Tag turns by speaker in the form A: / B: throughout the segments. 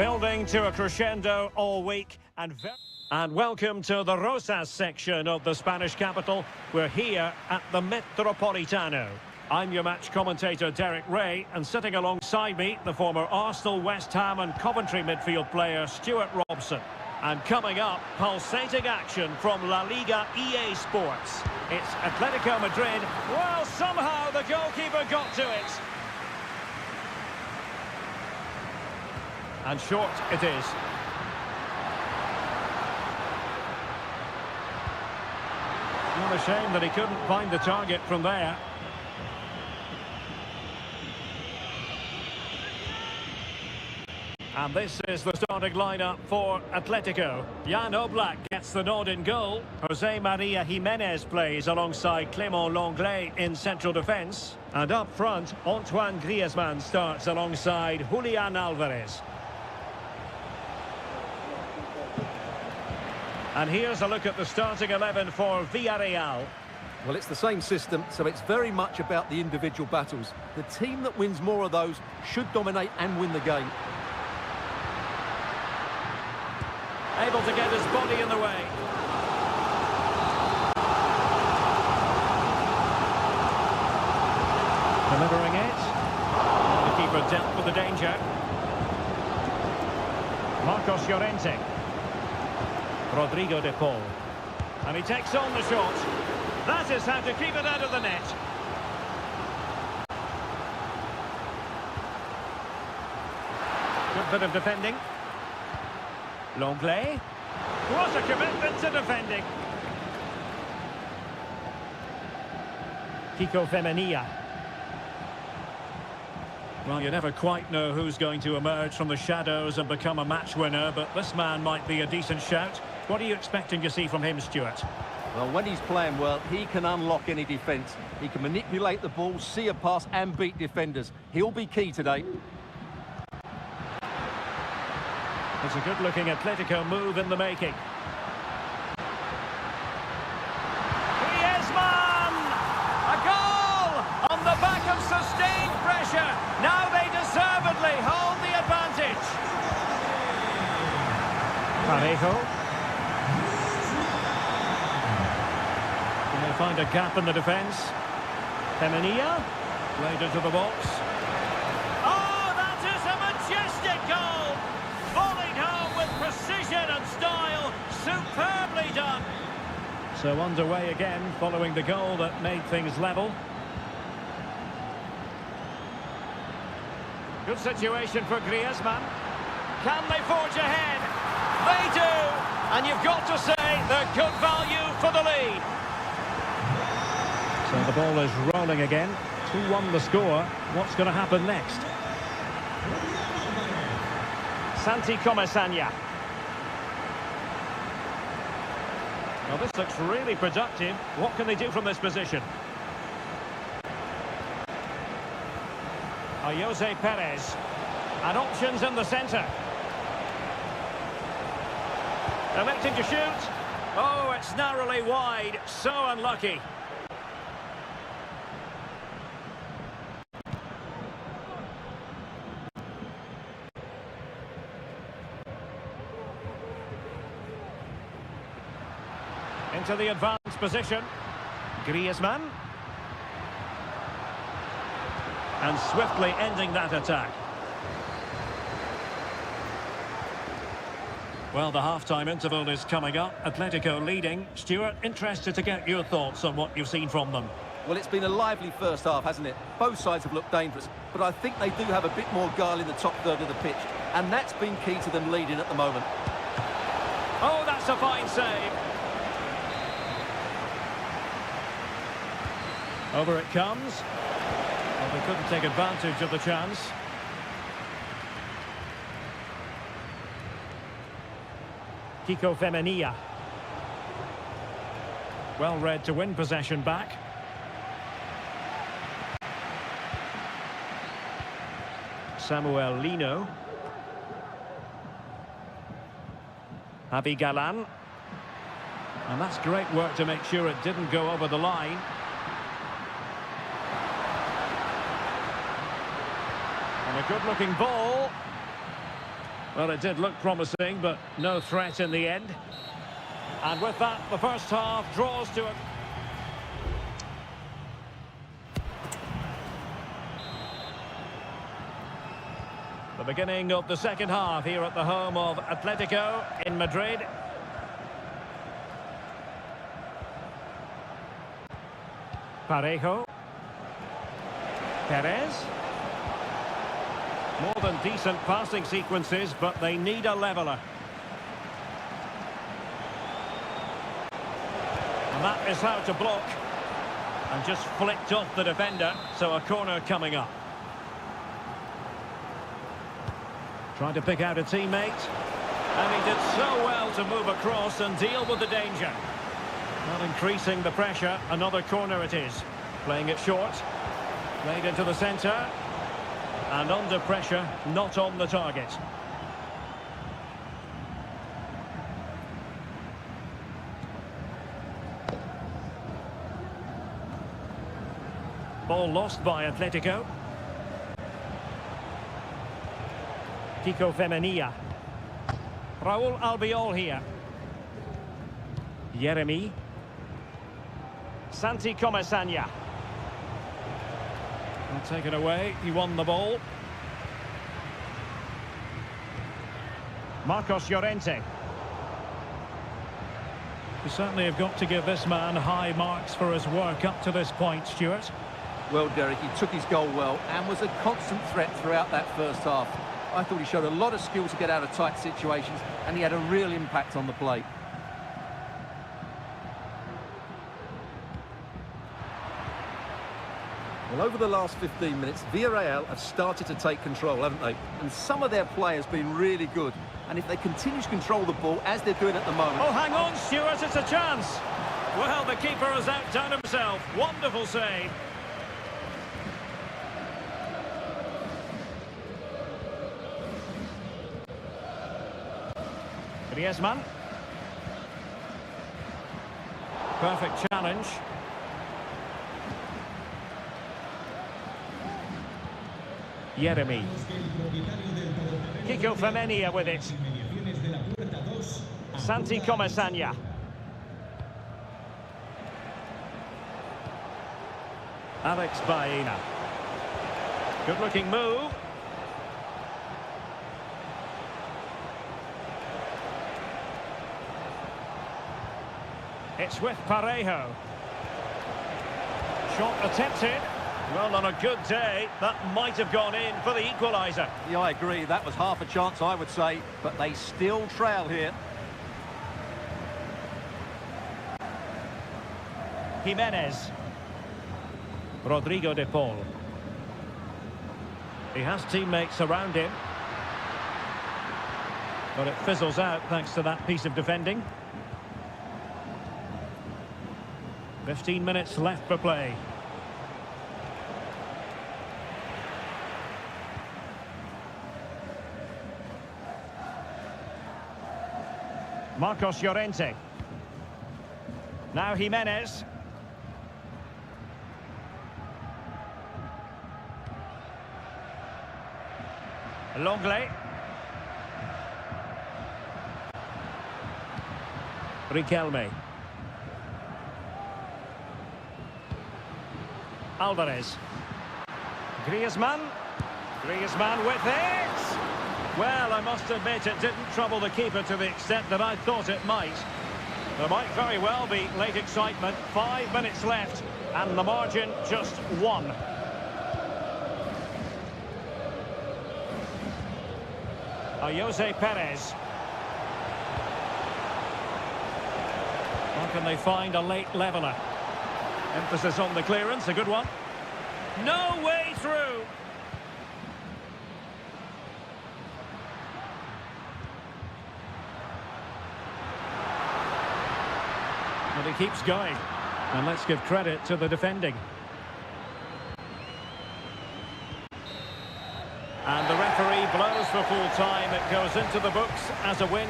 A: Building to a crescendo all week and welcome to the Rosas section of the Spanish capital. We're here at the Metropolitano. I'm your match commentator Derek Ray, and sitting alongside me the former Arsenal, West Ham and Coventry midfield player Stuart Robson. And coming up, pulsating action from La Liga EA Sports. It's Atletico Madrid. Well, somehow the goalkeeper got to it. And short it is. What a shame that he couldn't find the target from there. And this is the starting lineup for Atletico. Jan Oblak gets the nod in goal. Jose Maria Jimenez plays alongside Clément Lenglet in central defence. And up front, Antoine Griezmann starts alongside Julian Alvarez. And here's a look at the starting 11 for Villarreal.
B: Well, it's the same system, so it's very much about the individual battles. The team that wins more of those should dominate and win the game.
A: Able to get his body in the way. Delivering it. The keeper dealt with the danger. Marcos Llorente. Rodrigo de Paul. And he takes on the shot. That is how to keep it out of the net. Good bit of defending. Lenglet. What a commitment to defending. Kiko Femenia. Well, you never quite know who's going to emerge from the shadows and become a match winner, but this man might be a decent shout. What are you expecting to see from him, Stuart?
B: Well, when he's playing well, he can unlock any defence. He can manipulate the ball, see a pass and beat defenders. He'll be key today.
A: It's a good-looking Atletico move in the making. Griezmann! A goal! On the back of sustained pressure. Now they deservedly hold the advantage. Parejo. Can they find a gap in the defence? Femenia. Played into the box. Oh, that is a majestic goal! Volleyed home with precision and style. Superbly done. So underway again following the goal that made things level. Good situation for Griezmann. Can they forge ahead? They do! And you've got to say they're good value for the lead. So the ball is rolling again. 2-1 the score. What's going to happen next? Santi Comesaña. Well, this looks really productive. What can they do from this position? Jose Perez. And options in the centre. Electing to shoot. Oh, it's narrowly wide. So unlucky. Into the advanced position. Griezmann. And swiftly ending that attack. Well, the half-time interval is coming up. Atletico leading. Stuart, interested to get your thoughts on what you've seen from them.
B: Well, it's been a lively first half, hasn't it? Both sides have looked dangerous, but I think they do have a bit more guile in the top third of the pitch, and that's been key to them leading at the moment.
A: Oh, that's a fine save. Over it comes. Well, they couldn't take advantage of the chance. Kiko Femenia. Well read to win possession back. Samuel Lino. Javi Galan. And that's great work to make sure it didn't go over the line. And a good-looking ball. Well, it did look promising, but no threat in the end. And with that, the first half draws to a... The beginning of the second half here at the home of Atletico in Madrid. Parejo. Perez. More than decent passing sequences, but they need a leveller. And that is how to block. And just flicked off the defender, so a corner coming up. Trying to pick out a teammate. And he did so well to move across and deal with the danger. Not increasing the pressure, another corner it is. Playing it short. Played into the centre. And under pressure, not on the target. Ball lost by Atletico. Kiko Femenia. Raul Albiol here. Jeremy. Santi Comesaña. Well, taken away, he won the ball. Marcos Llorente. You certainly have got to give this man high marks for his work up to this point, Stuart.
B: Well, Derek, he took his goal well and was a constant threat throughout that first half. I thought he showed a lot of skill to get out of tight situations, and he had a real impact on the play. Well, over the last 15 minutes, Villarreal have started to take control, haven't they? And some of their players have been really good. And if they continue to control the ball, as they're doing at the moment...
A: Oh, hang on, Stuart, it's a chance. Well, the keeper has outdone himself. Wonderful save. Griezmann. Perfect challenge. Jeremy. Kiko Femenia with it. Santi Comesaña. Alex Baena. Good-looking move. It's with Parejo. Shot attempted. Well, on a good day, that might have gone in for the equaliser.
B: Yeah, I agree. That was half a chance, I would say. But they still trail here.
A: Jimenez. Rodrigo de Paul. He has teammates around him. But it fizzles out thanks to that piece of defending. 15 minutes left for play. Marcos Llorente. Now Jimenez. Longley. Riquelme. Alvarez. Griezmann. Griezmann with it. Well, I must admit it didn't trouble the keeper to the extent that I thought it might. There might very well be late excitement. 5 minutes left and the margin just 1. Jose Perez. How can they find a late leveller? Emphasis on the clearance, a good one. No way through. But he keeps going. And let's give credit to the defending. And the referee blows for full time. It goes into the books as a win.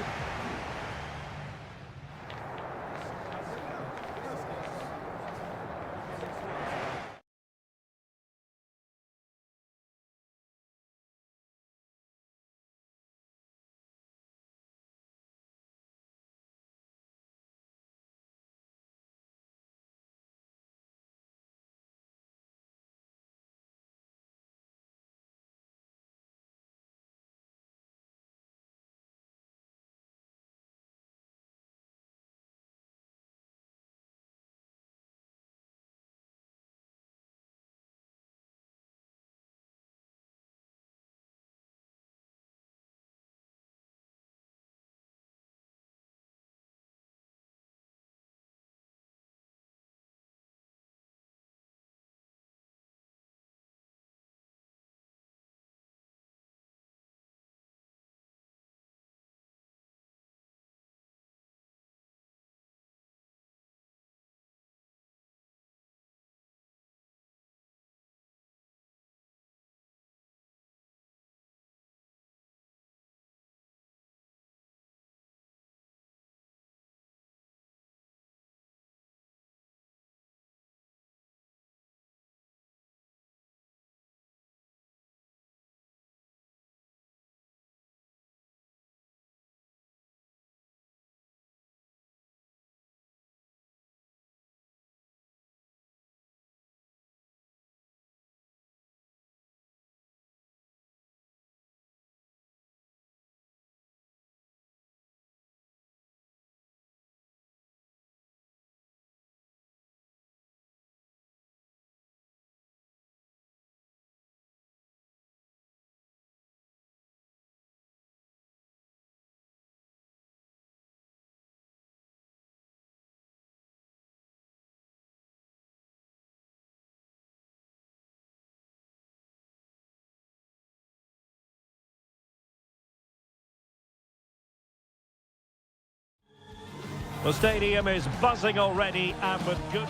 A: The stadium is buzzing already and with good...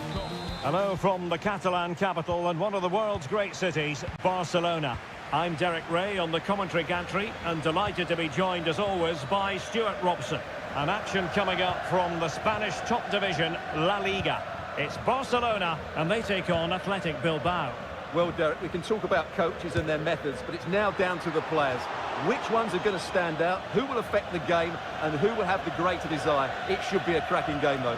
A: Hello from the Catalan capital and one of the world's great cities, Barcelona. I'm Derek Ray on the commentary gantry and delighted to be joined as always by Stuart Robson. An action coming up from the Spanish top division, La Liga. It's Barcelona and they take on Athletic Bilbao.
B: Well, Derek, we can talk about coaches and their methods, but it's now down to the players. Which ones are going to stand out, who will affect the game, and who will have the greater desire? It should be a cracking game, though.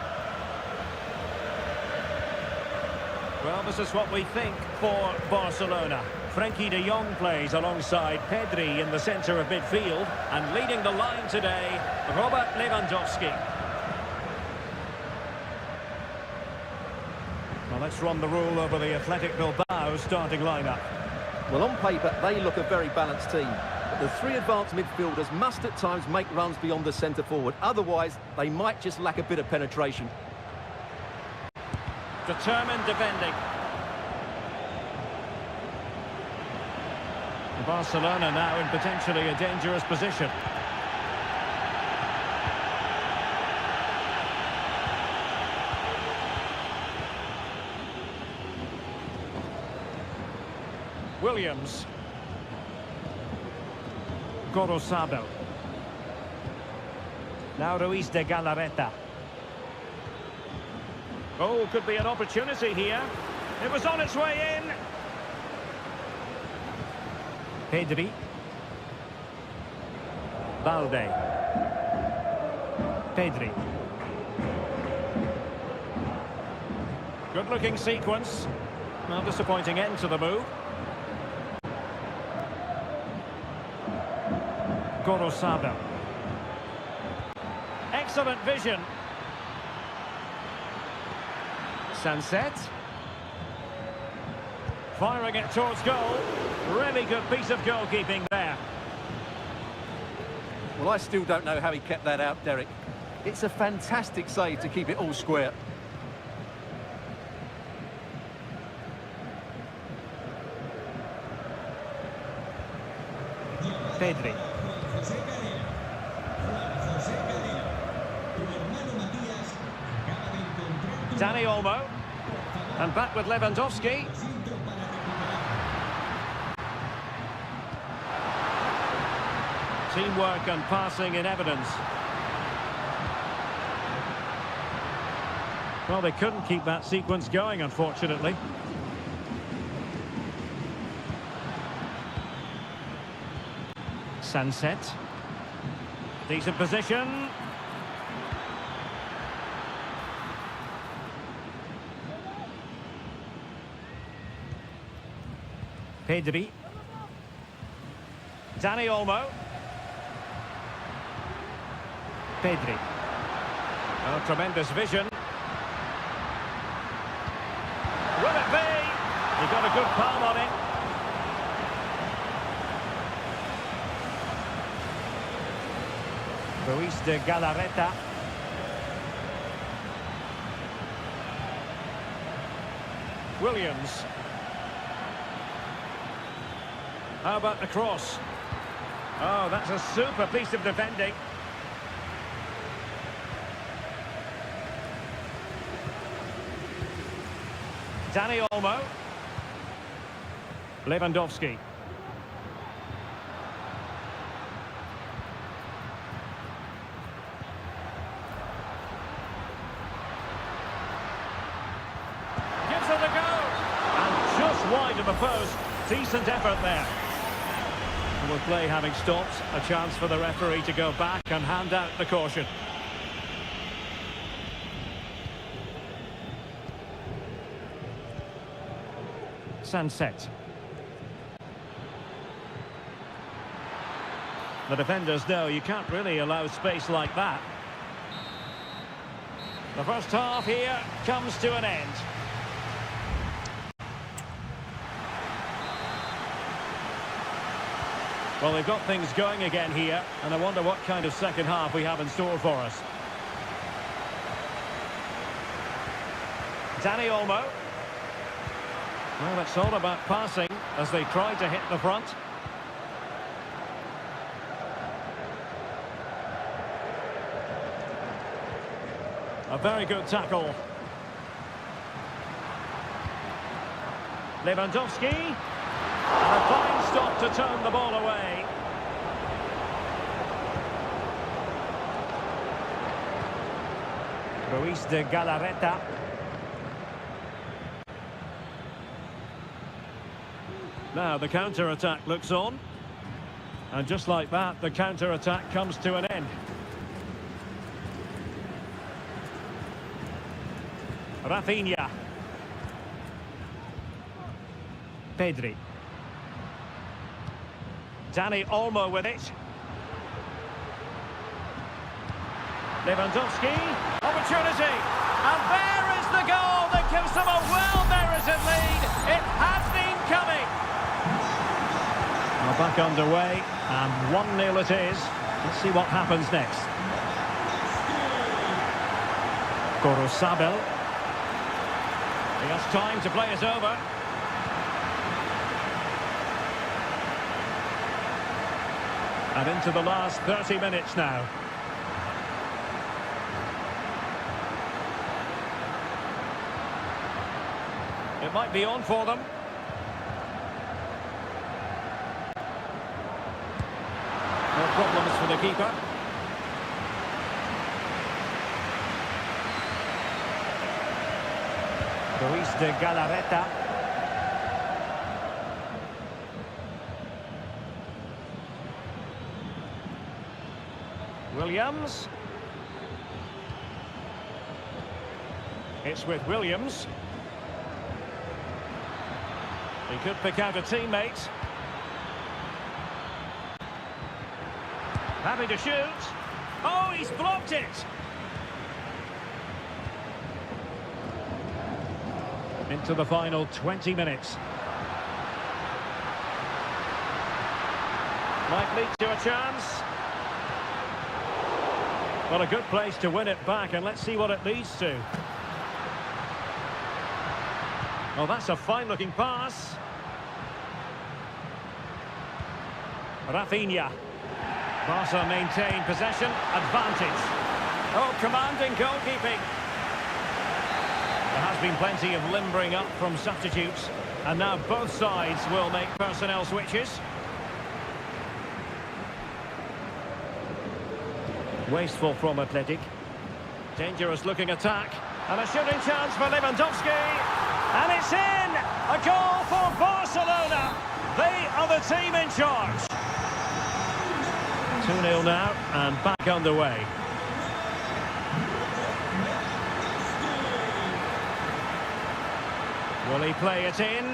A: Well, this is what we think for Barcelona. Frenkie de Jong plays alongside Pedri in the centre of midfield, and leading the line today, Robert Lewandowski. Well, let's run the rule over the Athletic Bilbao starting lineup.
B: Well, on paper, they look a very balanced team. But the three advanced midfielders must at times make runs beyond the centre-forward. Otherwise, they might just lack a bit of penetration.
A: Determined defending. Barcelona now in potentially a dangerous position. Williams. Gorosado. Now Ruiz de Galarreta. Oh, could be an opportunity here. It was on its way in. Pedri. Balde. Pedri. Good-looking sequence. Well, disappointing end to the move. Gorosado. Excellent vision. Sunset. Firing it towards goal. Really good piece of goalkeeping there.
B: Well, I still don't know how he kept that out, Derek. It's a fantastic save to keep it all square.
A: Pedri. Dani Olmo. And back with Lewandowski. Teamwork and passing in evidence. Well, they couldn't keep that sequence going, unfortunately. Sunset. Decent position. Pedri. Dani Olmo. Pedri. Oh, tremendous vision. Will it be? He got a good palm on it. Ruiz de Galarreta. Williams. How about the cross? Oh, that's a super piece of defending. Dani Olmo. Lewandowski. Gives it a go. And just wide of the post. Decent effort there. And with play having stopped, a chance for the referee to go back and hand out the caution. Sunset. The defenders know you can't really allow space like that. The first half here comes to an end. Well, they've got things going again here, and I wonder what kind of second half we have in store for us. Dani Olmo. Well, it's all about passing as they try to hit the front. A very good tackle. Lewandowski. And a fine stop to turn the ball away. Ruiz de Galarreta. Now the counter-attack looks on. And just like that, the counter-attack comes to an end. Rafinha. Pedri. Dani Olmo with it. Lewandowski. Opportunity. And there is the goal that gives them a well-merited lead. It has been coming. Well, back underway, and 1-0 it is. Let's see what happens next. Gorosabel. He has time to play it over. And into the last 30 minutes now. It might be on for them. No problems for the keeper. Ruiz de Galarreta. Williams. It's with Williams. He could pick out a teammate. Happy to shoot. Oh, he's blocked it. Into the final 20 minutes. Might lead to a chance. Well, a good place to win it back, and let's see what it leads to. Oh, that's a fine-looking pass. Rafinha. Barca maintain possession, advantage. Oh, commanding goalkeeping. There has been plenty of limbering up from substitutes, and now both sides will make personnel switches. Wasteful from Athletic. Dangerous looking attack. And a shooting chance for Lewandowski. And it's in! A goal for Barcelona. They are the team in charge. 2-0 now and back underway. Will he play it in?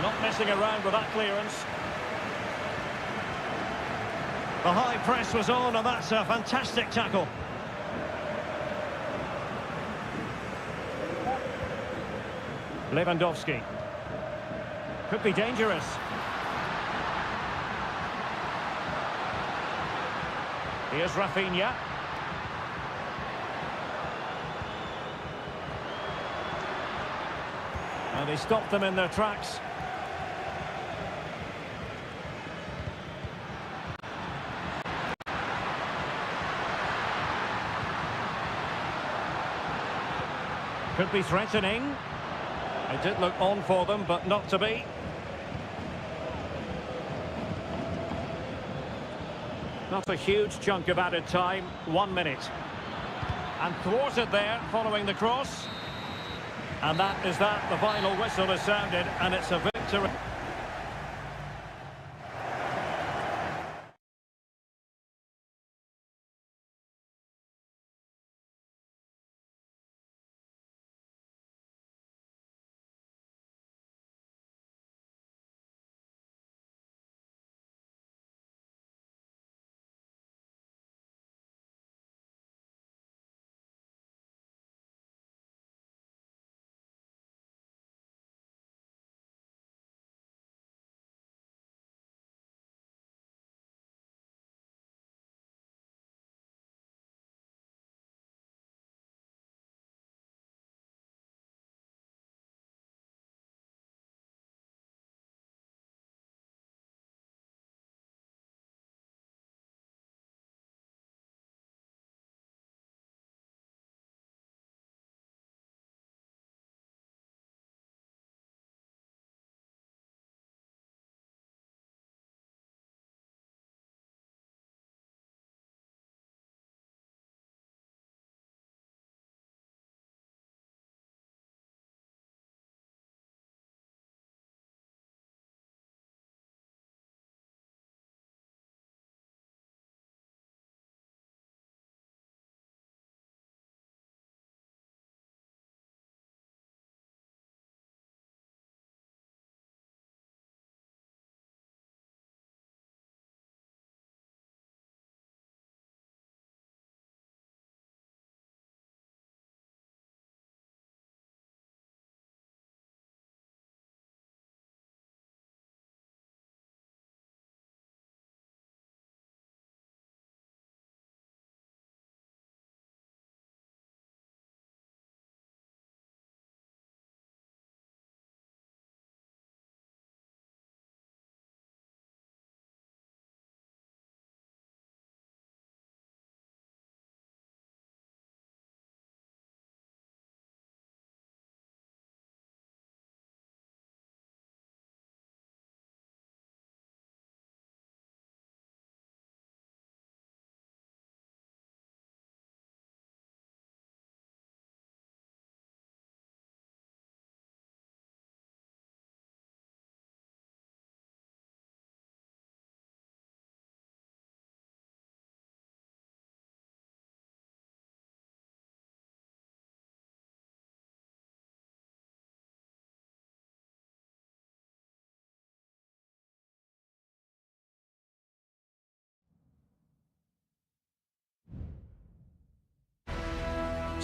A: Not messing around with that clearance. The high press was on, and that's a fantastic tackle. Lewandowski. Could be dangerous. Here's Rafinha. And he stopped them in their tracks. Could be threatening. It did look on for them, but not to be. Not a huge chunk of added time, 1 minute. And thwarted there, following the cross. And that is that, the final whistle has sounded, and it's a victory.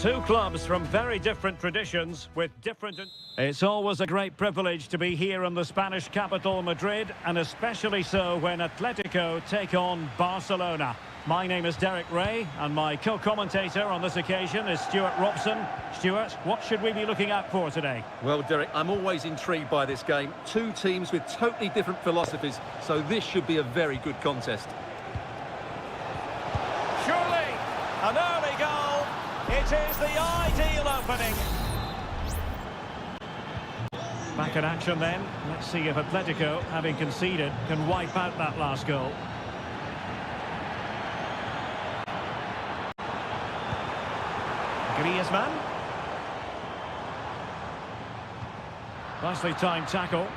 A: Two clubs from very different traditions with different... It's always a great privilege to be here in the Spanish capital, Madrid, and especially so when Atletico take on Barcelona. My name is Derek Ray, and my co-commentator on this occasion is Stuart Robson. Stuart, what should we be looking out for today?
B: Well, Derek, I'm always intrigued by this game. Two teams with totally different philosophies, so this should be a very good contest.
A: Surely, an early goal. It is the ideal opening. Back in action then. Let's see if Atletico, having conceded, can wipe out that last goal. Griezmann. Nicely timed tackle.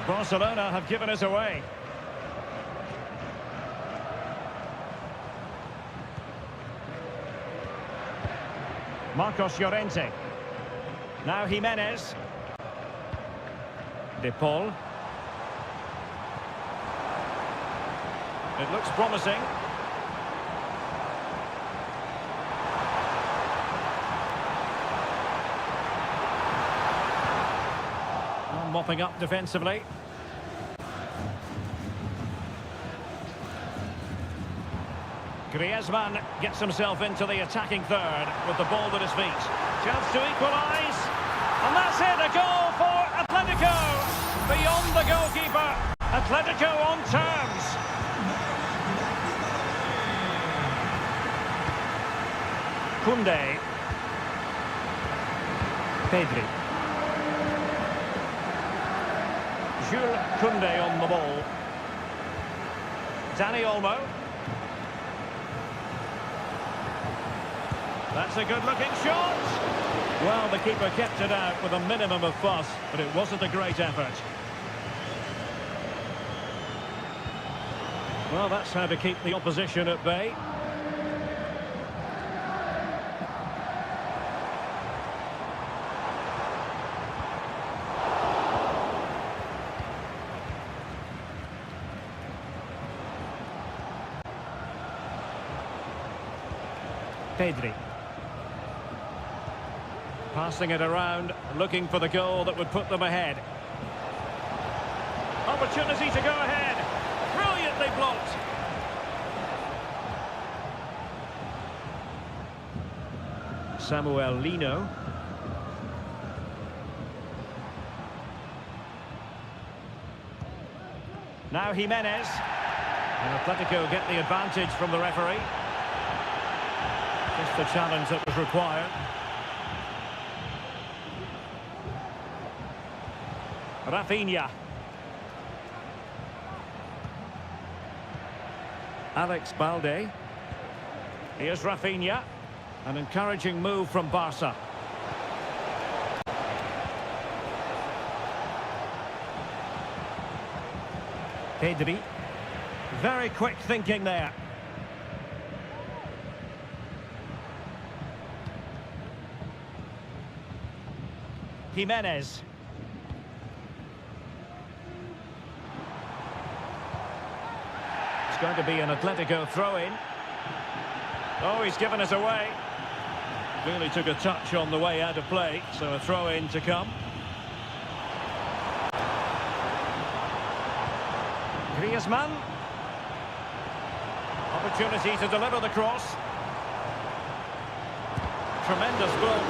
A: Barcelona have given us away. Marcos Llorente. Now Jimenez. De Paul. It looks promising. Mopping up defensively. Griezmann gets himself into the attacking third with the ball at his feet. Chance to equalise. And that's it, a goal for Atletico. Beyond the goalkeeper. Atletico on terms. Koundé. Pedri. Jules Koundé on the ball. Dani Olmo. That's a good-looking shot. Well, the keeper kept it out with a minimum of fuss, but it wasn't a great effort. Well, that's how to keep the opposition at bay. Pedri. Passing it around, looking for the goal that would put them ahead. Opportunity to go ahead. Brilliantly blocked. Samuel Lino. Now Jimenez. And Atletico get the advantage from the referee. Just the challenge that was required. Rafinha. Alex Balde. Here's Rafinha. An encouraging move from Barca. Pedri. Very quick thinking there. Jimenez. It's going to be an Atletico throw-in. Oh, he's given us away. Really took a touch on the way out of play, so a throw-in to come. Griezmann. Opportunity to deliver the cross. Tremendous block.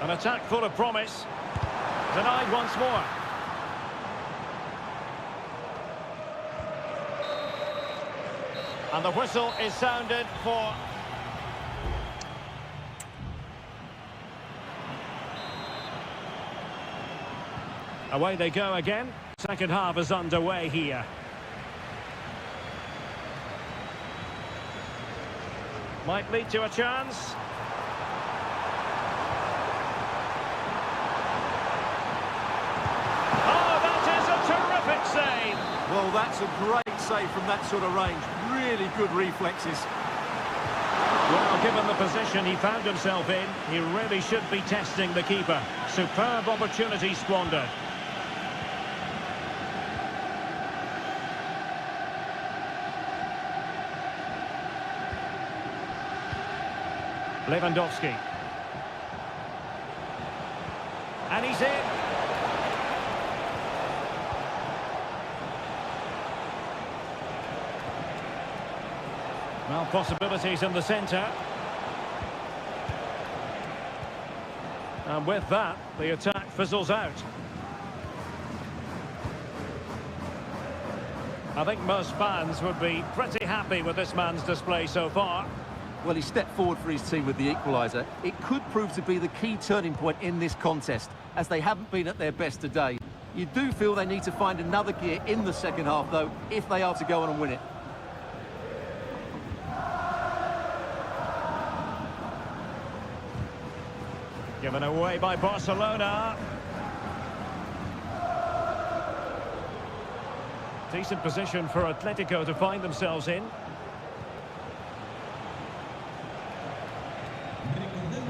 A: An attack full of promise. Denied once more. And the whistle is sounded for... Away they go again. Second half is underway here. Might lead to a chance. Save.
B: Well, that's a great save from that sort of range. Really good reflexes.
A: Well, given the position he found himself in, he really should be testing the keeper. Superb opportunity squandered. Lewandowski. And he's in. Well, possibilities in the centre. And with that, the attack fizzles out. I think most fans would be pretty happy with this man's display so far.
B: Well, he stepped forward for his team with the equaliser. It could prove to be the key turning point in this contest, as they haven't been at their best today. You do feel they need to find another gear in the second half, though, if they are to go on and win it.
A: Given away by Barcelona. Decent position for Atletico to find themselves in.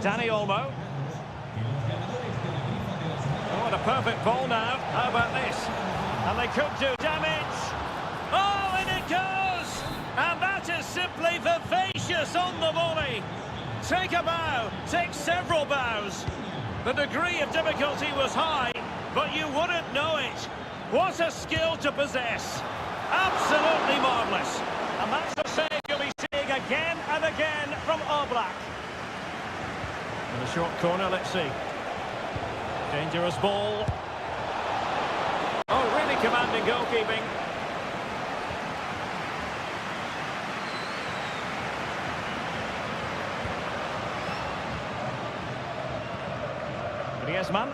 A: Dani Olmo. Oh, what a perfect ball now. How about this? And they could do damage. Oh, and it goes! And that is simply vivacious on the volley. Take a bow, take several bows. The degree of difficulty was high, but you wouldn't know it. What a skill to possess. Absolutely marvellous. And that's the save you'll be seeing again and again from Oblak. In the short corner, let's see. Dangerous ball. Oh, really commanding goalkeeping. Griezmann.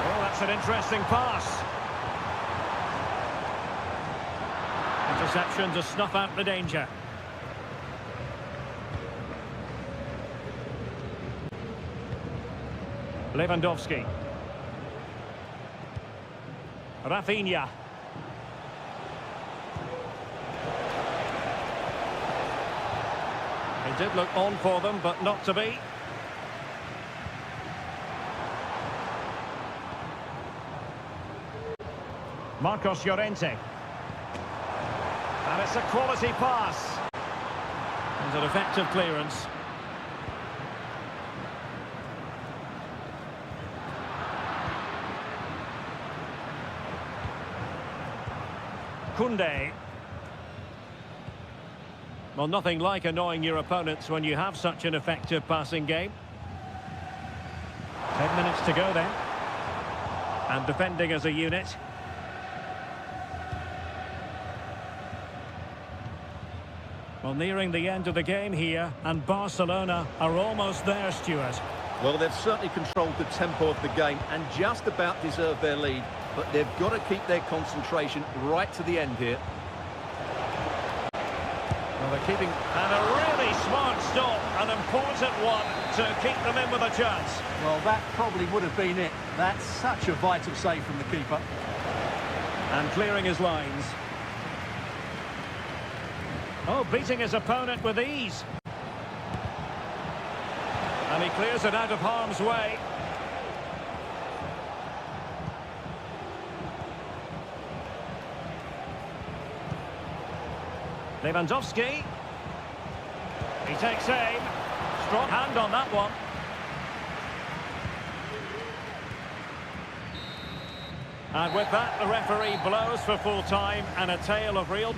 A: Oh, that's an interesting pass. Interception to snuff out the danger. Lewandowski. Rafinha. He did look on for them, but not to be. Marcos Llorente. And it's a quality pass. And an effective clearance. Koundé. Well, nothing like annoying your opponents when you have such an effective passing game. 10 minutes to go then. And defending as a unit. Well, nearing the end of the game here, and Barcelona are almost there, Stuart.
B: Well, they've certainly controlled the tempo of the game and just about deserved their lead, but they've got to keep their concentration right to the end here.
A: Well, they're keeping... And a really smart stop, an important one to keep them in with a chance.
B: Well, that probably would have been it. That's such a vital save from the keeper.
A: And clearing his lines. Oh, beating his opponent with ease. And he clears it out of harm's way. Lewandowski. He takes aim. Strong hand on that one. And with that, the referee blows for full time and a tale of real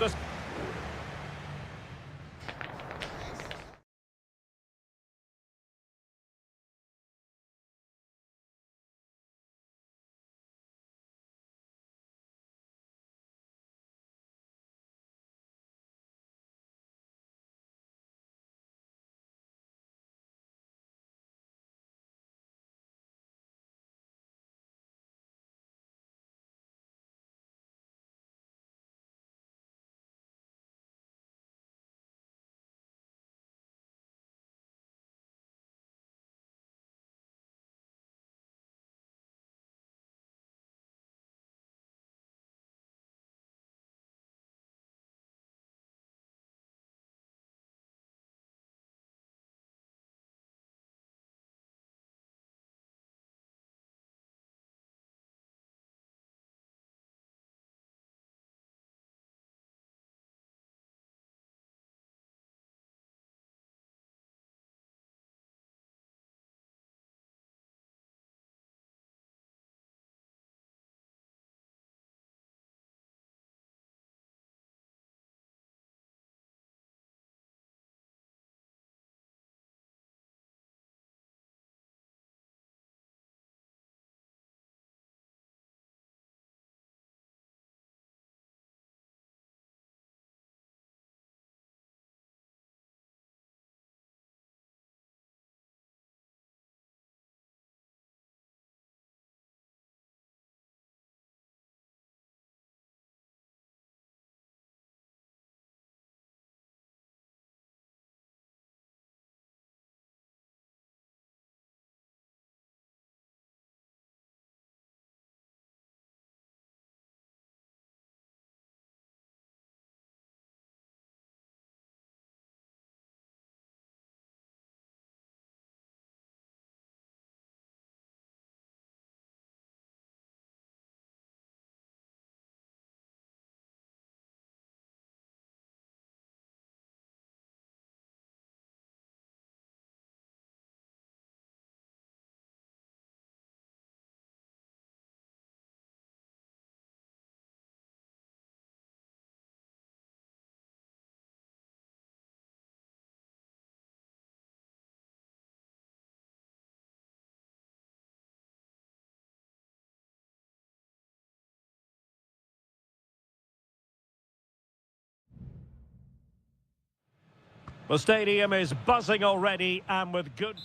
A: The stadium is buzzing already and with good...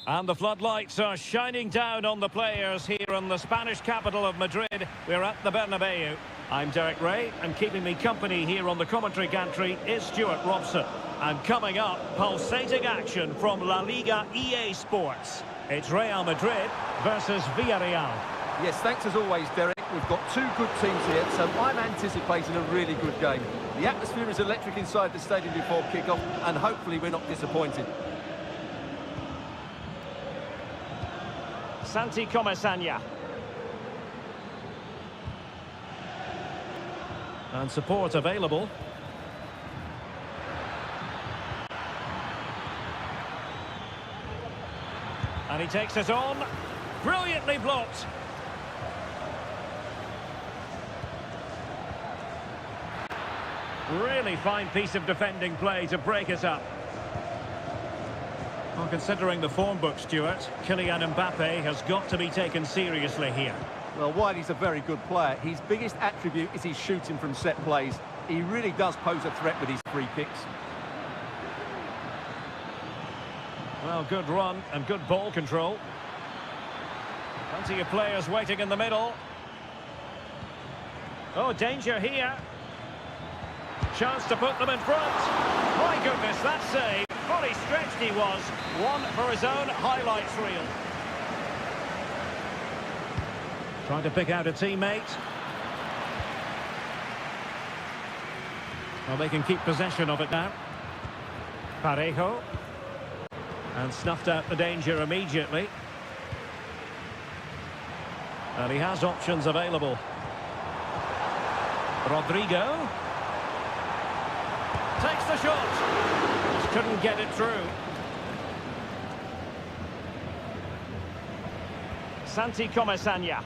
A: And the floodlights are shining down on the players here in the Spanish capital of Madrid. We're at the Bernabeu. I'm Derek Ray, and keeping me company here on the commentary gantry is Stuart Robson. And coming up, pulsating action from La Liga EA Sports. It's Real Madrid versus Villarreal.
B: Yes, thanks as always, Derek. We've got two good teams here, so I'm anticipating a really good game. The atmosphere is electric inside the stadium before kick-off, and hopefully we're not disappointed.
A: Santi Comesaña. And support available. And he takes it on. Brilliantly blocked. Really fine piece of defending play to break it up. Well, considering the form book, Stuart, Kylian Mbappe has got to be taken seriously here.
B: Well, while he's a very good player, his biggest attribute is his shooting from set plays. He really does pose a threat with his free kicks.
A: Well, good run and good ball control. Plenty of players waiting in the middle. Oh, danger here. Chance to put them in front. My goodness, that save. Fully stretched he was. One for his own highlights reel. Trying to pick out a teammate. Well, they can keep possession of it now. Parejo. And snuffed out the danger immediately. And he has options available. Rodrigo. Takes the shot. Just couldn't get it through. Santi Comesaña.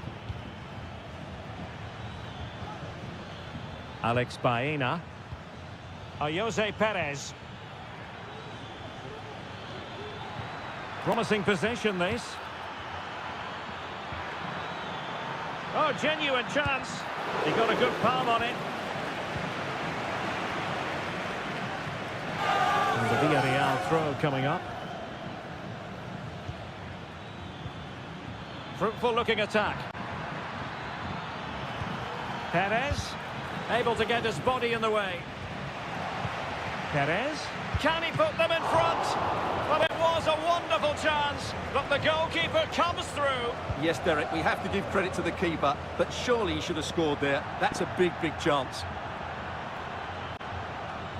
A: Alex Baena. Jose Perez. Promising possession, this. Oh, genuine chance. He got a good palm on it. And the Villarreal throw coming up. Fruitful looking attack. Perez, able to get his body in the way. Perez, can he put them in front? Well, it was a wonderful chance, but the goalkeeper comes through.
B: Yes, Derek, we have to give credit to the keeper, but surely he should have scored there. That's a big, big chance.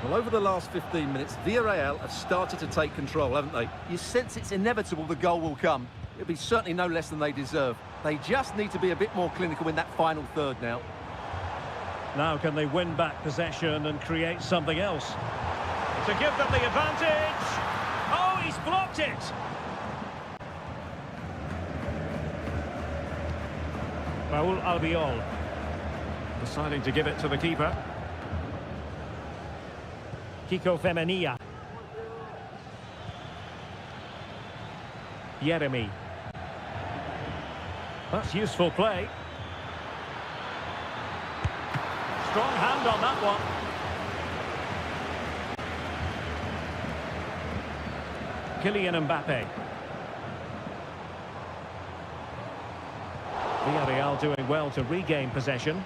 B: Well, over the last 15 minutes, Villarreal have started to take control, haven't they? You sense it's inevitable the goal will come. It'll be certainly no less than they deserve. They just need to be a bit more clinical in that final third now.
A: Now can they win back possession and create something else? To give them the advantage. Oh, he's blocked it. Raúl Albiol deciding to give it to the keeper. Kiko Femenia. Jeremy. That's useful play. Strong hand on that one. Kylian Mbappe. Villarreal doing well to regain possession.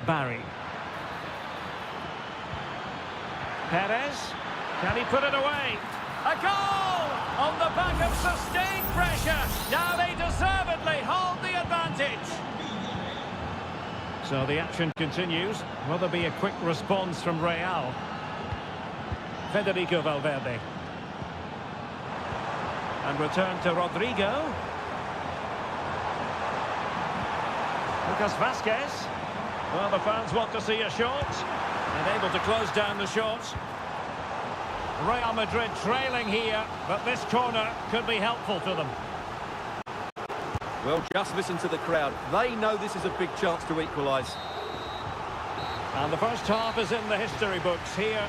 A: Barry. Perez. Can he put it away? A goal! On the back of sustained pressure. Now they deservedly hold the advantage. So the action continues. Will there be a quick response from Real? Federico Valverde. And return to Rodrigo. Lucas Vazquez. Well, the fans want to see a shot. And able to close down the shot. Real Madrid trailing here, but this corner could be helpful to them.
B: Well, just listen to the crowd. They know this is a big chance to equalise.
A: And the first half is in the history books here.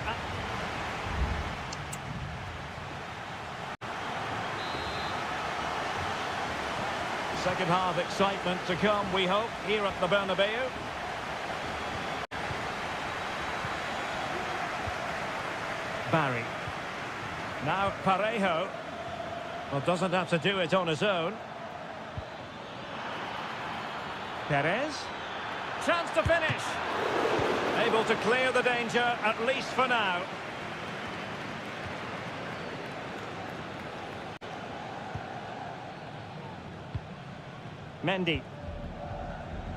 A: Second half excitement to come, we hope, here at the Bernabeu. Barry. Now Parejo. Well, doesn't have to do it on his own. Perez. Chance to finish. Able to clear the danger, at least for now. Mendy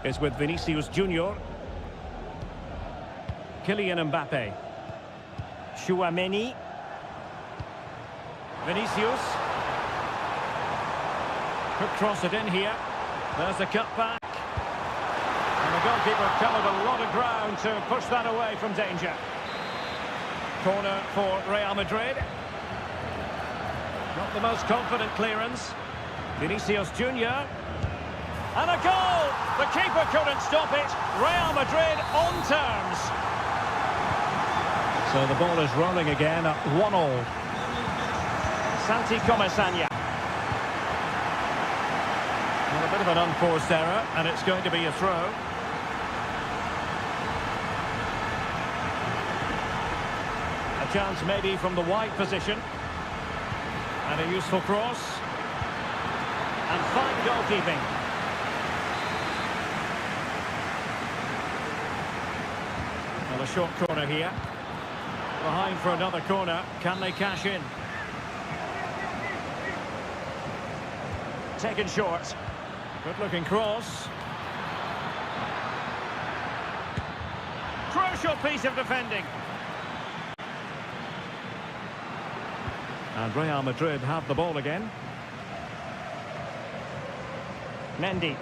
A: is with Vinicius Junior. Kylian Mbappe. Chouameni. Vinicius. Could cross it in here. There's the cutback. And the goalkeeper covered a lot of ground to push that away from danger. Corner for Real Madrid. Not the most confident clearance. Vinicius Junior. And a goal! The keeper couldn't stop it. Real Madrid on terms. So the ball is rolling again at 1-1. Santi Comesaña. Well, a bit of an unforced error, and it's going to be a throw. A chance maybe from the wide position. And a useful cross. And fine goalkeeping. Well, a short corner here. Behind for another corner. Can they cash in? Taken short. Good looking cross. Crucial piece of defending. And Real Madrid have the ball again. Mendy.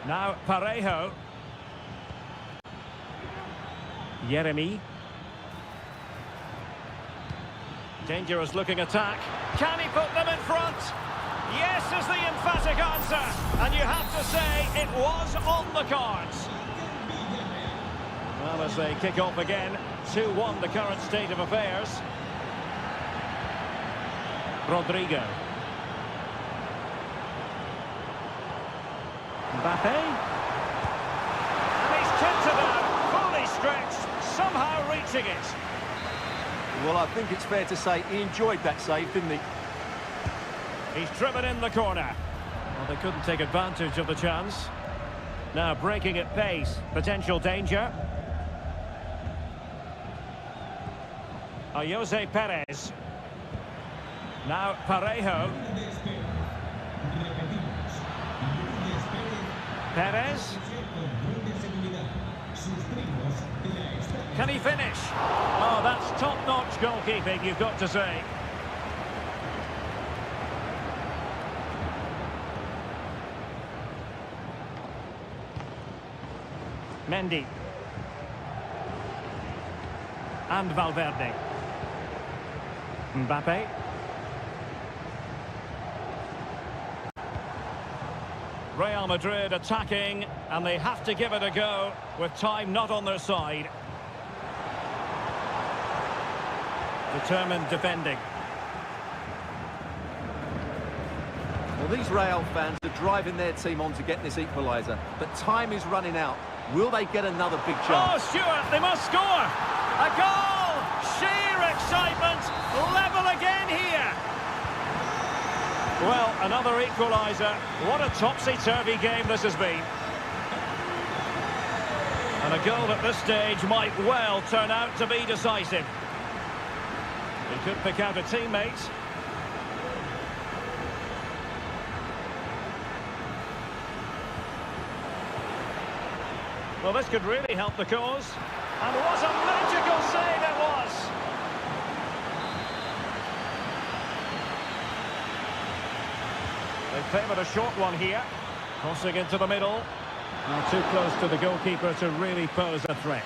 A: Now Parejo. Yeremy. Dangerous looking attack. Can he put them in front? Yes is the emphatic answer. And you have to say it was on the cards. Well, as they kick off again, 2-1 the current state of affairs. Rodrigo. Mbappe. And he's kicked it out, fully stretched, somehow reaching it.
B: Well, I think it's fair to say he enjoyed that save, didn't he?
A: He's driven in the corner. Well, they couldn't take advantage of the chance. Now breaking at pace, potential danger. Jose Perez. Now Parejo. Perez. Can he finish? Oh, that's top-notch goalkeeping, you've got to say. Mendy. And Valverde. Mbappe. Real Madrid attacking, and they have to give it a go with time not on their side. Determined defending.
B: Well, these Real fans are driving their team on to get this equaliser, but time is running out. Will they get another big chance?
A: Oh, Stuart, they must score! A goal! Sheer excitement! Level again here! Well, another equaliser. What a topsy-turvy game this has been. And a goal at this stage might well turn out to be decisive. He could pick out a teammate. Well, this could really help the cause. And what a magical save it was! They favoured a short one here. Crossing into the middle. Not too close to the goalkeeper to really pose a threat.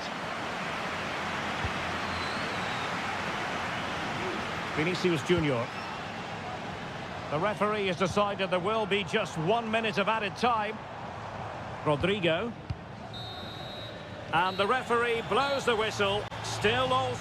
A: Vinicius Junior. The referee has decided there will be just 1 minute of added time. Rodrigo. And the referee blows the whistle. Still all...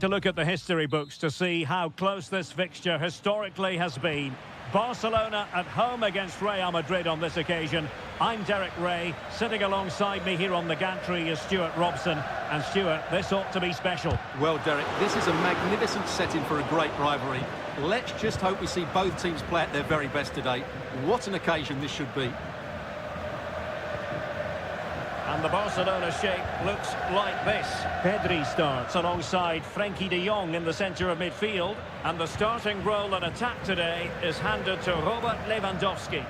A: To look at the history books to see how close this fixture historically has been. Barcelona at home against Real Madrid on this occasion. I'm Derek Ray. Sitting alongside me here on the gantry is Stuart Robson. And Stuart, this ought to be special.
B: Well, Derek, this is a magnificent setting for a great rivalry. Let's just hope we see both teams play at their very best today. What an occasion this should be.
A: And the Barcelona shape looks like this. Pedri starts alongside Frenkie de Jong in the centre of midfield. And the starting role in attack today is handed to Robert Lewandowski.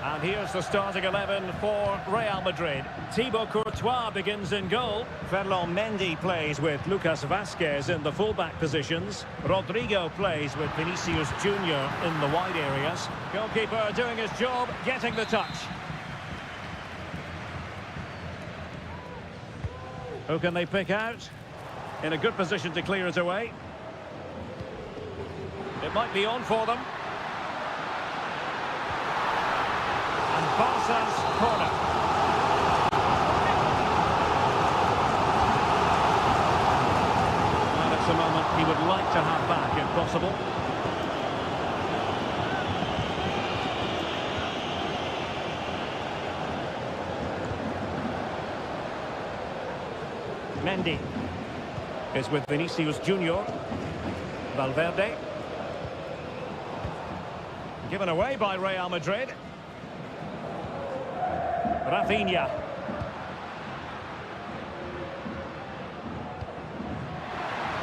A: And here's the starting 11 for Real Madrid. Thibaut Courtois begins in goal. Ferland Mendy plays with Lucas Vazquez in the fullback positions. Rodrigo plays with Vinicius Junior in the wide areas. Goalkeeper doing his job, getting the touch. Who can they pick out? In a good position to clear it away. It might be on for them. And Barca's corner. And it's a moment he would like to have back if possible. Mendy is with Vinicius Junior. Valverde. Given away by Real Madrid. Rafinha.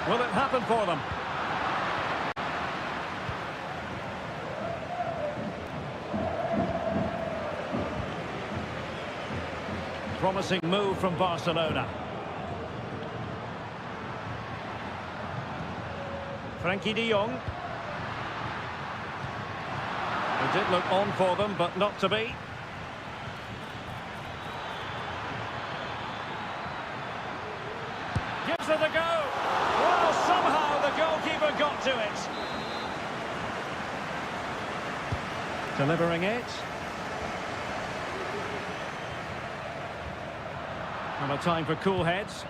A: Will it happen for them? Promising move from Barcelona. Frenkie de Jong. It did look on for them, but not to be. Gives it a go. Well, somehow the goalkeeper got to it. Delivering it. And a time for cool heads.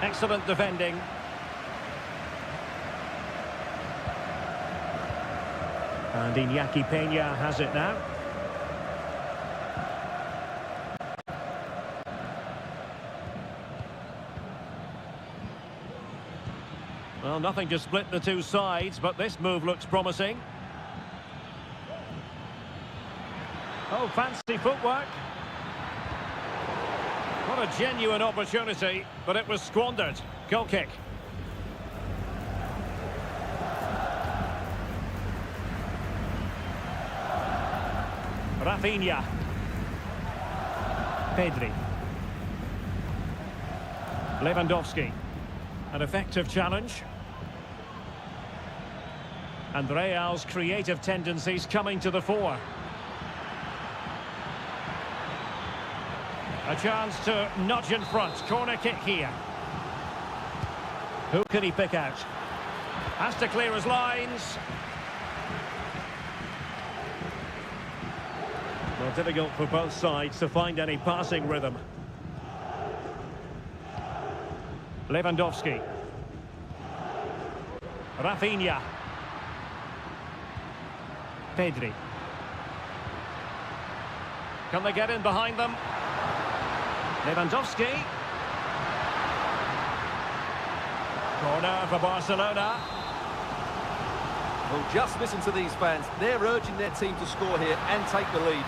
A: Excellent defending. And Iñaki Peña has it now. Well, nothing to split the two sides, but this move looks promising. Oh, fancy footwork. What a genuine opportunity, but it was squandered. Goal kick. Rafinha. Pedri. Lewandowski. An effective challenge. And Real's creative tendencies coming to the fore. A chance to nudge in front. Corner kick here. Who can he pick out? Has to clear his lines. Well, difficult for both sides to find any passing rhythm. Lewandowski. Rafinha. Pedri. Can they get in behind them? Lewandowski. Corner for Barcelona.
B: Well, just listen to these fans. They're urging their team to score here and take the lead.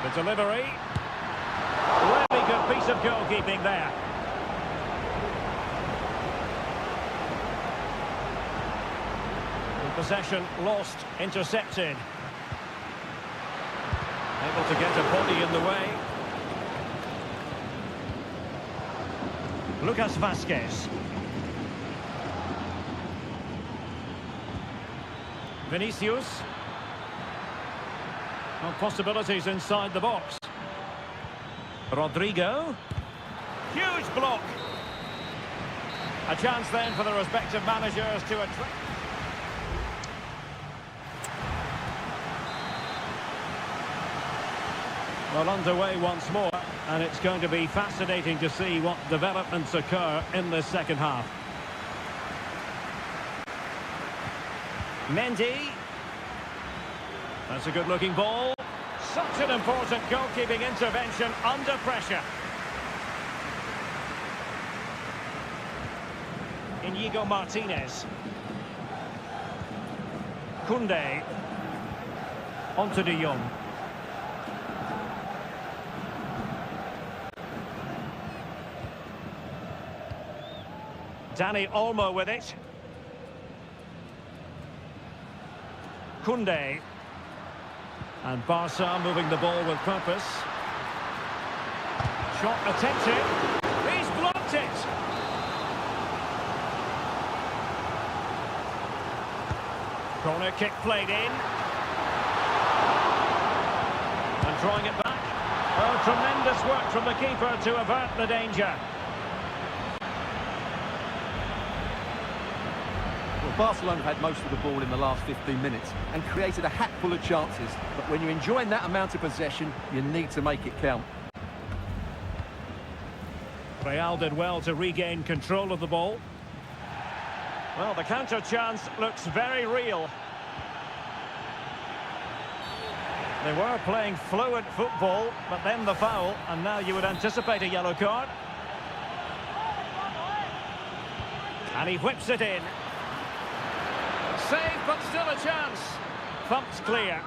A: The delivery. Really good piece of goalkeeping there. The possession lost, intercepted. Able to get a body in the way. Lucas Vazquez. Vinicius. Well, possibilities inside the box. Rodrigo. Huge block. A chance then for the respective managers to attract. Well, underway once more, and it's going to be fascinating to see what developments occur in this second half. Mendy. That's a good-looking ball. Such an important goalkeeping intervention under pressure. Inigo Martinez. Koundé. Onto de Jong. Dani Olmo with it. Koundé. And Barca moving the ball with purpose. Shot attempted. He's blocked it. Corner kick played in. And drawing it back. Oh, tremendous work from the keeper to avert the danger.
B: Barcelona had most of the ball in the last 15 minutes and created a hatful of chances. But when you're enjoying that amount of possession, you need to make it count.
A: Real did well to regain control of the ball. Well, the counter chance looks very real. They were playing fluid football, but then the foul, and now you would anticipate a yellow card. And he whips it in. Save, but still a chance. Thumped clear.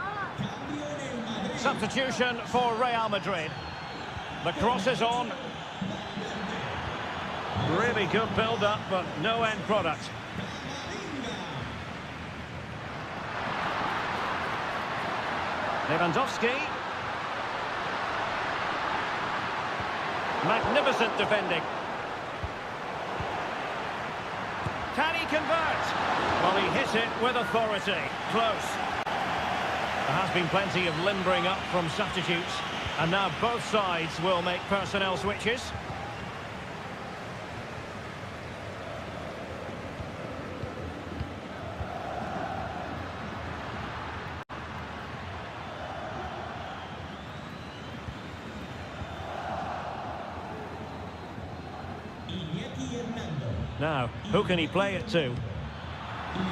A: Substitution for Real Madrid. The cross is on. Really good build-up, but no end product. Lewandowski. Magnificent defending. Can he convert? Well, he hit it with authority. Close. There has been plenty of limbering up from substitutes. And now both sides will make personnel switches. Now, who can he play it to?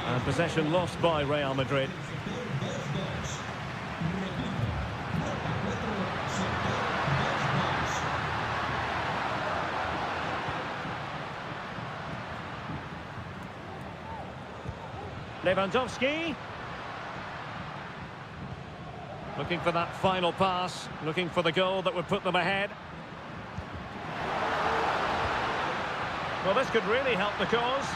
A: And possession lost by Real Madrid. Lewandowski. Looking for that final pass, looking for the goal that would put them ahead. Well, this could really help the cause.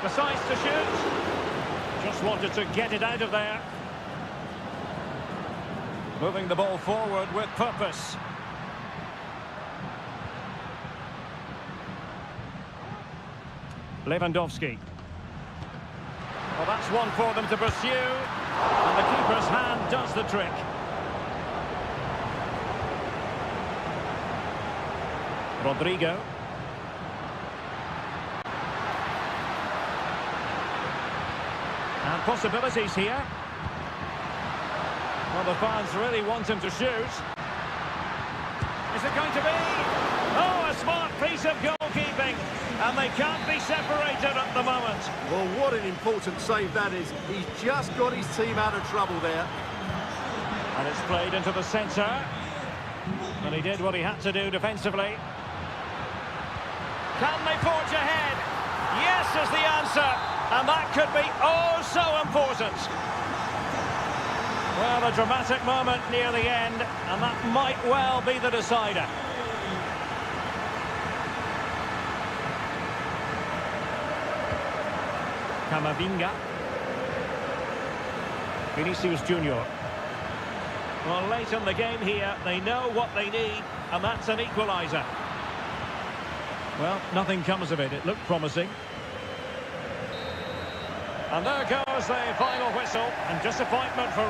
A: Decides to shoot. Just wanted to get it out of there. Moving the ball forward with purpose. Lewandowski. Well, that's one for them to pursue. And the keeper's hand does the trick. Rodrigo. And possibilities here. Well, the fans really want him to shoot. Is it going to be? Oh, a smart piece of goalkeeping. And they can't be separated at the moment.
B: Well, what an important save that is. He's just got his team out of trouble there.
A: And it's played into the centre. And he did what he had to do defensively. Can they forge ahead? Yes is the answer. And that could be oh so important. Well, a dramatic moment near the end. And that might well be the decider. Camavinga. Vinicius Junior. Well, late in the game here, they know what they need, and that's an equaliser. Well, nothing comes of it. It looked promising. And there goes the final whistle, and disappointment for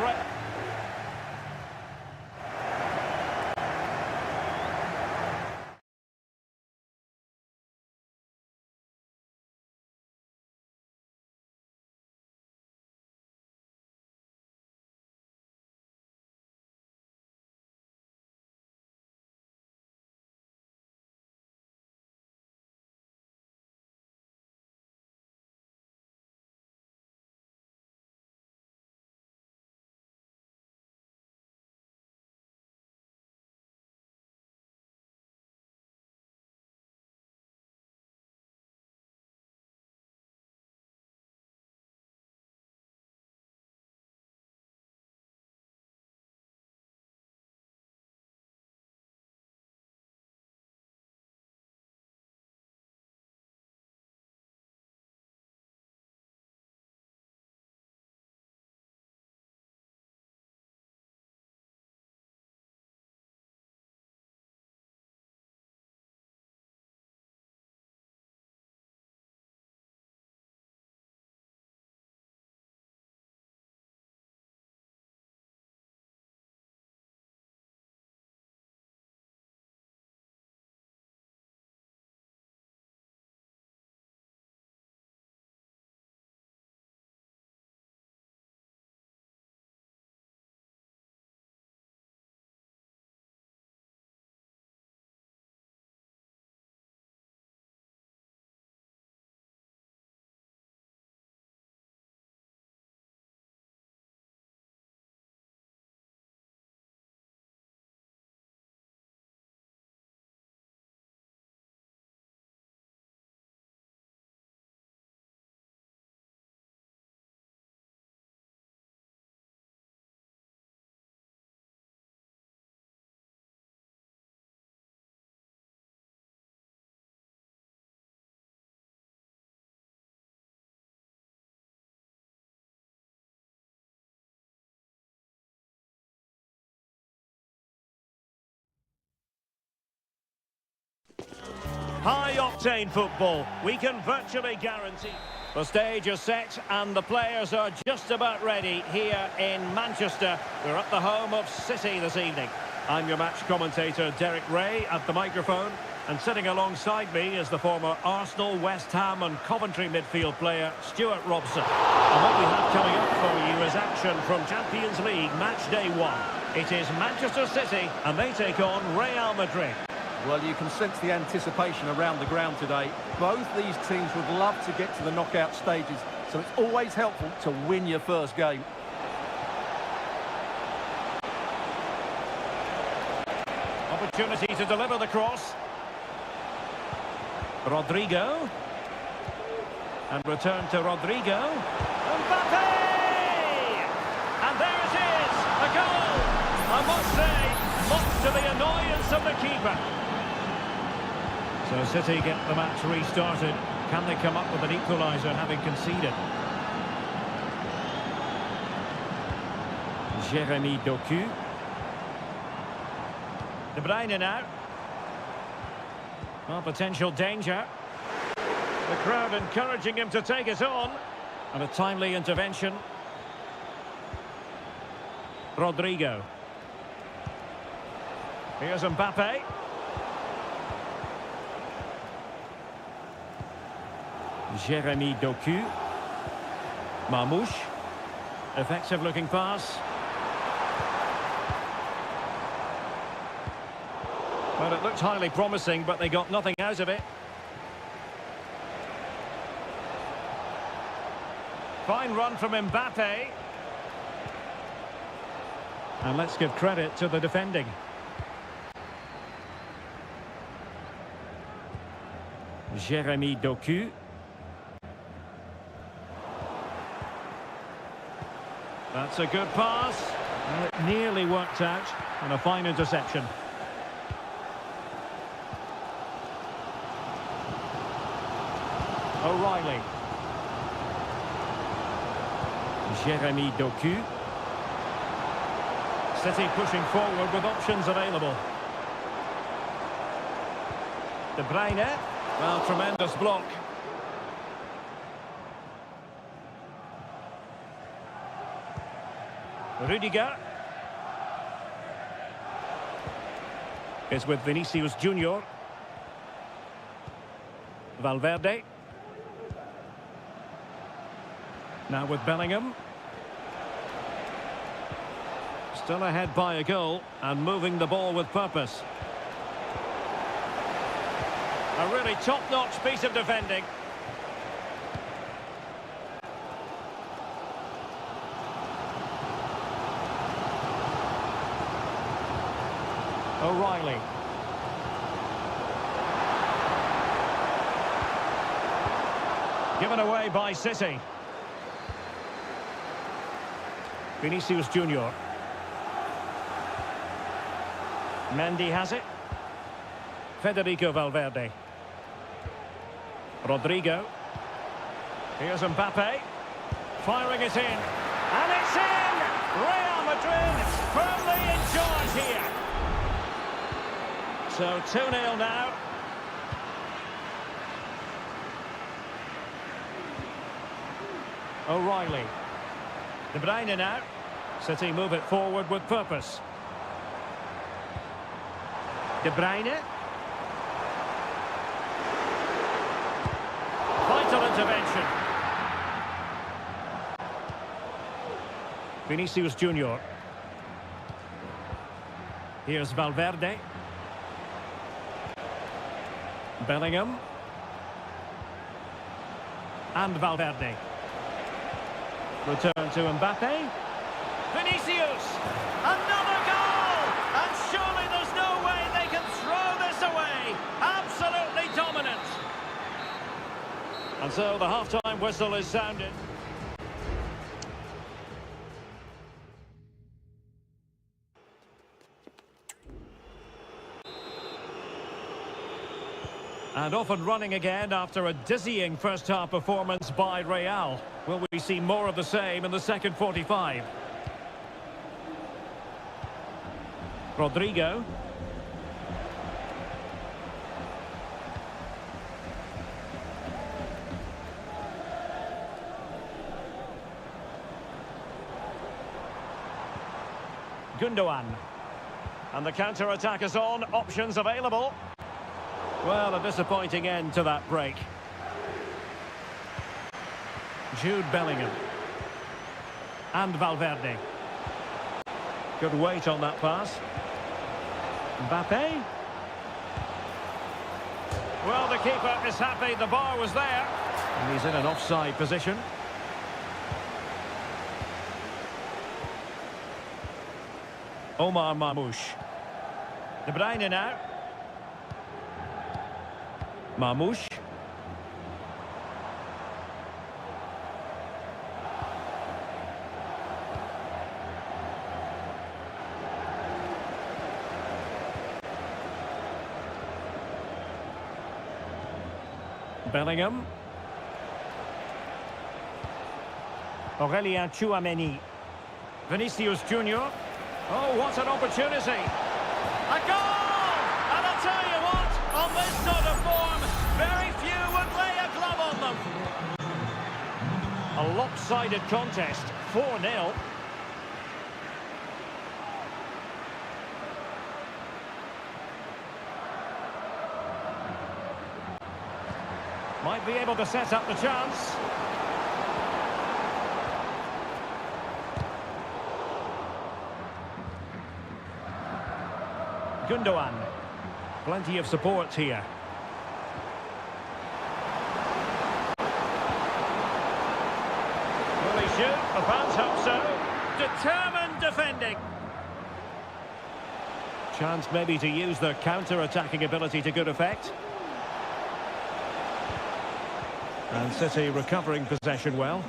A: High-octane football, we can virtually guarantee. The stage is set and the players are just about ready here in Manchester. We're at the home of City this evening. I'm your match commentator, Derek Ray, at the microphone. And sitting alongside me is the former Arsenal, West Ham and Coventry midfield player, Stuart Robson. And what we have coming up for you is action from Champions League match day 1. It is Manchester City and they take on Real Madrid.
B: Well, you can sense the anticipation around the ground today. Both these teams would love to get to the knockout stages, so it's always helpful to win your first game.
A: Opportunity to deliver the cross. Rodrigo. And return to Rodrigo. Mbappe! And there it is, a goal! I must say, much to the annoyance of the keeper. So City get the match restarted. Can they come up with an equaliser having conceded? Jeremy Doku. De Bruyne now. Well, potential danger. The crowd encouraging him to take it on. And a timely intervention. Rodrigo. Here's Mbappe. Jeremy Doku. Mamouche. Effective looking pass. Well, it looked highly promising, but they got nothing out of it. Fine run from Mbappe. And let's give credit to the defending. Jeremy Doku. That's a good pass. Well, it nearly worked out, and a fine interception. O'Reilly. Jeremy Doku. City pushing forward with options available. De Bruyne. Well, tremendous block. Rudiger. Is with Vinicius Junior. Valverde. Now with Bellingham. Still ahead by a goal and moving the ball with purpose. A really top-notch piece of defending. O'Reilly. Given away by City. Vinicius Junior. Mendy has it. Federico Valverde. Rodrigo. Here's Mbappe. Firing it in. And it's in! Real Madrid firmly in charge here. So 2-0 now. O'Reilly. De Bruyne now. City move it forward with purpose. De Bruyne. Vital intervention. Vinicius Junior. Here's Valverde. Bellingham. And Valverde. Return to Mbappe. Vinicius! Another goal! And surely there's no way they can throw this away. Absolutely dominant. And so the half-time whistle is sounded. And off and running again after a dizzying first-half performance by Real. Will we see more of the same in the second 45? Rodrigo. Gundogan. And the counter-attack is on. Options available. Well, a disappointing end to that break. Jude Bellingham. And Valverde. Good weight on that pass. Mbappe. Well, the keeper is happy the bar was there. And he's in an offside position. Omar Marmoush. De Bruyne now. Marmoush. Bellingham. Aurélien Tchouameni. Vinicius Junior. Oh, what an opportunity. A goal! And I'll tell you what, on this sort of form, very few would lay a glove on them. A lopsided contest, 4-0. Might be able to set up the chance. Gundogan. Plenty of support here. Will he shoot? The fans hope so. Determined defending. Chance maybe to use their counter-attacking ability to good effect. And City recovering possession well.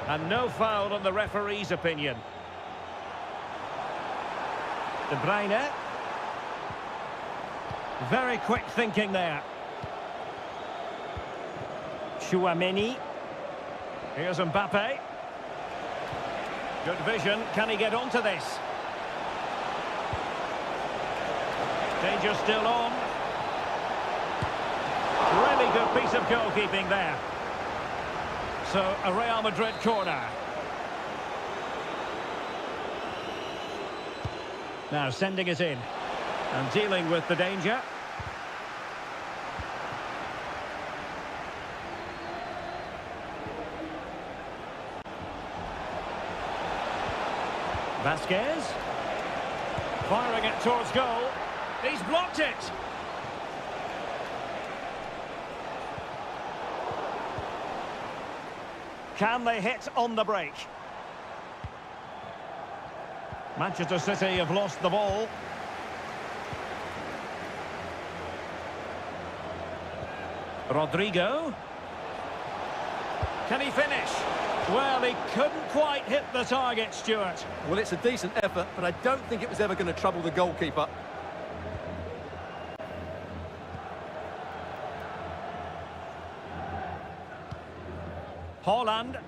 A: And no foul on the referee's opinion. De Bruyne. Very quick thinking there. Tchouameni. Here's Mbappe. Good vision. Can he get onto this? Danger still on. Really good piece of goalkeeping there. So, a Real Madrid corner. Now sending it in. And dealing with the danger. Vasquez. Firing it towards goal. He's blocked it. Can they hit on the break? Manchester City have lost the ball. Rodrigo. Can he finish? Well, he couldn't quite hit the target, Stuart.
B: Well, it's a decent effort, but I don't think it was ever going to trouble the goalkeeper.
A: Haaland.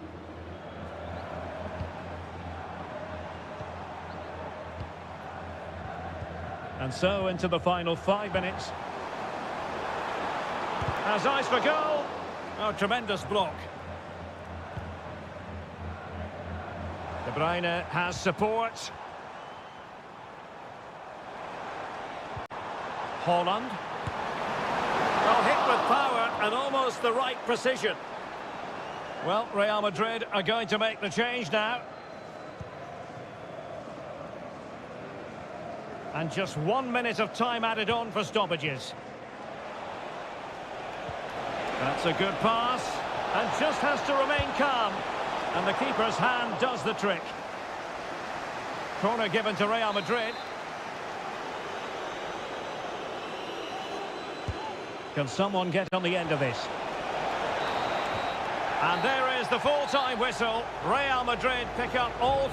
A: And so into the final 5 minutes. Has eyes for goal. Oh, tremendous block. De Bruyne has support. Haaland. Well, hit with power and almost the right precision. Well, Real Madrid are going to make the change now. And just 1 minute of time added on for stoppages. That's a good pass. And just has to remain calm. And the keeper's hand does the trick. Corner given to Real Madrid. Can someone get on the end of this? And there is the full-time whistle. Real Madrid pick up all...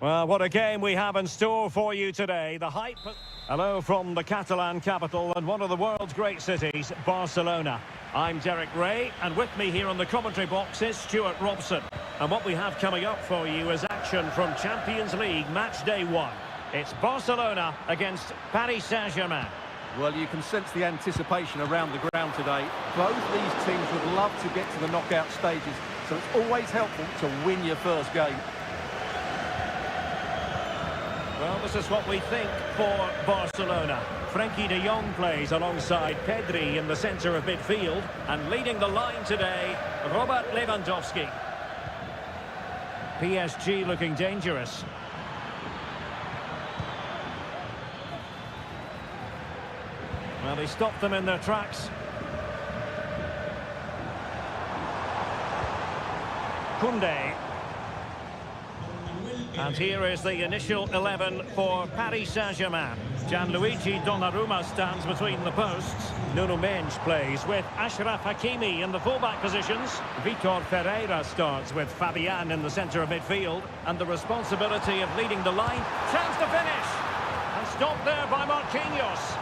A: Well, what a game we have in store for you today. The hype... Hello from the Catalan capital and one of the world's great cities, Barcelona. I'm Derek Ray, and with me here on the commentary box is Stuart Robson. And what we have coming up for you is action from Champions League match day 1. It's Barcelona against Paris Saint-Germain.
B: Well, you can sense the anticipation around the ground today. Both these teams would love to get to the knockout stages, so it's always helpful to win your first game.
A: Well, this is what we think for Barcelona. Frenkie de Jong plays alongside Pedri in the centre of midfield, and leading the line today, Robert Lewandowski. PSG looking dangerous. Well, he stopped them in their tracks. Koundé. And here is the initial 11 for Paris Saint-Germain. Gianluigi Donnarumma stands between the posts. Nuno Mendes plays with Achraf Hakimi in the fullback positions. Vitor Ferreira starts with Fabian in the centre of midfield. And the responsibility of leading the line. Chance to finish! And stopped there by Marquinhos.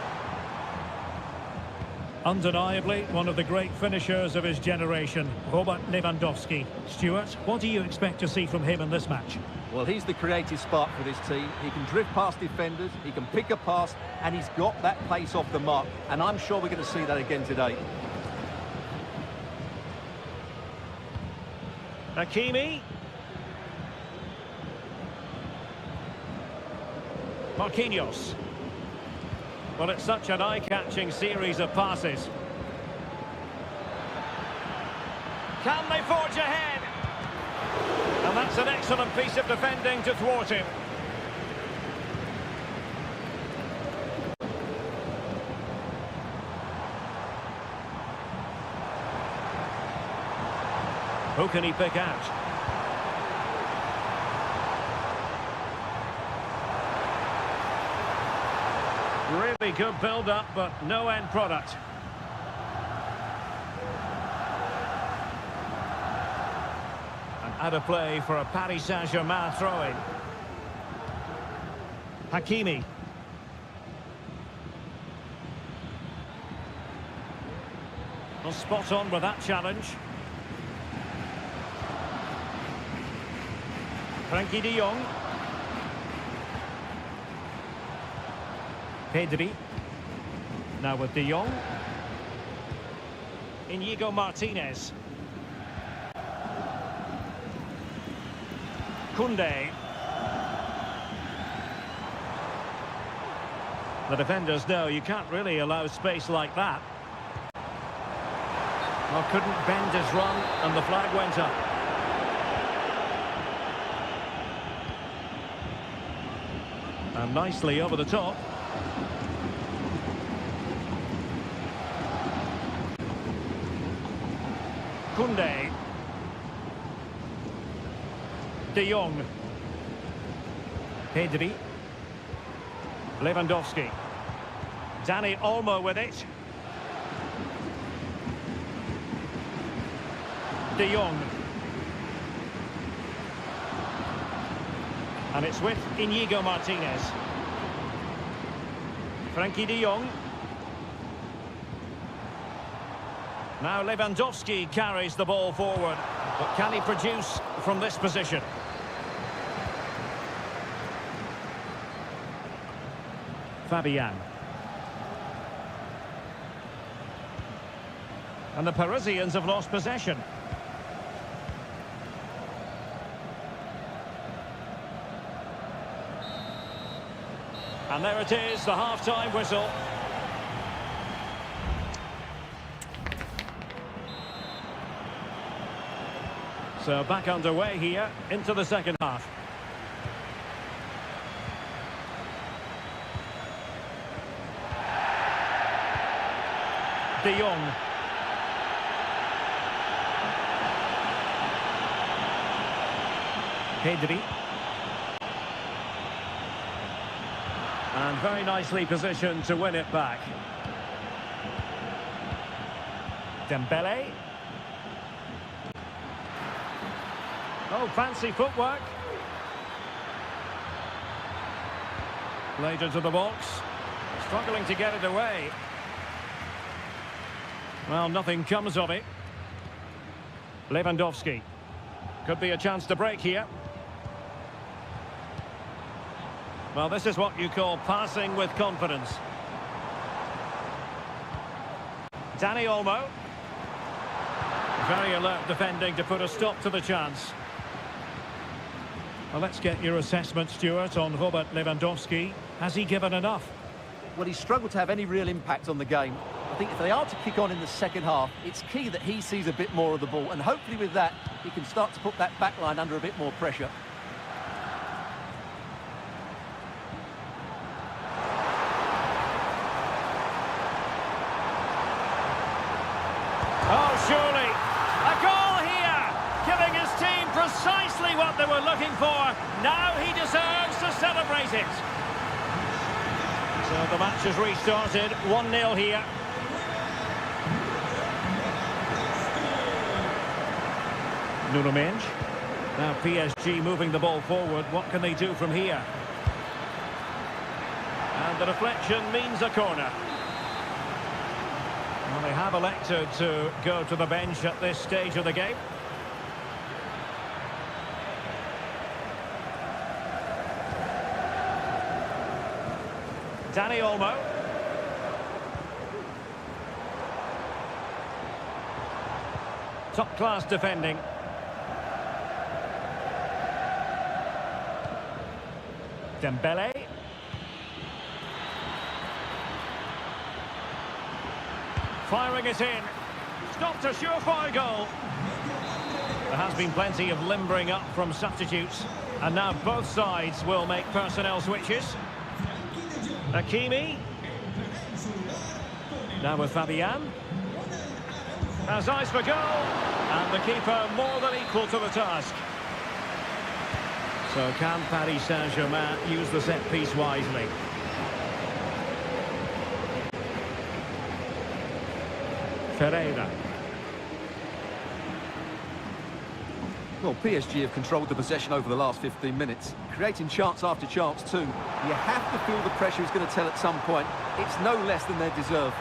A: Undeniably, one of the great finishers of his generation, Robert Lewandowski. Stuart, what do you expect to see from him in this match?
B: Well, he's the creative spark for this team. He can drift past defenders, he can pick a pass, and he's got that pace off the mark. And I'm sure we're going to see that again today.
A: Hakimi. Marquinhos. Well, it's such an eye-catching series of passes. Can they forge ahead? And that's an excellent piece of defending to thwart him. Who can he pick out? Really good build-up, but no end product. And out of play for a Paris Saint-Germain throw-in. Hakimi. Well, spot on with that challenge. Frenkie de Jong. Pedri. Now with de Jong. Inigo Martinez. Koundé. The defenders know you can't really allow space like that. Well, couldn't bend his run, and the flag went up. And nicely over the top. Koundé. De Jong. Pedri. Lewandowski. Dani Olmo with it. De Jong. And it's with Inigo Martinez. Frenkie de Jong. Now Lewandowski carries the ball forward. But can he produce from this position? Fabian. And the Parisians have lost possession. And there it is, the half-time whistle. So back underway here into the second half. De Jong. Pedri. And very nicely positioned to win it back. Dembele. Oh, fancy footwork. Played into the box. Struggling to get it away. Well, nothing comes of it. Lewandowski. Could be a chance to break here. Well, this is what you call passing with confidence. Dani Olmo. Very alert defending to put a stop to the chance. Well, let's get your assessment, Stuart, on Robert Lewandowski. Has he given enough?
B: Well, he's struggled to have any real impact on the game. I think if they are to kick on in the second half, it's key that he sees a bit more of the ball, and hopefully with that, he can start to put that back line under a bit more pressure.
A: Oh, surely. A goal here, giving his team precisely what they were looking for. Now he deserves to celebrate it. So the match has restarted, 1-0 here. Nuno Mendes. Now PSG moving the ball forward. What can they do from here? And the deflection means a corner. Well, they have elected to go to the bench at this stage of the game. Dani Olmo. Top-class defending. Dembele. Firing it in. Stopped a surefire goal. There has been plenty of limbering up from substitutes. And now both sides will make personnel switches. Hakimi. Now with Fabian. Has eyes for goal. And the keeper more than equal to the task. So can Paris Saint-Germain use the set piece wisely? Seria.
B: Well, PSG have controlled the possession over the last 15 minutes, creating chance after chance too. You have to feel the pressure is going to tell at some point. It's no less than they deserve.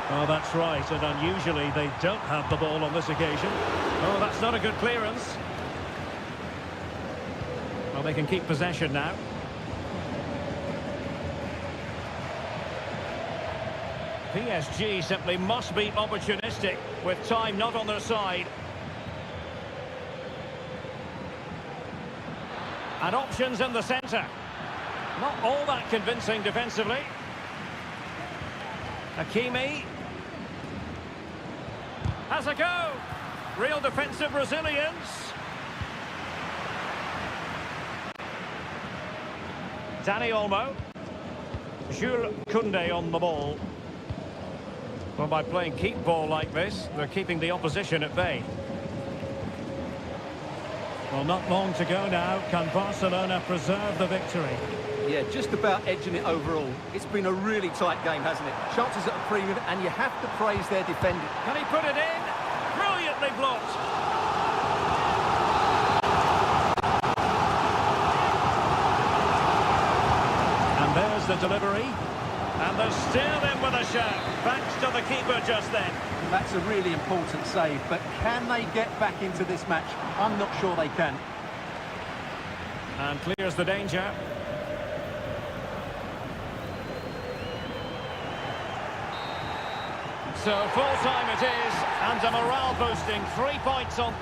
A: Oh, that's right, and unusually they don't have the ball on this occasion. Oh, that's not a good clearance. Well, they can keep possession now. PSG simply must be opportunistic with time not on their side. And options in the centre. Not all that convincing defensively. Hakimi. Has a go. Real defensive resilience. Dani Olmo. Jules Koundé on the ball. Well, by playing keep ball like this, they're keeping the opposition at bay. Well, not long to go now. Can Barcelona preserve the victory?
B: Yeah, just about edging it overall. It's been a really tight game, hasn't it? Chances at a premium, and you have to praise their defending.
A: Can he put it in? Brilliantly blocked. And there's the delivery. And they're still in with a shout. Thanks to the keeper just then.
B: That's a really important save, but can they get back into this match? I'm not sure they can.
A: And clears the danger. So full time it is, and a morale boosting 3 points on.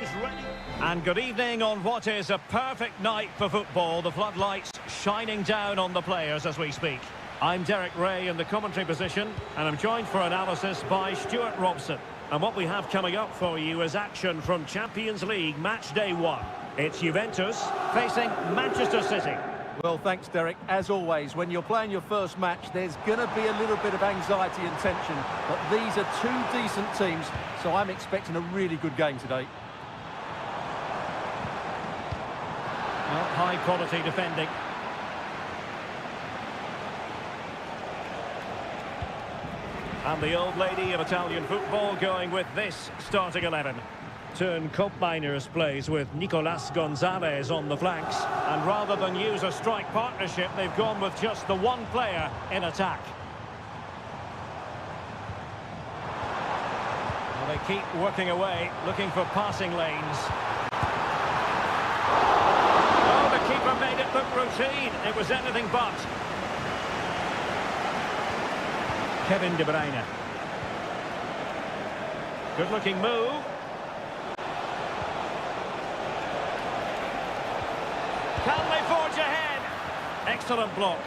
A: teams ready. And good evening on what is a perfect night for football. The floodlights shining down on the players as we speak. I'm Derek Ray in the commentary position, and I'm joined for analysis by Stuart Robson. And what we have coming up for you is action from Champions League match day 1. It's Juventus facing Manchester City.
B: Well, thanks, Derek. As always, when you're playing your first match, there's going to be a little bit of anxiety and tension. But these are two decent teams, so I'm expecting a really good game today.
A: Well, high-quality defending. And the old lady of Italian football going with this starting 11. Turn Miners plays with Nicolas Gonzalez on the flanks. And rather than use a strike partnership, they've gone with just the one player in attack. Well, they keep working away, looking for passing lanes. Oh, the keeper made it look routine. It was anything but. Kevin De Bruyne. Good-looking move. Can they forge ahead? Excellent block.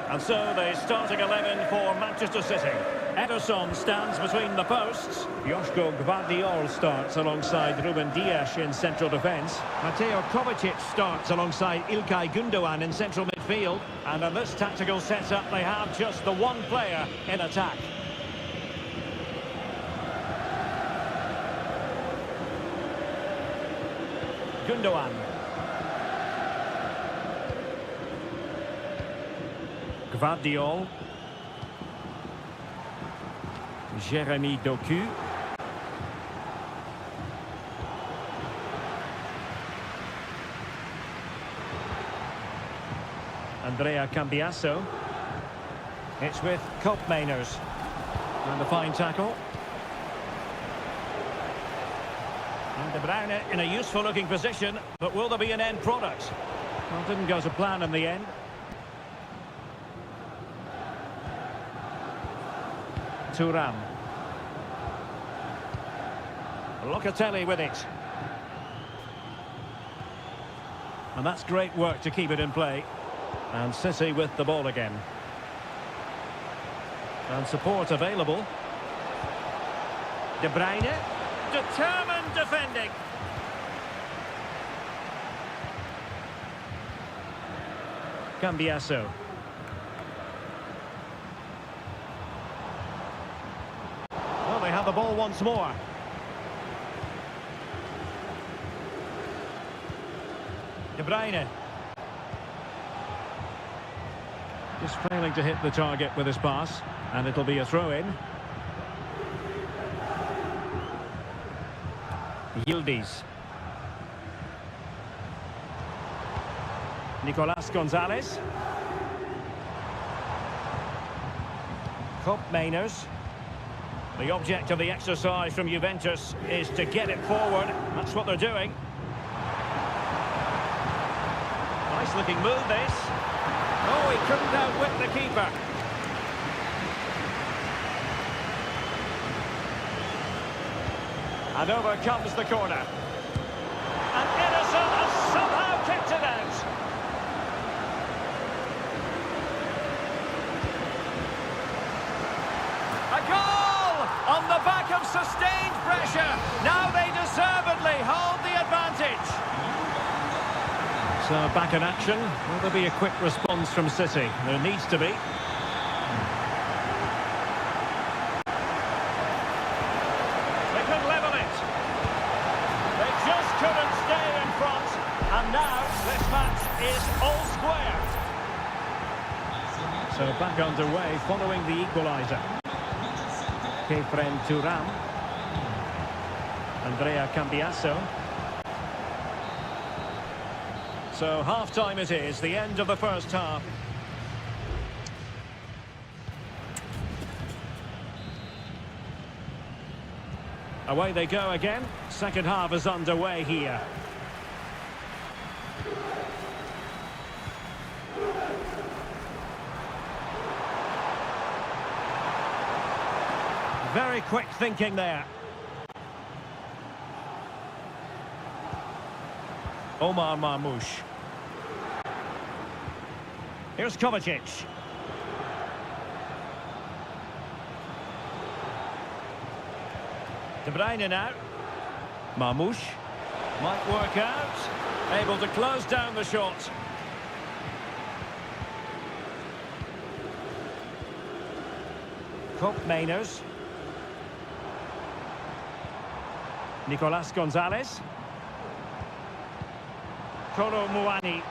A: And so the starting 11 for Manchester City. Ederson stands between the posts. Joško Gvardiol starts alongside Ruben Dias in central defence. Mateo Kovacic starts alongside İlkay Gündoğan in central midfield. And in this tactical setup, they have just the one player in attack. Gündoğan. Gvardiol. Jeremy Doku. Andrea Cambiasso. It's with Miners. And a fine tackle. And De Bruyne in a useful-looking position, but will there be an end product? Well, didn't go to plan in the end. Thuram. Locatelli with it. And that's great work to keep it in play. And City with the ball again. And support available. De Bruyne. Determined defending. Cambiasso. Well, they have the ball once more. De Bruyne. Just failing to hit the target with his pass. And it'll be a throw-in. Yildiz. Nicolas Gonzalez. Miners. The object of the exercise from Juventus is to get it forward. That's what they're doing. Nice looking move, this. Oh, he couldn't outwit the keeper. And over comes the corner. And Ederson has somehow kept it out. A goal! On the back of sustained pressure. Now they deservedly hold the advantage. So back in action. Will there be a quick response from City? There needs to be. Couldn't stay in front, and now this match is all square. So back underway following the equaliser. Kefren Thuram. Andrea Cambiasso. So half-time it is, the end of the first half. Away they go again. Second half is underway here. Very quick thinking there. Omar Marmoush. Here's Kovacic. De Bruyne now. Marmoush. Might work out. Able to close down the shot. Mainers. Nicolas Gonzalez. Kolo Muani.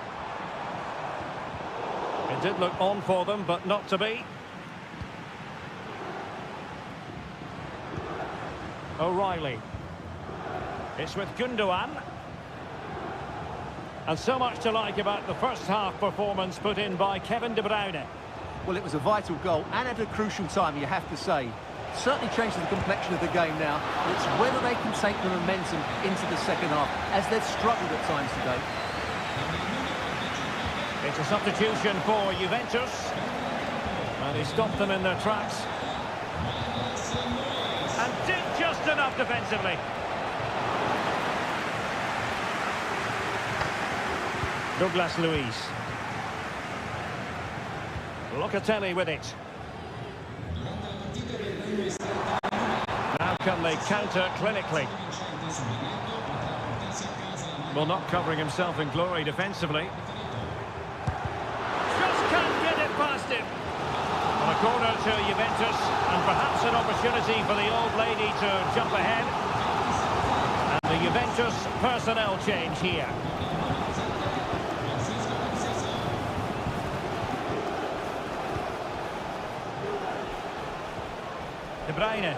A: It did look on for them, but not to be. O'Reilly. It's with Gundogan. And so much to like about the first half performance put in by Kevin De Bruyne.
B: Well, it was a vital goal and at a crucial time, you have to say. Certainly changes the complexion of the game now. It's whether they can take the momentum into the second half, as they've struggled at times today.
A: It's a substitution for Juventus. And he stopped them in their tracks. And did just enough defensively. Douglas Luiz. Locatelli with it. Now can they counter clinically? Well, not covering himself in glory defensively. Just can't get it past him. On a corner to Juventus, and perhaps an opportunity for the old lady to jump ahead. And the Juventus personnel change here. De Bruyne,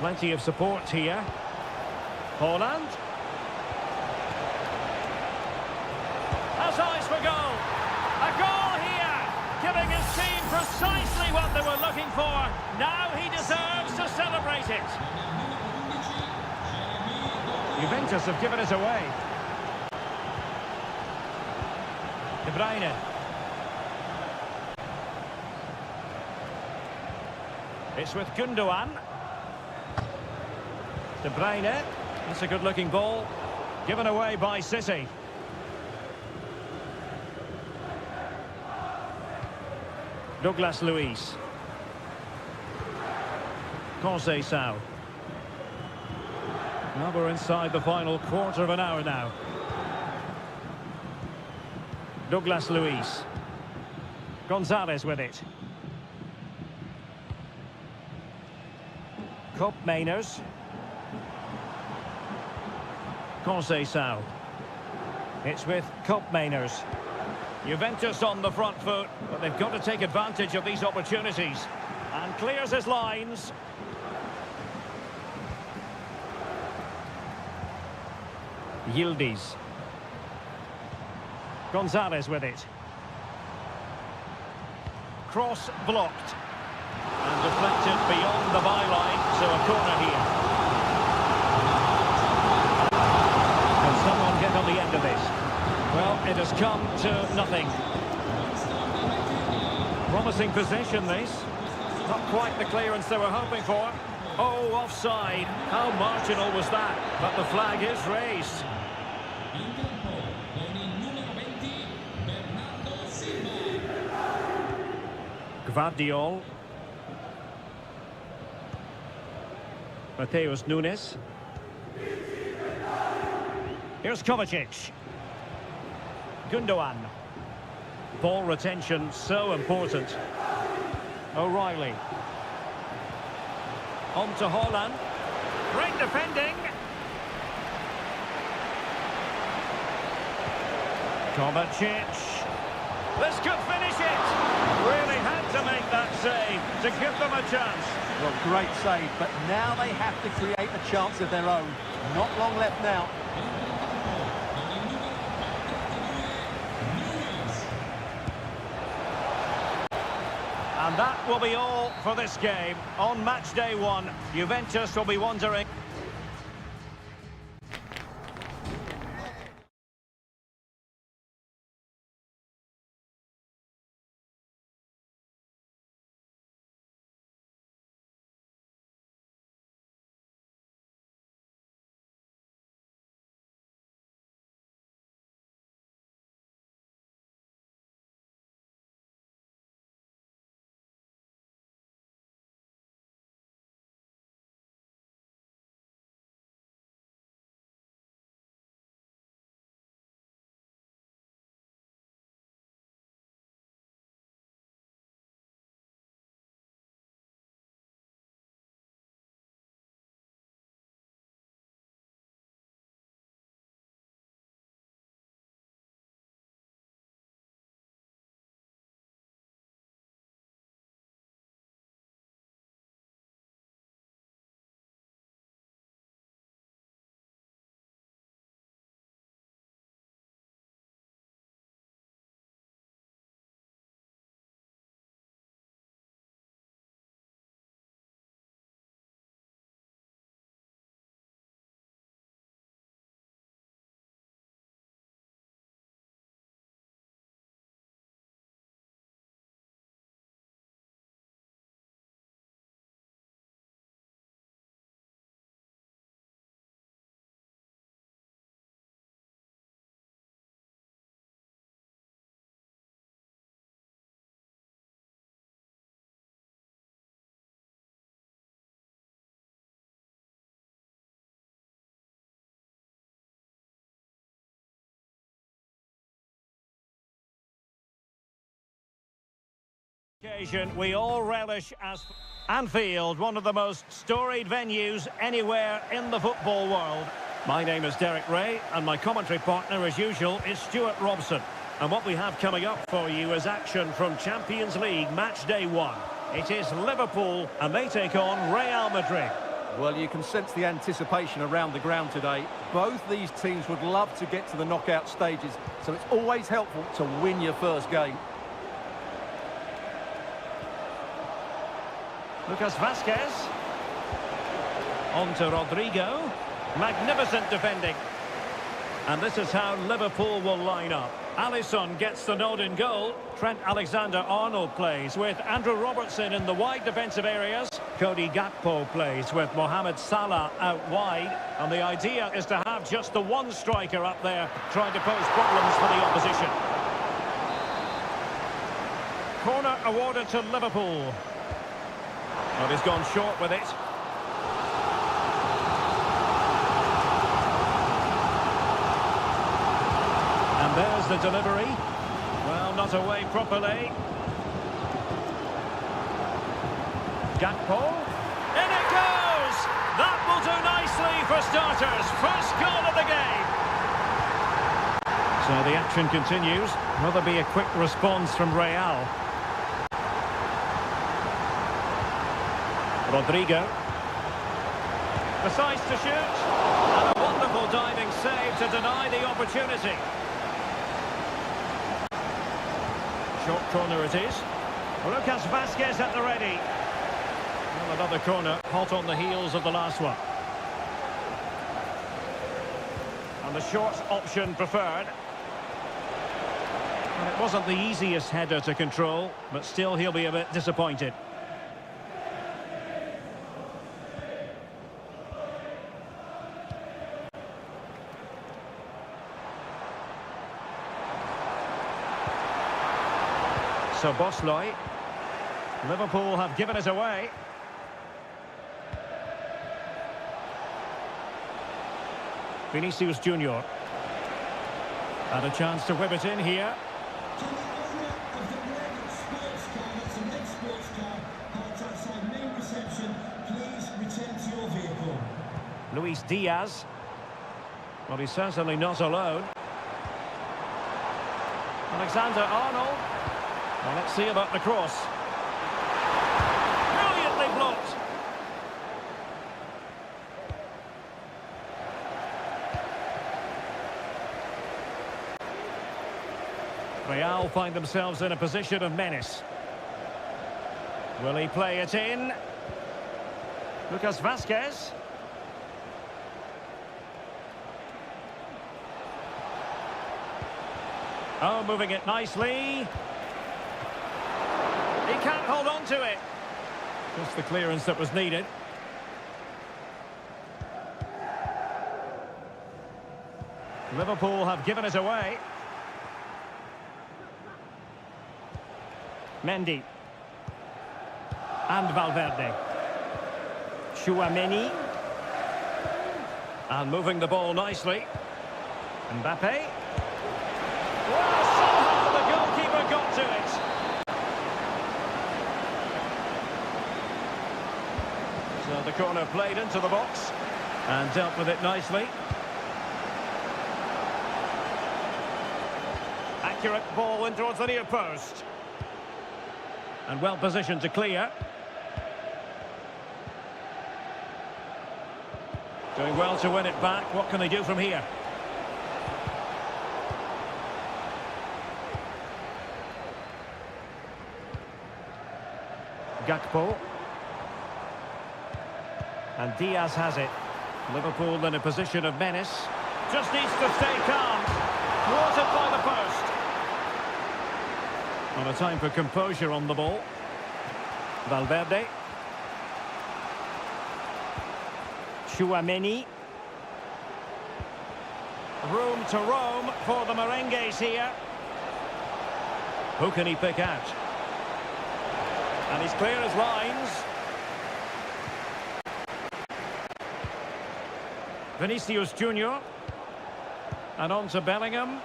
A: plenty of support here. Haaland. Has eyes for goal. A goal here, giving his team precisely what they were looking for. Now he deserves to celebrate it. Juventus have given us away. De Bruyne. It's with Gundogan. De Bruyne. That's a good-looking ball. Given away by City. Douglas Luiz. Conceição. Now we're inside the final quarter of an hour now. Douglas Luiz. Gonzalez with it. Mainers. Conceição. It's with Mainers. Juventus on the front foot, but they've got to take advantage of these opportunities. And clears his lines. Yildiz. Gonzalez with it. Cross blocked. And deflected beyond the byline, so a corner here. Can someone get on the end of this? Well, it has come to nothing. Promising possession, this. Not quite the clearance they were hoping for. Oh, offside. How marginal was that? But the flag is raised. Gvardiol. Mateus Nunes. Here's Kovacic. Gundogan. Ball retention so important. O'Reilly. On to Haaland. Great defending. Kovacic. This could finish it. Really had to make that save to give them a chance.
B: Well, great save, but now they have to create a chance of their own. Not long left now.
A: And that will be all for this game. On match day one, Juventus will be wondering... Occasion we all relish as Anfield, one of the most storied venues anywhere in the football world. My name is Derek Ray, and my commentary partner, as usual, is Stuart Robson. And what we have coming up for you is action from Champions League match day 1. It is Liverpool, and they take on Real Madrid.
B: Well, you can sense the anticipation around the ground today. Both these teams would love to get to the knockout stages, so it's always helpful to win your first game.
A: Lucas Vazquez. On to Rodrigo. Magnificent defending. And this is how Liverpool will line up. Alisson gets the nod in goal. Trent Alexander-Arnold plays with Andrew Robertson in the wide defensive areas. Cody Gakpo plays with Mohamed Salah out wide. And the idea is to have just the one striker up there trying to pose problems for the opposition. Corner awarded to Liverpool. But he's gone short with it. And there's the delivery. Well, not away properly. Gakpo. In it goes! That will do nicely for starters. First goal of the game. So the action continues. Will there be a quick response from Real? Rodrigo decides to shoot, and a wonderful diving save to deny the opportunity. Short corner it is. Lucas Vazquez at the ready. Well, another corner, hot on the heels of the last one. And the short option preferred. And it wasn't the easiest header to control, but still he'll be a bit disappointed. So Bosley. Liverpool have given it away. Vinicius Junior. And a chance to whip it in here.
C: To the owner of the red sports car, that's a red sports car, parked outside main reception, please return to your vehicle.
A: Luis Diaz. Well, he's certainly not alone. Alexander-Arnold. Well, let's see about the cross. Brilliantly blocked. Real find themselves in a position of menace. Will he play it in? Lucas Vazquez. Oh, moving it nicely. He can't hold on to it. Just the clearance that was needed. Liverpool have given it away. Mendy. And Valverde. Chouameni. And moving the ball nicely. Mbappe. Well, somehow the goalkeeper got to it. So the corner played into the box and dealt with it nicely. Accurate ball in towards the near post. And well positioned to clear. Doing well to win it back. What can they do from here? Gakpo. And Diaz has it. Liverpool in a position of menace. Just needs to stay calm. Thwarted by the post. Well, a time for composure on the ball. Valverde. Chouameni. Room to roam for the merengues here. Who can he pick out? And he's clear as lines. Vinicius Junior. And on to Bellingham.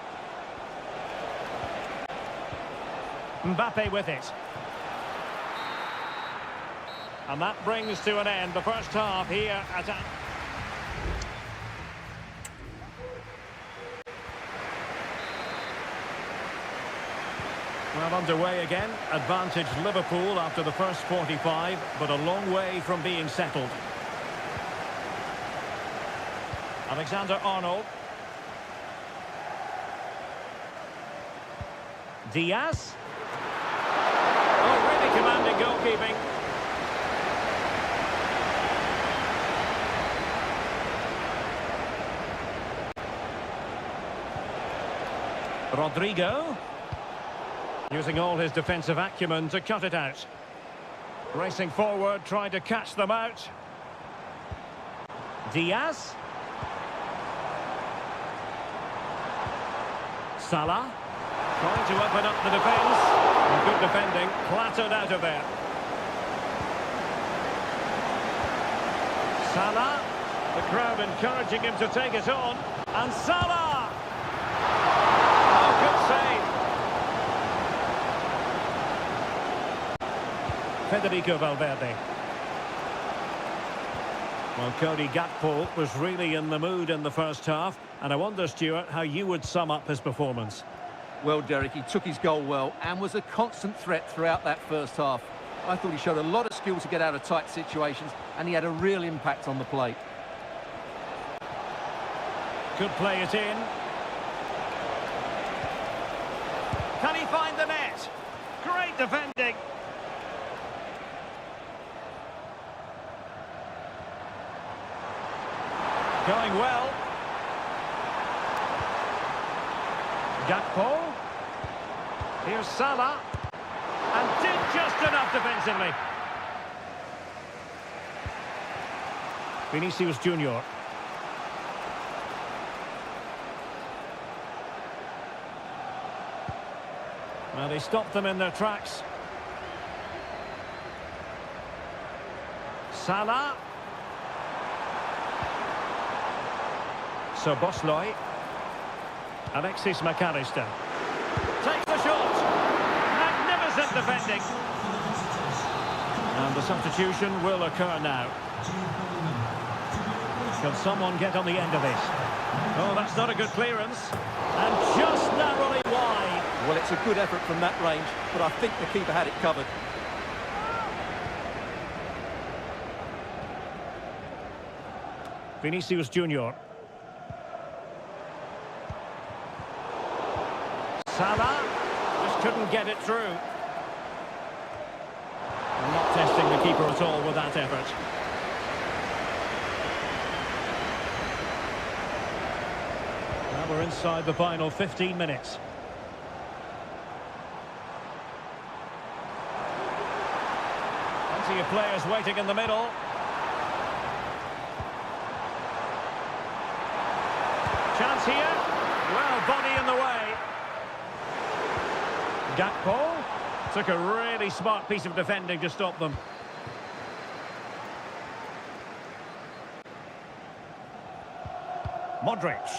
A: Mbappe with it. And that brings to an end the first half here at... Well, underway again. Advantage Liverpool after the first 45, but a long way from being settled. Alexander-Arnold. Diaz. Oh, really commanding goalkeeping. Rodrigo. Using all his defensive acumen to cut it out. Racing forward, trying to catch them out. Diaz. Salah. Trying to open up the defence. And good defending, clattered out of there. Salah. The crowd encouraging him to take it on. And Salah! Oh, good save. Federico Valverde. Well, Cody Gakpo was really in the mood in the first half, and I wonder, Stuart, how you would sum up his performance.
B: Well, Derek, he took his goal well and was a constant threat throughout that first half. I thought he showed a lot of skill to get out of tight situations, and he had a real impact on the plate.
A: Could play it in. Can he find the net? Great defending. Going well. Gakpo. Here's Salah. And did just enough defensively. Vinicius Junior. Well, they stopped them in their tracks. Salah. Szoboszlai. Alexis McAllister. Takes the shot. Magnificent defending. And the substitution will occur now. Can someone get on the end of this? Oh, that's not a good clearance. And just narrowly wide.
B: Well, it's a good effort from that range, but I think the keeper had it covered.
A: Vinicius Junior. Salah just couldn't get it through. Not testing the keeper at all with that effort. Now we're inside the final 15 minutes. Plenty of players waiting in the middle. Chance here. Well, body in the way. Gakpo took a really smart piece of defending to stop them. Modric.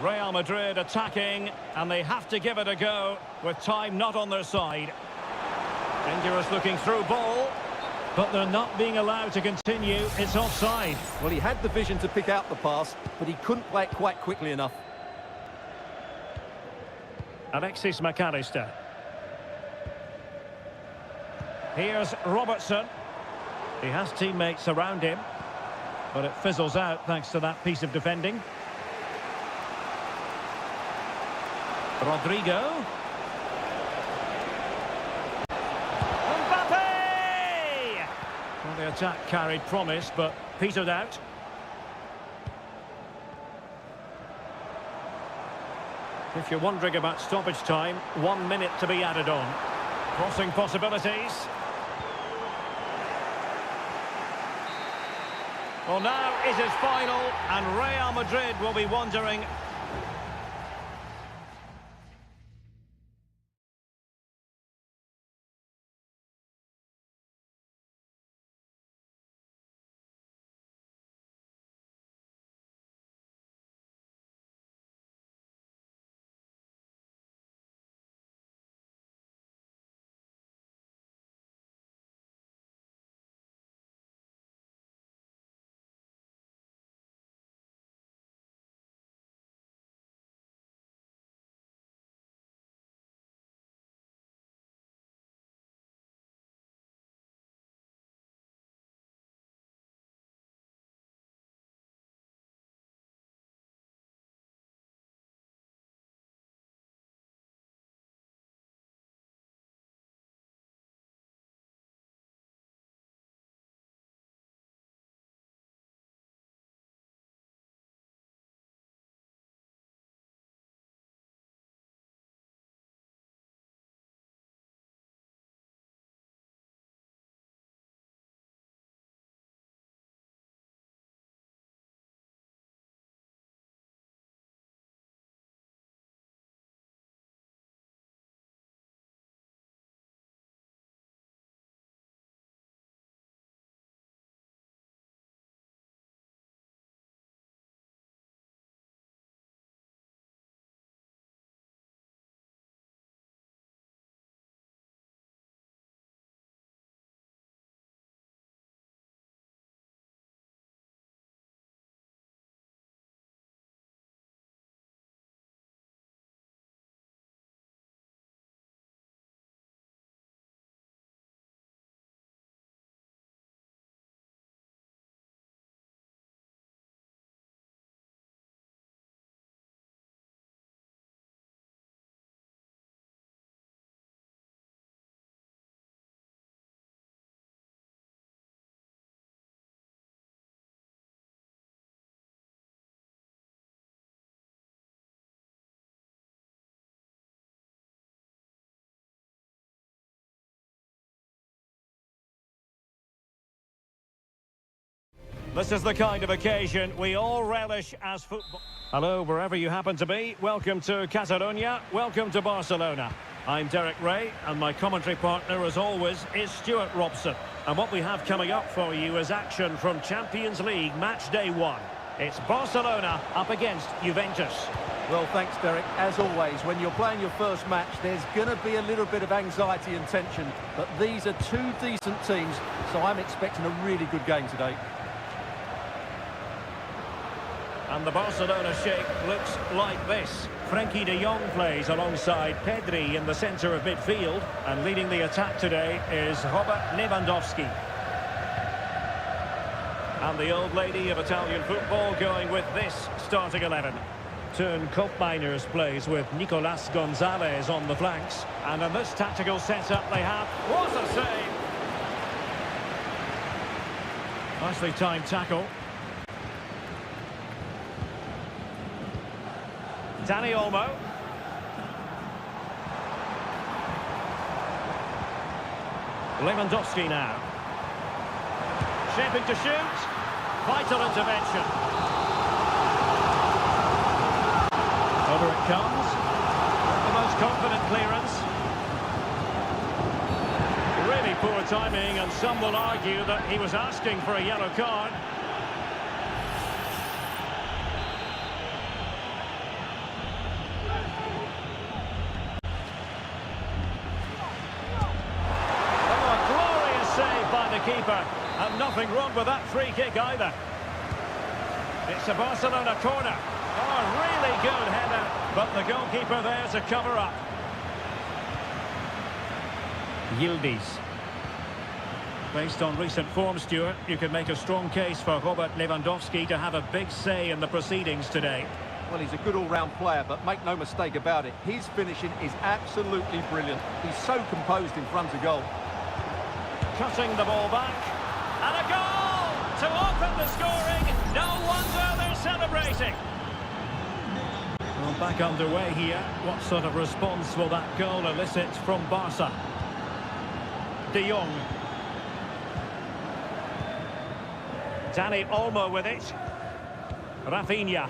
A: Real Madrid attacking, and they have to give it a go with time not on their side. Dangerous looking through ball. But they're not being allowed to continue. It's offside.
B: Well, he had the vision to pick out the pass, but he couldn't play it quite quickly enough.
A: Alexis McAllister. Here's Robertson. He has teammates around him, but it fizzles out thanks to that piece of defending. Rodrigo. The attack carried promise, but petered out. If you're wondering about stoppage time, 1 minute to be added on. Crossing possibilities. Well, now it is final, and Real Madrid will be wondering This is the kind of occasion we all relish as football. Hello, wherever you happen to be. Welcome to Catalonia. Welcome to Barcelona. I'm Derek Ray, and my commentary partner, as always, is Stuart Robson. And what we have coming up for you is action from Champions League Match Day 1. It's Barcelona up against Juventus.
B: Well, thanks, Derek. As always, when you're playing your first match, there's going to be a little bit of anxiety and tension. But these are two decent teams, so I'm expecting a really good game today.
A: And the Barcelona shape looks like this. Frenkie de Jong plays alongside Pedri in the centre of midfield. And leading the attack today is Robert Lewandowski. And the old lady of Italian football going with this starting 11. Turn Koopmeiners plays with Nicolas Gonzalez on the flanks. And in this tactical setup they have... What a save! Nicely timed tackle. Dani Olmo. Lewandowski now. Shaping to shoot. Vital intervention. Over it comes. The most confident clearance. Really poor timing, and some will argue that he was asking for a yellow card. Keeper, and nothing wrong with that free kick either. It's a Barcelona corner. Oh, really good header, but the goalkeeper there to cover up. Yildiz. Based on recent form, Stuart, you could make a strong case for Robert Lewandowski to have a big say in the proceedings today.
B: Well, he's a good all-round player, but make no mistake about it, his finishing is absolutely brilliant. He's so composed in front of goal.
A: Cutting the ball back, and a goal to open the scoring. No wonder they're celebrating. Well, back underway here. What sort of response will that goal elicit from Barca? De Jong. Dani Olmo with it. Rafinha.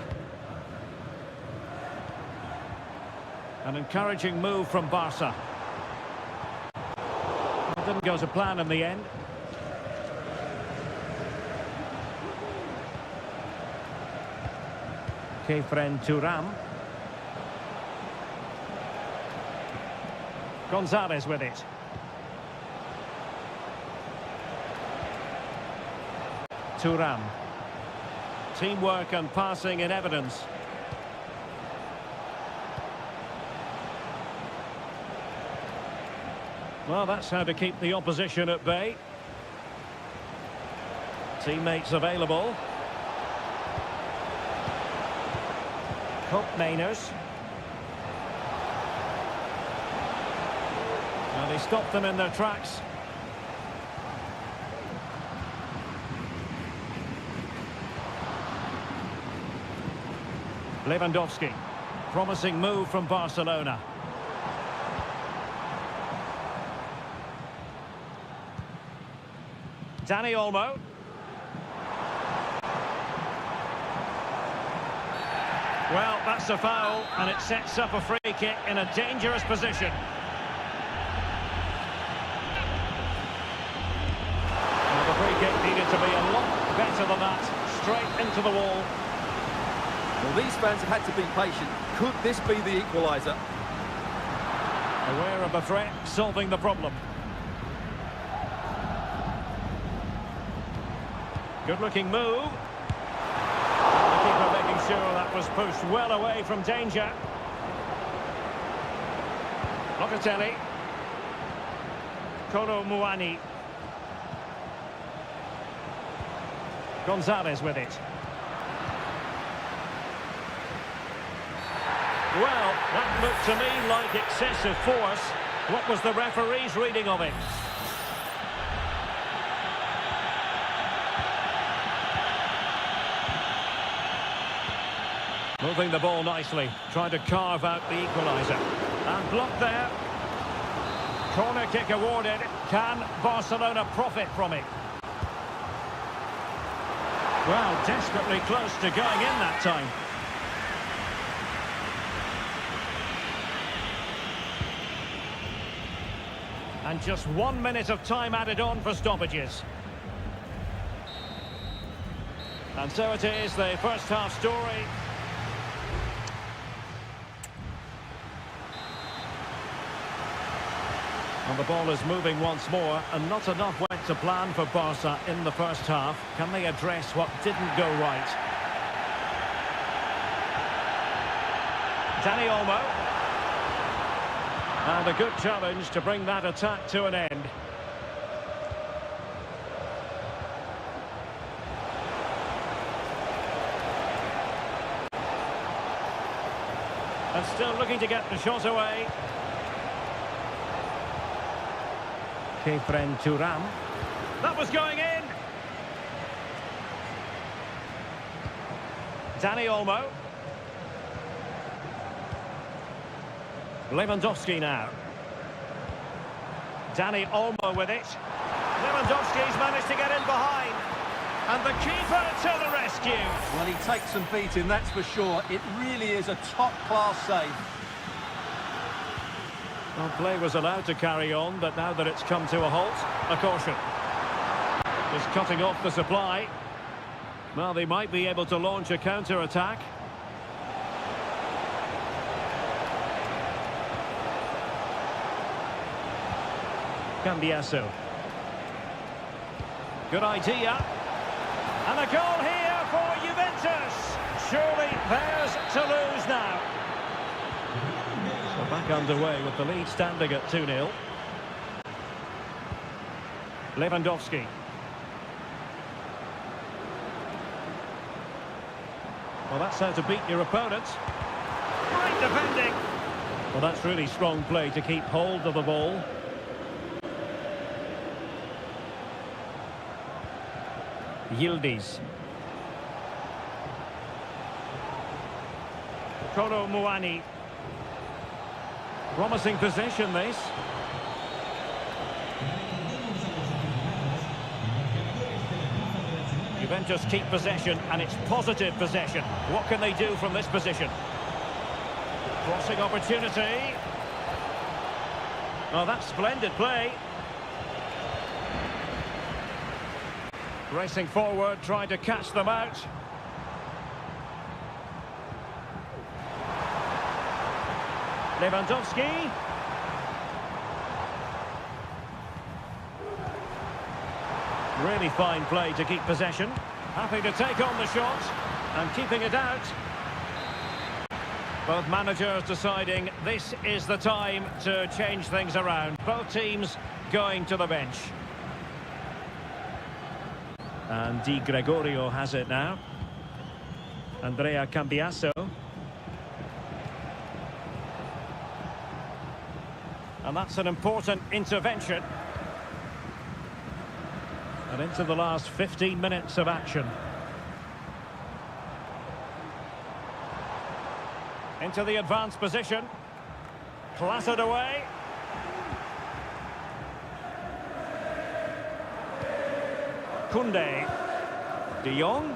A: An encouraging move from Barca. Didn't go to plan in the end. Kefren Turam. Gonzalez with it. Turam. Teamwork and passing in evidence. Well, that's how to keep the opposition at bay. Teammates available. Koopmeiners. And he stopped them in their tracks. Lewandowski. Promising move from Barcelona. Dani Olmo. Well, that's a foul, and it sets up a free kick in a dangerous position. Well, the free kick needed to be a lot better than that. Straight into the wall.
B: Well, these fans have had to be patient. Could this be the equaliser?
A: Aware of the threat, solving the problem. Good-looking move. The keeper making sure that was pushed well away from danger. Locatelli. Kolo Muani. Gonzalez with it. Well, that looked to me like excessive force. What was the referee's reading of it? Moving the ball nicely, trying to carve out the equaliser. And blocked there. Corner kick awarded. Can Barcelona profit from it? Well, desperately close to going in that time. And just 1 minute of time added on for stoppages. And so it is, the first half story. And the ball is moving once more, and not enough went to plan for Barca in the first half. Can they address what didn't go right? Dani Olmo. And a good challenge to bring that attack to an end. And still looking to get the shot away. Kefren Turam. That was going in. Dani Olmo. Lewandowski now. Dani Olmo with it. Lewandowski's managed to get in behind. And the keeper to the rescue.
B: Well, he takes some beating, that's for sure. It really is a top-class save.
A: Well, play was allowed to carry on, but now that it's come to a halt, a caution. Just cutting off the supply. Well, they might be able to launch a counter-attack. Cambiasso. Good idea. And a goal here for Juventus. Surely theirs to lose now. So back underway with the lead standing at 2-0. Lewandowski. Well, that's how to beat your opponent. Great defending. Well, that's really strong play to keep hold of the ball. Yildiz. Kolo Muani. Promising possession, this. Juventus keep possession, and it's positive possession. What can they do from this position? Crossing opportunity. Oh, that's splendid play. Racing forward, trying to catch them out. Lewandowski. Really fine play to keep possession. Happy to take on the shot and keeping it out. Both managers deciding this is the time to change things around. Both teams going to the bench. And Di Gregorio has it now. Andrea Cambiasso. And that's an important intervention. And into the last 15 minutes of action. Into the advanced position. Clattered away. Koundé. De Jong.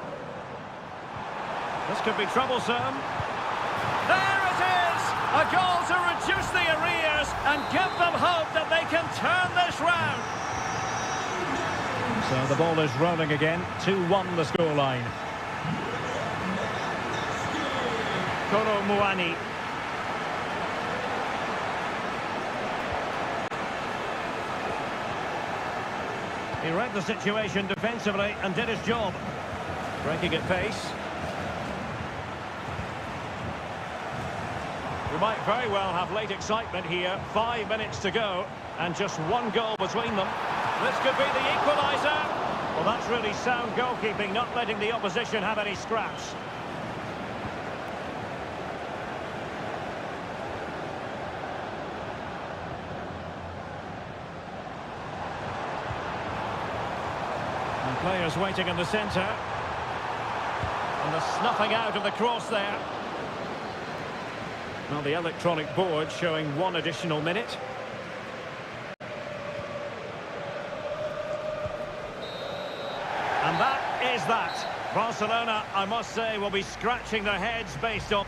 A: This could be troublesome. There it is! A goal to reduce the arrears and give them hope that they can turn this round. So the ball is rolling again. 2-1 the scoreline. Kolo Muani. He read the situation defensively and did his job. Breaking at pace. We might very well have late excitement here. 5 minutes to go and just one goal between them. This could be the equaliser. Well, that's really sound goalkeeping, not letting the opposition have any scraps. And players waiting in the centre. And the snuffing out of the cross there. Well, the electronic board showing 1 additional minute. And that is that. Barcelona, I must say, will be scratching their heads based on...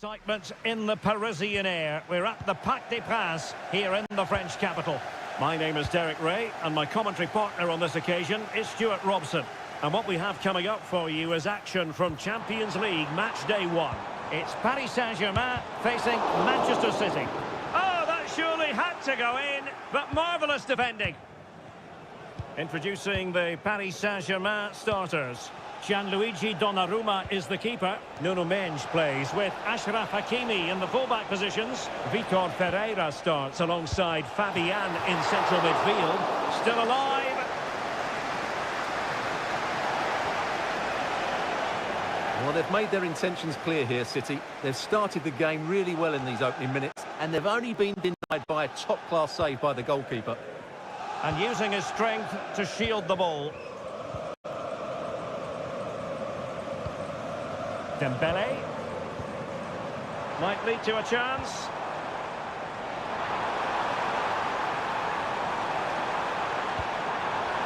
A: Excitement in the Parisian air. We're at the Parc des Princes here in the French capital. My name is Derek Ray, and my commentary partner on this occasion is Stuart Robson. And what we have coming up for you is action from Champions League match day 1. It's Paris Saint-Germain facing Manchester City. Oh, that surely had to go in, but marvellous defending. Introducing the Paris Saint-Germain starters. Gianluigi Donnarumma is the keeper. Nuno Mendes plays with Achraf Hakimi in the fullback positions. Vitor Ferreira starts alongside Fabian in central midfield. Still alive.
B: Well, they've made their intentions clear here, City. They've started the game really well in these opening minutes, and they've only been denied by a top-class save by the goalkeeper.
A: And using his strength to shield the ball. Dembele might lead to a chance.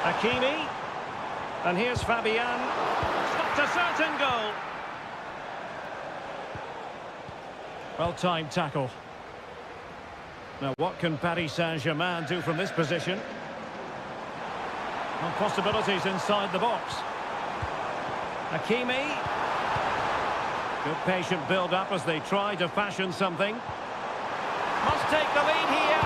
A: Hakimi, and here's Fabian. Stopped a certain goal. Well-timed tackle. Now, what can Paris Saint-Germain do from this position? Well, possibilities inside the box. Hakimi. Good patient build-up as they try to fashion something. Must take the lead here.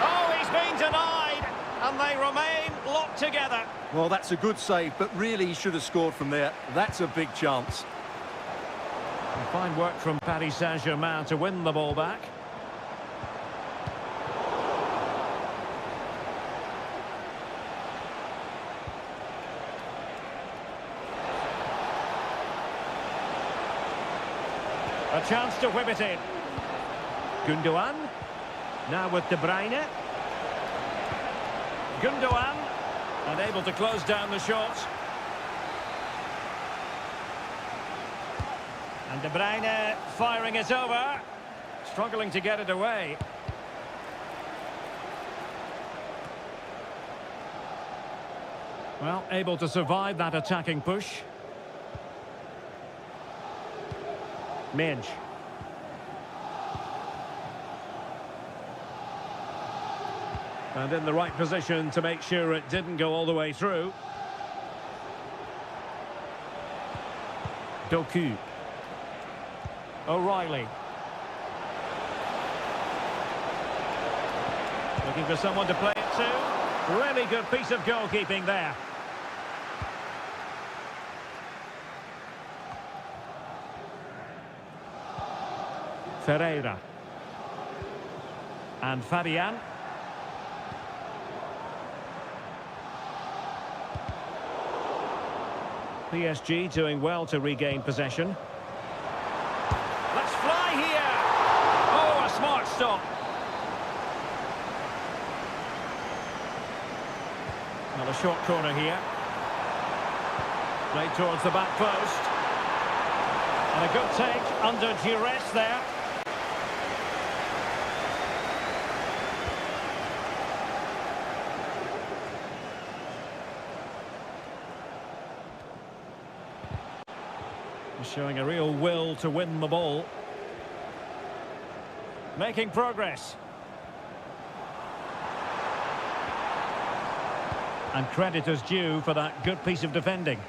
A: Oh, he's been denied. And they remain locked together.
B: Well, that's a good save, but really he should have scored from there. That's a big chance.
A: And fine work from Paris Saint-Germain to win the ball back. A chance to whip it in. Gundogan. Now with De Bruyne. Gundogan. Unable to close down the shot. And De Bruyne firing it over. Struggling to get it away. Well, able to survive that attacking push. Mendes. And in the right position to make sure it didn't go all the way through. Doku. O'Reilly. Looking for someone to play it to. Really good piece of goalkeeping there. Ferreira. And Fabian. PSG doing well to regain possession. Let's fly here! Oh, a smart stop. Well, a short corner here. Played towards the back post. And a good take under duress there. Showing a real will to win the ball. Making progress. And credit is due for that good piece of defending.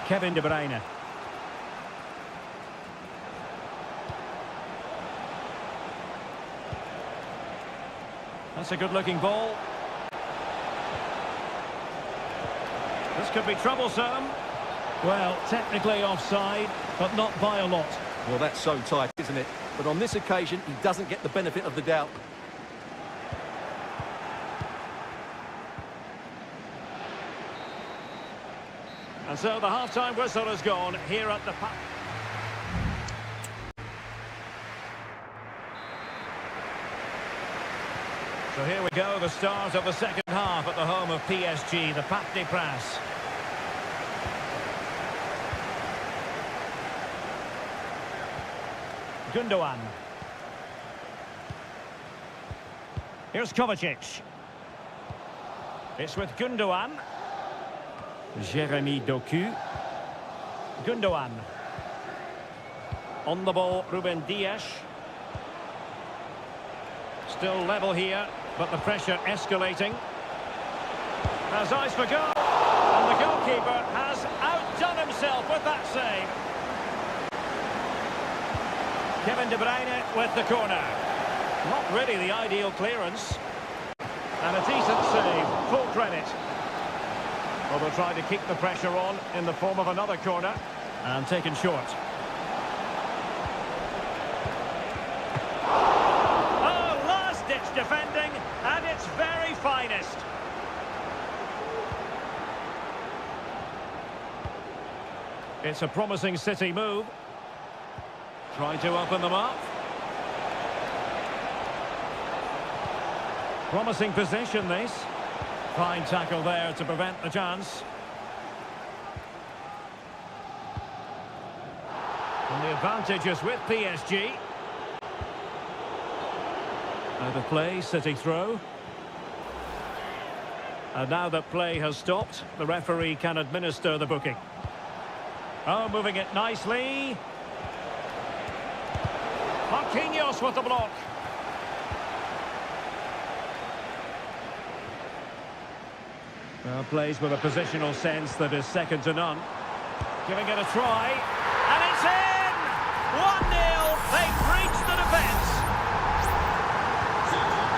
A: Kevin De Bruyne. That's a good-looking ball. This could be troublesome. Well, technically offside, but not by a lot.
B: Well, that's so tight, isn't it? But on this occasion, he doesn't get the benefit of the doubt.
A: And so the half-time whistle has gone here at the park. So here we go, the start of the second half at the home of PSG, the Parc des Princes. Gundogan. Here's Kovacic. It's with Gundogan. Jeremy Doku. Gundogan. On the ball, Ruben Dias. Still level here, but the pressure escalating. Has eyes for goal. And the goalkeeper has outdone himself with that save. Kevin De Bruyne with the corner. Not really the ideal clearance. And a decent save, full credit. Well, they'll try to keep the pressure on in the form of another corner. And taken short. Oh, last-ditch defending at its very finest. It's a promising City move. Trying to open them up. Promising possession, this. Fine tackle there to prevent the chance. And the advantage is with PSG. Out of play, City throw. And now that play has stopped, the referee can administer the booking. Oh, moving it nicely. Marquinhos with the block. Well, plays with a positional sense that is second to none. Giving it a try. And it's in! 1-0. They've breached the defence.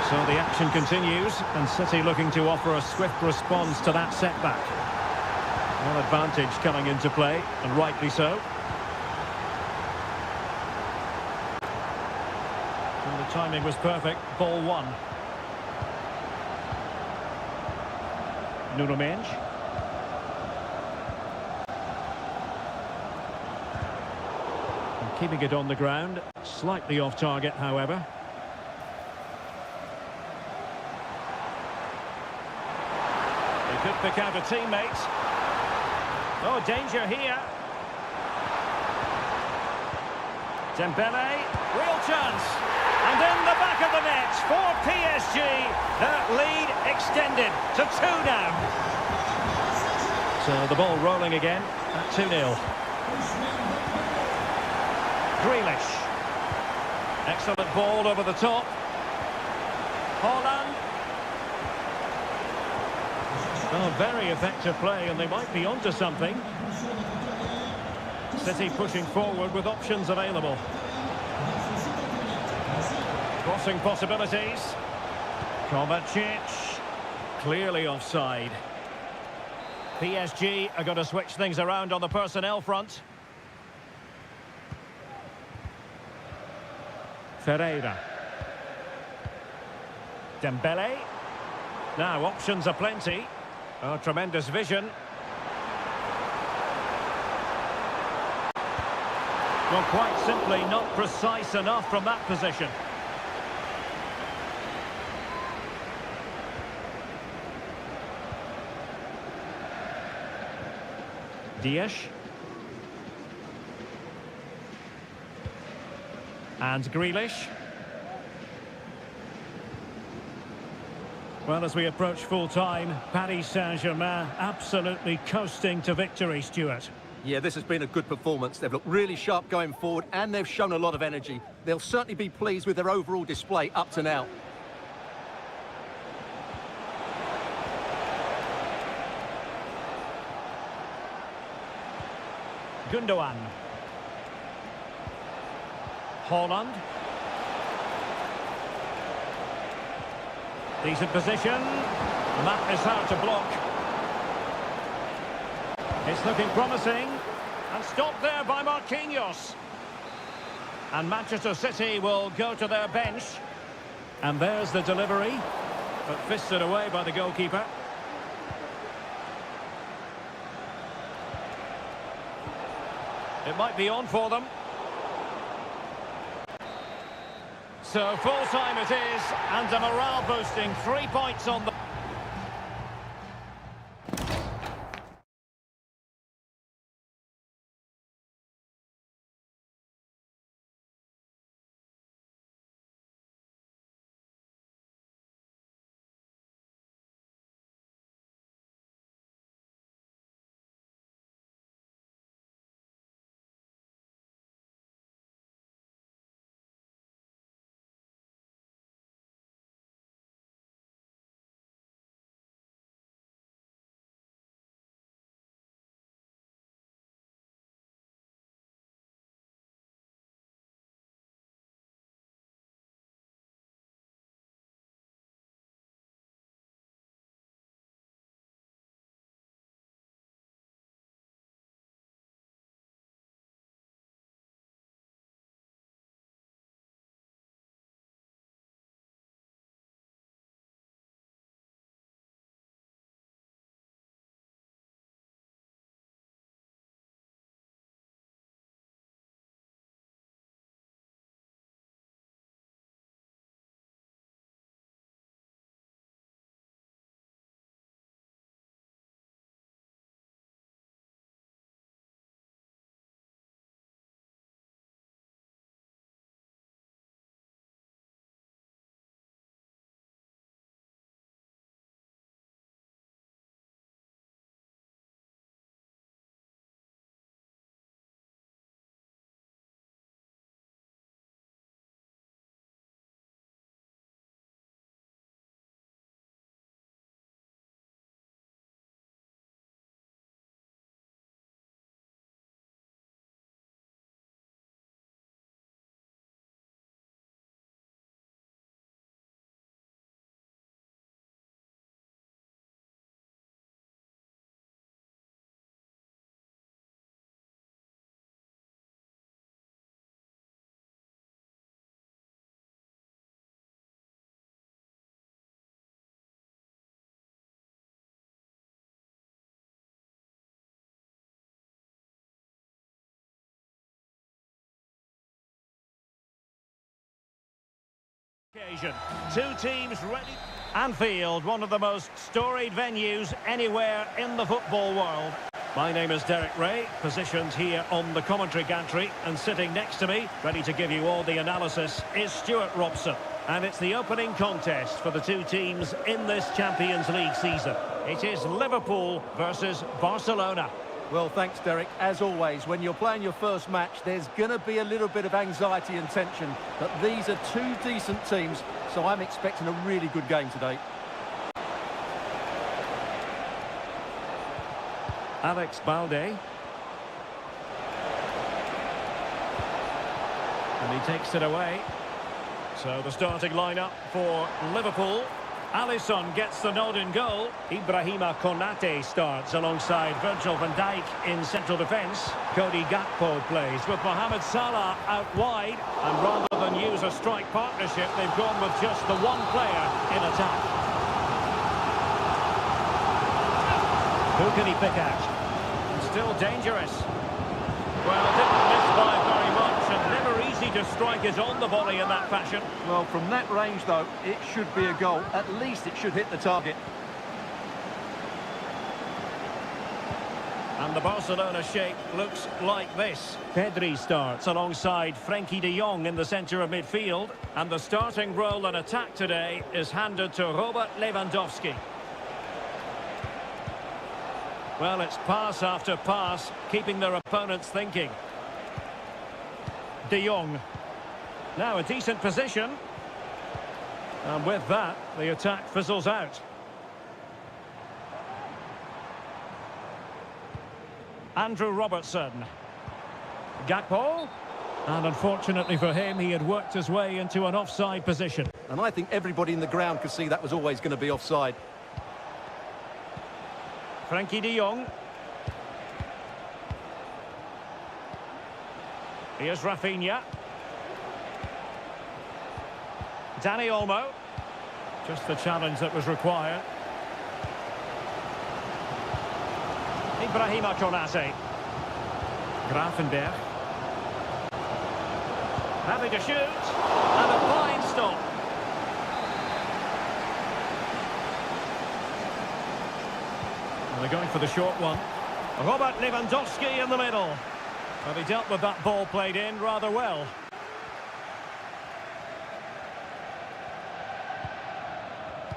A: So the action continues, and City looking to offer a swift response to that setback. Well, advantage coming into play, and rightly so. And the timing was perfect. Ball one. Nuno Mendes. And keeping it on the ground. Slightly off target, however. They could pick out a teammate. Oh, danger here. Dembele, real chance. And in the back of the net for PSG. That lead extended to 2 now. So the ball rolling again at 2-0. Grealish. Excellent ball over the top. Haaland. Oh, very effective play, and they might be onto something. City pushing forward with options available. Crossing possibilities. Kovacic. Clearly offside. PSG are going to switch things around on the personnel front. Ferreira. Dembele. Now, options are plenty. Oh, tremendous vision. Well, quite simply not precise enough from that position. Dias. And Grealish. Well, as we approach full-time, Paris Saint-Germain absolutely coasting to victory, Stuart.
B: Yeah, this has been a good performance. They've looked really sharp going forward, and they've shown a lot of energy. They'll certainly be pleased with their overall display up to now.
A: Gundogan. Haaland. Decent position. And that is hard to block. It's looking promising. And stopped there by Marquinhos. And Manchester City will go to their bench. And there's the delivery. But fisted away by the goalkeeper. It might be on for them. So full-time it is, and a morale boosting 3 points on the... occasion. Two teams ready. Anfield, one of the most storied venues anywhere in the football world. My name is Derek Ray, positioned here on the commentary gantry, and sitting next to me, ready to give you all the analysis, is Stuart Robson. And it's the opening contest for the two teams in this Champions League season. It is Liverpool versus Barcelona.
B: Well, thanks, Derek. As always, when you're playing your first match, there's going to be a little bit of anxiety and tension. But these are two decent teams, so I'm expecting a really good game today.
A: Alex Balde. And he takes it away. So the starting lineup for Liverpool. Alisson gets the nod in goal. Ibrahima Konate starts alongside Virgil van Dijk in central defence. Cody Gakpo plays with Mohamed Salah out wide. And rather than use a strike partnership, they've gone with just the one player in attack. Who can he pick out? Still dangerous. Well, didn't miss by very much, and never easy to strike it on the volley in that fashion.
B: Well, from that range, though, it should be a goal. At least it should hit the target.
A: And the Barcelona shape looks like this. Pedri starts alongside Frenkie de Jong in the centre of midfield. And the starting role in attack today is handed to Robert Lewandowski. Well, it's pass after pass, keeping their opponents thinking. De Jong. Now a decent position. And with that, the attack fizzles out. Andrew Robertson. Gakpo. And unfortunately for him, he had worked his way into an offside position.
B: And I think everybody in the ground could see that was always going to be offside.
A: Frenkie de Jong. Here's Rafinha. Dani Olmo. Just the challenge that was required. Ibrahima Konate. Grafenberg. Happy to shoot. And a fine stop. They're going for the short one. Robert Lewandowski in the middle. Well, he dealt with that ball played in rather well.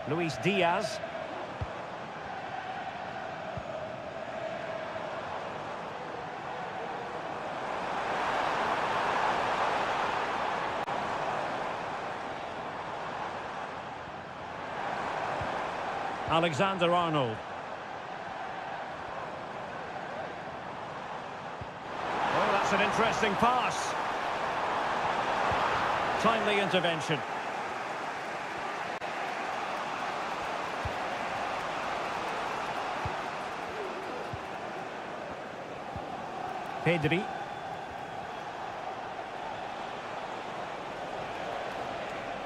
A: Luis Diaz. Alexander-Arnold. That's an interesting pass. Timely intervention. Pedri.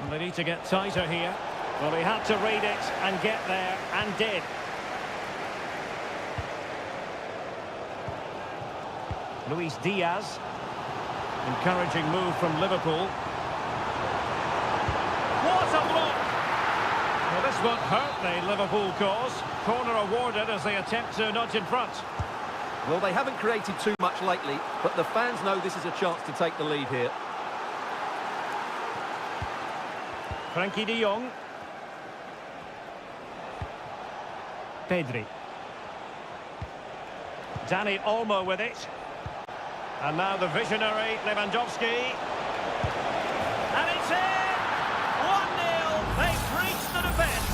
A: Well, they need to get tighter here. Well, he had to read it and get there, and did. Luis Diaz. Encouraging move from Liverpool. What a block! Well, this won't hurt the Liverpool cause. Corner awarded as they attempt to nudge in front.
B: Well, they haven't created too much lately, but the fans know this is a chance to take the lead here.
A: Frenkie de Jong. Pedri. Dani Olmo with it. And now the visionary Lewandowski. And it's in! 1-0. They've breached the defence.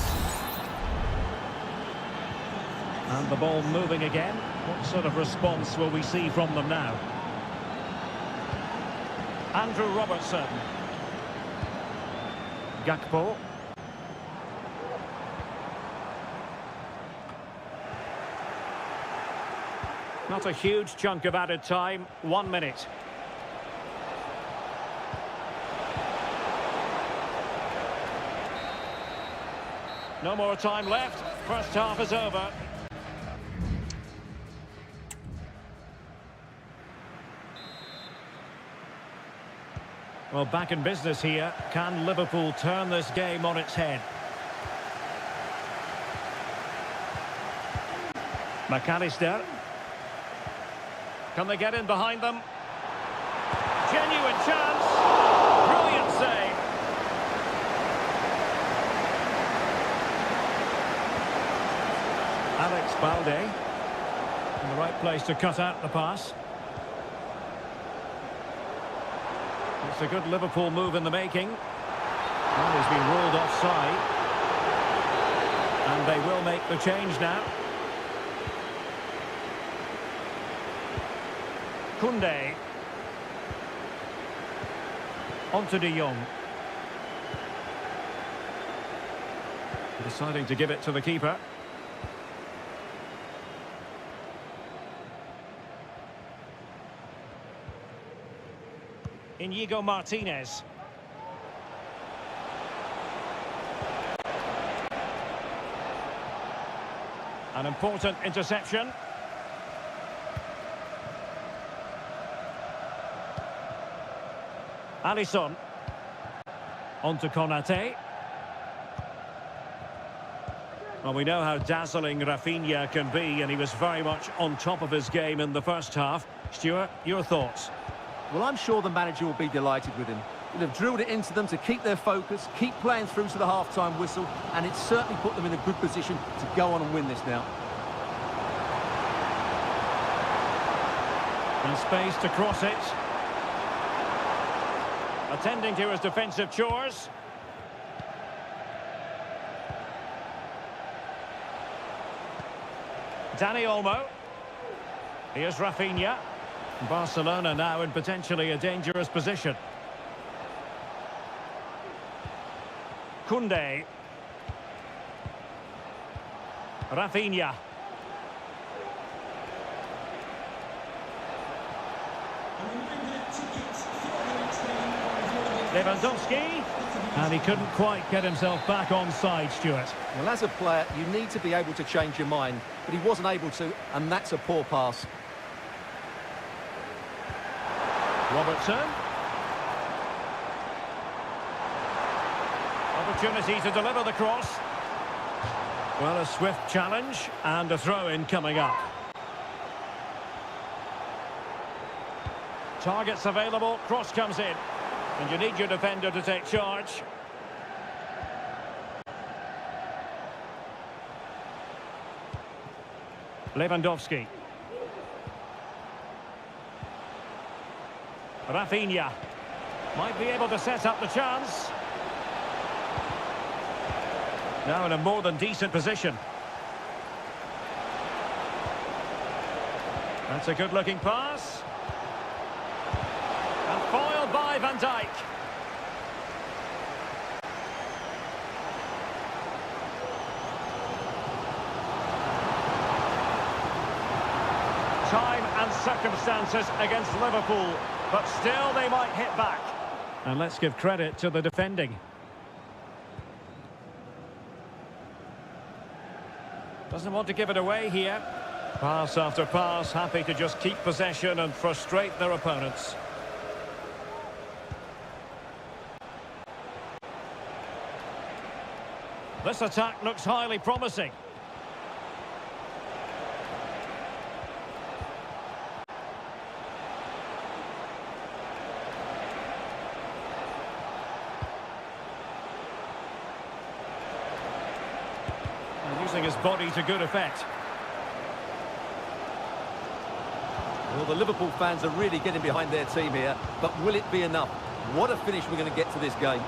A: And the ball moving again. What sort of response will we see from them now? Andrew Robertson. Gakpo. Not a huge chunk of added time. 1 minute. No more time left. First half is over. Well, back in business here. Can Liverpool turn this game on its head? McAllister. Can they get in behind them? Genuine chance. Brilliant save. Alex Balde. In the right place to cut out the pass. It's a good Liverpool move in the making. And he's been ruled offside. And they will make the change now. Koundé. On to De Jong. Deciding to give it to the keeper. Inigo Martinez. An important interception. Alisson. On to Konate. Well, we know how dazzling Rafinha can be, and he was very much on top of his game in the first half. Stuart, your thoughts?
B: Well, I'm sure the manager will be delighted with him. He'll have drilled it into them to keep their focus, keep playing through to the half-time whistle, and it's certainly put them in a good position to go on and win this now.
A: And space to cross it. Attending to his defensive chores. Dani Olmo. Here's Rafinha. Barcelona now in potentially a dangerous position. Koundé. Rafinha. Lewandowski. And he couldn't quite get himself back on side, Stuart.
B: Well, as a player, you need to be able to change your mind, but he wasn't able to, and that's a poor pass.
A: Robertson. Opportunity to deliver the cross. Well, a swift challenge and a throw-in coming up. Targets available, cross comes in. And you need your defender to take charge. Lewandowski. Rafinha might be able to set up the chance. Now in a more than decent position. That's a good-looking pass. And foiled by Van Dijk. Time and circumstances against Liverpool, but still they might hit back. And let's give credit to the defending. Doesn't want to give it away here. Pass after pass, happy to just keep possession and frustrate their opponents. This attack looks highly promising. And using his body to good effect.
B: Well, the Liverpool fans are really getting behind their team here, but will it be enough? What a finish we're going to get to this game.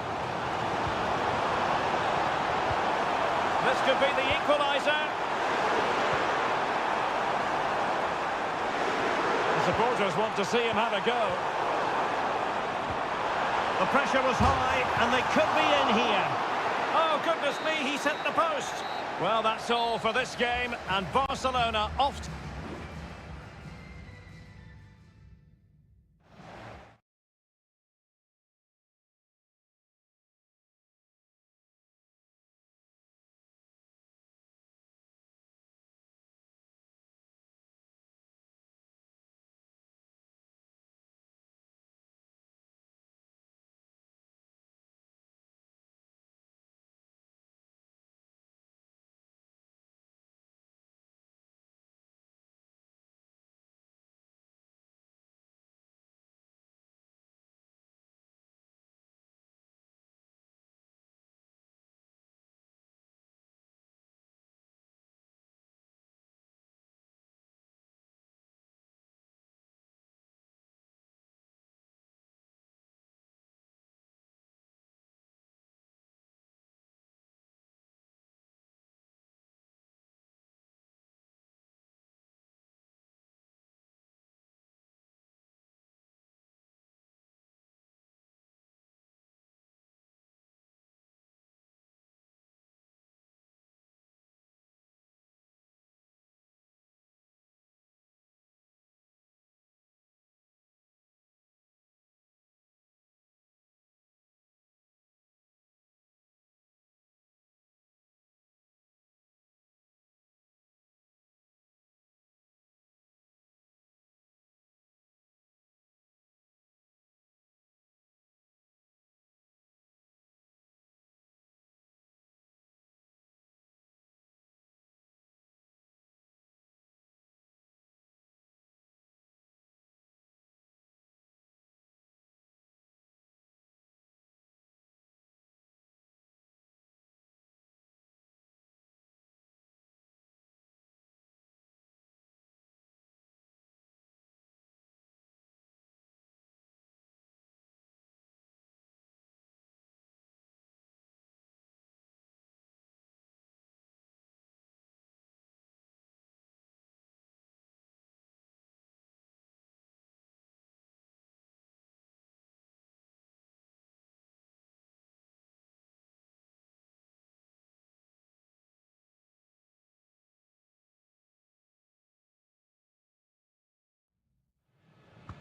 A: This could be the equaliser. The supporters want to see him have a go. The pressure was high, and they could be in here. Oh, goodness me, he hit the post. Well, that's all for this game, and Barcelona off to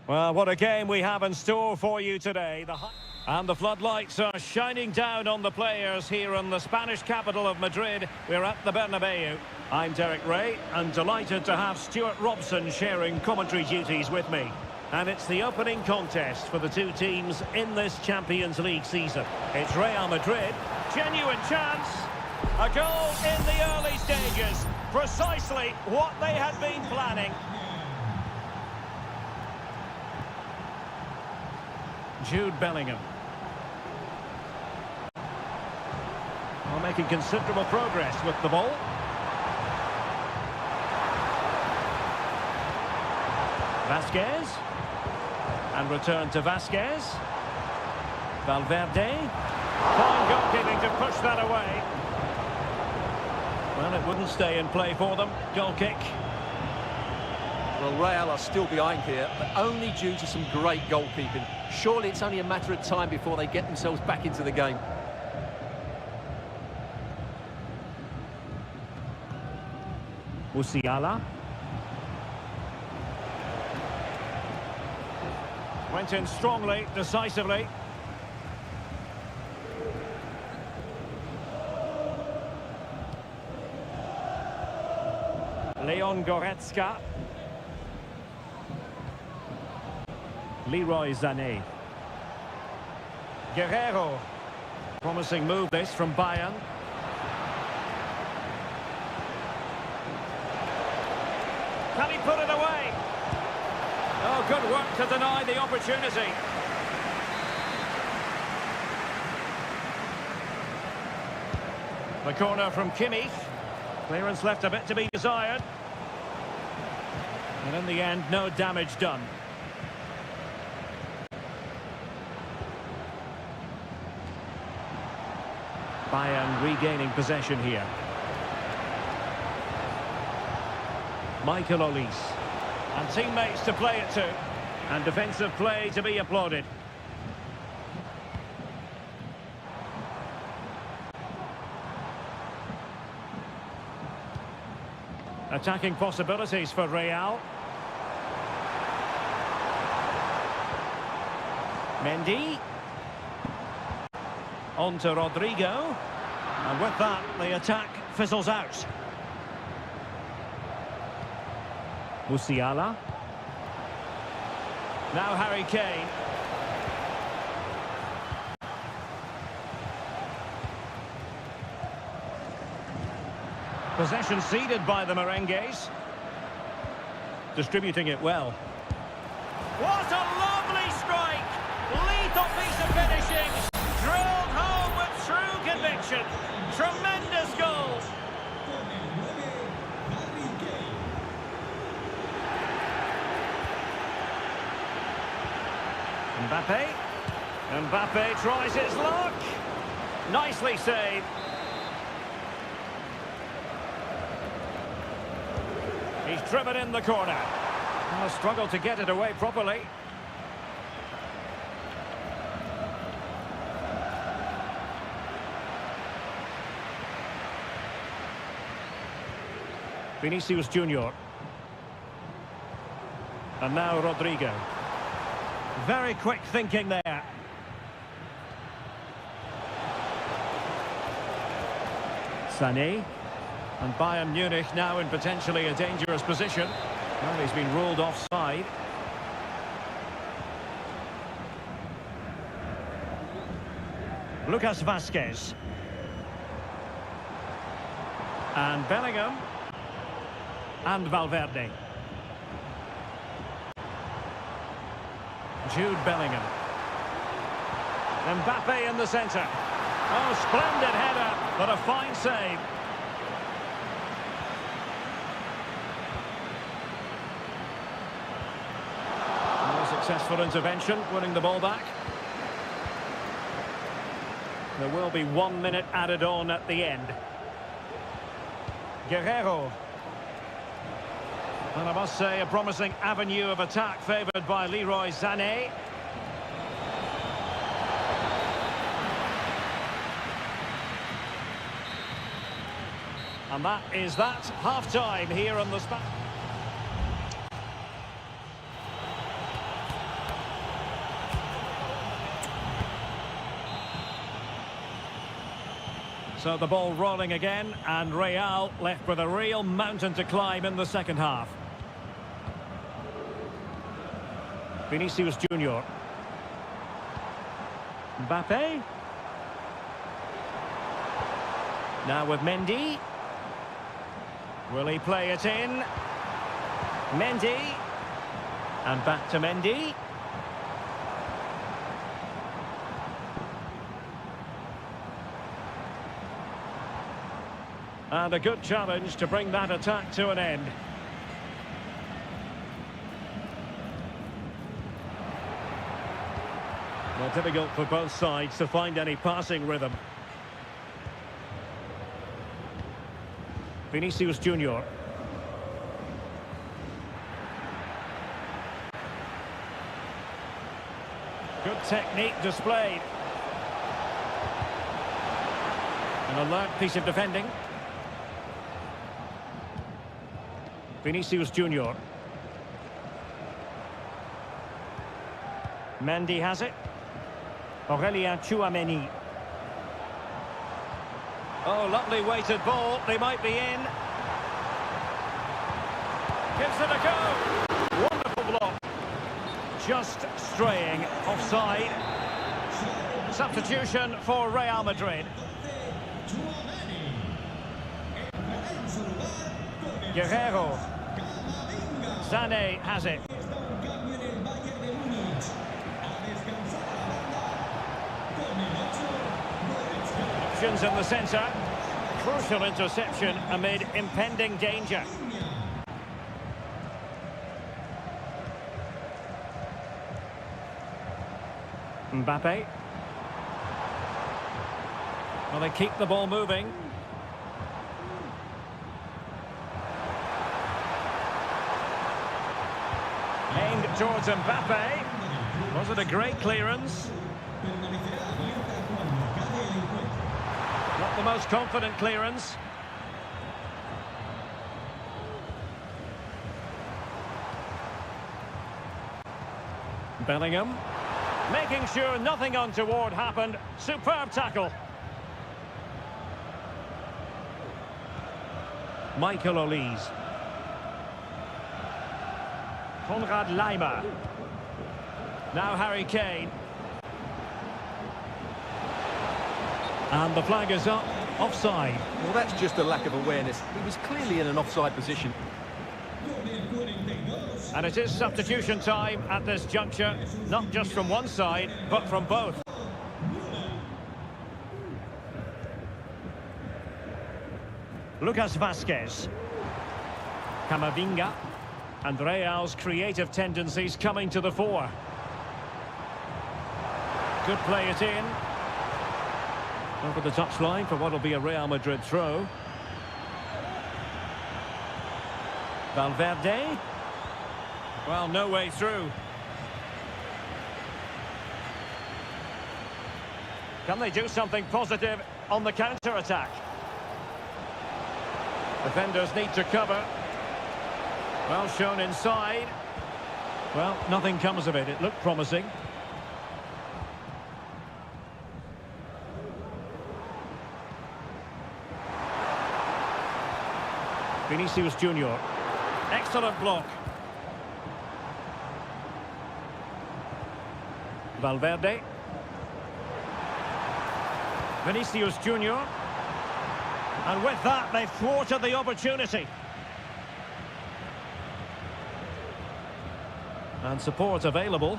A: Well, what a game we have in store for you today. And the floodlights are shining down on the players here in the Spanish capital of Madrid. We're at the Bernabeu. I'm Derek Ray, and delighted to have Stuart Robson sharing commentary duties with me. And it's the opening contest for the two teams in this Champions League season. It's Real Madrid. Genuine chance. A goal in the early stages. Precisely what they had been planning. Jude Bellingham. Well, making considerable progress with the ball. Vasquez. And return to Vasquez. Valverde. Fine goalkeeping to push that away. Well, it wouldn't stay in play for them. Goal kick.
B: Well, Real are still behind here, but only due to some great goalkeeping. Surely it's only a matter of time before they get themselves back into the game.
A: Musiala. Went in strongly, decisively. Leon Goretzka. Leroy Sané. Guerrero. Promising move this from Bayern. Can he put it away? Oh, good work to deny the opportunity. The corner from Kimmich. Clearance left a bit to be desired. And in the end, no damage done. Bayern regaining possession here. Michael Olise. And teammates to play it to. And defensive play to be applauded. Attacking possibilities for Real. Mendy. On to Rodrigo. And with that, the attack fizzles out. Musiala. Now Harry Kane. Possession ceded by the Merengues. Distributing it well. What a lovely strike! Lethal piece of finishing. Drilled home with true conviction. Tremendous goal. Mbappe tries his luck. Nicely saved. He's driven in the corner. Oh, struggled to get it away properly. Vinicius Junior. And now Rodrigo. Very quick thinking there. Sané. And Bayern Munich now in potentially a dangerous position. Well, he's been ruled offside. Lucas Vasquez. And Bellingham. And Valverde. Jude Bellingham. Mbappe in the centre. Oh, splendid header, but a fine save. Successful intervention, winning the ball back. There will be 1 minute added on at the end. Guerrero. And I must say, a promising avenue of attack favoured by Leroy Sané. And that is that. Half-time here on the spot. So the ball rolling again, and Real left with a real mountain to climb in the second half. Vinicius Junior. Mbappe. Now with Mendy. Will he play it in? Mendy. And back to Mendy. And a good challenge to bring that attack to an end. Well, difficult for both sides to find any passing rhythm. Vinicius Junior. Good technique displayed. An alert piece of defending. Vinicius Junior. Mendy has it. Aurelien Tchouameni. Oh, lovely weighted ball. They might be in. Gives it a go. Wonderful block. Just straying offside. Substitution for Real Madrid. Guerrero. Sané has it. Options in the centre. Crucial interception amid impending danger. Mbappe. Well, they keep the ball moving. Aimed towards Mbappe. Was it a great clearance? Not the most confident clearance. Bellingham. Making sure nothing untoward happened. Superb tackle. Michael Olise. Konrad Laimer. Now Harry Kane. And the flag is up. Offside.
B: Well, that's just a lack of awareness. He was clearly in an offside position.
A: And it is substitution time at this juncture, not just from one side, but from both. Lucas Vazquez. Camavinga. And Real's creative tendencies coming to the fore. Could play it in. Over the touchline for what will be a Real Madrid throw. Valverde. Well, no way through. Can they do something positive on the counter-attack? Defenders need to cover. Well shown inside. Well, nothing comes of it. It looked promising. Vinicius Junior. Excellent block. Valverde. Vinicius Junior. And with that, they've thwarted the opportunity. And support available.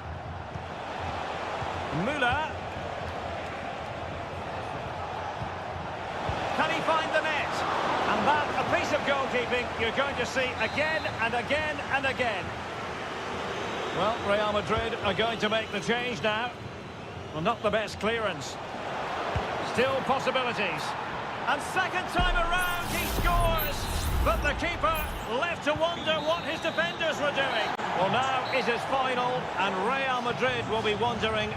A: Müller. Can he find the net? And that, a piece of goalkeeping you're going to see again and again and again. Well, Real Madrid are going to make the change now. Well, not the best clearance. Still possibilities. And second time around, he scores. But the keeper left to wonder what his defenders were doing. Well, now it is final, and Real Madrid will be wondering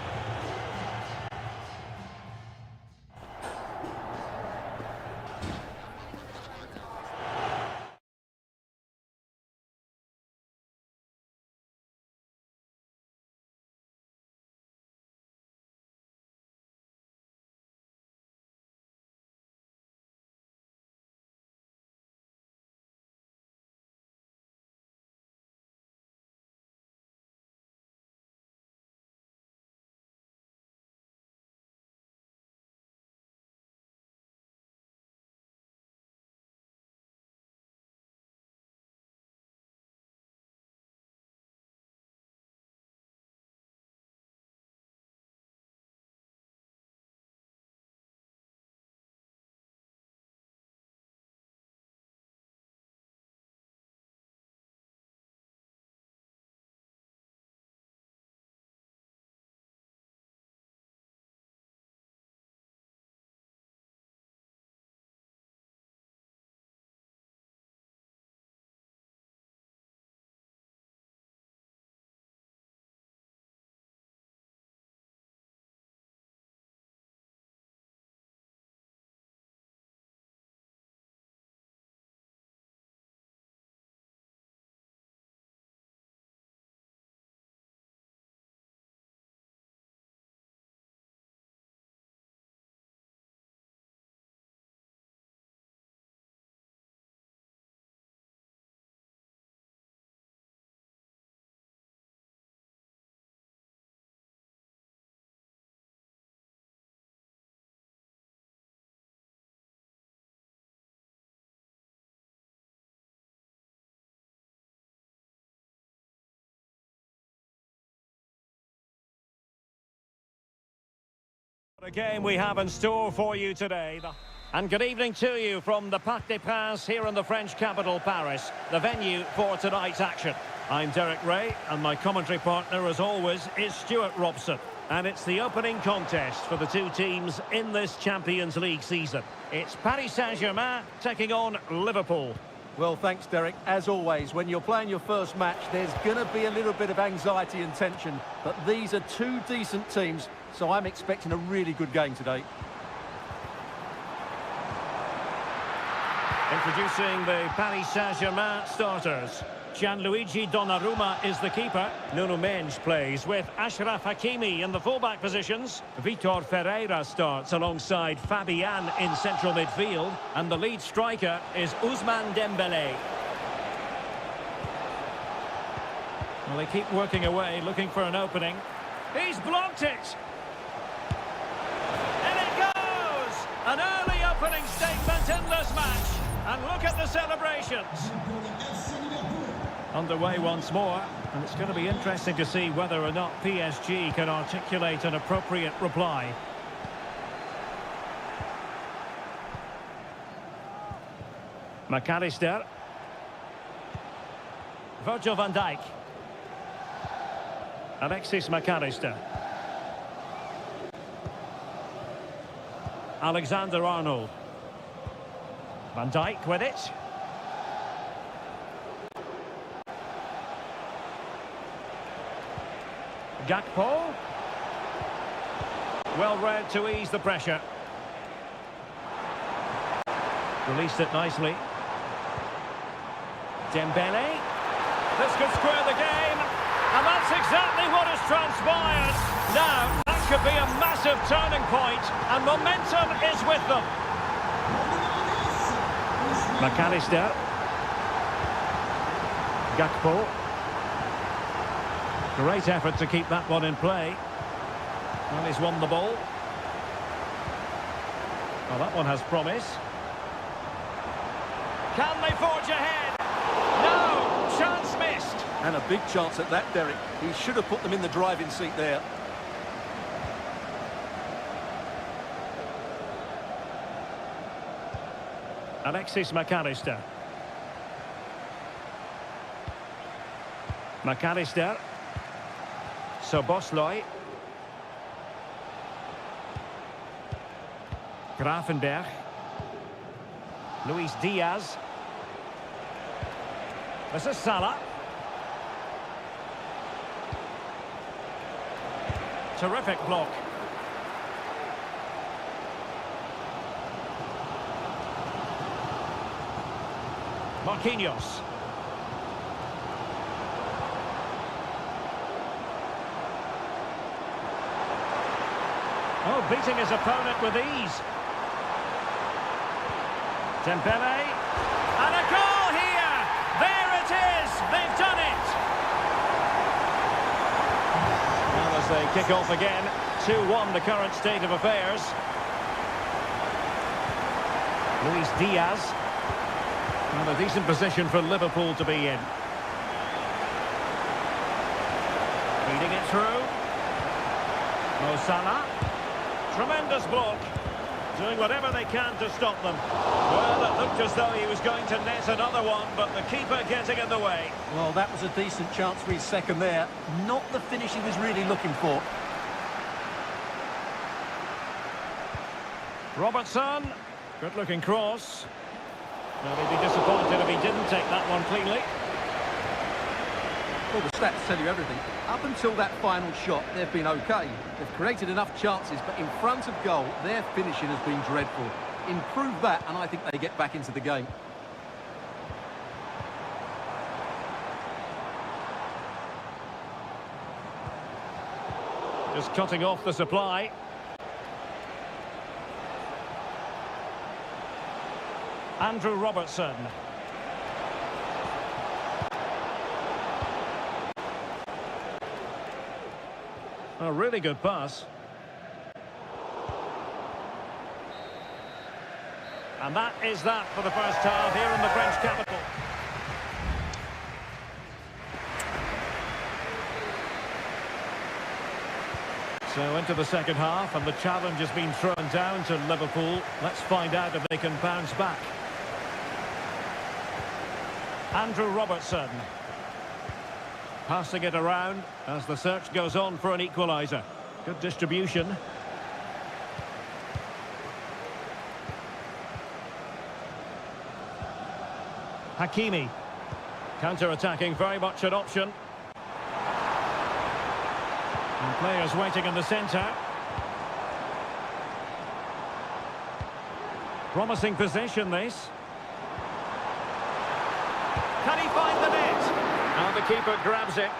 A: The game we have in store for you today. And good evening to you from the Parc des Princes here in the French capital, Paris, the venue for tonight's action. I'm Derek Ray, and my commentary partner, as always, is Stuart Robson. And it's the opening contest for the two teams in this Champions League season. It's Paris Saint-Germain taking on Liverpool.
B: Well, thanks, Derek. As always, when you're playing your first match, there's going to be a little bit of anxiety and tension. But these are two decent teams, so I'm expecting a really good game today.
A: Introducing the Paris Saint-Germain starters. Gianluigi Donnarumma is the keeper. Nuno Mendes plays with Achraf Hakimi in the fullback positions. Vitor Ferreira starts alongside Fabian in central midfield. And the lead striker is Ousmane Dembélé. Well, they keep working away, looking for an opening. He's blocked it! And it goes! An early opening statement in this match. And look at the celebrations. Underway once more, and it's going to be interesting to see whether or not PSG can articulate an appropriate reply. McAllister. Virgil van Dijk. Alexis McAllister. Alexander-Arnold. Van Dijk with it. Gakpo. Well read to ease the pressure. Released it nicely. Dembele. This could square the game. And that's exactly what has transpired. Now, that could be a massive turning point, and momentum is with them. McAllister. Gakpo. Great effort to keep that one in play. Well, he's won the ball. Well, that one has promise. Can they forge ahead? No! Chance missed.
B: And a big chance at that, Derek. He should have put them in the driving seat there.
A: Alexis McAllister. McAllister. Szoboszlai. Gravenberg. Luis Diaz. This is Salah. Terrific block. Marquinhos. Oh, beating his opponent with ease. Dembele. And a goal here! There it is! They've done it! Well, as they kick off again, 2-1 the current state of affairs. Luis Diaz. Well, a decent position for Liverpool to be in. Feeding it through. Mo Salah. Tremendous block. Doing whatever they can to stop them. Well, it looked as though he was going to net another one, but the keeper getting in the way.
B: Well, that was a decent chance for his second there. Not the finish he was really looking for.
A: Robertson. Good-looking cross. Well, he'd be disappointed if he didn't take that one cleanly.
B: Well, the stats tell you everything. Up until that final shot, they've been okay. They've created enough chances, but in front of goal, their finishing has been dreadful. Improve that, and I think they get back into the game.
A: Just cutting off the supply. Andrew Robertson. A really good pass. And that is that for the first half here in the French capital. So into the second half, and the challenge has been thrown down to Liverpool. Let's find out if they can bounce back. Andrew Robertson. Passing it around as the search goes on for an equaliser. Good distribution. Hakimi. Counter-attacking, very much an option. And players waiting in the centre. Promising possession, this. Can he find the net? And the keeper grabs it.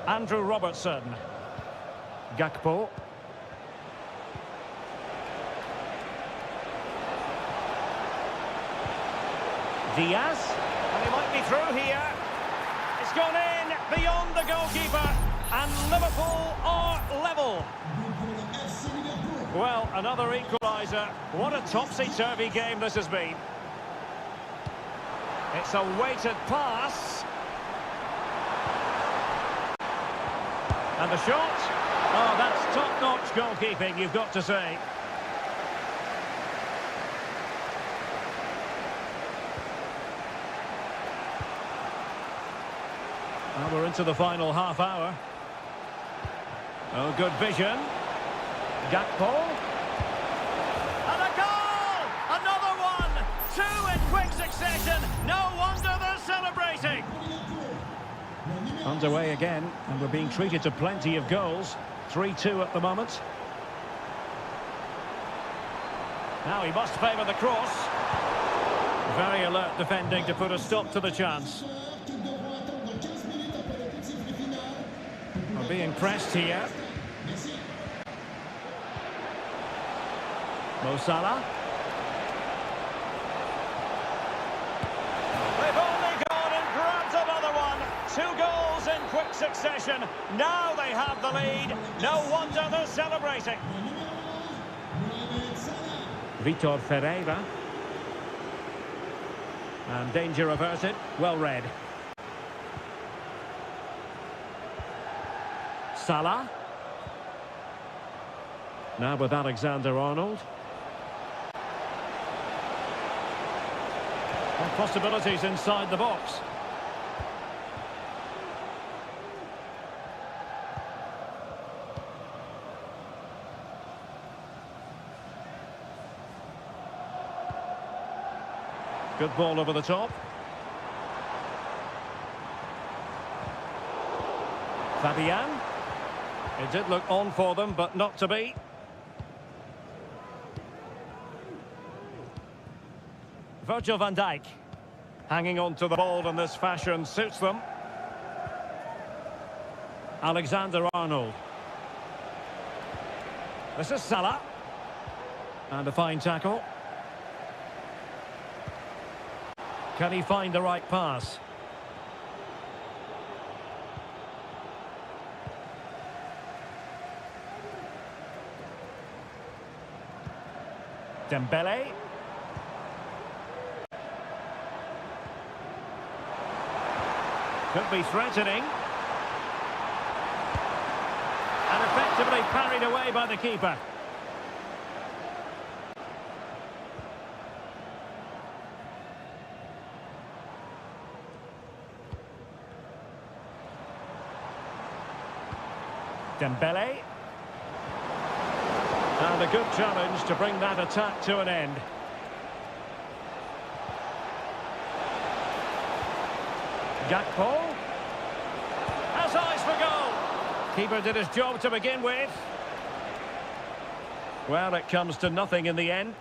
A: Andrew Robertson. Gakpo. Diaz. And he might be through here. It's gone in beyond the goalkeeper. And Liverpool are level. Well, another equaliser. What a topsy-turvy game this has been. It's a weighted pass. And the shot. Oh, that's top-notch goalkeeping, you've got to say. Well, we're into the final half hour. Oh, good vision. Gakpo. And a goal! Another one! Two in quick succession. No wonder they're celebrating. Underway again, and we're being treated to plenty of goals. 3-2 at the moment. Now he must favour the cross. Very alert defending to put a stop to the chance. We're being pressed here. Mo Salah. They've only gone and grabbed another one. 2 goals in quick succession. Now they have the lead. No wonder they're celebrating. Vitor Ferreira. And danger averted. Well read. Salah. Now with Alexander-Arnold. And possibilities inside the box. Good ball over the top. Fabian. It did look on for them, but not to be. Virgil van Dijk. Hanging on to the ball in this fashion suits them. Alexander-Arnold. This is Salah. And a fine tackle. Can he find the right pass? Dembele. Could be threatening. And effectively parried away by the keeper. Dembele. And a good challenge to bring that attack to an end. Gakpo. Has eyes for goal. Keeper did his job to begin with. Well, it comes to nothing in the end.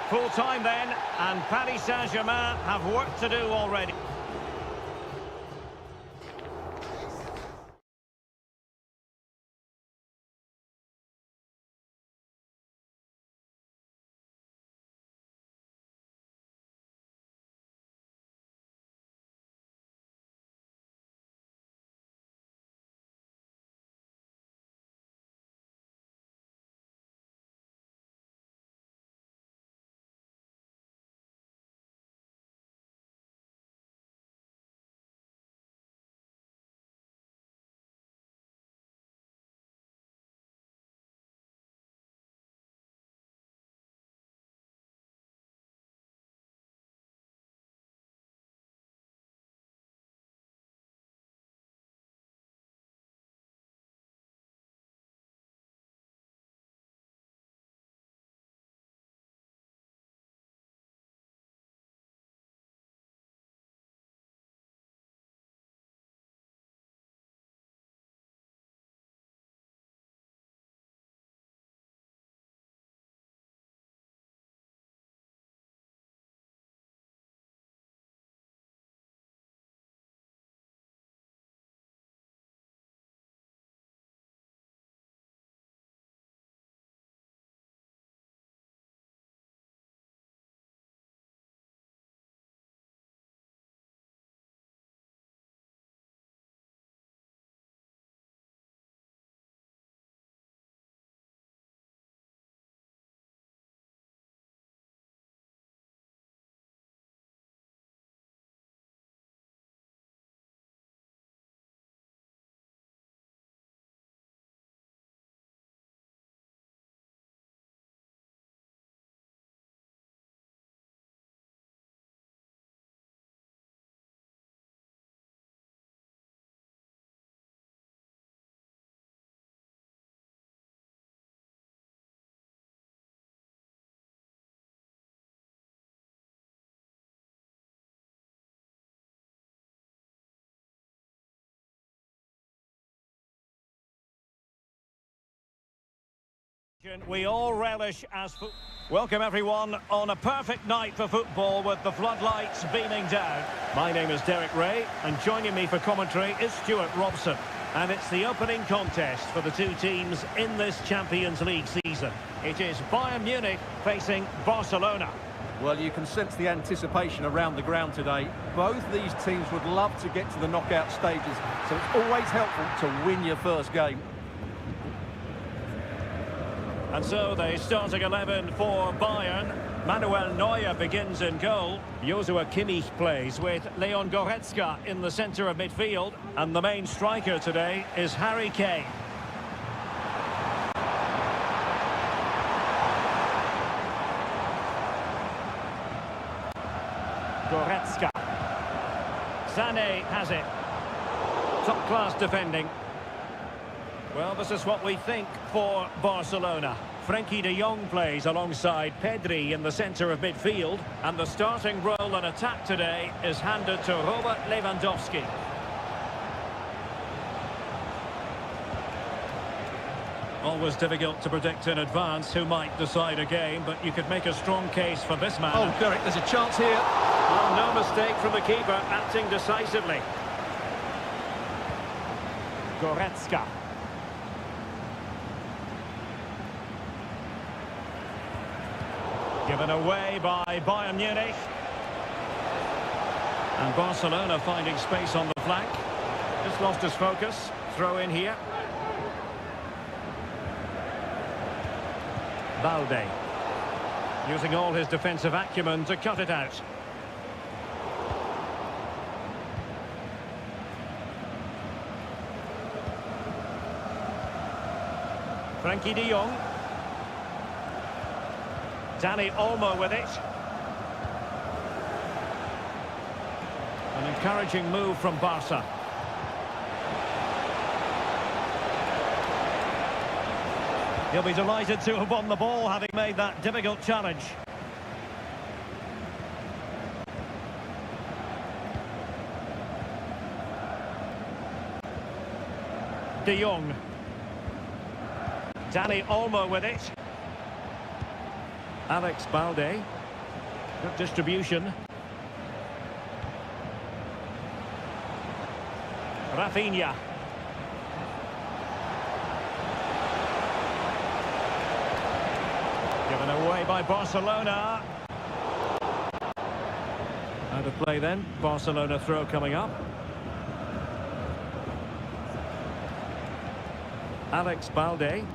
A: Full time then, and Paris Saint-Germain have work to do already. We all relish as welcome everyone on a perfect night for football with the floodlights beaming down. My name is Derek Ray and joining me for commentary is Stuart Robson. And it's the opening contest for the two teams in this Champions League season. It is Bayern Munich facing Barcelona.
B: Well, you can sense the anticipation around the ground today. Both these teams would love to get to the knockout stages, so it's always helpful to win your first game.
A: And so the starting 11 for Bayern. Manuel Neuer begins in goal. Joshua Kimmich plays with Leon Goretzka in the centre of midfield. And the main striker today is Harry Kane. Goretzka. Sané has it. Top-class defending. Well, this is what we think for Barcelona. Frenkie de Jong plays alongside Pedri in the centre of midfield. And the starting role in attack today is handed to Robert Lewandowski. Always difficult to predict in advance who might decide a game, but you could make a strong case for this man.
B: Oh, Derek, there's a chance here.
A: Well, no mistake from the keeper, acting decisively. Goretzka. Given away by Bayern Munich. And Barcelona finding space on the flank. Just lost his focus. Throw in here. Balde. Using all his defensive acumen to cut it out. Frenkie de Jong. Dani Olmo with it. An encouraging move from Barca. He'll be delighted to have won the ball, having made that difficult challenge. De Jong. Dani Olmo with it. Alex Balde. Good distribution. Rafinha. Given away by Barcelona. Out of play then. Barcelona throw coming up. Alex Balde.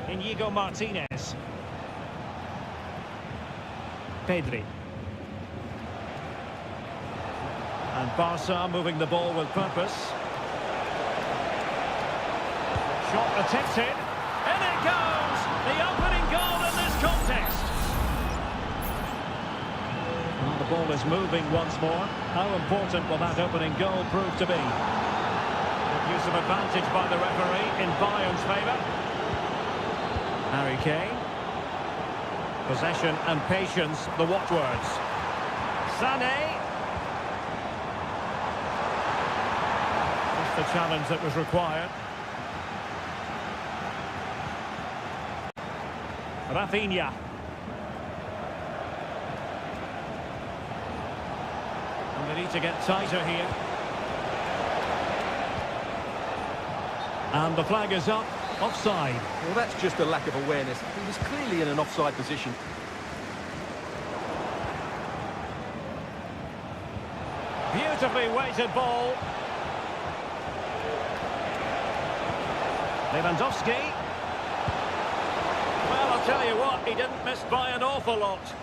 A: Inigo Martinez. Pedri. And Barca moving the ball with purpose. Shot attempted. And it goes! The opening goal in this contest. And the ball is moving once more. How important will that opening goal prove to be? Good use of advantage by the referee in Bayern's favour. Harry Kane. Possession and patience, the watchwords. Sané. Just the challenge that was required. Rafinha. And they need to get tighter here. And the flag is up. Offside.
B: Well, that's just a lack of awareness. He was clearly in an offside position.
A: Beautifully weighted ball. Lewandowski. Well, I'll tell you what, he didn't miss by an awful lot.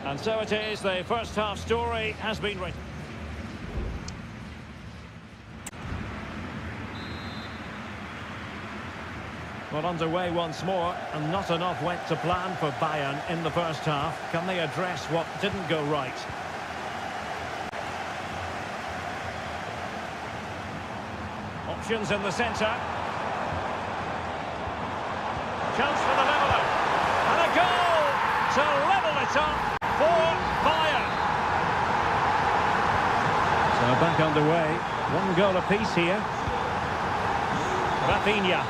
A: And so it is, the first half story has been written. Well, underway once more, and not enough went to plan for Bayern in the first half. Can they address what didn't go right? Options in the centre. Chance for the leveller. And a goal to level it up for back underway. One goal apiece here. Rafinha.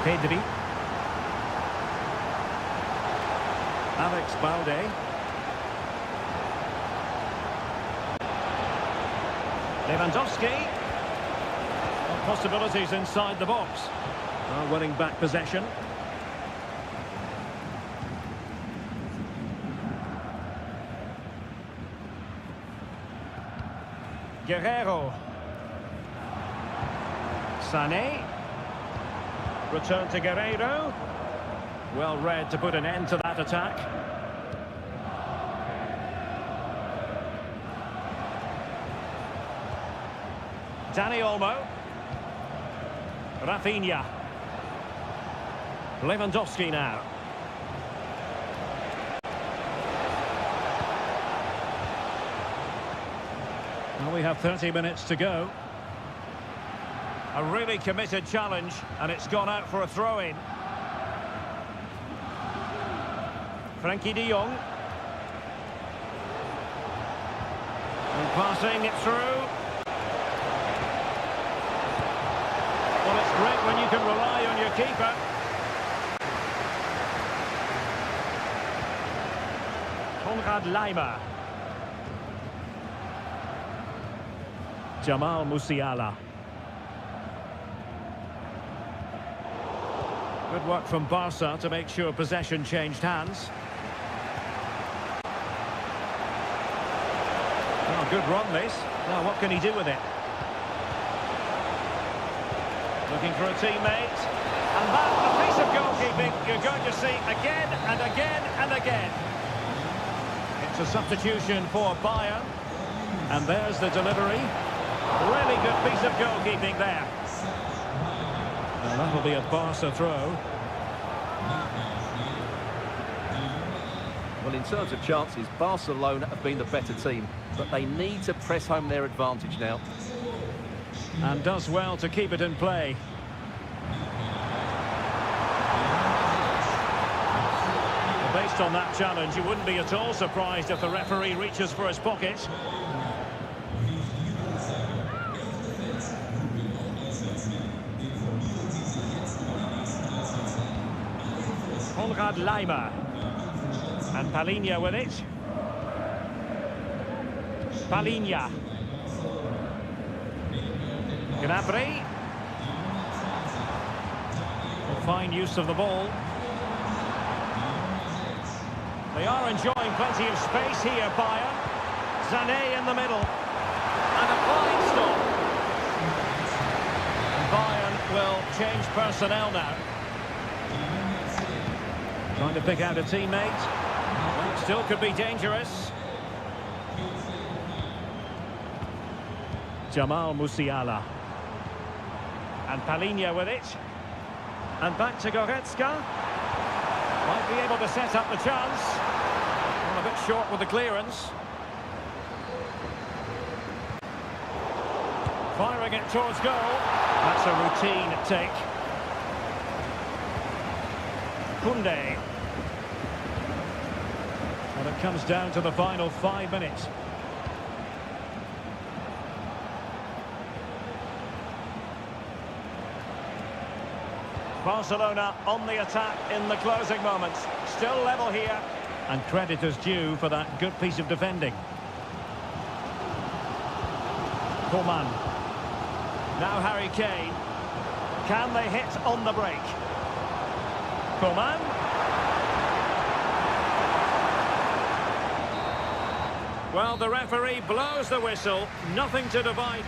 A: Pedri. Alex Balde. Lewandowski. Possibilities inside the box. Winning back possession. Guerrero. Sané. Return to Guerrero. Well read to put an end to that attack. Dani Olmo. Rafinha. Lewandowski now. Well, we have 30 minutes to go. A really committed challenge, and it's gone out for a throw-in. Frankie de Jong. And passing it through. Well, it's great when you can rely on your keeper. Konrad Laimer. Jamal Musiala. Good work from Barca to make sure possession changed hands. Oh, good run this. Now what can he do with it? Looking for a teammate. And that, a piece of goalkeeping you're going to see again and again and again. It's a substitution for Bayern. And there's the delivery. Really good piece of goalkeeping there. And that'll be a Barca throw.
B: Well, in terms of chances, Barcelona have been the better team, but they need to press home their advantage now.
A: And does well to keep it in play. Well, based on that challenge, you wouldn't be at all surprised if the referee reaches for his pocket. Konrad Laimer. And Palhinha with it. Palhinha. Gnabry. Fine use of the ball. They are enjoying plenty of space here, Bayern. Sané in the middle. And a fine stop. Bayern will change personnel now. Trying to pick out a teammate. Well, still could be dangerous. Jamal Musiala. And Palhinha with it. And back to Goretzka. Might be able to set up the chance. Well, a bit short with the clearance. Firing it towards goal. That's a routine take. Koundé. And it comes down to the final 5 minutes. Barcelona on the attack in the closing moments. Still level here. And credit is due for that good piece of defending. Coman. Now Harry Kane. Can they hit on the break? Coman. Well, the referee blows the whistle. Nothing to divide.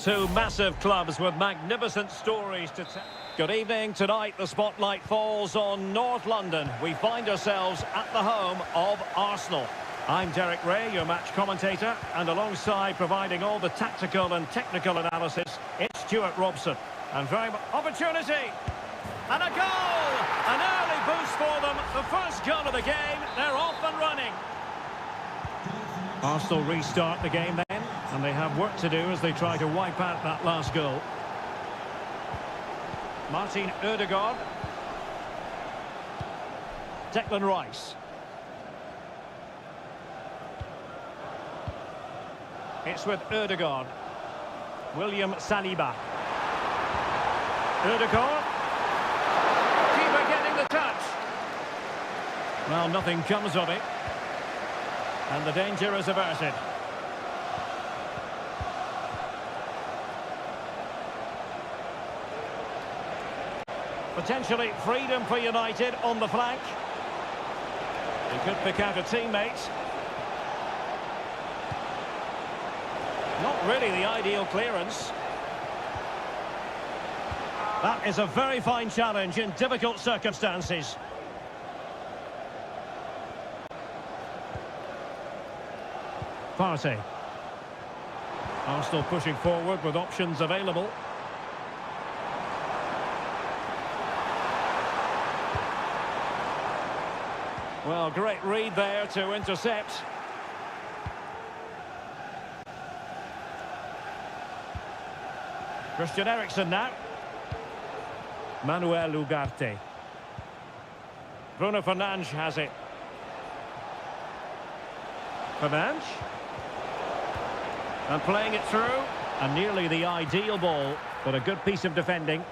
A: Two massive clubs with magnificent stories to tell. Good evening. Tonight the spotlight falls on North London. We find ourselves at the home of Arsenal. I'm Derek Ray, your match commentator, and alongside providing all the tactical and technical analysis, it's Stuart Robson. And very much opportunity! And a goal! An early boost for them. The first goal of the game. They're off and running. Arsenal restart the game then, and they have work to do as they try to wipe out that last goal. Martin Ødegaard. Declan Rice. It's with Ødegaard. William Saliba. Ødegaard. Keeper getting the touch. Well, nothing comes of it. And the danger is averted. Potentially freedom for United on the flank. He could pick out a teammate. Not really the ideal clearance. That is a very fine challenge in difficult circumstances. Partey. Arsenal pushing forward with options available. Well, great read there to intercept. Christian Eriksen now. Manuel Ugarte. Bruno Fernandes has it. Fernandes. And playing it through. And nearly the ideal ball, but a good piece of defending.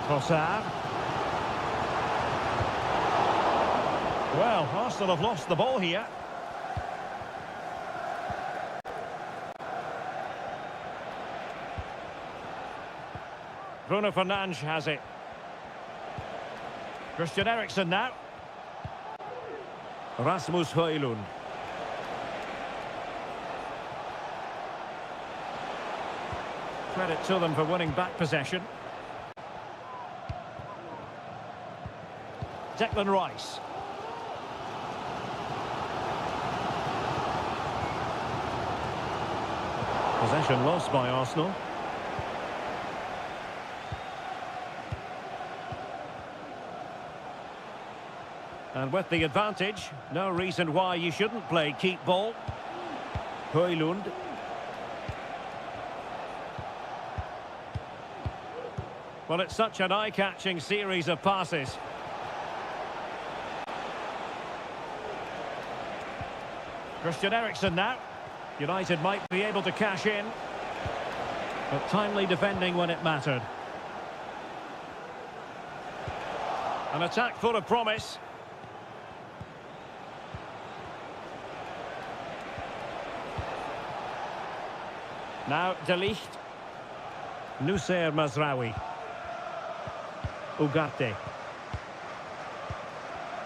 A: Trossard. Well, Arsenal have lost the ball here. Bruno Fernandes has it. Christian Eriksen now. Rasmus Højlund. Credit to them for winning back possession. Declan Rice. Possession lost by Arsenal. And with the advantage, no reason why you shouldn't play keep ball. Højlund. Well, it's such an eye-catching series of passes. Christian Eriksen now. United might be able to cash in, but timely defending when it mattered. An attack full of promise. Now De Ligt. Nussair Mazraoui. Ugarte.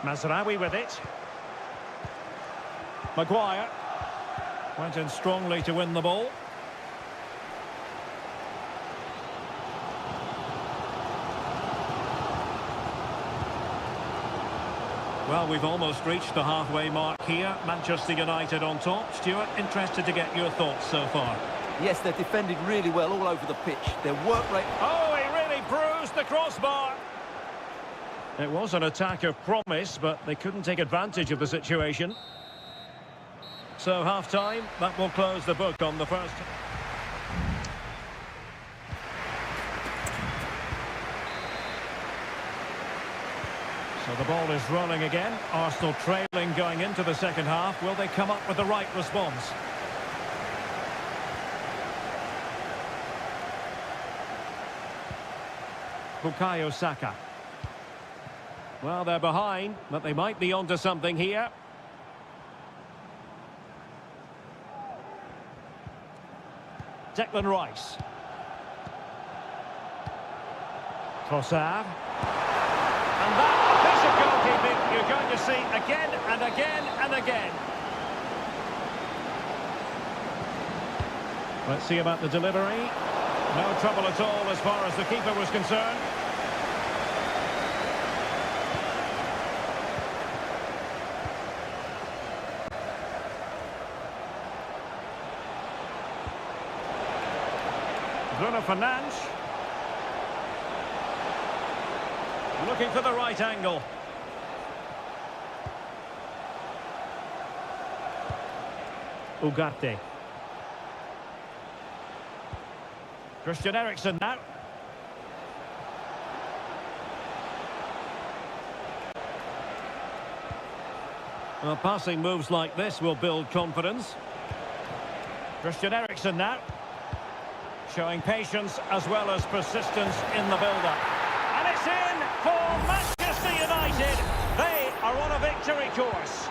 A: Mazraoui with it. Maguire. Went in strongly to win the ball. Well, we've almost reached the halfway mark here. Manchester United on top. Stuart, interested to get your thoughts so far.
B: Yes, they're defending really well all over the pitch. Their work rate...
A: Oh, he really bruised the crossbar. It was an attack of promise, but they couldn't take advantage of the situation. So, half-time, that will close the book on the first. So the ball is rolling again. Arsenal trailing going into the second half. Will they come up with the right response? Bukayo Saka. Well, they're behind, but they might be onto something here. Declan Rice. Trossard. And that, a piece of goalkeeping you're going to see again and again and again. Let's see about the delivery. No trouble at all as far as the keeper was concerned. Bruno Fernandes. Looking for the right angle. Ugarte. Christian Eriksen now. Well, passing moves like this will build confidence. Christian Eriksen now. Showing patience as well as persistence in the build-up. And it's in for Manchester United. They are on a victory course.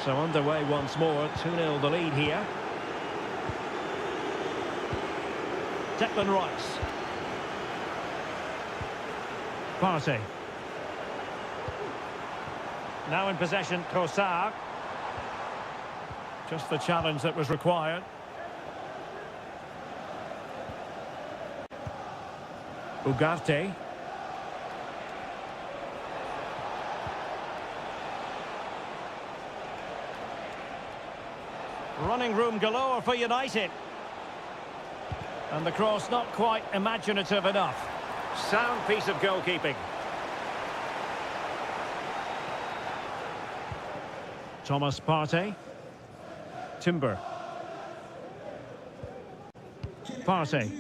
A: So underway once more, 2-0 the lead here. Declan Rice. Partey. Now in possession, Trossard. Just the challenge that was required. Ugarte. Running room galore for United. And the cross not quite imaginative enough. Sound piece of goalkeeping. Thomas Partey. Timber. Partey.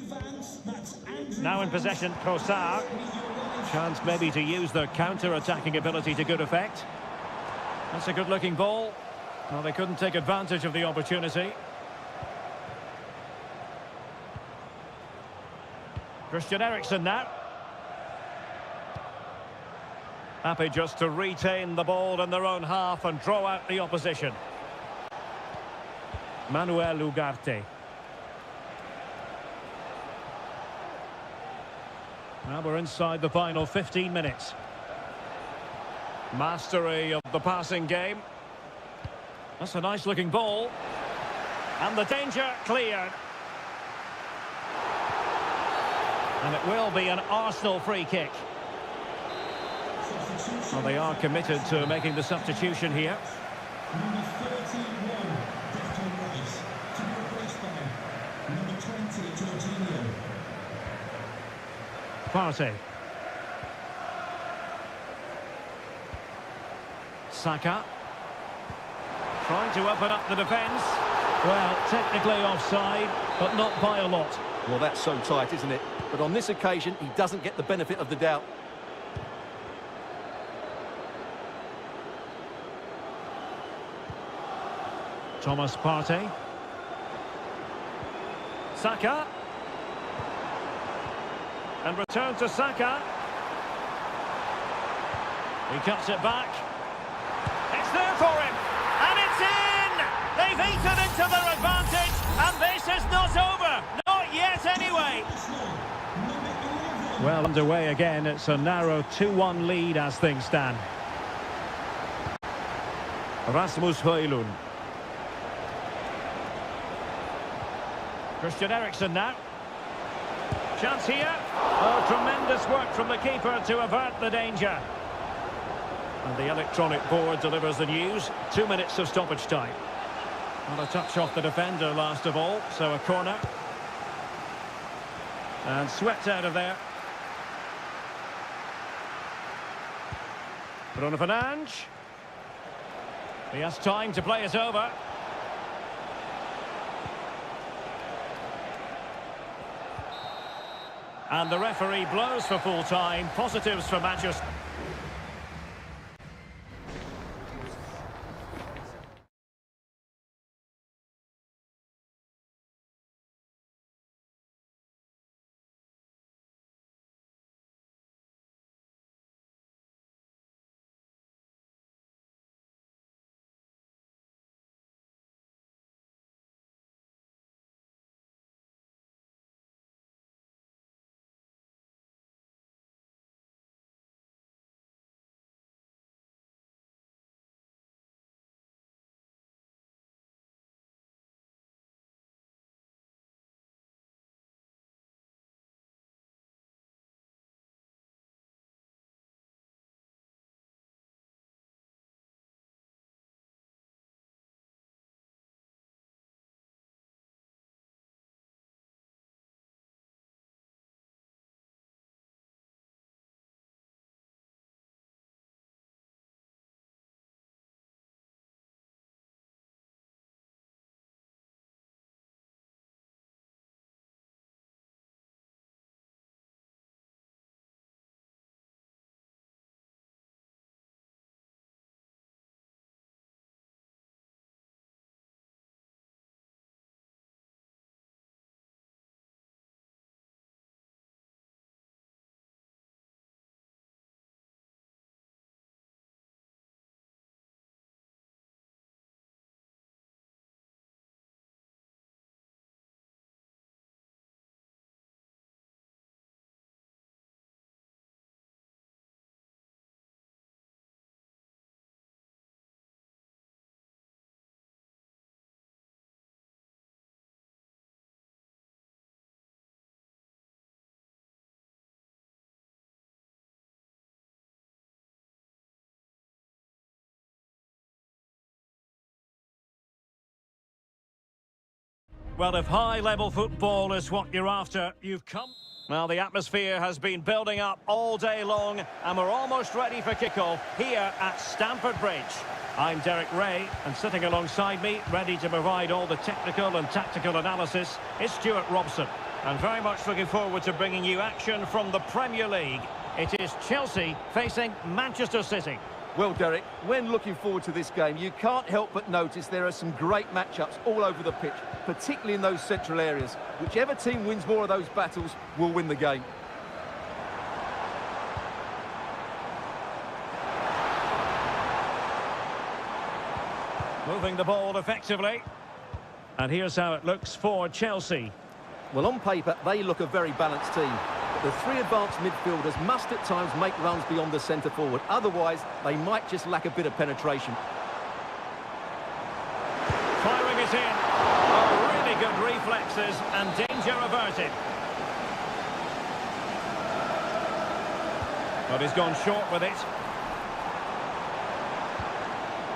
A: Now in possession, Trossard. Chance maybe to use their counter-attacking ability to good effect. That's a good-looking ball. Well, they couldn't take advantage of the opportunity. Christian Eriksen now. Happy just to retain the ball in their own half and draw out the opposition. Manuel Ugarte. Now we're inside the final 15 minutes. Mastery of the passing game. That's a nice looking ball. And the danger cleared. And it will be an Arsenal free kick. Well, they are committed to making the substitution here.
C: Number 31, Declan Rice, to be replaced by number 20, Jorginho.
A: Partey. Saka. Trying to open up the defence. Well, technically offside, but not by a lot.
B: Well, that's so tight, isn't it? But on this occasion, he doesn't get the benefit of the doubt.
A: Thomas Partey. Saka. And return to Saka. He cuts it back. It's there for him. And it's in! They've eaten into their advantage. And this is not over. Not yet anyway. Well, underway again. It's a narrow 2-1 lead as things stand. Rasmus Højlund. Christian Eriksen now. Chance here. Oh, tremendous work from the keeper to avert the danger. And the electronic board delivers the news. 2 minutes of stoppage time. Not a touch off the defender last of all, so a corner. And swept out of there. Bruno Fernandes. He has time to play it over. And the referee blows for full time. Positives for Manchester. Well, if high-level football is what you're after, you've come... Well, the atmosphere has been building up all day long, and we're almost ready for kickoff here at Stamford Bridge. I'm Derek Ray, and sitting alongside me, ready to provide all the technical and tactical analysis, is Stuart Robson. And very much looking forward to bringing you action from the Premier League. It is Chelsea facing Manchester City.
B: Well, Derek, when looking forward to this game, you can't help but notice there are some great matchups all over the pitch, particularly in those central areas. Whichever team wins more of those battles will win the game.
A: Moving the ball effectively. And here's how it looks for Chelsea.
B: Well, on paper, they look a very balanced team. But the three advanced midfielders must at times make runs beyond the centre forward. Otherwise, they might just lack a bit of penetration.
A: Firing it in. Oh, really good reflexes and danger averted. But he's gone short with it.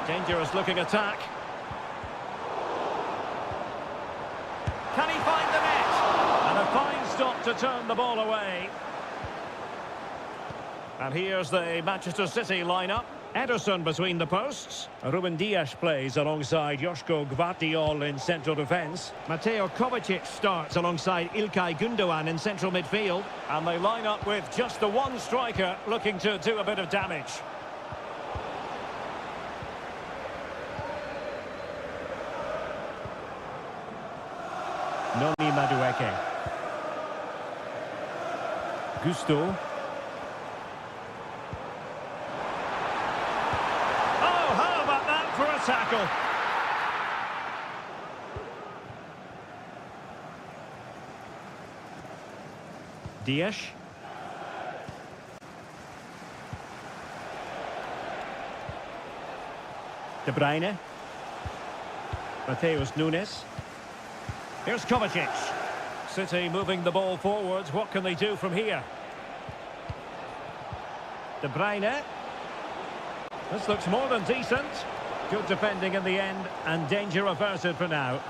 A: Dangerous looking attack. Can he find the net? And a fine stop to turn the ball away. And here's the Manchester City lineup. Ederson between the posts. Ruben Dias plays alongside Joško Gvardiol in central defence. Mateo Kovacic starts alongside Ilkay Gundogan in central midfield. And they line up with just the one striker looking to do a bit of damage. Noni Madueke. Gusto. Oh, how about that for a tackle? Dias. De Bruyne. Mateus Nunes. Here's Kovacic. City moving the ball forwards. What can they do from here? De Bruyne. This looks more than decent. Good defending in the end, and danger averted for now.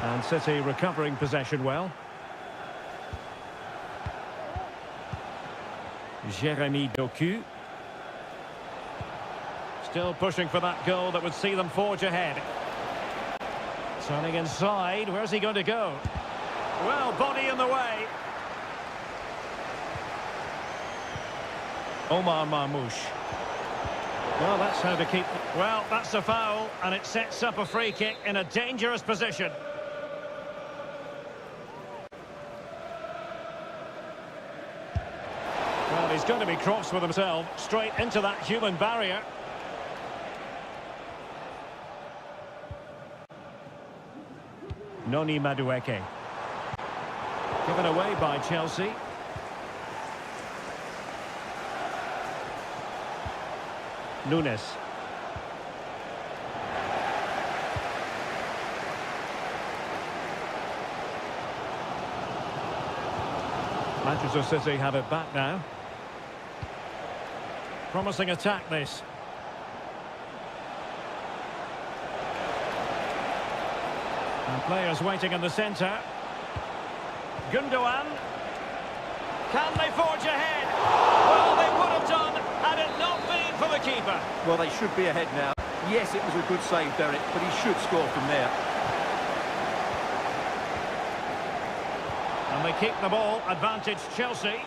A: And City recovering possession well. Jeremy Doku. Still pushing for that goal that would see them forge ahead. Turning inside, where's he going to go? Well, body in the way. Omar Marmoush. Well, that's how to keep... Well, that's a foul, and it sets up a free kick in a dangerous position. Well, he's going to be cross with himself, straight into that human barrier. Noni Madueke. Given away by Chelsea. Nunes. Manchester City have it back now. Promising attack, this. And players waiting in the centre. Gundogan. Can they forge ahead? Well, they would have done had it not been for the keeper.
B: Well, they should be ahead now. Yes, it was a good save, Derek, but he should score from there.
A: And they keep the ball, advantage Chelsea.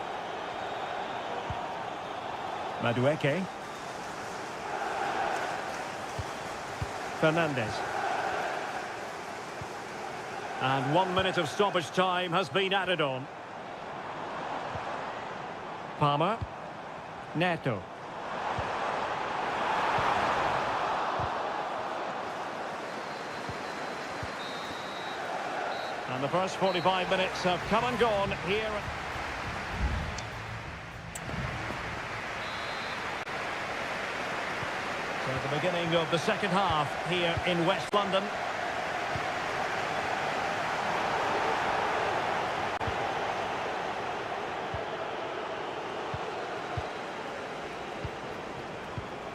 A: Madueke. Fernandes. And 1 minute of stoppage time has been added on. Palmer. Neto. And the first 45 minutes have come and gone here. So at the beginning of the second half here in West London.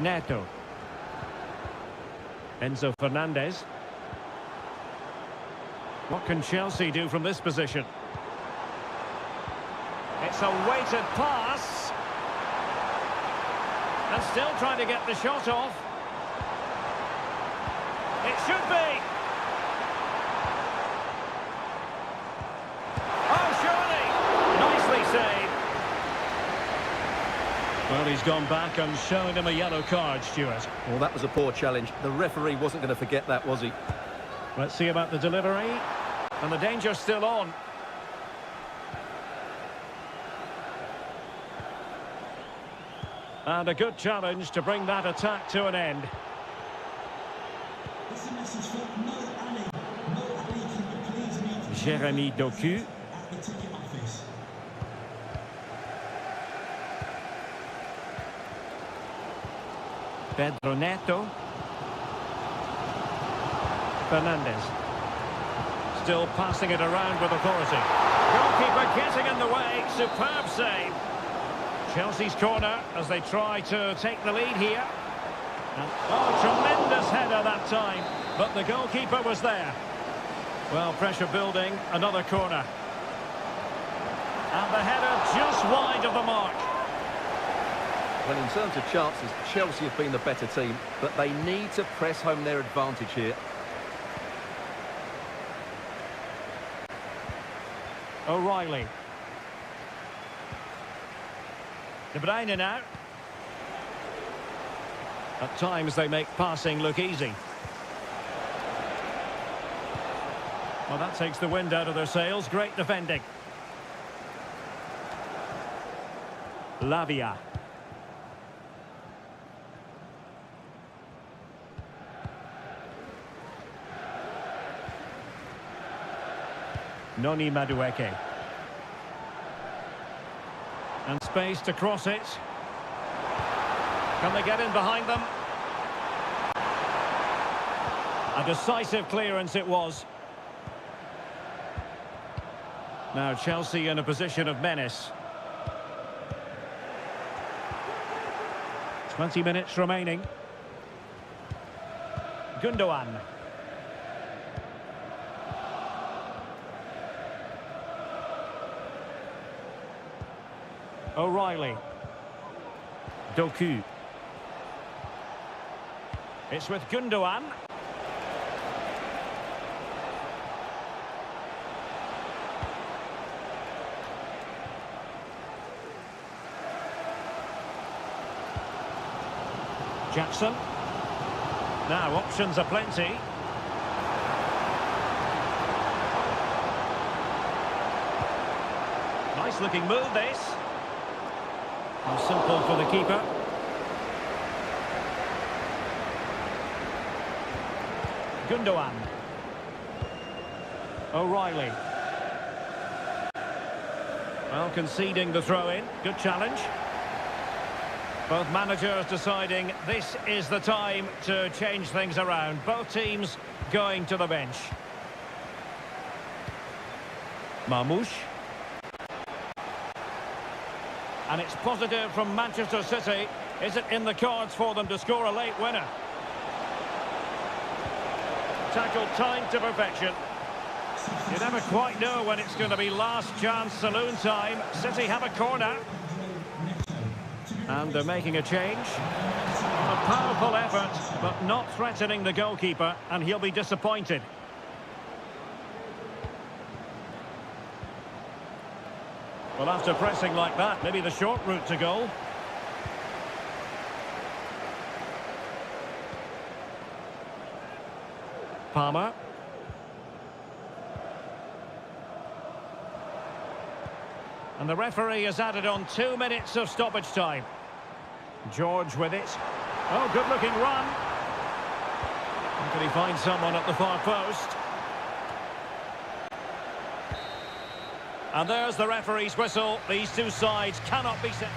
A: Neto. Enzo Fernandez. What can Chelsea do from this position? It's a weighted pass. And still trying to get the shot off. It should be. Oh, surely. Nicely saved. Well, he's gone back and shown him a yellow card, Stuart.
B: Well, that was a poor challenge. The referee wasn't going to forget that, was he?
A: Let's see about the delivery. And the danger's still on. And a good challenge to bring that attack to an end.
C: This is a message for no Ali. No Ali, can you please meet
A: Jeremy Doku.
C: at the ticket office?
A: Pedro Neto. Fernandez. Still passing it around with authority. Goalkeeper getting in the way. Superb save. Chelsea's corner as they try to take the lead here. And, oh, tremendous header that time. But the goalkeeper was there. Well, pressure building. Another corner. And the header just wide of the mark.
B: Well, in terms of chances, Chelsea have been the better team, but they need to press home their advantage here.
A: O'Reilly. De Bruyne now. At times they make passing look easy. Well, that takes the wind out of their sails. Great defending. Lavia. Noni Madueke. And space to cross it. Can they get in behind them? A decisive clearance it was. Now Chelsea in a position of menace. 20 minutes remaining. Gundogan. O'Reilly. Doku. It's with Gundogan. Jackson. Now options are plenty. Nice looking move this. And simple for the keeper. Gundogan. O'Reilly. Well, conceding the throw-in. Good challenge. Both managers deciding this is the time to change things around. Both teams going to the bench. Marmoush. And it's positive from Manchester City. Is it in the cards for them to score a late winner? Tackled timed to perfection. You never quite know when it's going to be last chance saloon time. City have a corner. And they're making a change. A powerful effort, but not threatening the goalkeeper, and he'll be disappointed. Well, after pressing like that, maybe the short route to goal. Palmer. And the referee has added on 2 minutes of stoppage time. George with it. Oh, good-looking run. Can he find someone at the far post? And there's the referee's whistle. These two sides cannot be set.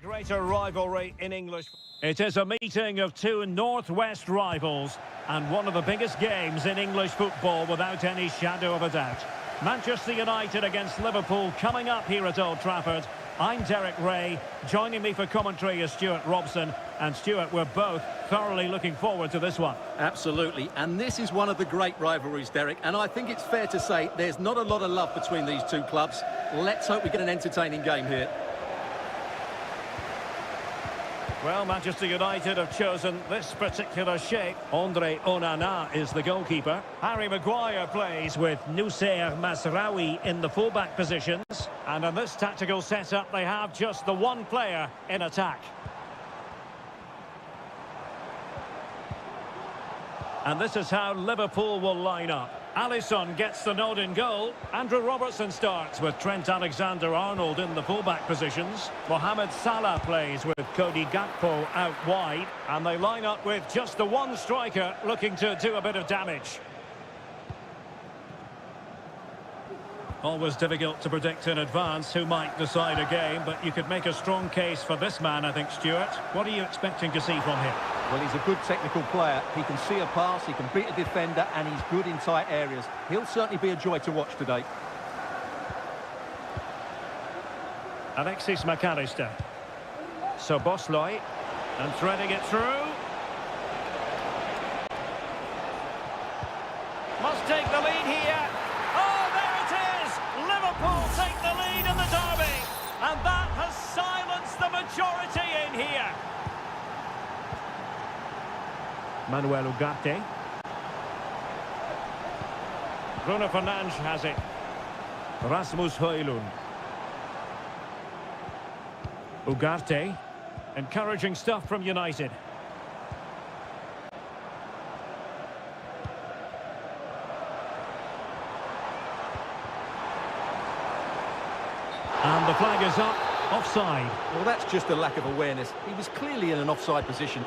A: Greater rivalry in English. It is a meeting of two northwest rivals and one of the biggest games in English football without any shadow of a doubt. Manchester United against Liverpool coming up here at Old Trafford. I'm Derek Ray. Joining me for commentary is Stuart Robson. And Stuart, we're both thoroughly looking forward to this one.
B: Absolutely, and this is one of the great rivalries, Derek, and I think it's fair to say there's not a lot of love between these two clubs. Let's hope we get an entertaining game here.
A: Well, Manchester United have chosen this particular shape. Andre Onana is the goalkeeper. Harry Maguire plays with Noussair Mazraoui in the fullback positions. And in this tactical setup, they have just the one player in attack. And this is how Liverpool will line up. Alisson gets the nod in goal. Andrew Robertson starts with Trent Alexander-Arnold in the fullback positions. Mohamed Salah plays with Cody Gakpo out wide. And they line up with just the one striker looking to do a bit of damage. Always difficult to predict in advance who might decide a game, but you could make a strong case for this man, I think, Stuart. What are you expecting to see from him?
B: Well, he's a good technical player. He can see a pass, he can beat a defender, and he's good in tight areas. He'll certainly be a joy to watch today.
A: Alexis McAllister. Szoboszlai. And threading it through. Must take the lead here. Oh, there it is! Liverpool take the lead in the derby. And that has silenced the majority in here. Manuel Ugarte. Bruno Fernandes has it. Rasmus Højlund. Ugarte. Encouraging stuff from United. And the flag is up. Offside.
B: Well, that's just a lack of awareness. He was clearly in an offside position.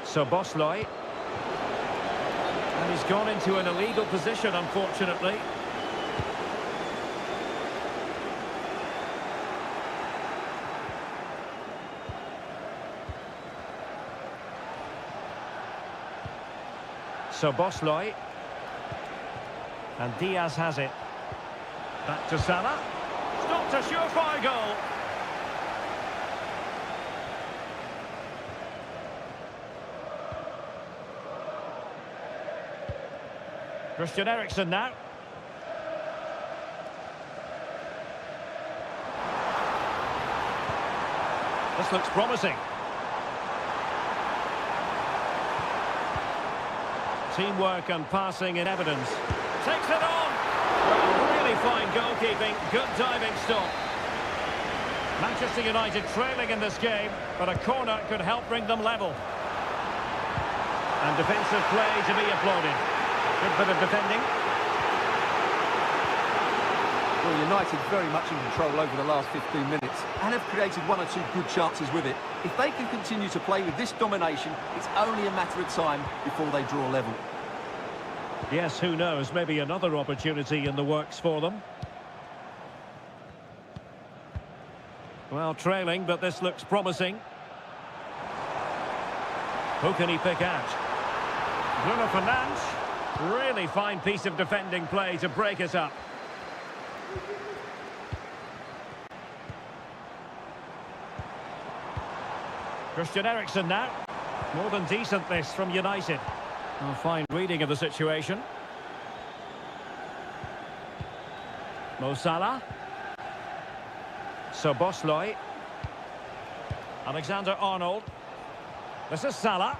A: Szoboszlai. And he's gone into an illegal position, unfortunately. Szoboszlai. And Diaz has it. Back to Salah. Stopped a surefire goal. Christian Eriksen now. This looks promising. Teamwork and passing in evidence. Takes it on. Well, really fine goalkeeping. Good diving stop. Manchester United trailing in this game, but a corner could help bring them level. And defensive play to be applauded. Good bit of defending.
B: Well, United very much in control over the last 15 minutes and have created one or two good chances with it. If they can continue to play with this domination, it's only a matter of time before they draw level.
A: Yes, who knows? Maybe another opportunity in the works for them. Well, trailing, but this looks promising. Who can he pick out? Bruno Fernandes. Really fine piece of defending play to break it up. Christian Eriksen now. More than decent this from United. A fine reading of the situation. Mo Salah. Szoboszlai. Alexander-Arnold. This is Salah.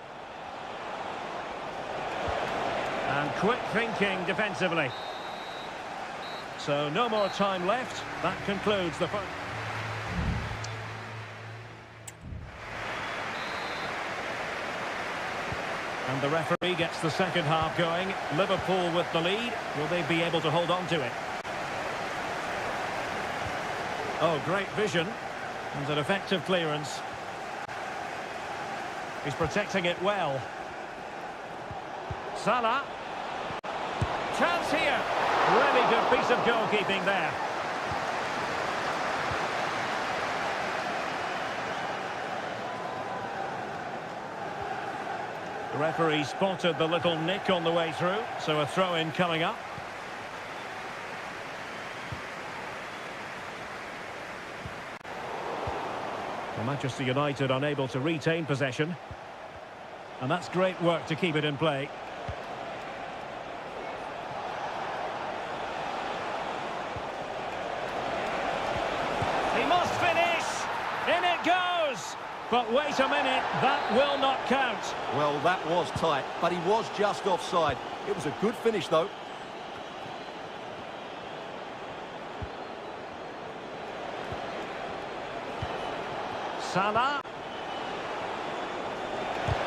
A: And quick thinking defensively. So no more time left. That concludes the first. And the referee gets the second half going. Liverpool with the lead. Will they be able to hold on to it? Oh, great vision. And an effective clearance. He's protecting it well. Salah. Chance here. Really good piece of goalkeeping there. The referee spotted the little nick on the way through, so a throw-in coming up. Well, Manchester United unable to retain possession. And that's great work to keep it in play. He must finish! In it goes! But wait a minute, that will not count.
B: Well, that was tight, but he was just offside. It was a good finish, though.
A: Salah.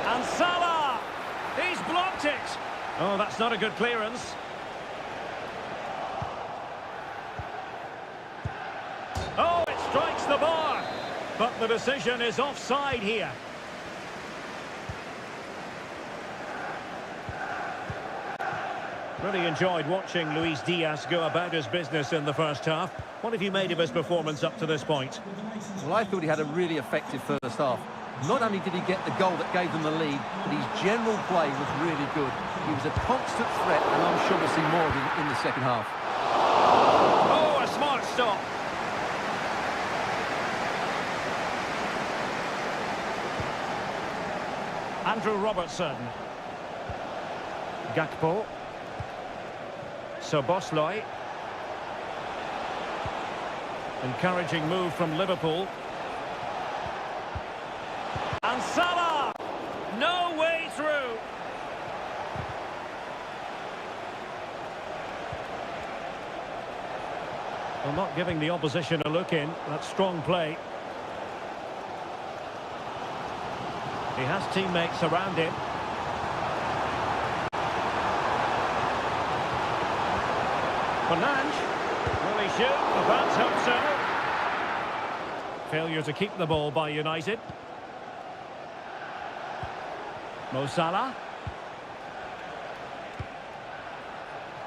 A: And Salah! He's blocked it! Oh, that's not a good clearance. Oh, it strikes the bar! But the decision is offside here. Really enjoyed watching Luis Diaz go about his business in the first half. What have you made of his performance up to this point?
B: Well, I thought he had a really effective first half. Not only did he get the goal that gave them the lead, but his general play was really good. He was a constant threat, and I'm sure we'll see more of him in the second half.
A: Oh, a smart stop. Andrew Robertson. Gakpo. Soboslai. Encouraging move from Liverpool. And Salah! No way through! Well, not giving the opposition a look in. That's strong play. He has teammates around him. Fernandes. Will he shoot? The fans hope so. Failure to keep the ball by United. Mo Salah.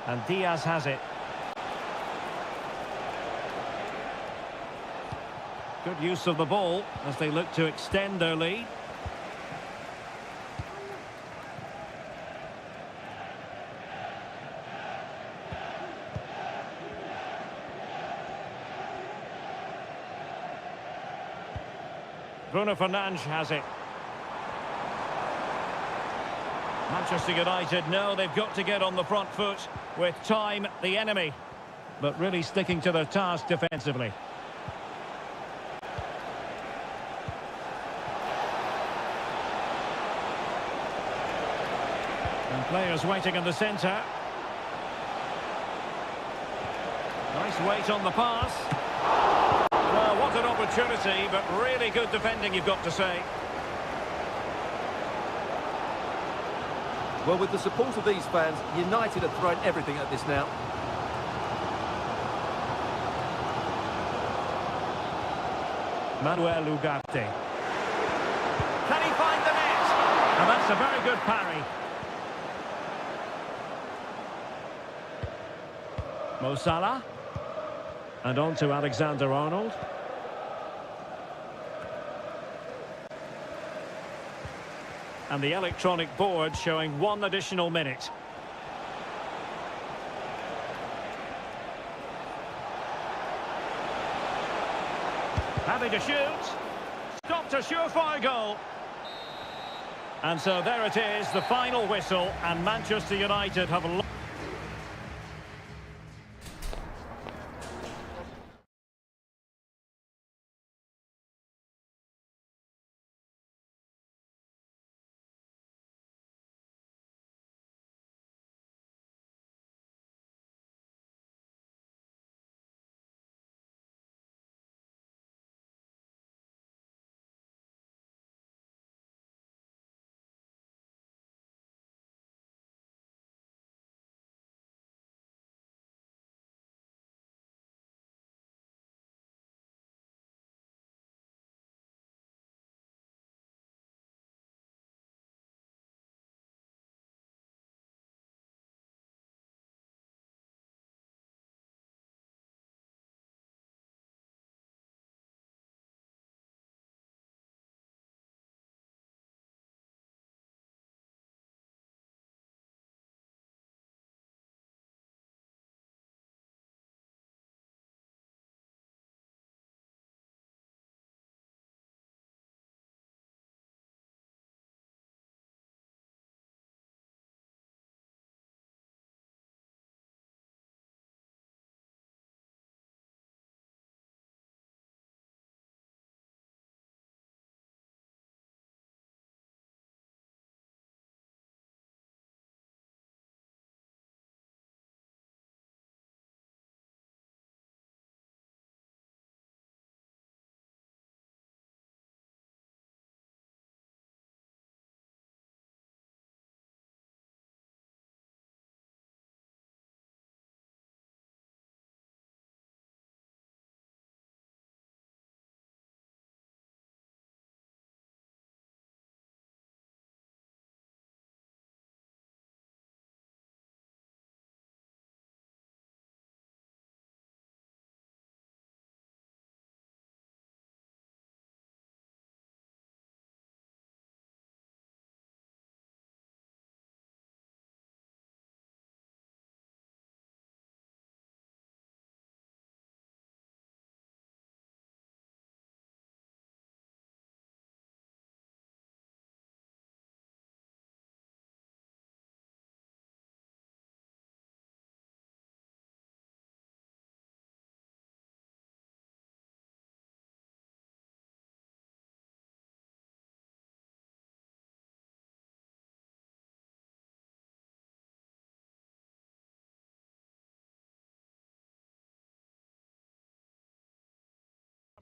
A: And Diaz has it. Good use of the ball as they look to extend their lead. Bruno Fernandes has it. Manchester United know they've got to get on the front foot with time the enemy, but really sticking to their task defensively. And players waiting in the centre. Nice weight on the pass. Well, what an opportunity, but really good defending, you've got to say.
B: Well, with the support of these fans, United have thrown everything at this now.
A: Manuel Ugarte. Can he find the net? And that's a very good parry. Mo Salah. And on to Alexander-Arnold. And the electronic board showing 1 additional minute. Happy to shoot. Stopped a surefire goal. And so there it is, the final whistle, and Manchester United have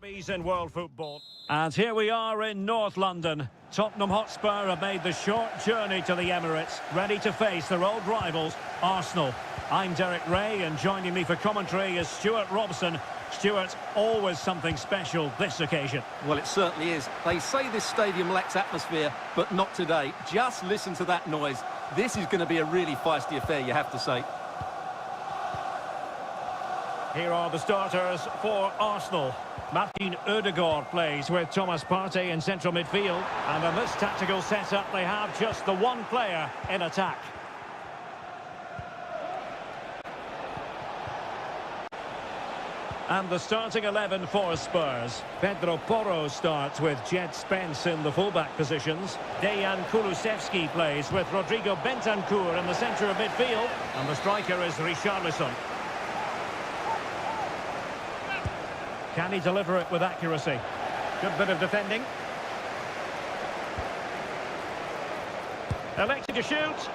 A: derbies in world football. And here we are in North London. Tottenham Hotspur have made the short journey to the Emirates, ready to face their old rivals, Arsenal. I'm Derek Ray, and joining me for commentary is Stuart Robson. Stuart, always something special this occasion.
B: Well, it certainly is. They say this stadium lacks atmosphere, but not today. Just listen to that noise. This is going to be a really feisty affair, you have to say.
A: Here are the starters for Arsenal. Martin Ødegaard plays with Thomas Partey in central midfield. And in this tactical setup, they have just the one player in attack. And the starting 11 for Spurs. Pedro Porro starts with Jed Spence in the fullback positions. Dejan Kulusevski plays with Rodrigo Bentancur in the centre of midfield. And the striker is Richarlison. Can he deliver it with accuracy? Good bit of defending. Elected to shoot.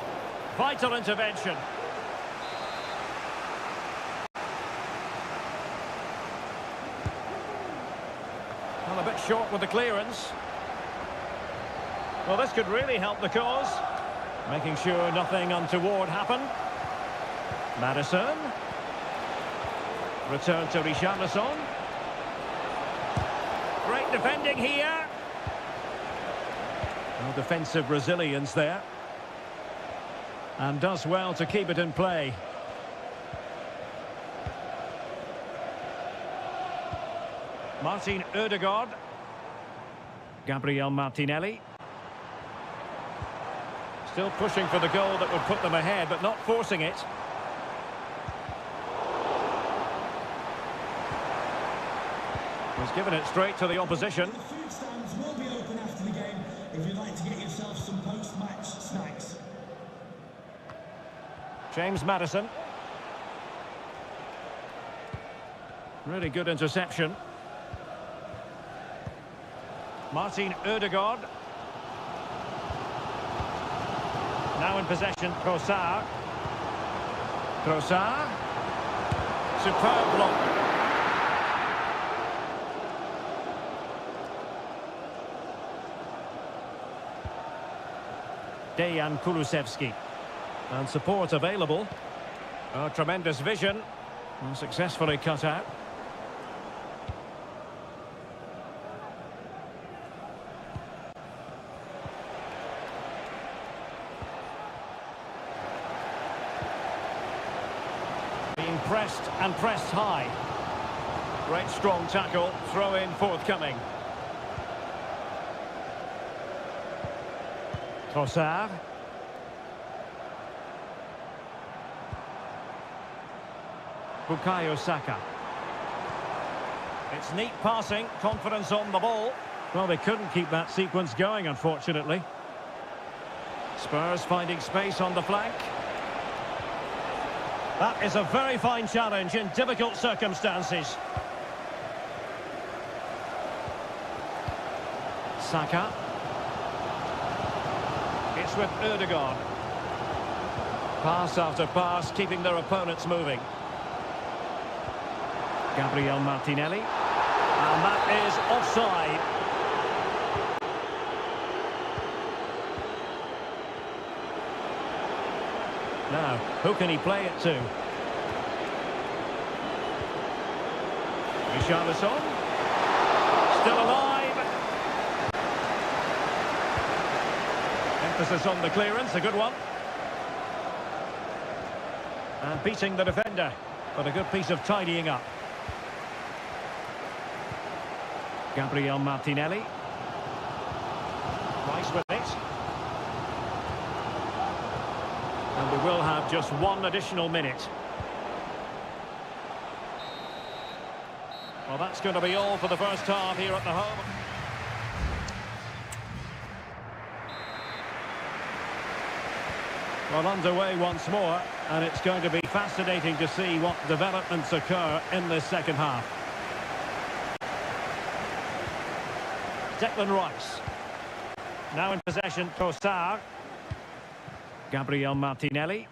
A: Vital intervention. Well, a bit short with the clearance. Well, this could really help the cause. Making sure nothing untoward happened. Maddison. Return to Richarlison. Great defending here. No defensive resilience there. And does well to keep it in play. Martin Ødegaard. Gabriel Martinelli. Still pushing for the goal that would put them ahead, but not forcing it. He's given it straight to the opposition.
C: The food stands will be open after the game if you'd like to get yourself some post-match snacks.
A: James Maddison. Really good interception. Martin Ødegaard. Now in possession, Trossard. Trossard. Superb block. Dejan Kulusevski. And support available. Oh, tremendous vision. And successfully cut out. Being pressed and pressed high. Great strong tackle. Throw in forthcoming. Trossard. Bukayo Saka. It's neat passing, confidence on the ball. Well, they couldn't keep that sequence going, unfortunately. Spurs finding space on the flank. That is a very fine challenge in difficult circumstances. Saka. It's with Ødegaard. Pass after pass, keeping their opponents moving. Gabriel Martinelli. And that is offside. Now, who can he play it to? Richarlison. Still alive. Emphasis on the clearance, a good one. And beating the defender, but a good piece of tidying up. Gabriel Martinelli. Rice with it. And we will have just one additional minute. Well, that's going to be all for the first half here at the home. Well, underway once more, and it's going to be fascinating to see what developments occur in this second half. Declan Rice. Now in possession, Trossard. Gabriel Martinelli.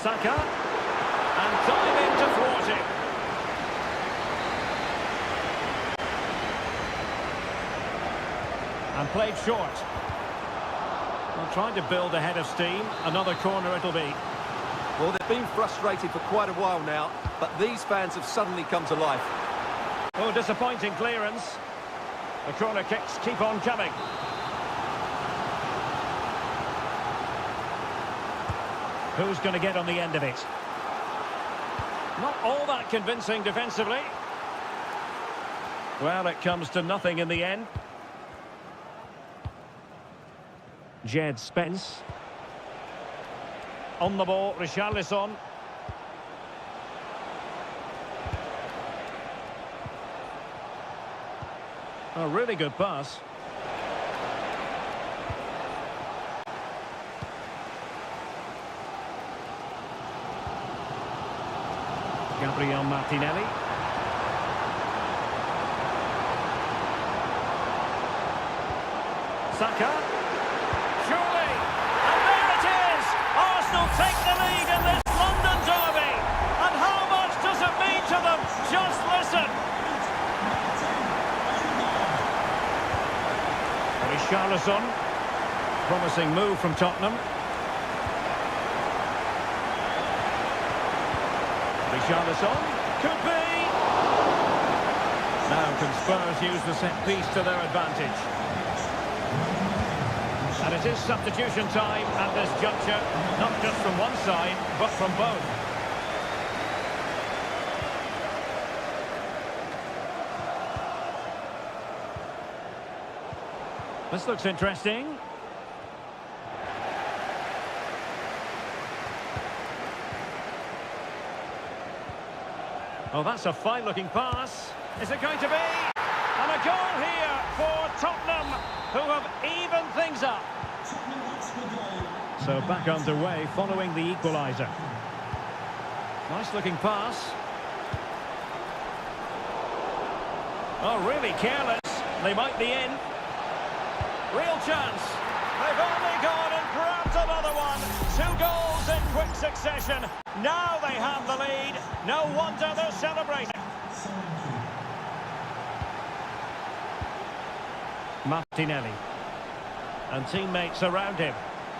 A: Saka. And diving to thwart it. And played short. Well, trying to build a head of steam. Another corner it'll be.
B: Well, they've been frustrated for quite a while now, but these fans have suddenly come to life.
A: Oh, disappointing clearance. The corner kicks keep on coming. Who's going to get on the end of it? Not all that convincing defensively. Well, it comes to nothing in the end. Jed Spence. On the ball, Richarlison. A really good pass. Gabriel Martinelli. Saka. Surely. And there it is! Arsenal take the lead in this London derby. And how much does it mean to them? Just listen. Richarlison. Promising move from Tottenham. Richarlison. Could be. Now can Spurs use the set piece to their advantage? And it is substitution time at this juncture, not just from one side, but from both. This looks interesting. Oh, that's a fine-looking pass. Is it going to be? And a goal here for Tottenham, who have evened things up. So back underway following the equaliser. Nice-looking pass. Oh, really careless. They might be in. Real chance. They've only gone and grabbed another one. 2 goals in quick succession. Now they have the lead. No wonder they're celebrating. Martinelli. And teammates around him.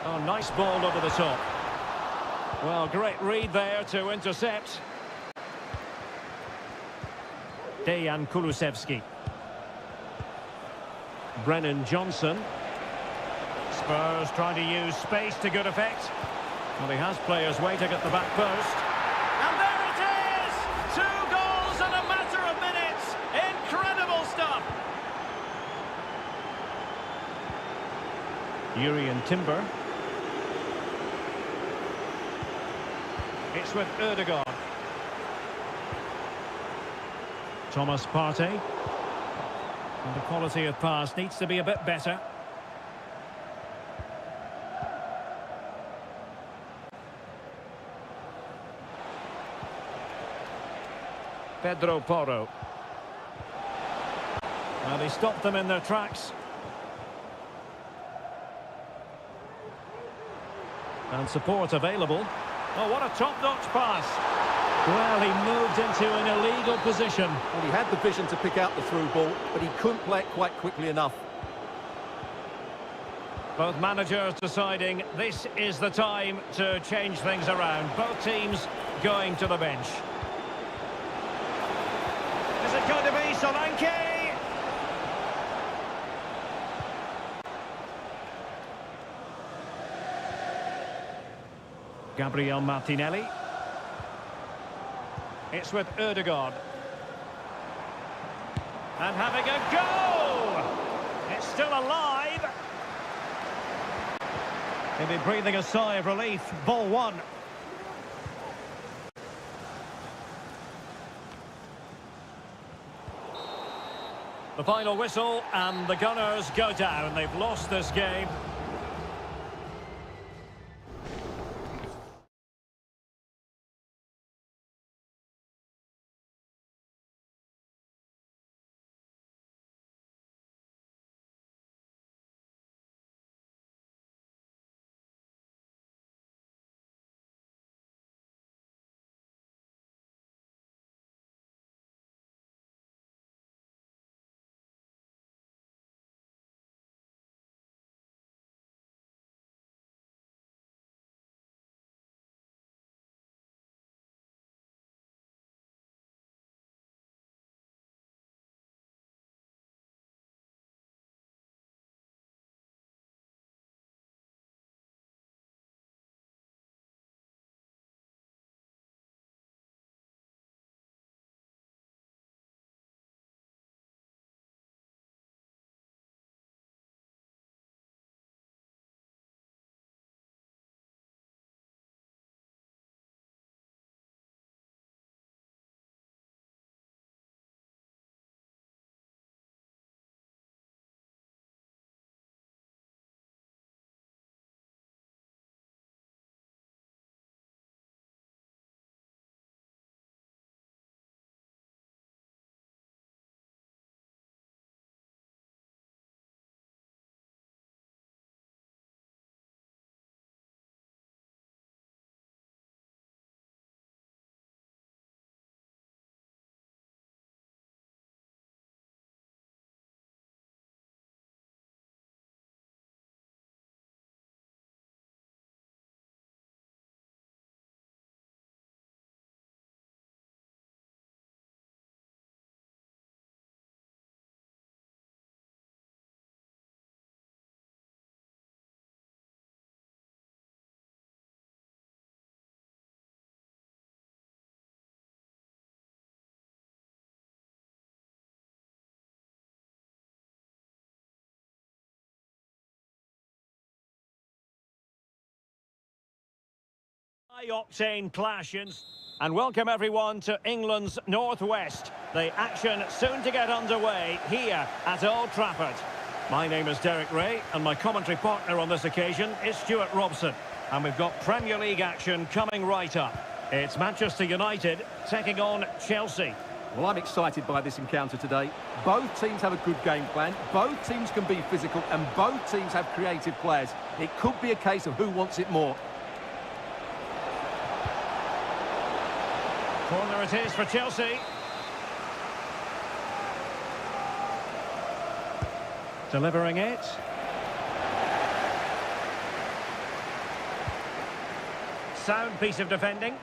A: Oh, nice ball over the top. Well, great read there to intercept. Dejan Kulusevski. Brennan Johnson. Spurs trying to use space to good effect. Well, he has players waiting at the back post. And there it is! 2 goals in a matter of minutes. Incredible stuff. Urian Timber. It's with Ødegaard. Thomas Partey. And the quality of pass needs to be a bit better. Pedro Porro. Well, they stopped them in their tracks. And support available. Oh, what a top-notch pass. Well, he moved into an illegal position.
B: Well, he had the vision to pick out the through ball, but he couldn't play it quite quickly enough.
A: Both managers deciding this is the time to change things around. Both teams going to the bench. Is it going to be Solanke? Gabriel Martinelli. It's with Ødegaard. And having a go! It's still alive. He'll be breathing a sigh of relief. Ball 1. The final whistle and the Gunners go down. They've lost this game. High-octane clash and welcome everyone to England's Northwest. The action soon to get underway here at Old Trafford. My name is Derek Ray and my commentary partner on this occasion is Stuart Robson. And we've got Premier League action coming right up. It's Manchester United taking on Chelsea.
B: Well, I'm excited by this encounter today. Both teams have a good game plan, both teams can be physical, and both teams have creative players. It could be a case of who wants it more.
A: Corner it is for Chelsea. Delivering it. Sound piece of defending.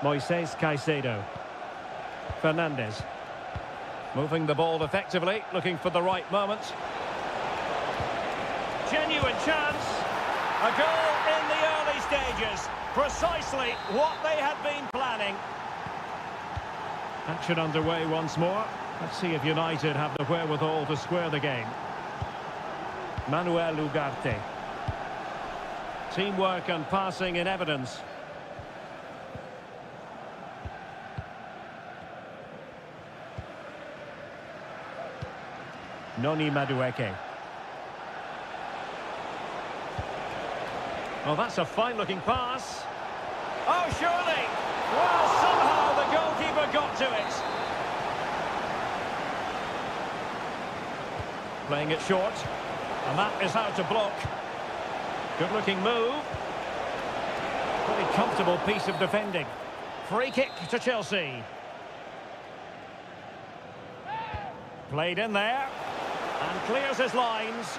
A: Moises Caicedo. Fernandes. Moving the ball effectively, looking for the right moment. Genuine chance. A goal in the early stages. Precisely what they had been planning. Action underway once more. Let's see if United have the wherewithal to square the game. Manuel Ugarte. Teamwork and passing in evidence. Noni Madueke. Oh, that's a fine-looking pass. Oh, surely! Well, somehow the goalkeeper got to it. Playing it short. And that is how to block. Good-looking move. Pretty comfortable piece of defending. Free kick to Chelsea. Played in there. And clears his lines.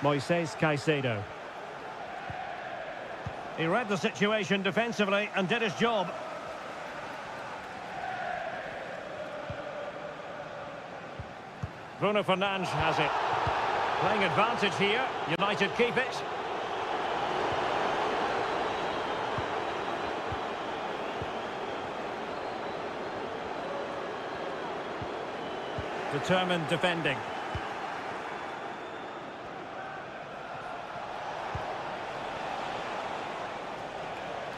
A: Moises Caicedo. He read the situation defensively and did his job. Bruno Fernandes has it. Playing advantage here. United keep it. Determined defending.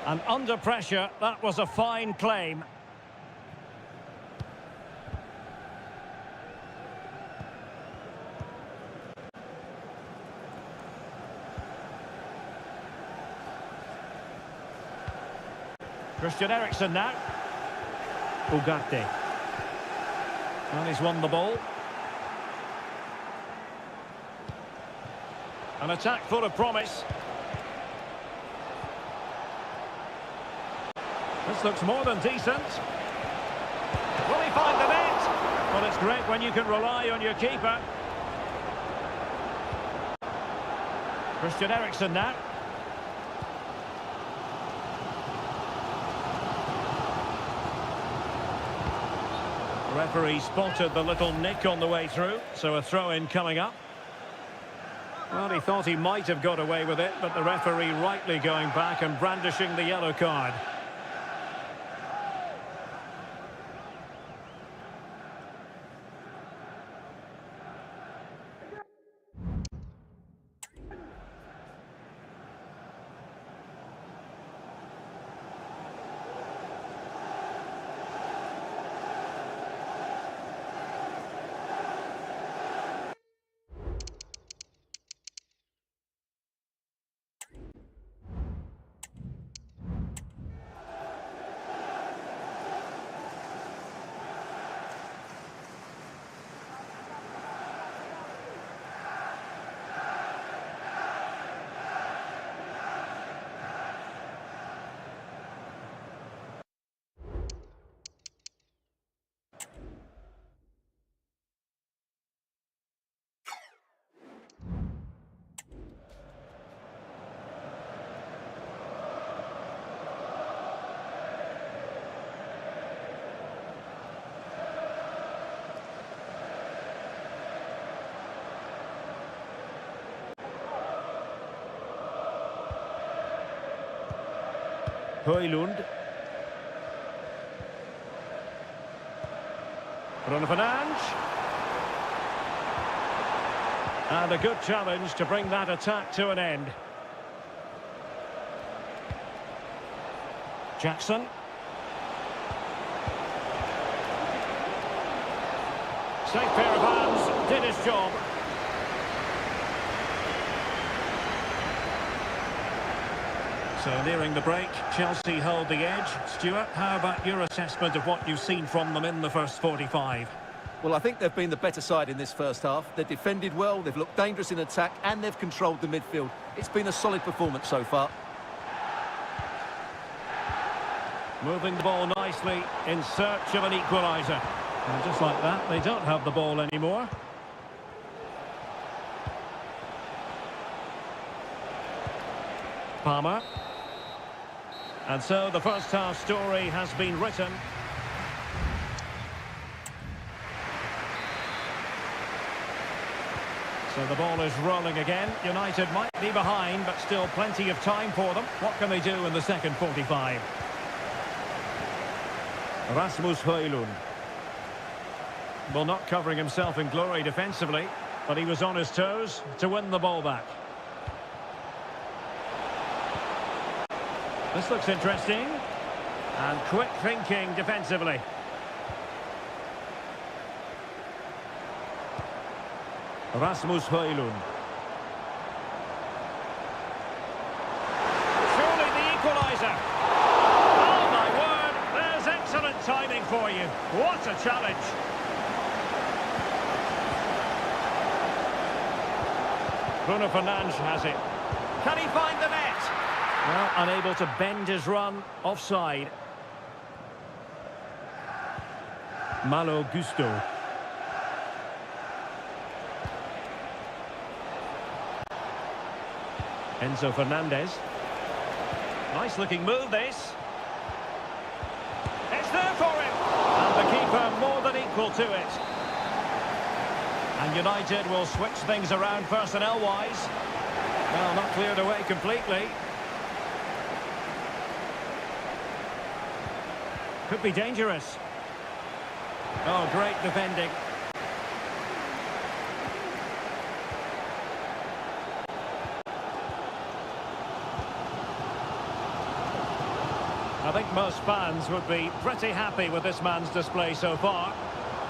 A: And under pressure, that was a fine claim. Christian Eriksen now. Ugarte. And he's won the ball. An attack full of promise. This looks more than decent. Will he find the net? Well, it's great when you can rely on your keeper. Christian Eriksen now. The referee spotted the little nick on the way through, so a throw-in coming up. Well, he thought he might have got away with it, but the referee rightly going back and brandishing the yellow card. Højlund. Bruno Fernandes. And a good challenge to bring that attack to an end. Jackson. Safe pair of hands, did his job. So nearing the break, Chelsea hold the edge. Stuart, how about your assessment of what you've seen from them in the first 45?
B: Well, I think they've been the better side in this first half. They've defended well, they've looked dangerous in attack, and they've controlled the midfield. It's been a solid performance so far.
A: Moving the ball nicely in search of an equaliser. And just like that, they don't have the ball anymore. Palmer. And so the first half story has been written. So the ball is rolling again. United might be behind, but still plenty of time for them. What can they do in the second 45? Rasmus Højlund. Well, not covering himself in glory defensively, but he was on his toes to win the ball back. This looks interesting. And quick thinking defensively. Rasmus Højlund. Surely the equaliser. Oh my word, there's excellent timing for you. What a challenge. Bruno Fernandes has it. Can he find the net? Well, unable to bend his run, offside. Malo Gusto. Enzo Fernandez. Nice looking move this. It's there for him. And the keeper more than equal to it. And United will switch things around personnel-wise. Well, not cleared away completely. Could be dangerous. Oh, great defending. I think most fans would be pretty happy with this man's display so far.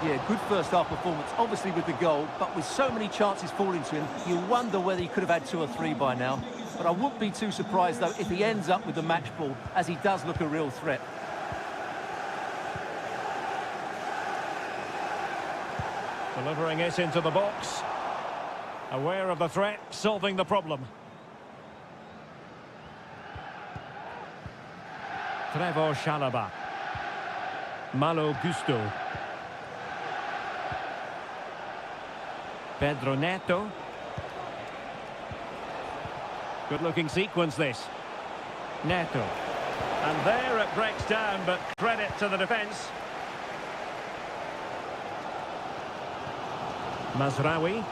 B: Yeah, good first half performance, obviously with the goal, but with so many chances falling to him, you wonder whether he could have had 2 or 3 by now. But I wouldn't be too surprised, though, if he ends up with the match ball, as he does look a real threat.
A: Delivering it into the box. Aware of the threat, solving the problem. Trevor Chalobah. Malo Gusto. Pedro Neto. Good looking sequence this. Neto. And there it breaks down, but credit to the defence. Mazraoui.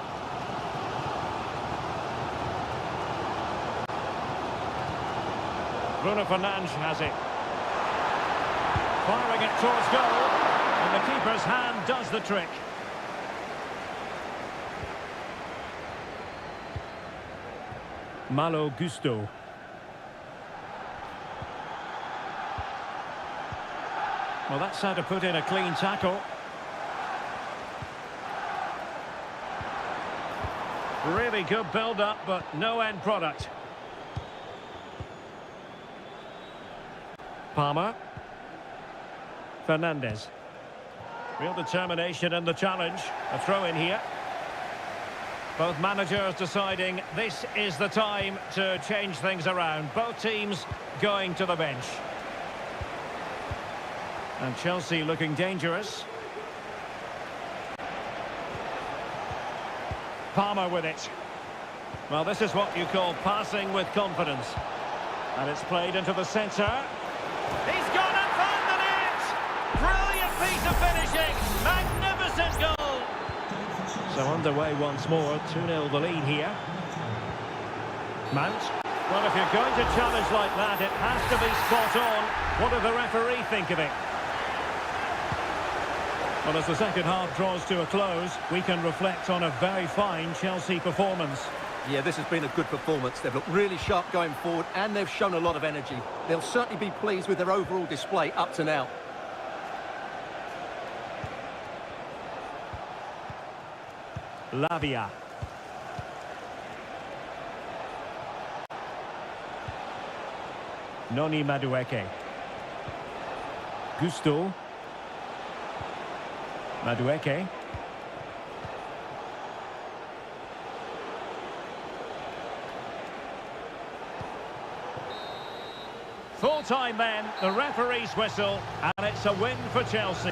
A: Bruno Fernandes has it. Firing it towards goal. And the keeper's hand does the trick. Malo Gusto. Well, that's how to put in a clean tackle. Really good build-up, but no end product. Palmer. Fernandez. Real determination in the challenge. A throw in here. Both managers deciding this is the time to change things around. Both teams going to the bench. And Chelsea looking dangerous. Palmer with it. Well, this is what you call passing with confidence. And it's played into the centre. He's gone and found the net! Brilliant piece of finishing! Magnificent goal! So underway once more, 2-0 the lead here. Mount. Well, if you're going to challenge like that, it has to be spot on. What did the referee think of it? Well, as the second half draws to a close, we can reflect on a very fine Chelsea performance.
B: Yeah, this has been a good performance. They've looked really sharp going forward and they've shown a lot of energy. They'll certainly be pleased with their overall display up to now.
A: Lavia. Noni Madueke. Gusto. Madueke. Full time then, the referee's whistle, and it's a win for Chelsea.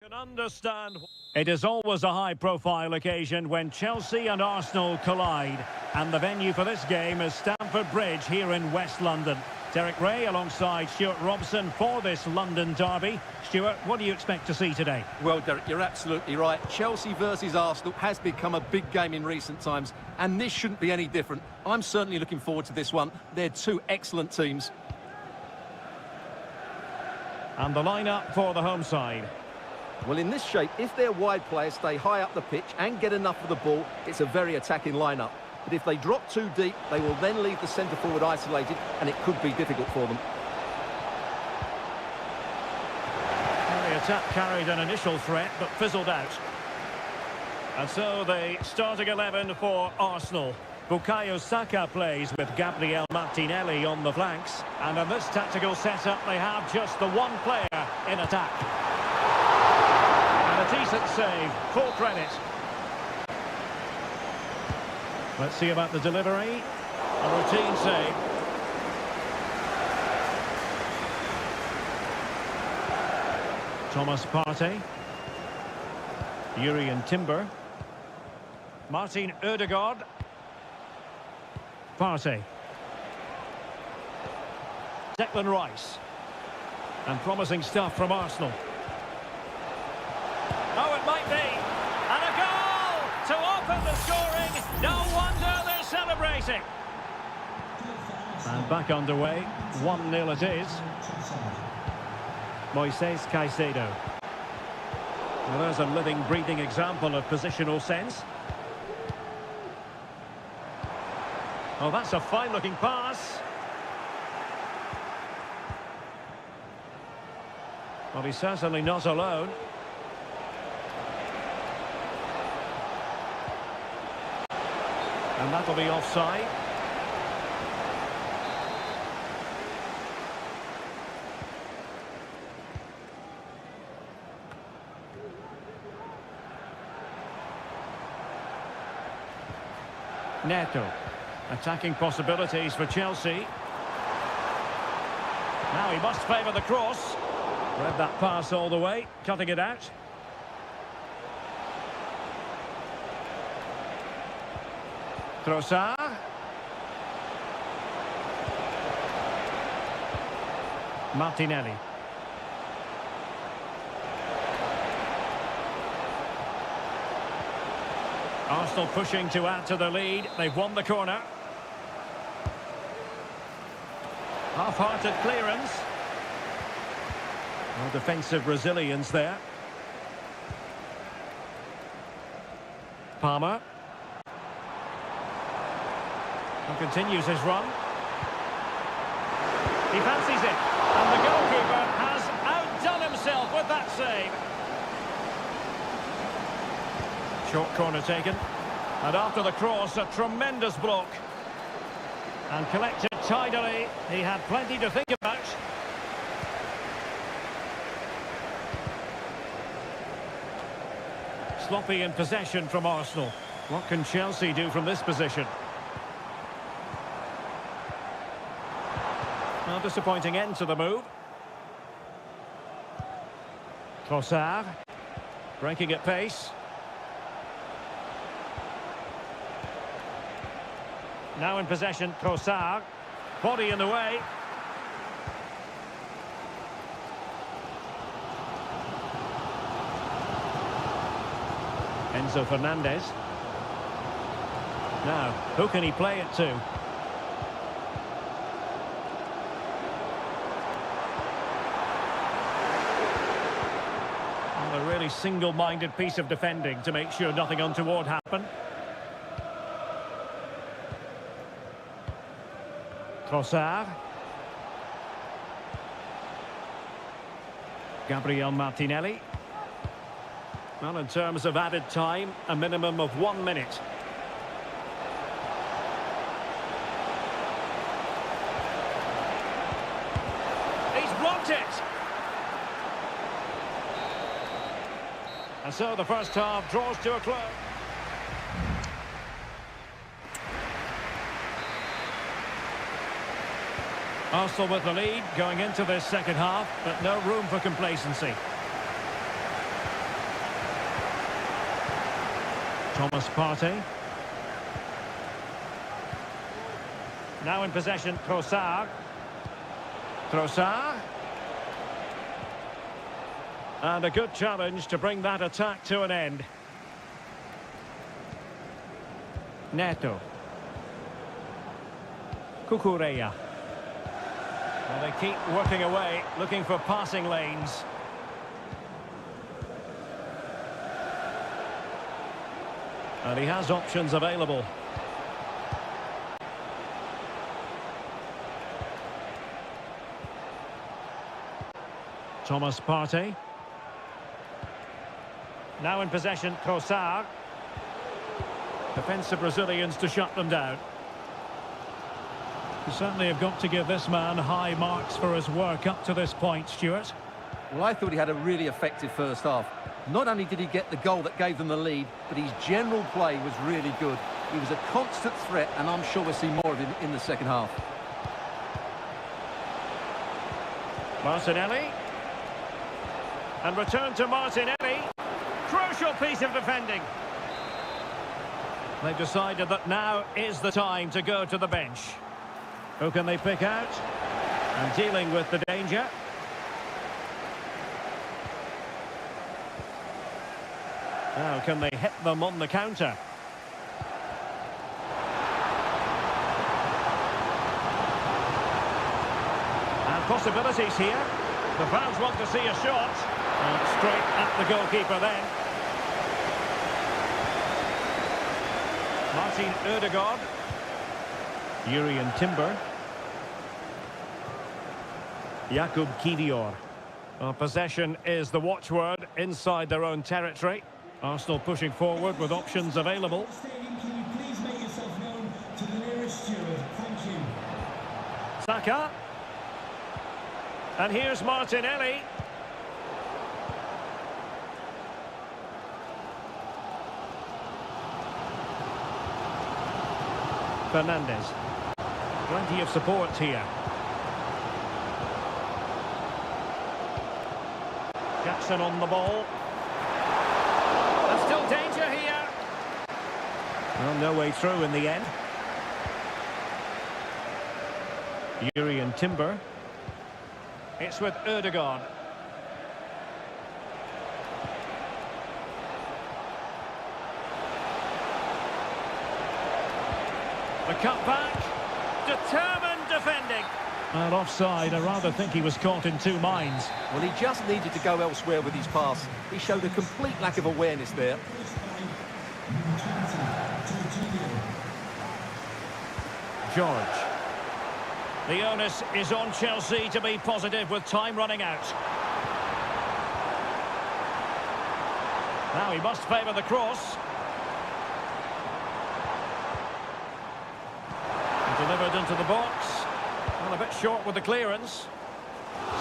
A: Can understand. It is always a high-profile occasion when Chelsea and Arsenal collide, and the venue for this game is Stamford Bridge here in West London. Derek Ray alongside Stuart Robson for this London derby. Stuart, what do you expect to see today?
B: Well, Derek, you're absolutely right. Chelsea versus Arsenal has become a big game in recent times, and this shouldn't be any different. I'm certainly looking forward to this one. They're two excellent teams.
A: And the lineup for the home side.
B: Well, in this shape, if their wide players stay high up the pitch and get enough of the ball, it's a very attacking lineup. But if they drop too deep, they will then leave the centre-forward isolated, and it could be difficult for them.
A: The attack carried an initial threat, but fizzled out. And so the starting 11 for Arsenal. Bukayo Saka plays with Gabriel Martinelli on the flanks. And in this tactical setup, they have just the one player in attack. And a decent save, full credit. Let's see about the delivery. A routine save. Thomas Partey. Urian Timber. Martin Ødegaard. Partey. Declan Rice. And promising stuff from Arsenal. Oh, it might be. And a goal to open the scoring. No wonder they're celebrating. And back underway. 1-0 it is. Moises Caicedo. Well, there's a living, breathing example of positional sense. Oh, that's a fine-looking pass. Well, he's certainly not alone. And that'll be offside. Neto. Attacking possibilities for Chelsea. Now he must favour the cross. Read that pass all the way, cutting it out. Trossard. Martinelli. Arsenal pushing to add to the lead. They've won the corner. Half-hearted clearance. Well, defensive resilience there. Palmer. And continues his run. He fancies it. And the goalkeeper has outdone himself with that save. Short corner taken. And after the cross, a tremendous block. And collected tidily. He had plenty to think about. Sloppy in possession from Arsenal. What can Chelsea do from this position? Well, disappointing end to the move. Trossard. Breaking at pace. Now in possession, Trossard. Body in the way. Enzo Fernandez. Now, who can he play it to? Well, a really single-minded piece of defending to make sure nothing untoward happened. Trossard. Gabriel Martinelli. Well, in terms of added time, a minimum of 1 minute. He's blocked it! And so the first half draws to a close. Arsenal with the lead going into this second half, but no room for complacency. Thomas Partey. Now in possession, Trossard. Trossard. And a good challenge to bring that attack to an end. Neto. Cucurella. Well, they keep working away, looking for passing lanes. And he has options available. Thomas Partey. Now in possession, Trossard. Defensive Brazilians to shut them down. You certainly have got to give this man high marks for his work up to this point, Stuart.
B: Well, I thought he had a really effective first half. Not only did he get the goal that gave them the lead, but his general play was really good. He was a constant threat, and I'm sure we'll see more of him in the second half.
A: Martinelli. And return to Martinelli. Crucial piece of defending. They've decided that now is the time to go to the bench. Who can they pick out? And dealing with the danger. Now can they hit them on the counter? And possibilities here. The fans want to see a shot. And straight at the goalkeeper then. Martin Ødegaard. Jurriën Timber. Jakub Kivior. Well, possession is the watchword inside their own territory. Arsenal pushing forward with options available.
C: Stadium, can you please make yourself known to the nearest steward? Thank you.
A: Saka. And here's Martinelli. Fernandes. Plenty of support here. Jackson on the ball. There's still danger here. Well, no way through in the end. Jurriën Timber. It's with Ødegaard. The cut back. Determined defending. Well, offside. I rather think he was caught in two minds.
B: Well, he just needed to go elsewhere with his pass. He showed a complete lack of awareness there.
A: George. The onus is on Chelsea to be positive with time running out. Now he must favour the cross. Delivered into the box. Well, a bit short with the clearance.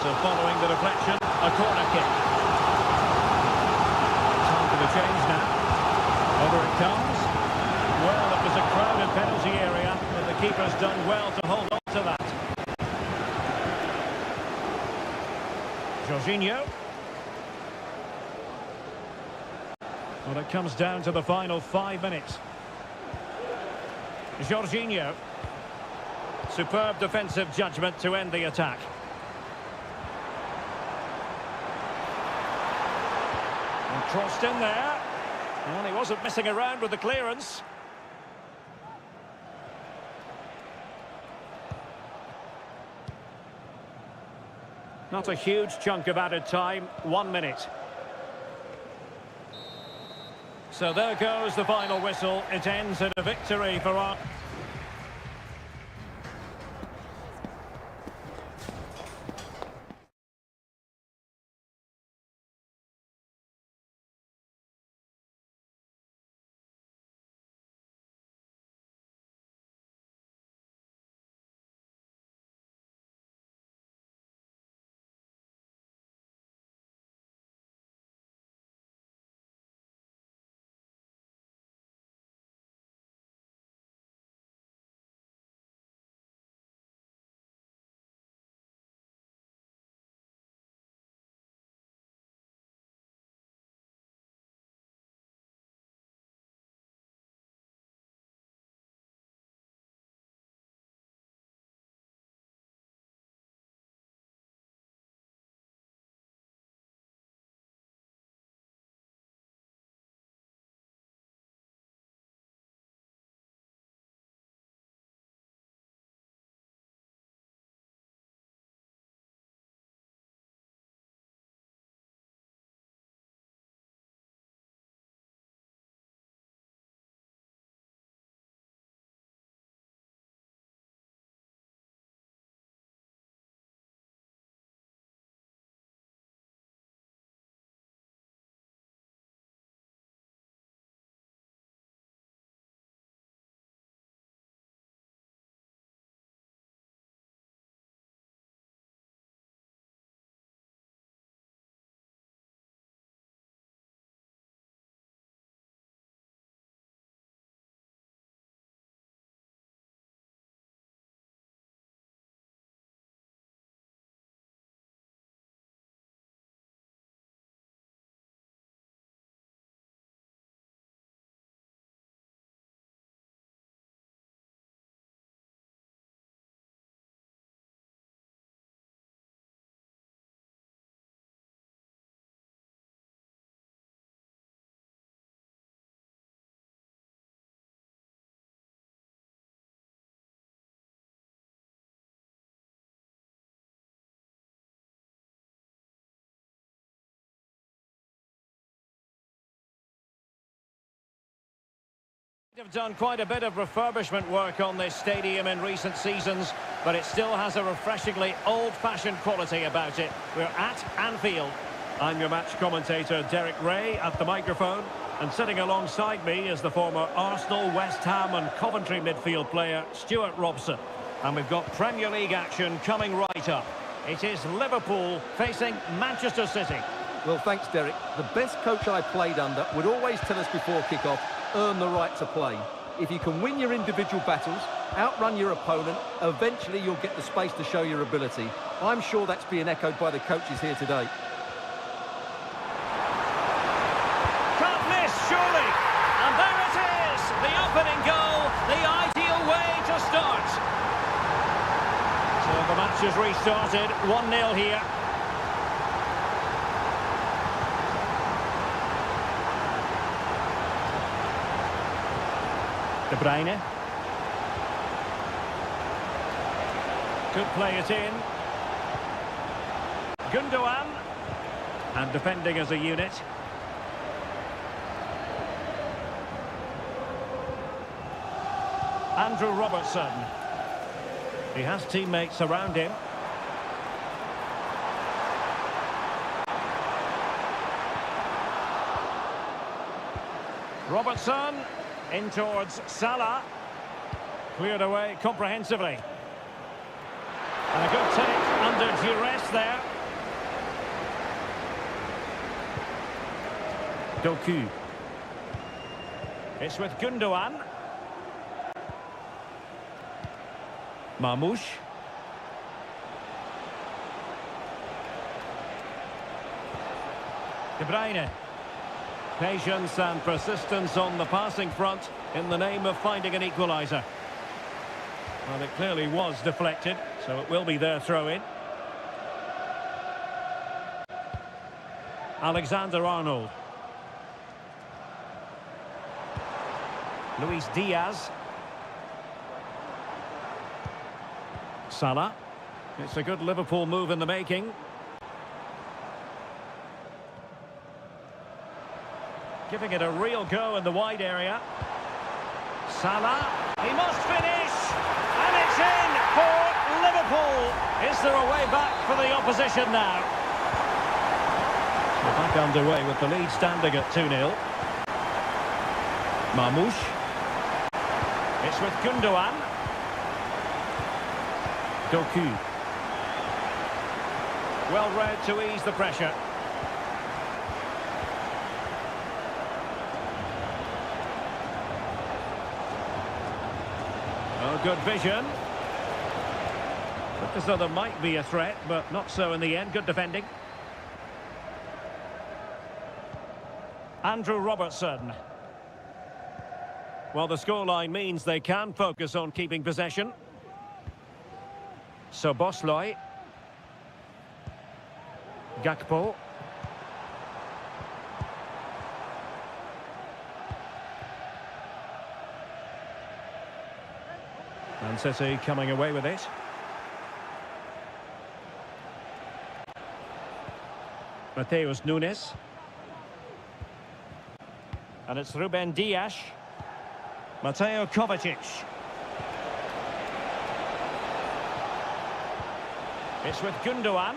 A: So following the deflection, a corner kick. Time for the change now. Over it comes. Well, it was a crowded penalty area, but the keeper's done well to hold on to that. Jorginho. Well, it comes down to the final 5 minutes. Jorginho. Superb defensive judgment to end the attack. And crossed in there. And he wasn't messing around with the clearance. Not a huge chunk of added time, 1 minute. So there goes the final whistle. It ends in a victory for our... Have done quite a bit of refurbishment work on this stadium in recent seasons, but it still has a refreshingly old-fashioned quality about it. We're at Anfield. I'm your match commentator Derek Ray at the microphone, and sitting alongside me is the former Arsenal, West Ham and Coventry midfield player Stuart Robson. And we've got Premier League action coming right up. It is Liverpool facing Manchester City.
B: Well, thanks, Derek. The best coach I played under would always tell us before kick-off, earn the right to play. If you can win your individual battles, outrun your opponent, eventually you'll get the space to show your ability. I'm sure that's being echoed by the coaches here today.
A: Can't miss, surely. And there it is, the opening goal, the ideal way to start. So the match has restarted, 1-0 here. De Bruyne. Could play it in. Gundogan. And defending as a unit. Andrew Robertson. He has teammates around him. Robertson. In towards Salah. Cleared away comprehensively. And a good take under duress there. Doku. It's with Gundogan. Marmoush. De Bruyne. Patience and persistence on the passing front in the name of finding an equaliser. Well, it clearly was deflected, so it will be their throw-in. Alexander-Arnold. Luis Diaz. Salah. It's a good Liverpool move in the making. Giving it a real go in the wide area. Salah, he must finish! And it's in for Liverpool! Is there a way back for the opposition now? We're back underway with the lead standing at 2-0. Marmoush. It's with Gundogan. Doku. Well read to ease the pressure. Oh, good vision. Looked as though there might be a threat, but not so in the end. Good defending. Andrew Robertson. Well, the scoreline means they can focus on keeping possession. Szoboszlai. Gakpo. And City coming away with it. Mateus Nunes. And it's Ruben Dias. Mateo Kovacic. It's with Gundogan.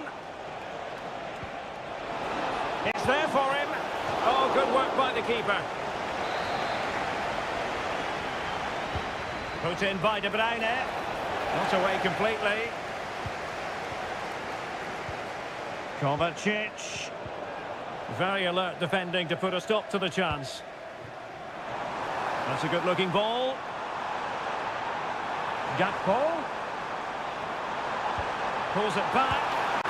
A: It's there for him. Oh, good work by the keeper. Put in by De Bruyne. Not away completely. Kovacic. Very alert defending to put a stop to the chance. That's a good-looking ball. Gakpo. Pulls it back.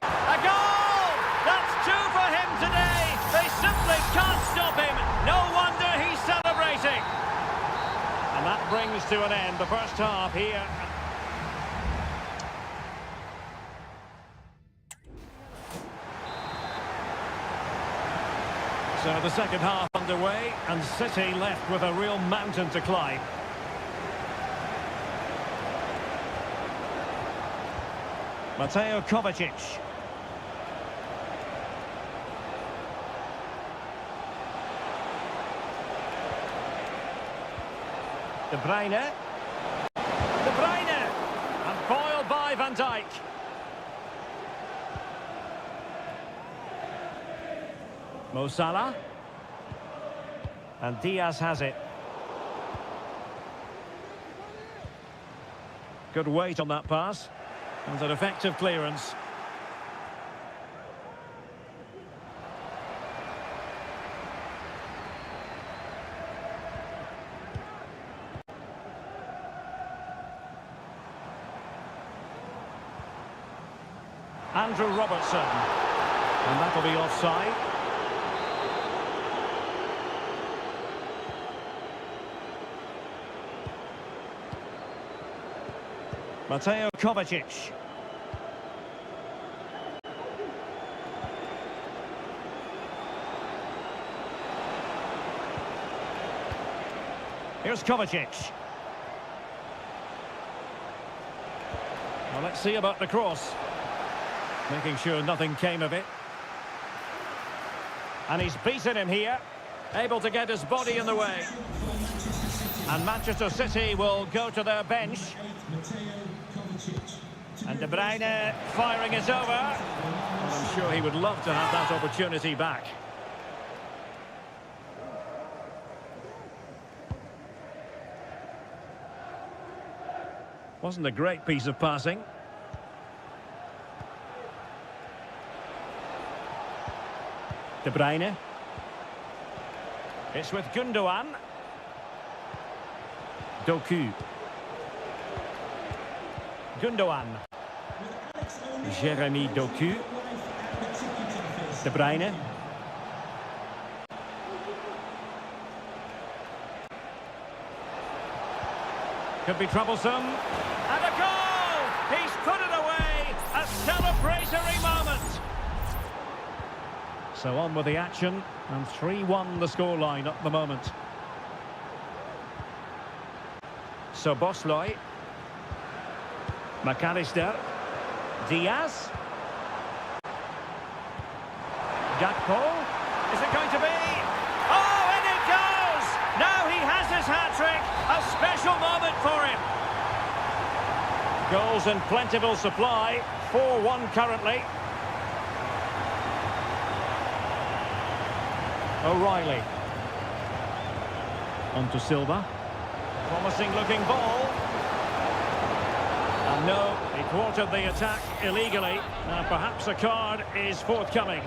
A: A goal! That's two for him today. They simply can't stop him. No wonder he's celebrating. And that brings to an end the first half here. So the second half underway, and City left with a real mountain to climb. Mateo Kovacic. De Bruyne. De Bruyne! And foiled by Van Dijk. Mo Salah. And Diaz has it. Good weight on that pass. And an effective clearance. Andrew Robertson. And that'll be offside. Mateo Kovacic. Here's Kovacic. Well, let's see about the cross. Making sure nothing came of it. And he's beaten him here. Able to get his body in the way. And Manchester City will go to their bench. And De Bruyne firing it over. Well, I'm sure he would love to have that opportunity back. Wasn't a great piece of passing. De Bruyne. It's with Gundogan. Doku. Gundogan. Jeremy Doku. De Bruyne. Could be troublesome. And a goal! He's put it away! A celebratory moment! So on with the action, and 3-1 the scoreline at the moment. So Bosley. McAllister. Diaz. Gakpo. Is it going to be? Oh, and it goes! Now he has his hat-trick. A special moment for him. Goals in plentiful supply. 4-1 currently. O'Reilly. On to Silva. Promising looking ball. And no, he thwarted the attack illegally. Now perhaps a card is forthcoming.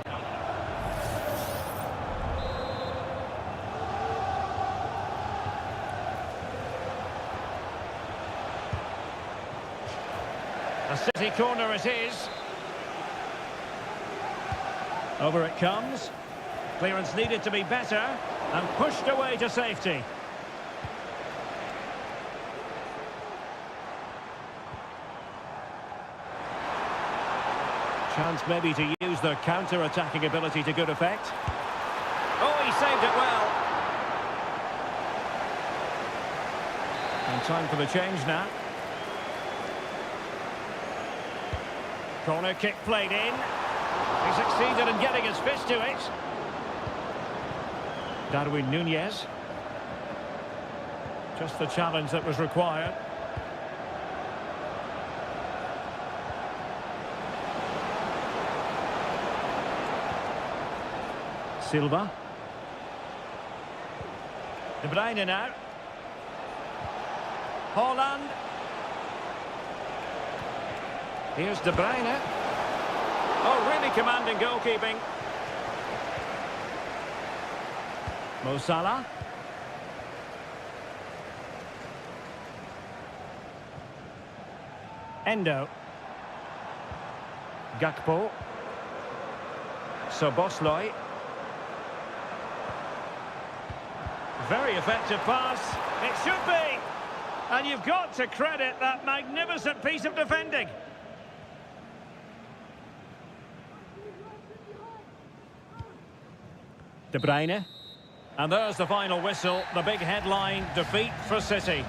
A: A City corner it is. Over it comes. Clearance needed to be better and pushed away to safety. Chance maybe to use their counter-attacking ability to good effect. Oh, he saved it well. And time for the change now. Corner kick played in. He succeeded in getting his fist to it. Darwin Núñez. Just the challenge that was required. Silva. De Bruyne now. Haaland. Here's De Bruyne. Oh, really commanding goalkeeping. Mo Salah. Endo. Gakpo. Szoboszlai. Very effective pass. It should be. And you've got to credit that magnificent piece of defending. De Bruyne. And there's the final whistle, the big headline, defeat for City.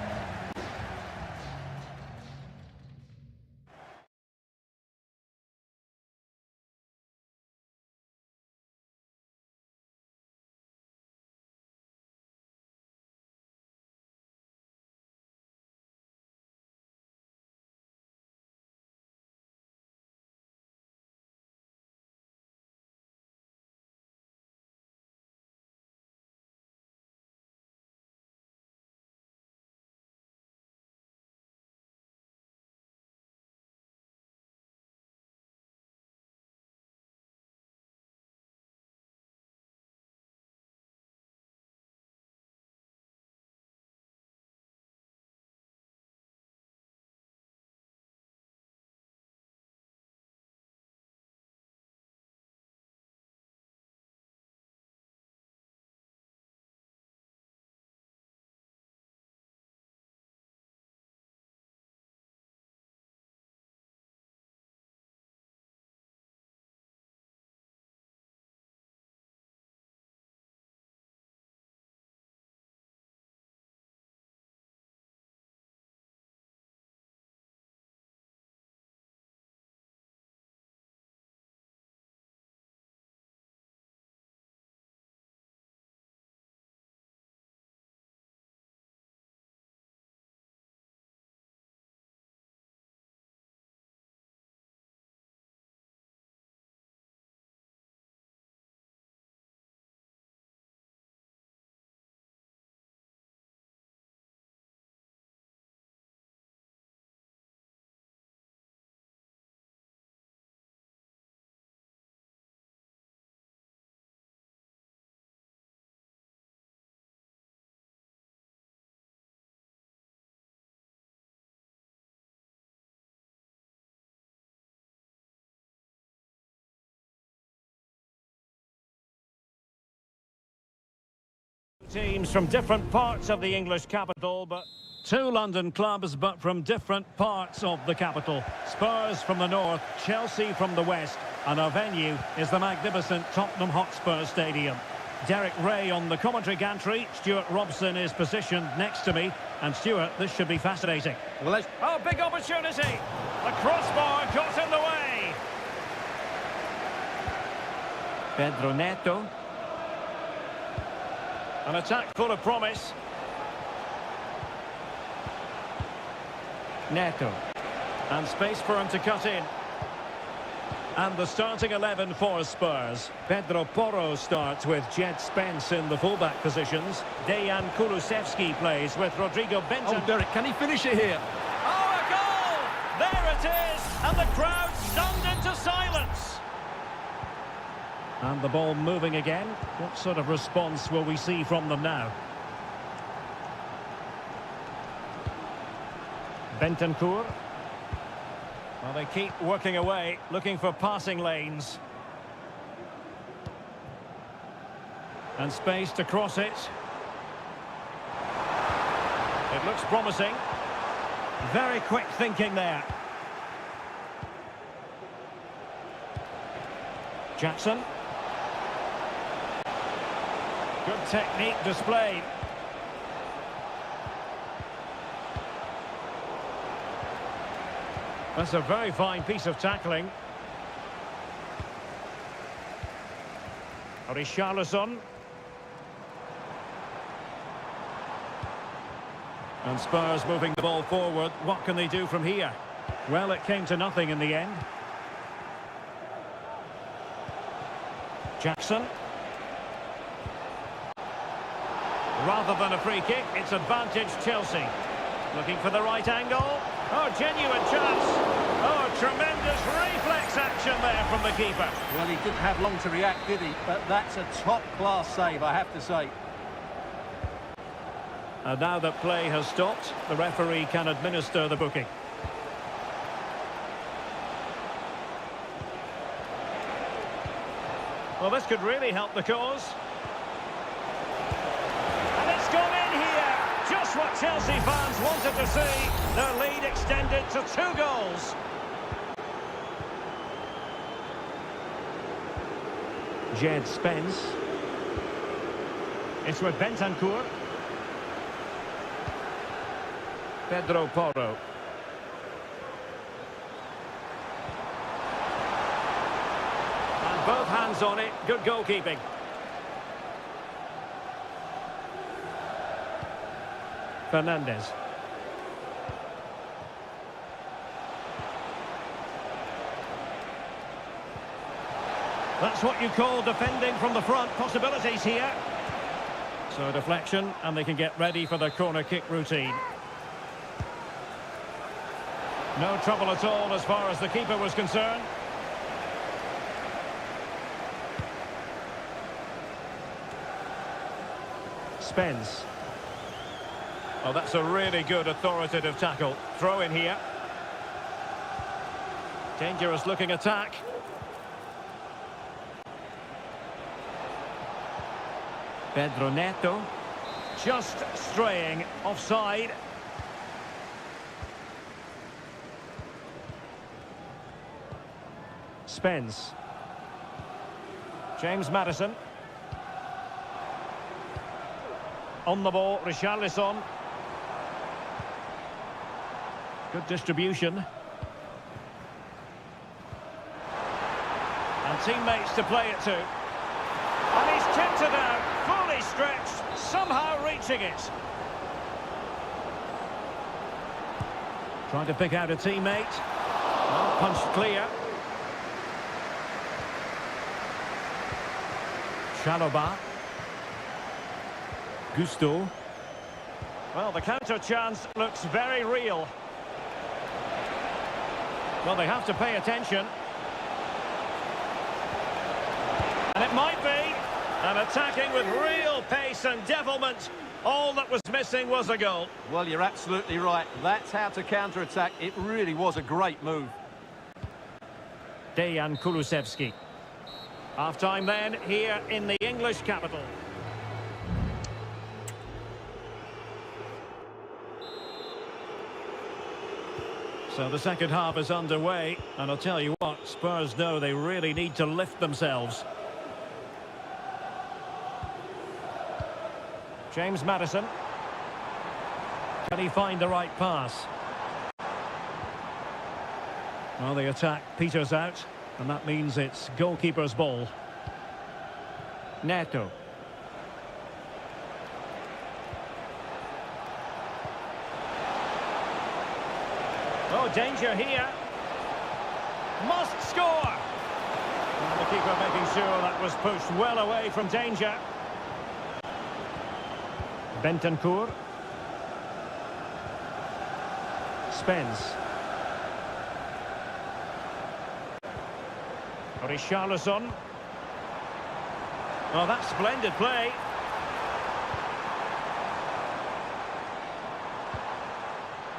A: Teams from different parts of the English capital, but two London clubs, but from different parts of the capital. Spurs from the north, Chelsea from the west, and our venue is the magnificent Tottenham Hotspur Stadium. Derek Ray on the commentary gantry. Stuart Robson is positioned next to me. And Stuart, this should be fascinating.
B: Well,
A: oh, big opportunity! The crossbar got in the way. Pedro Neto. An attack full of promise. Neto. And space for him to cut in. And the starting 11 for Spurs. Pedro Porro starts with Jed Spence in the fullback positions. Dejan Kulusevski plays with Rodrigo Benton.
B: oh, Derek, can he finish it here?
A: Oh, a goal! There it is! And the crowd stunned into silence. And the ball moving again. What sort of response will we see from them now? Bentancur. Well, they keep working away, looking for passing lanes. And space to cross it. It looks promising. Very quick thinking there. Jackson. Good technique displayed. That's a very fine piece of tackling. Richarlison. And Spurs moving the ball forward. What can they do from here? Well, it came to nothing in the end. Jackson. Rather than a free kick, it's advantage Chelsea. Looking for the right angle. Oh, genuine chance. Oh, tremendous reflex action there from the keeper.
B: Well, he didn't have long to react, did he? But that's a top-class save, I have to say.
A: And now that play has stopped, the referee can administer the booking. Well, this could really help the cause. And it's gone in here. Just what Chelsea fans wanted to see. Their lead extended to 2 goals. Jed Spence. It's with Bentancur. Pedro Porro. And both hands on it. Good goalkeeping. Fernandez. That's what you call defending from the front. Possibilities here. So deflection, and they can get ready for the corner kick routine. No trouble at all as far as the keeper was concerned. Spence. Oh, that's a really good authoritative tackle. Throw in here. Dangerous looking attack. Pedro Neto. Just straying offside. Spence. James Maddison. On the ball, Richarlison. Good distribution. And teammates to play it to. And he's tipped it out, fully stretched, somehow reaching it. Trying to pick out a teammate. Well, punched clear. Chalobah. Gusto. Well, the counter chance looks very real. Well, they have to pay attention. And it might be. And attacking with real pace and devilment. All that was missing was a goal.
B: Well, you're absolutely right. That's how to counter-attack. It really was a great move.
A: Dejan Kulusevski. Half-time then, here in the English capital. So the second half is underway, and I'll tell you what, Spurs know they really need to lift themselves. James Maddison. Can he find the right pass? Well, the attack peters out, and that means it's goalkeeper's ball. Neto. Oh, danger here. Must score! And the keeper making sure that was pushed well away from danger. Bentancur. Spence. Richarlison. Oh, that's splendid play.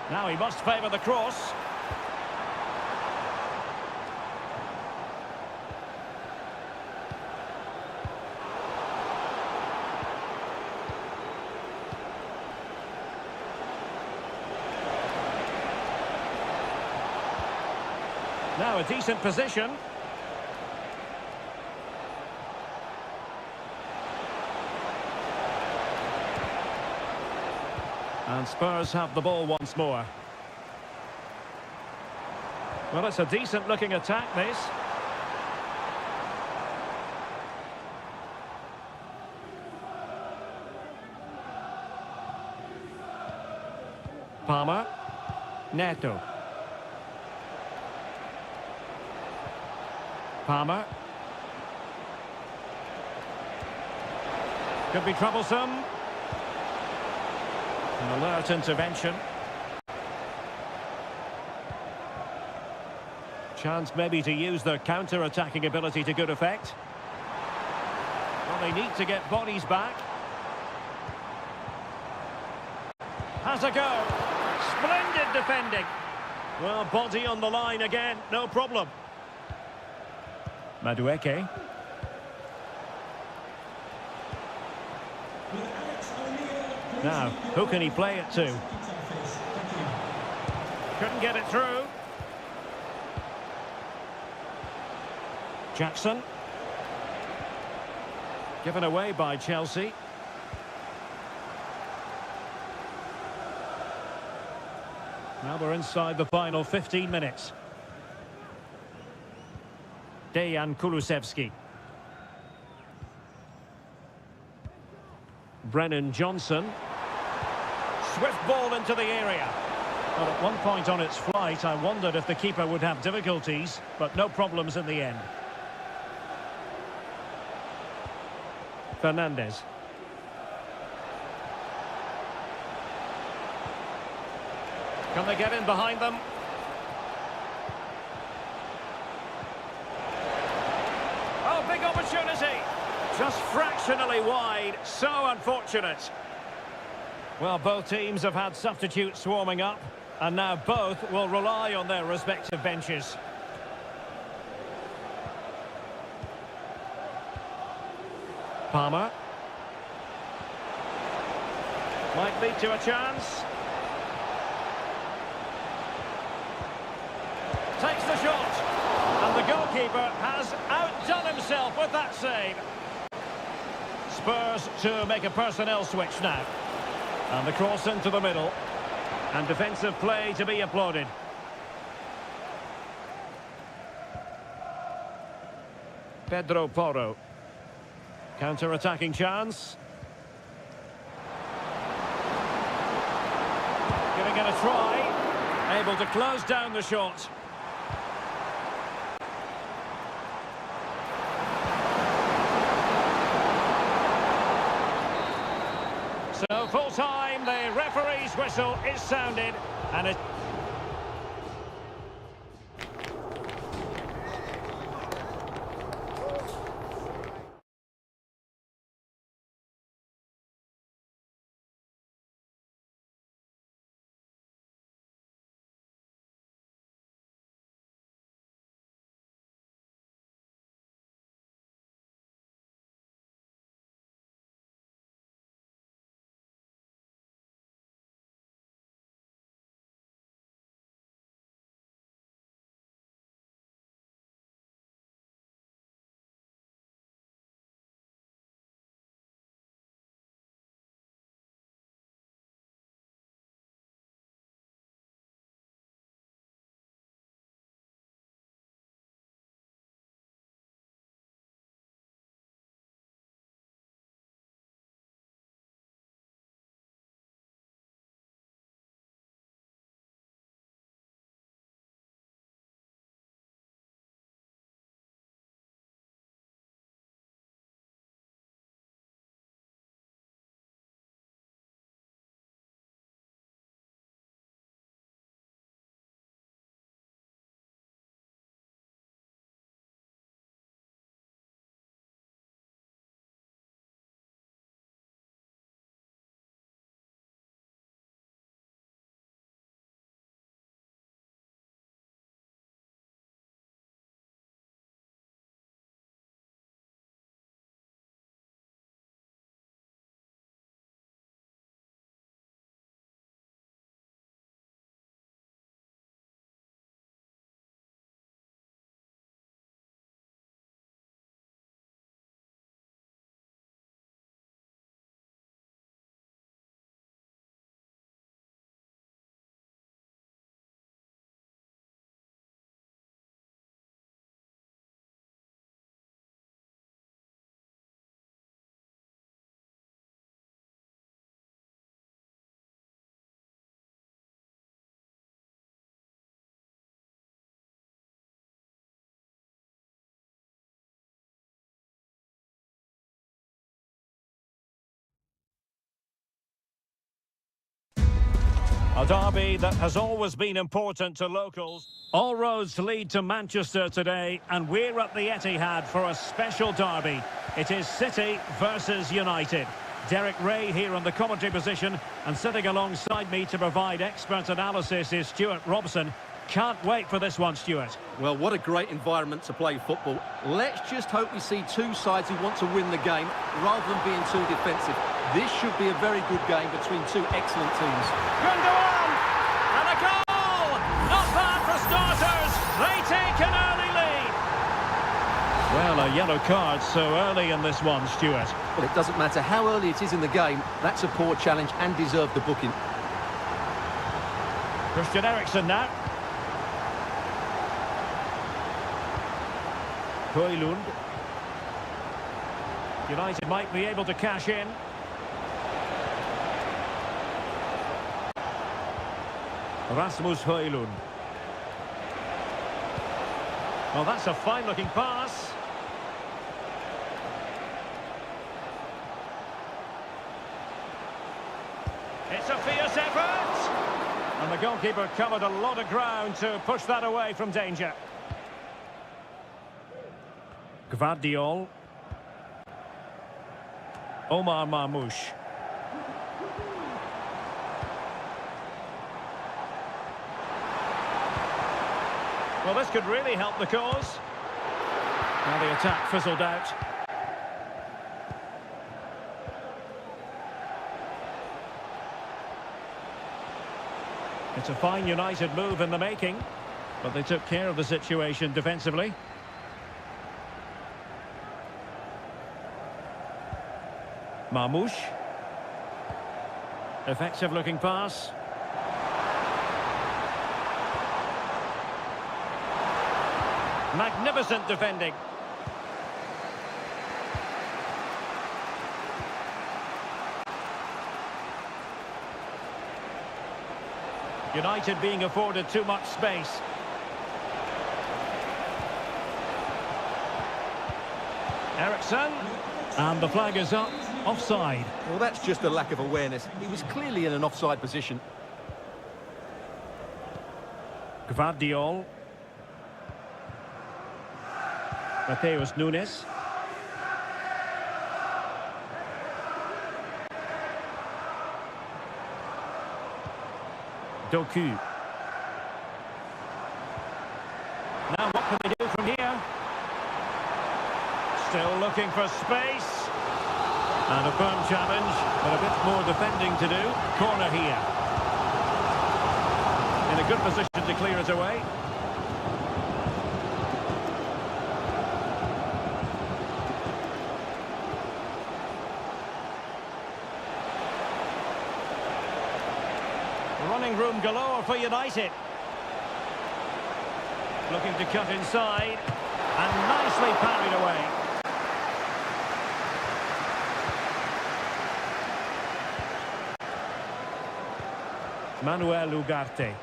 A: Now he must favour the cross. Now a decent position. And Spurs have the ball once more. Well, it's a decent-looking attack, this. Palmer. Neto. Palmer. Could be troublesome. An alert intervention. Chance maybe to use their counter-attacking ability to good effect. Well, they need to get bodies back. Has a go. Splendid defending. Well, body on the line again, no problem. Madueke. Now, who can he play it to? Couldn't get it through. Jackson. Given away by Chelsea. Now we're inside the final 15 minutes. Dejan Kulusevski. Brennan Johnson. Swift ball into the area. Well, at one point on its flight, I wondered if the keeper would have difficulties, but no problems in the end. Fernandez. Can they get in behind them? Oh, big opportunity. Just fractionally wide. So unfortunate. Well, both teams have had substitutes swarming up, and now both will rely on their respective benches. Palmer. Might lead to a chance. Takes the shot. And the goalkeeper has outdone himself with that save. Spurs to make a personnel switch now. And the cross into the middle. And defensive play to be applauded. Pedro Porro. Counter-attacking chance. Giving it a try. Able to close down the shot. So full time, the referee's whistle is sounded, and it A derby that has always been important to locals. All roads lead to Manchester today, and we're at the Etihad for a special derby. It is City versus United. Derek Ray here on the commentary position, and sitting alongside me to provide expert analysis is Stuart Robson. Can't wait for this one, Stuart.
B: Well, what a great environment to play football. Let's just hope we see two sides who want to win the game rather than being too defensive. This should be a very good game between two excellent teams.
A: Gundogan! And a goal! Not bad for starters. They take an early lead. Well, a yellow card so early in this one, Stuart.
B: Well, it doesn't matter how early it is in the game. That's a poor challenge and deserved the booking.
A: Christian Eriksen now. Højlund. United might be able to cash in. Rasmus Højlund. Well, that's a fine-looking pass. It's a fierce effort. And the goalkeeper covered a lot of ground to push that away from danger. Gvardiol. Omar Marmoush. Well, this could really help the cause. Now the attack fizzled out. It's a fine United move in the making, but they took care of the situation defensively. Marmoush. Effective looking pass. Magnificent defending. United being afforded too much space. Eriksen. And the flag is up. Offside.
B: Well, that's just a lack of awareness. He was clearly in an offside position.
A: Gvardiol. Mateus Nunes. Doku. Now what can they do from here? Still looking for space. And a firm challenge, but a bit more defending to do. Corner here. In a good position to clear it away. Running room galore for United. Looking to cut inside. And nicely parried away. Manuel Ugarte.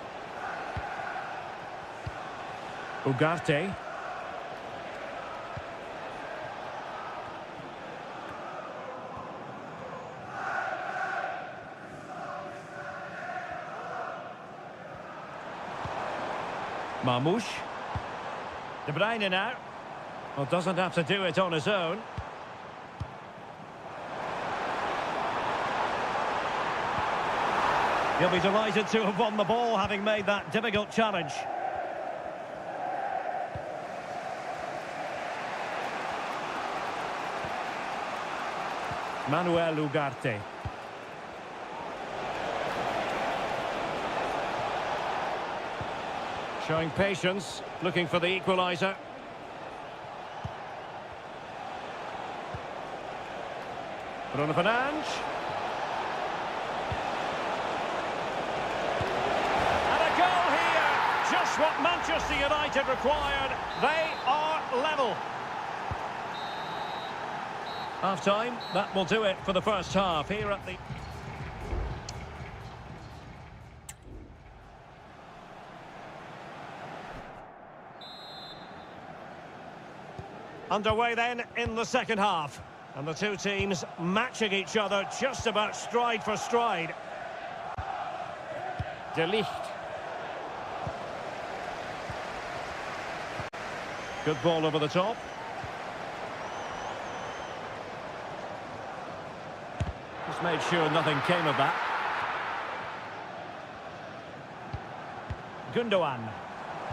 A: Ugarte. Marmoush. De Bruyne now. Well, doesn't have to do it on his own. He'll be delighted to have won the ball, having made that difficult challenge. Manuel Ugarte. Showing patience, looking for the equaliser. Bruno Fernandes. Just what Manchester United required. They are level. Half-time, that will do it for the first half here at the... Underway then in the second half. And the two teams matching each other just about stride for stride. De Ligt. Good ball over the top. Just made sure nothing came of that. Gundogan.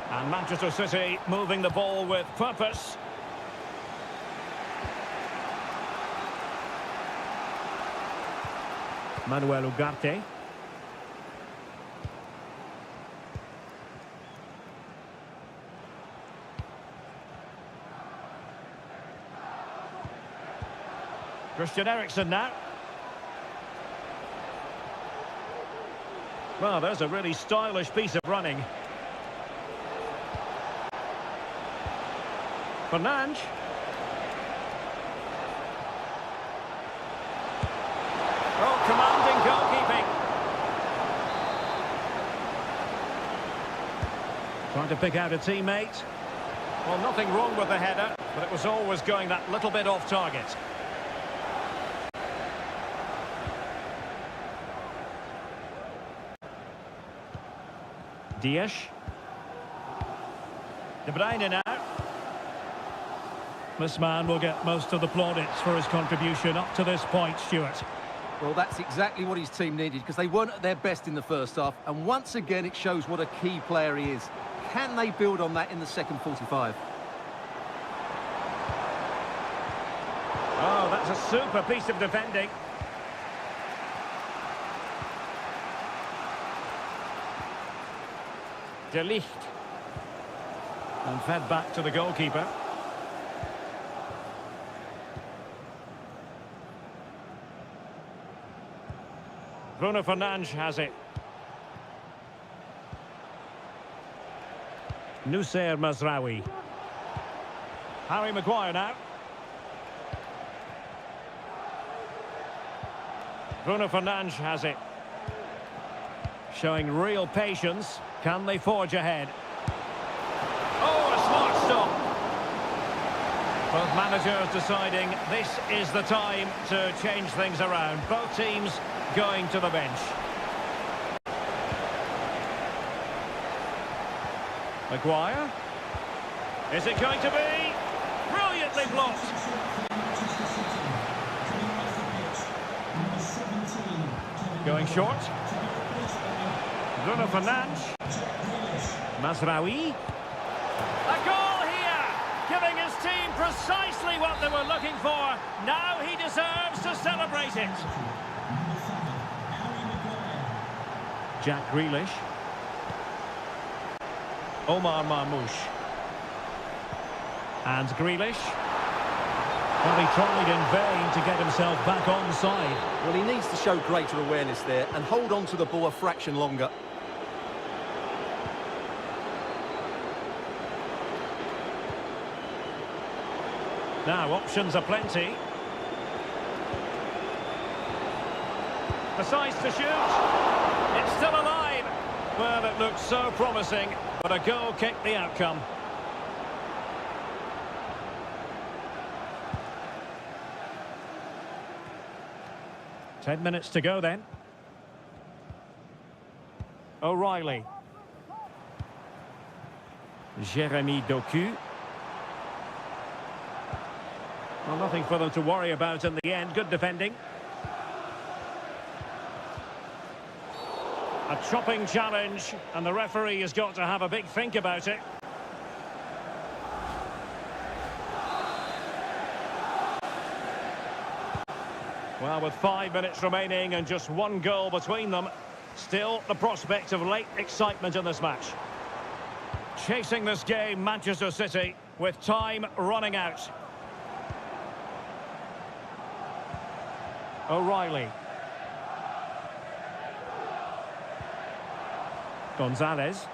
A: And Manchester City moving the ball with purpose. Manuel Ugarte. Christian Eriksen now. Well, there's a really stylish piece of running. Fernandes. Oh, commanding goalkeeping. Trying to pick out a teammate. Well, nothing wrong with the header, but it was always going that little bit off target. Dias. De Bruyne now. This man will get most of the plaudits for his contribution up to this point, Stuart.
B: Well, that's exactly what his team needed, because they weren't at their best in the first half, and once again it shows what a key player he is. Can they build on that in the second 45?
A: Oh, that's a super piece of defending. De Ligt. And fed back to the goalkeeper. Bruno Fernandes has it. Nusayr Mazraoui. Harry Maguire now. Bruno Fernandes has it. Showing real patience. Can they forge ahead? Oh, a smart stop. Both managers deciding this is the time to change things around. Both teams going to the bench. Maguire. Is it going to be? Brilliantly blocked. Going short. Bruno Fernandes. Mazraoui. A goal here! Giving his team precisely what they were looking for. Now he deserves to celebrate it. Jack Grealish. Omar Marmoush. And Grealish. Well, he tried in vain to get himself back onside.
B: Well, he needs to show greater awareness there and hold on to the ball a fraction longer.
A: Now, options are plenty. Decides to shoot. It's still alive. Well, it looked so promising, but a goal kicked the outcome. Ten minutes to go then. O'Reilly. Jeremy Doku. Well, nothing for them to worry about in the end. Good defending. A chopping challenge, and the referee has got to have a big think about it. Well, with 5 minutes remaining and just one goal between them, still the prospect of late excitement in this match. Chasing this game, Manchester City, with time running out. O'Reilly. Gonzalez.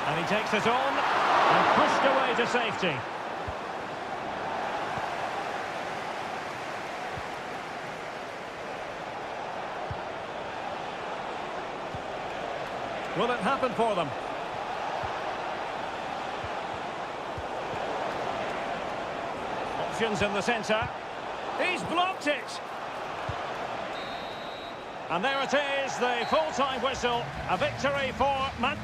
A: And he takes it on and pushed away to safety. Will it happen for them? options in the centre. He's blocked it. And there it is, the full-time whistle. A victory for Man.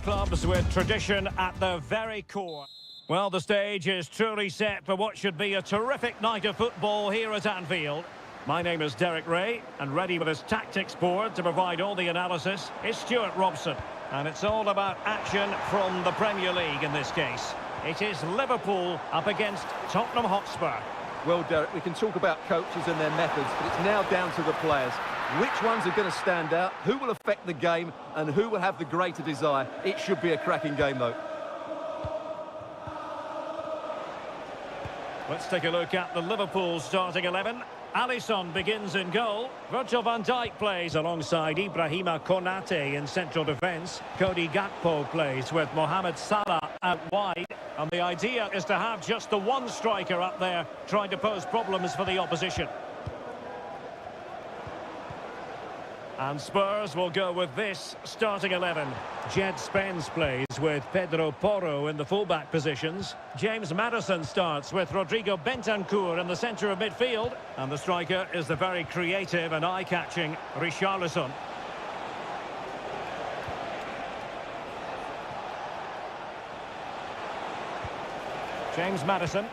A: Clubs with tradition at the very core. Well, the stage is truly set for what should be a terrific night of football here at Anfield. My name is Derek Ray, and ready with his tactics board to provide all the analysis is Stuart Robson. And it's all about action from the Premier League in this case. It is Liverpool up against Tottenham Hotspur.
B: Well, Derek, we can talk about coaches and their methods, but it's now down to the players. Which ones are going to stand out, who will affect the game, and who will have the greater desire? It should be a cracking game, though.
A: Let's take a look at the Liverpool starting 11. Alisson begins in goal. Virgil van Dijk plays alongside Ibrahima Konate in central defence. Cody Gakpo plays with Mohamed Salah out wide. And the idea is to have just the one striker up there trying to pose problems for the opposition. And Spurs will go with this starting 11. Jed Spence plays with Pedro Porro in the fullback positions. James Maddison starts with Rodrigo Bentancur in the centre of midfield. And the striker is the very creative and eye-catching Richarlison. James Maddison.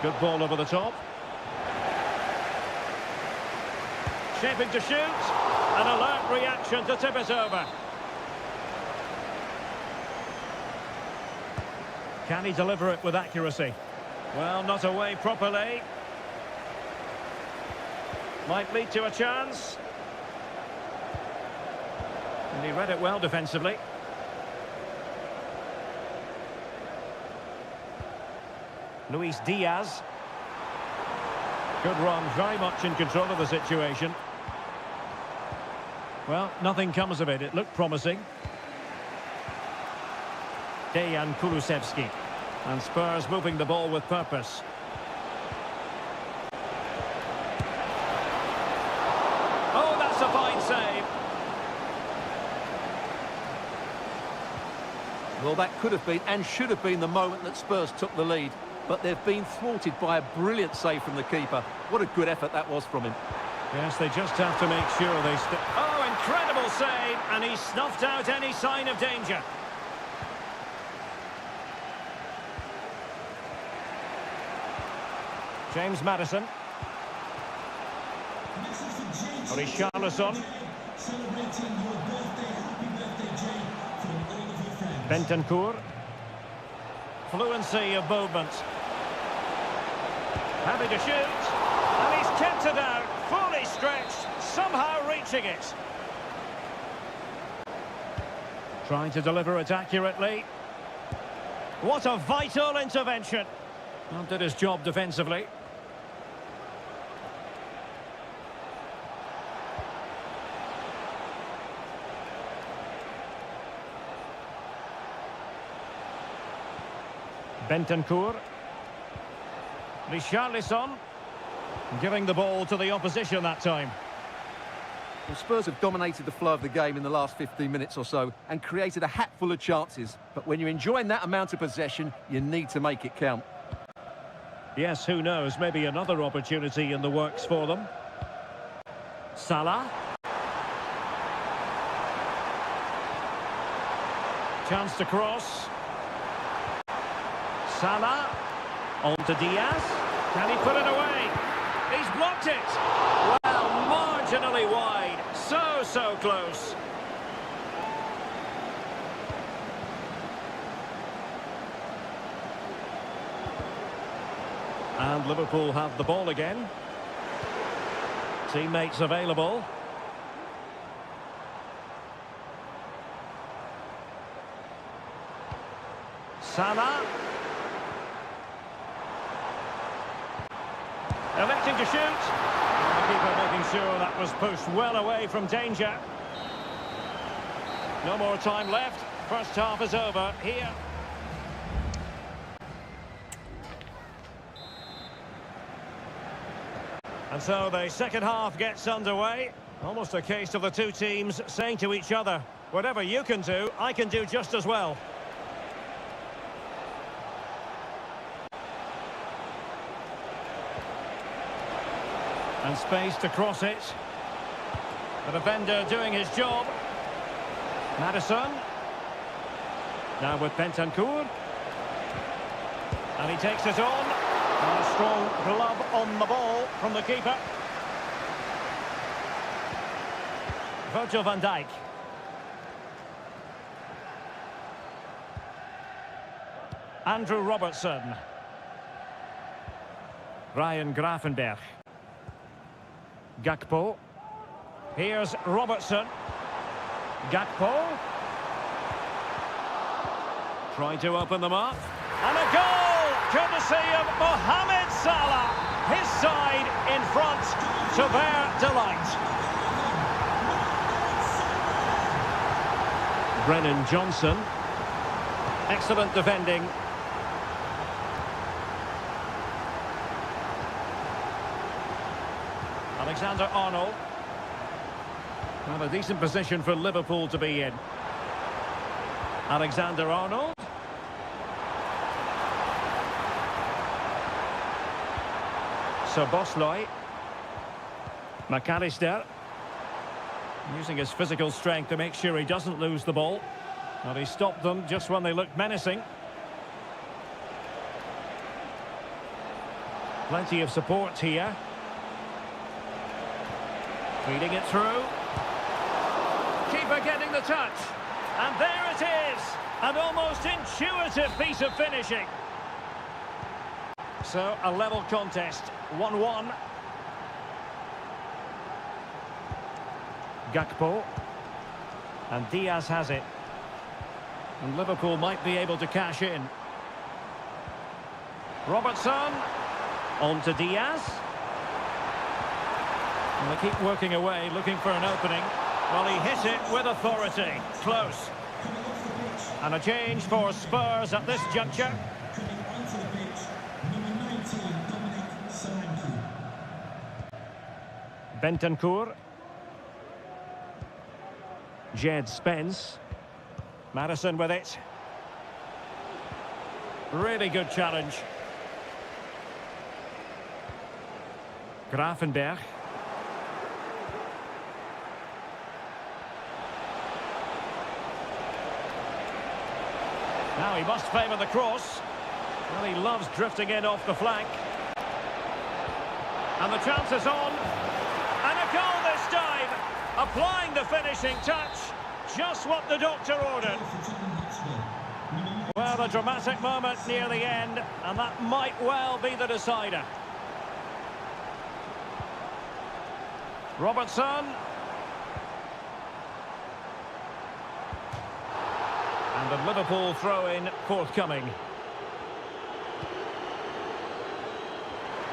A: Good ball over the top. Shaping to shoot. An alert reaction to tip it over. Can he deliver it with accuracy? Well, not away properly. Might lead to a chance. And he read it well defensively. Luis Diaz. Good run, very much in control of the situation. Well, nothing comes of it. It looked promising. Dejan Kulusevski. And Spurs moving the ball with purpose. Oh, that's a fine save.
B: Well, that could have been and should have been the moment that Spurs took the lead. But they've been thwarted by a brilliant save from the keeper. What a good effort that was from him.
A: Yes, they just have to make sure they stay. Oh, incredible save, and he snuffed out any sign of danger. James Maddison. Richarlison.
C: Celebrating your birthday. Happy birthday, Jay, from all of your friends.
A: Bentancur. Fluency of movement. Happy to shoot. And he's kept it out. Fully stretched. somehow reaching it. Trying to deliver it accurately. What a vital intervention. Well, did his job defensively. Bentancur. Richarlison. Giving the ball to the opposition that time.
B: Well, Spurs have dominated the flow of the game in the last 15 minutes or so and created a hatful of chances. But when you're enjoying that amount of possession, you need to make it count.
A: Yes, who knows? Maybe another opportunity in the works for them. Salah. Chance to cross. Salah. On to Diaz. Can he put it away? He's blocked it. Well, marginally wide. So close. And Liverpool have the ball again. Teammates available. Salah. Electing to shoot. The keeper making sure that was pushed well away from danger. No more time left. First half is over here. And so the second half gets underway. Almost a case of the two teams saying to each other, whatever you can do, I can do just as well. And space to cross it. The defender doing his job. Maddison. Now with Bentancur. And he takes it on. And a strong glove on the ball from the keeper. Virgil van Dijk. Andrew Robertson. Ryan Gravenberch. Gakpo. Here's Robertson. Gakpo. Trying to open them up. And a goal, courtesy of Mohamed Salah. His side in front to their delight. Brennan Johnson. Excellent defending. Alexander-Arnold. Well, a decent position for Liverpool to be in. Alexander-Arnold. Szoboszlai. McAllister. Using his physical strength to make sure he doesn't lose the ball. Well, he stopped them just when they looked menacing. Plenty of support here. Feeding it through. Keeper getting the touch. And there it is. An almost intuitive piece of finishing. So, a level contest. 1-1. Gakpo. And Diaz has it. And Liverpool might be able to cash in. Robertson. On to Diaz. And they keep working away, looking for an opening. Well, he hit it with authority. Close. And a change for Spurs at this juncture. Bentancur. Jed Spence. Maddison with it. Really good challenge. Gravenberch. Now he must favour the cross. Well, he loves drifting in off the flank. And the chance is on. And a goal this time. Applying the finishing touch. Just what the doctor ordered. Well, a dramatic moment near the end. And that might well be the decider. Robertson. And the Liverpool throw-in forthcoming.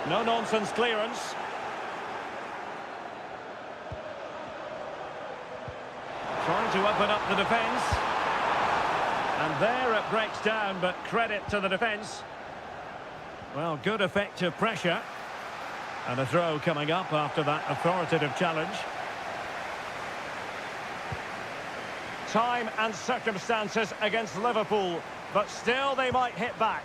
A: No-nonsense clearance. Trying to open up the defence. And there it breaks down, but credit to the defence. Well, good effective pressure. And a throw coming up after that authoritative challenge. Time and circumstances against Liverpool, but still they might hit back.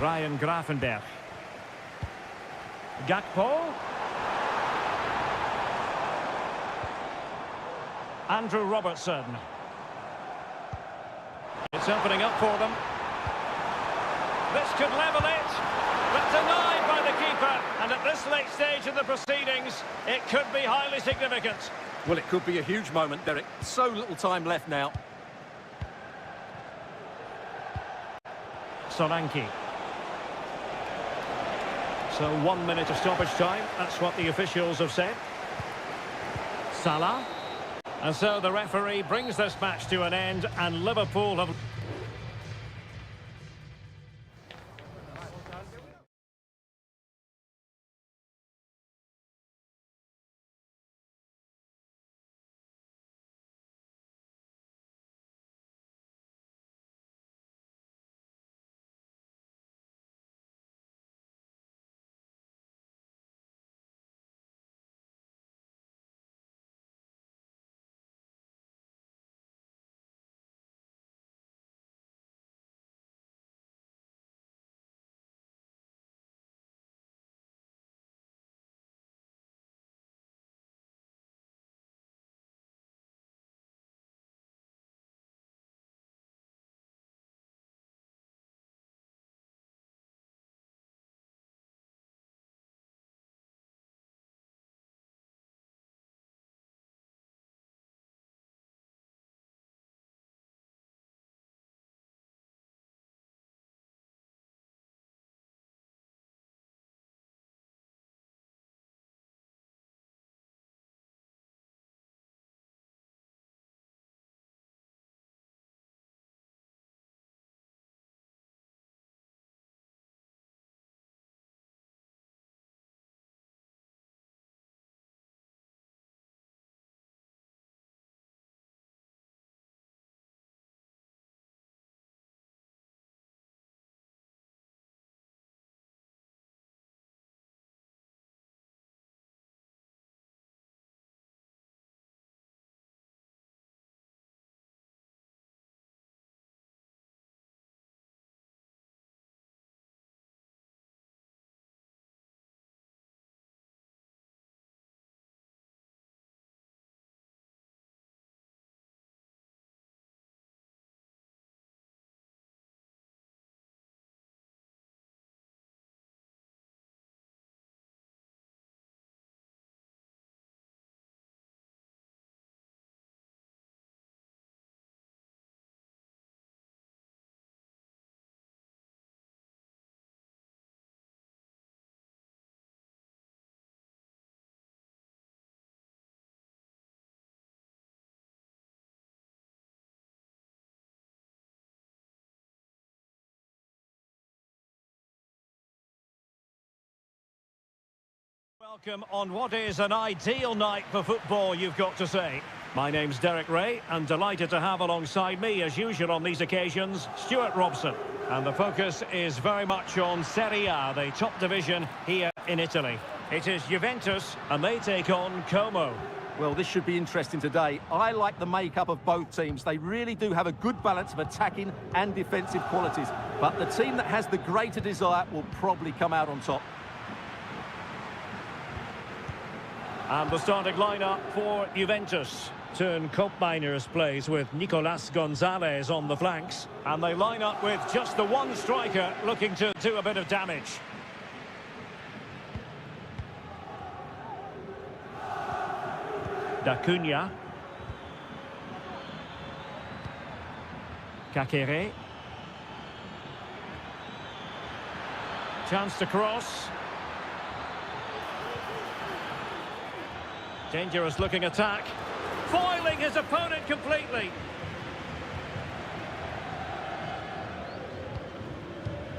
A: Ryan Gravenberch. Gakpo. Andrew Robertson. It's opening up for them. This could level it, but denied by the keeper. And at this late stage of the proceedings, it could be highly significant.
B: Well, it could be a huge moment, Derek. So little time left now.
A: Solanke. So 1 minute of stoppage time. That's what the officials have said. Salah. And so the referee brings this match to an end, and Liverpool have... Welcome on what is an ideal night for football, you've got to say. My name's Derek Ray, and delighted to have alongside me, as usual on these occasions, Stuart Robson. And the focus is very much on Seria, the top division here in Italy. It is Juventus, and they take on Como.
B: Well, this should be interesting today. I like the makeup of both teams. They really do have a good balance of attacking and defensive qualities. But the team that has the greater desire will probably come out on top.
A: And the starting lineup for Juventus. Turn Koopmeiners plays with Nicolas Gonzalez on the flanks. And they line up with just the one striker looking to do a bit of damage. D'Acunha. Kakere. Chance to cross. Dangerous looking attack. Foiling his opponent completely.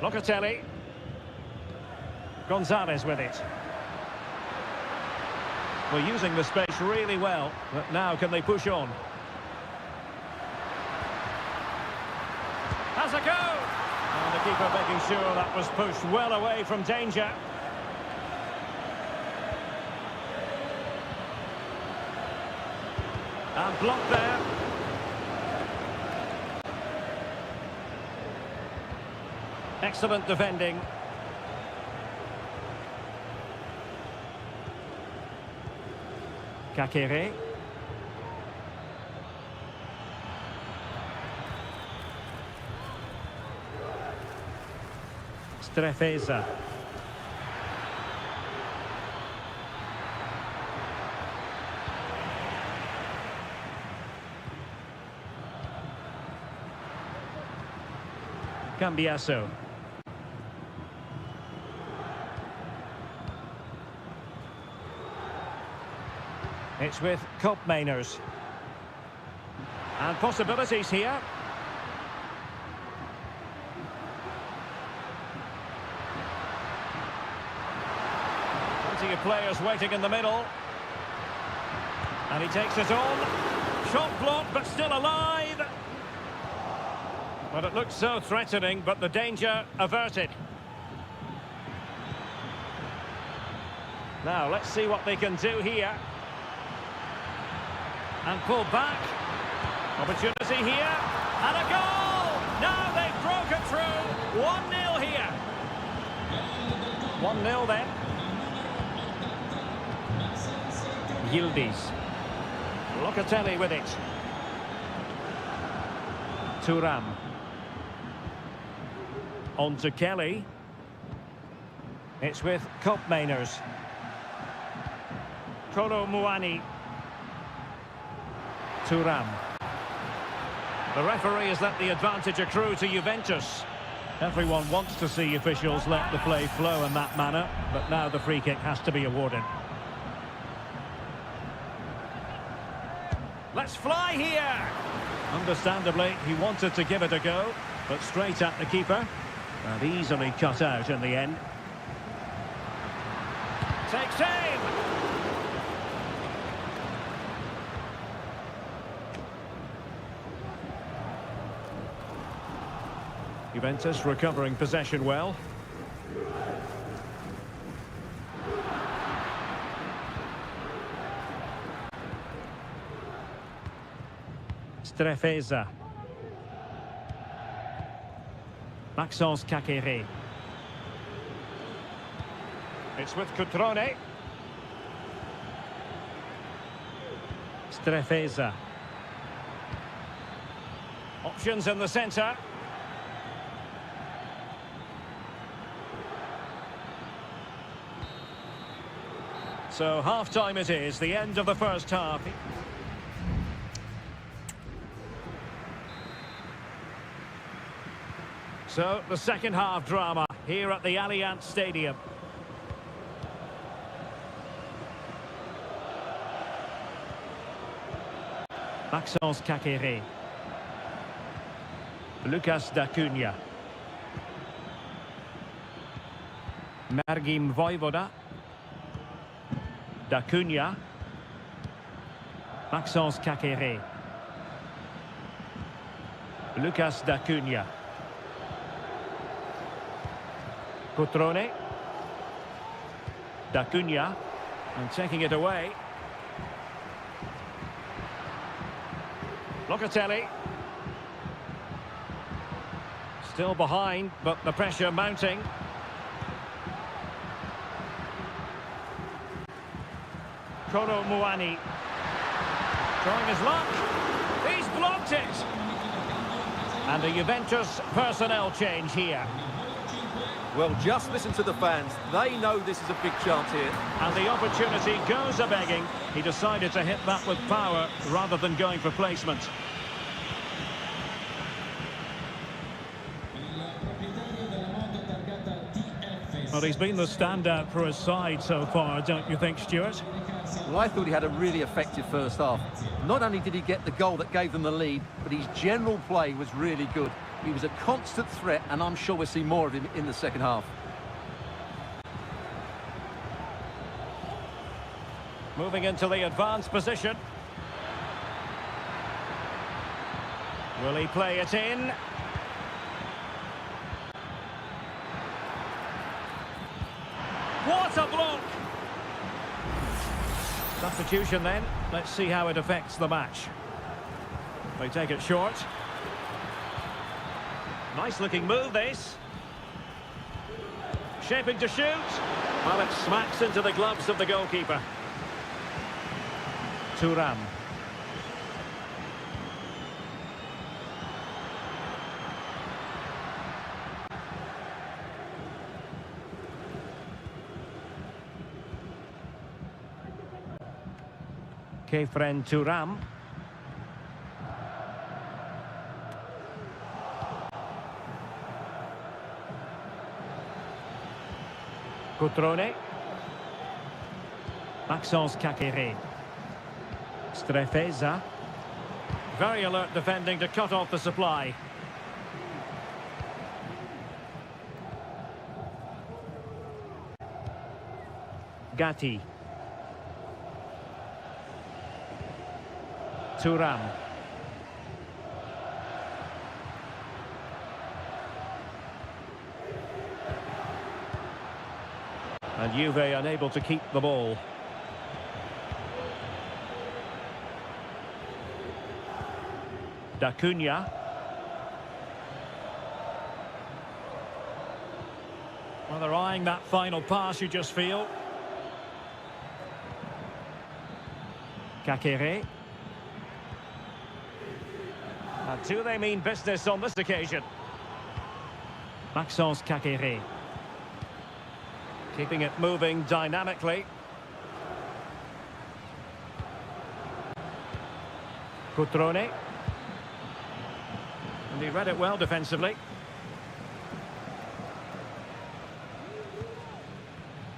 A: Locatelli. Gonzalez with it. We're using the space really well, but now can they push on? Has a go! And the keeper making sure that was pushed well away from danger. And blocked there. Excellent defending. Kakere. Strefeza. Cambiasso. It's with Koopmeiners. And possibilities here. Plenty of players waiting in the middle. And he takes it on. Shot blocked, but still alive. But it looks so threatening, but the danger averted. Now, let's see what they can do here. And pull back. Opportunity here. And a goal! Now they've broken through. 1-0 here. 1-0 then. Yildiz. Locatelli with it. Thuram. On to Kelly. It's with Koopmeiners. Kolo Muani. Thuram. The referee has let the advantage accrue to Juventus. Everyone wants to see officials let the play flow in that manner, but now the free kick has to be awarded. Let's fly here! Understandably, he wanted to give it a go, but straight at the keeper, and easily cut out in the end. Takes aim! Juventus recovering possession well. Strefeza. Maxence Kakere. It's with Cutrone. Strefeza. Options in the centre. So half-time it is, the end of the first half. So the second half drama here at the Allianz Stadium. Maxence Kakere. Lucas D'Acunha. Margim Voivoda. D'Acunha. Maxence Kakere. Lucas D'Acunha. Cutrone. D'Acunha. And taking it away. Locatelli. Still behind, but the pressure mounting. Kolo Muani. Trying his luck. He's blocked it. And a Juventus personnel change here.
B: Well, just listen to the fans. They know this is a big chance here.
A: And the opportunity goes a-begging. He decided to hit that with power rather than going for placement. Well, he's been the standout for his side so far, don't you think, Stuart?
B: Well, I thought he had a really effective first half. Not only did he get the goal that gave them the lead, but his general play was really good. He was a constant threat, and I'm sure we'll see more of him in the second half.
A: Moving into the advanced position. Will he play it in? What a block! Substitution then. Let's see how it affects the match. They take it short. Nice looking move, this. Shaping to shoot. Well, it smacks into the gloves of the goalkeeper. Thuram. Kefren Thuram. Cutrone. Maxence Kakere. Strefeza. Very alert defending to cut off the supply. Gatti. Thuram. And Juve unable to keep the ball. D'Acunha. Well, they're eyeing that final pass, you just feel. Kakere. And do they mean business on this occasion? Maxence Kakere. Keeping it moving dynamically. Cutrone. And he read it well defensively.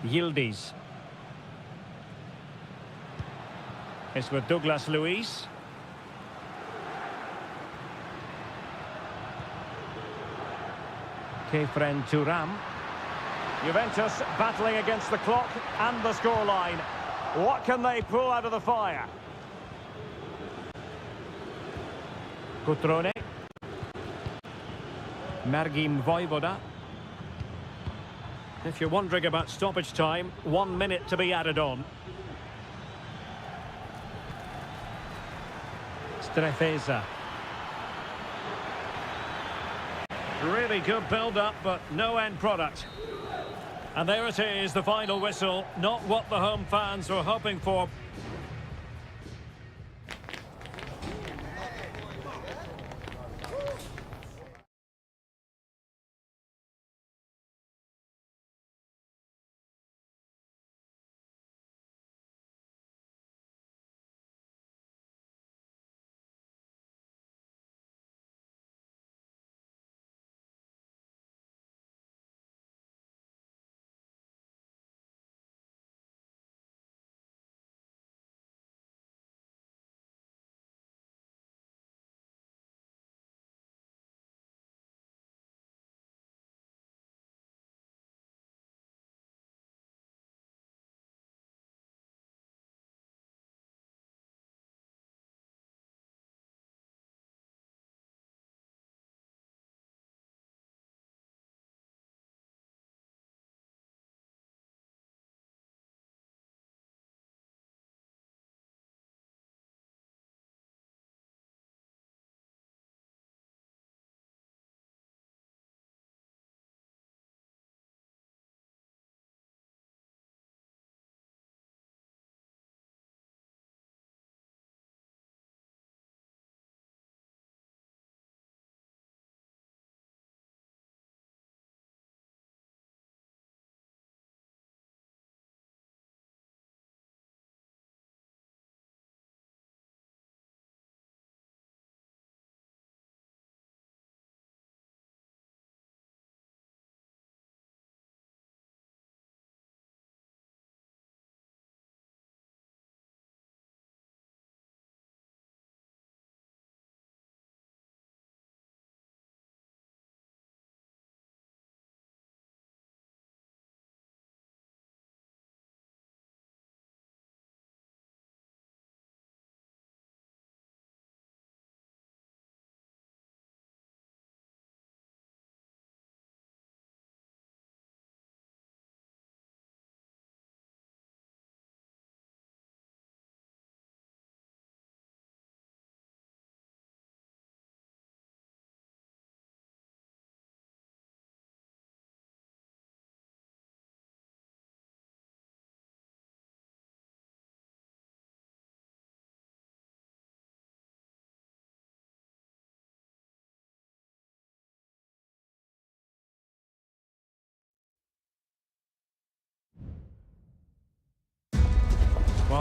A: Yildiz. It's with Douglas Luiz. Kefren Thuram. Juventus battling against the clock and the scoreline. What can they pull out of the fire? Cutrone. Mergim Vojvoda. If you're wondering about stoppage time, 1 minute to be added on. Strefeza. Really good build-up, but no end product. And there it is, the final whistle. Not what the home fans were hoping for.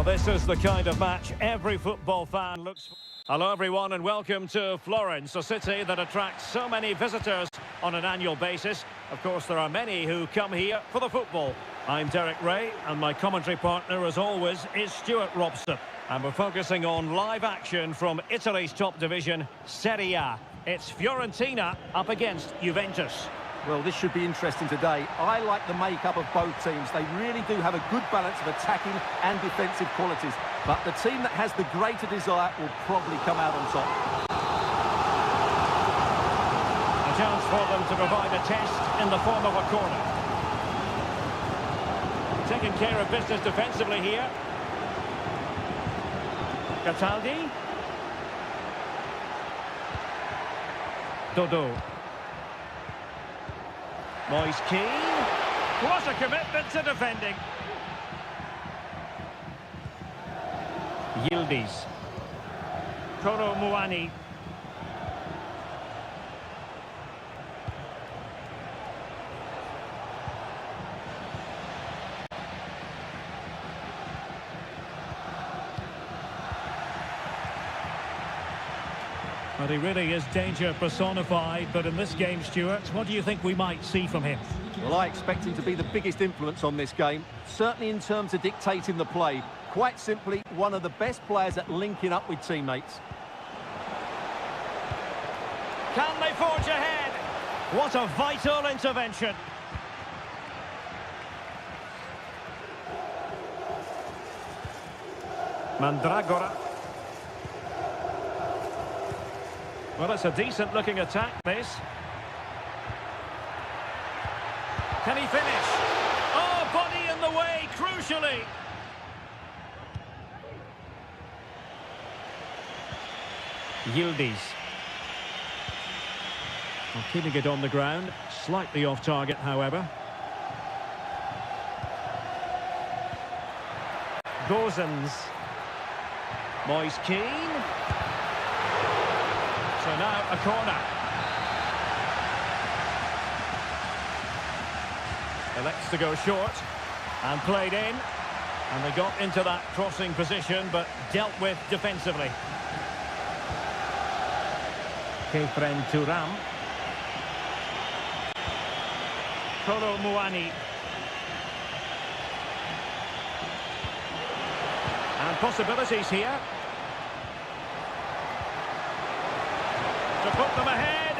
A: this is the kind of match every football fan looks for. Hello everyone and welcome to Florence, a city that attracts so many visitors on an annual basis. Of course, there are many who come here for the football. I'm Derek Ray and my commentary partner, as always, is Stuart Robson. And we're focusing on live action from Italy's top division, Seria. It's Fiorentina up against Juventus.
B: Well, this should be interesting today. I like the makeup of both teams. They really do have a good balance of attacking and defensive qualities. But the team that has the greater desire will probably come out on top.
A: A chance for them to provide a test in the form of a corner. Taking care of business defensively here. Cataldi. Dodo. Moise Keane. What a commitment to defending. Yildiz. Koro Muani. But he really is danger personified. But in this game, Stuart, what do you think we might see from him?
B: Well, I expect him to be the biggest influence on this game, certainly in terms of dictating the play. Quite simply, one of the best players at linking up with teammates.
A: Can they forge ahead? What a vital intervention. Mandragora. Well, it's a decent-looking attack, this. Can he finish? Oh, body in the way, crucially. Yildiz. Well, keeping it on the ground. Slightly off target, however. Gozens. Moise Keane. So now a corner. Elects to go short and played in. And they got into that crossing position but dealt with defensively. Kefren Turam. Kolo Muani. And possibilities here. To put them ahead,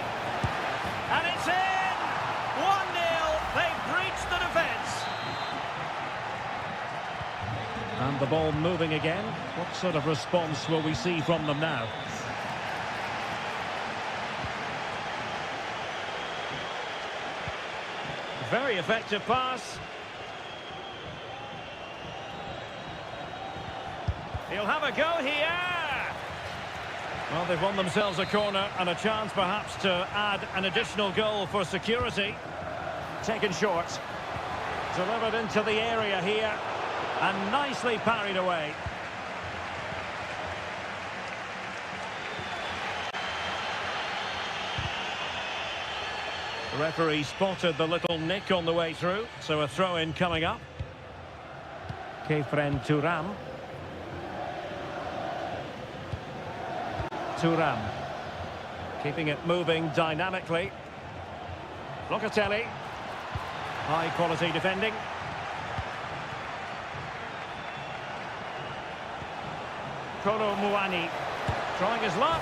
A: and it's in! 1-0, they've breached the defence. And the ball moving again. What sort of response will we see from them now? Very effective pass. He'll have a go here. Well, they've won themselves a corner and a chance perhaps to add an additional goal for security. Taken short. Delivered into the area here and nicely parried away. The referee spotted the little nick on the way through, so a throw-in coming up. Kefren Turam. Turam, keeping it moving dynamically. Locatelli, high quality defending. Kolo Muani, trying his luck,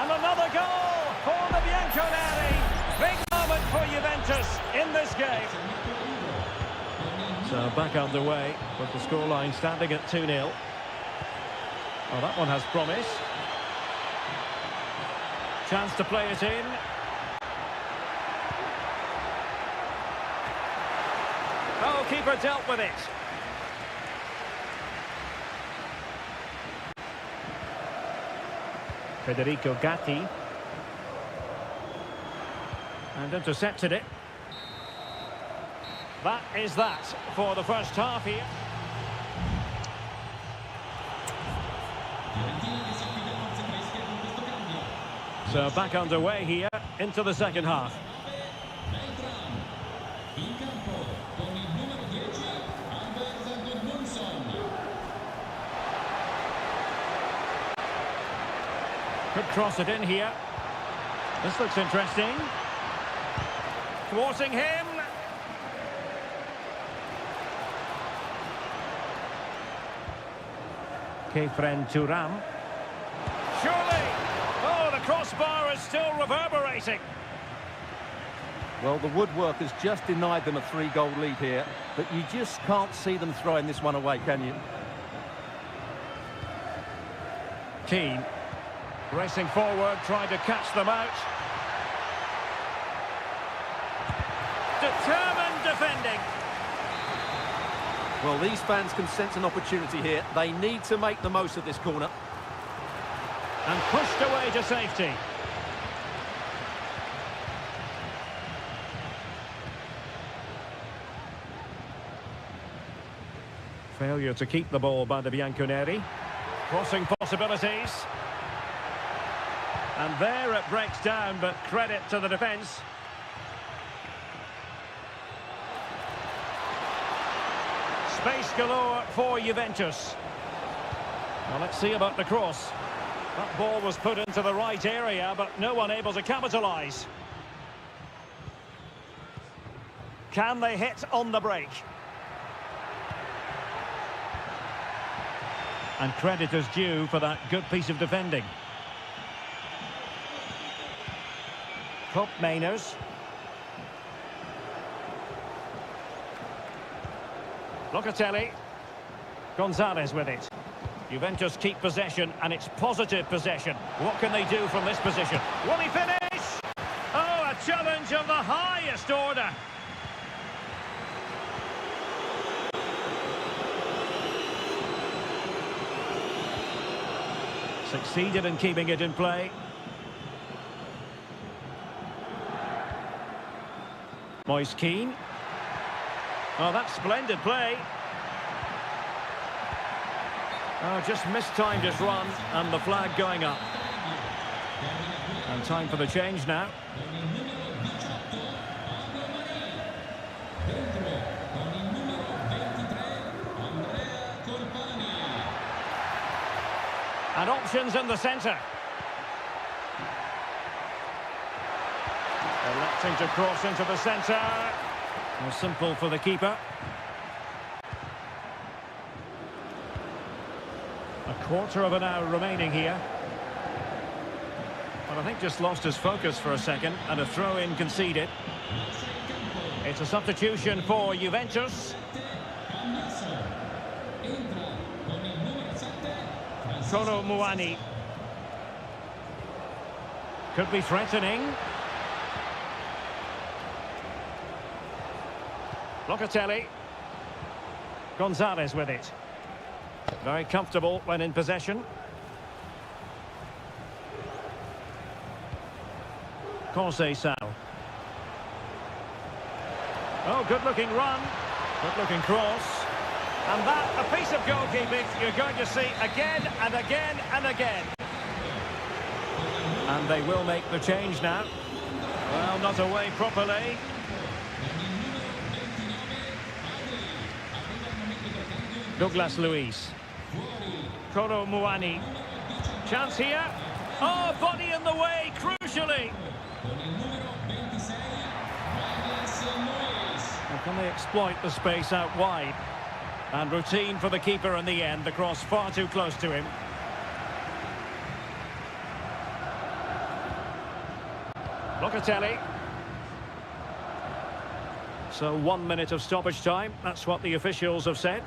A: and another goal for the Bianconeri. Big moment for Juventus in this game. So back underway with the scoreline standing at 2-0. Well, that one has promise. Chance to play it in. Oh, keeper dealt with it. Federico Gatti. And intercepted it. That is that for the first half here. So back underway here into the second half. Could cross it in here. This looks interesting. Thwarting him. Kefren Turam. Surely! Oh, the crossbar is still reverberating.
B: Well, the woodwork has just denied them a 3-goal lead here, but you just can't see them throwing this one away, can you?
A: Keane. Racing forward, trying to catch them out. Determined defending.
B: Well, these fans can sense an opportunity here. They need to make the most of this corner.
A: And pushed away to safety. Failure to keep the ball by the Bianconeri. Crossing possibilities. And there it breaks down, but credit to the defence. Space galore for Juventus. Well, let's see about the cross. That ball was put into the right area, but no one able to capitalise. Can they hit on the break? And credit is due for that good piece of defending. Cup Mainers. Locatelli. Gonzalez with it. Juventus keep possession, and it's positive possession. What can they do from this position? Will he finish? Oh, a challenge of the highest order. Succeeded in keeping it in play. Moise Keane. Oh, that's splendid play. Oh, just mistimed his run, and the flag going up. And time for the change now. And options in the centre. Electing to cross into the centre. More simple for the keeper. A quarter of an hour remaining here. But I think just lost his focus for a second, and a throw-in conceded. It's a substitution for Juventus. Kolo Muani. Could be threatening. Locatelli. Gonzalez with it. Very comfortable when in possession. Conceição. Oh, good-looking run. Good-looking cross. And that, a piece of goalkeeping you're going to see again and again and again. And they will make the change now. Well, not away properly. Douglas Luiz. Kolo Muani. Chance here. Oh, body in the way, crucially. Well, can they exploit the space out wide? And routine for the keeper in the end. The cross far too close to him. Locatelli. So 1 minute of stoppage time. That's what the officials have said.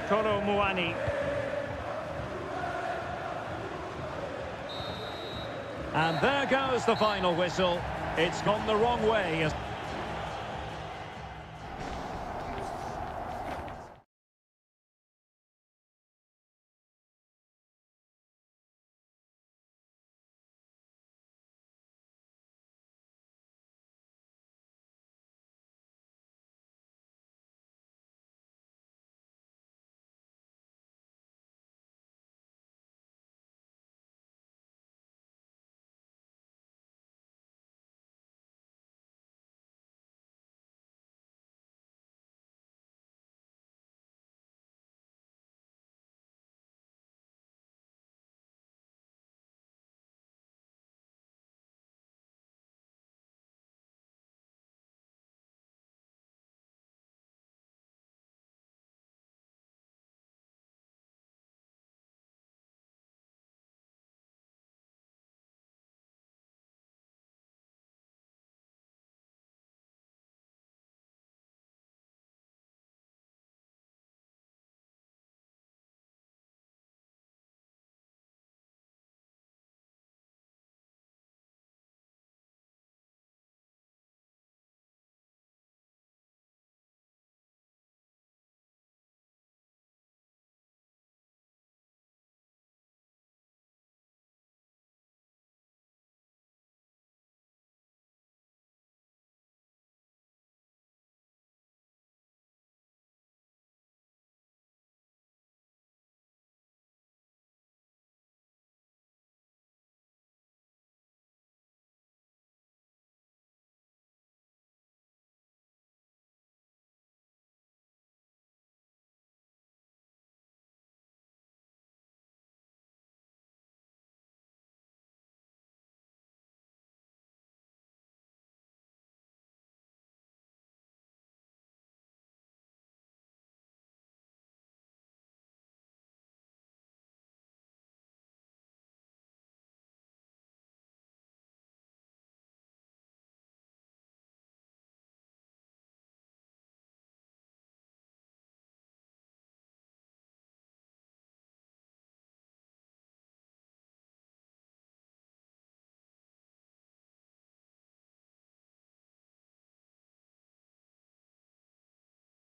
A: Kolo Muani. And there goes the final whistle. It's gone the wrong way.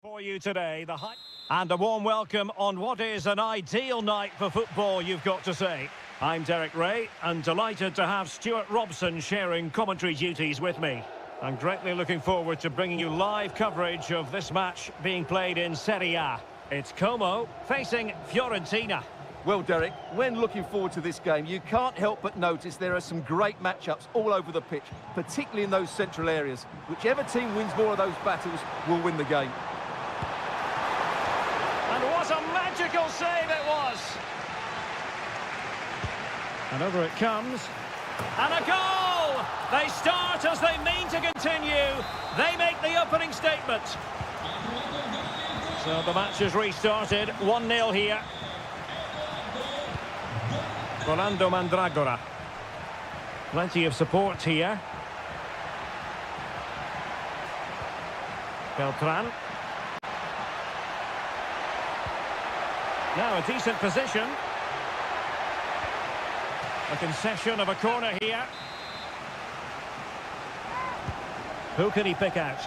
A: For you today, the hype and a warm welcome on what is an ideal night for football, you've got to say. I'm Derek Ray and delighted to have Stuart Robson sharing commentary duties with me. I'm greatly looking forward to bringing you live coverage of this match being played in Seria. It's Como facing Fiorentina.
B: Well, Derek, when looking forward to this game, you can't help but notice there are some great matchups all over the pitch, particularly in those central areas. Whichever team wins more of those battles will win the game.
A: And what a magical save it was! And over it comes. And a goal! They start as they mean to continue. They make the opening statement. So the match has restarted. 1-0 here. Rolando Mandragora. Plenty of support here. Beltran. Now a decent position. A concession of a corner here. Who can he pick out?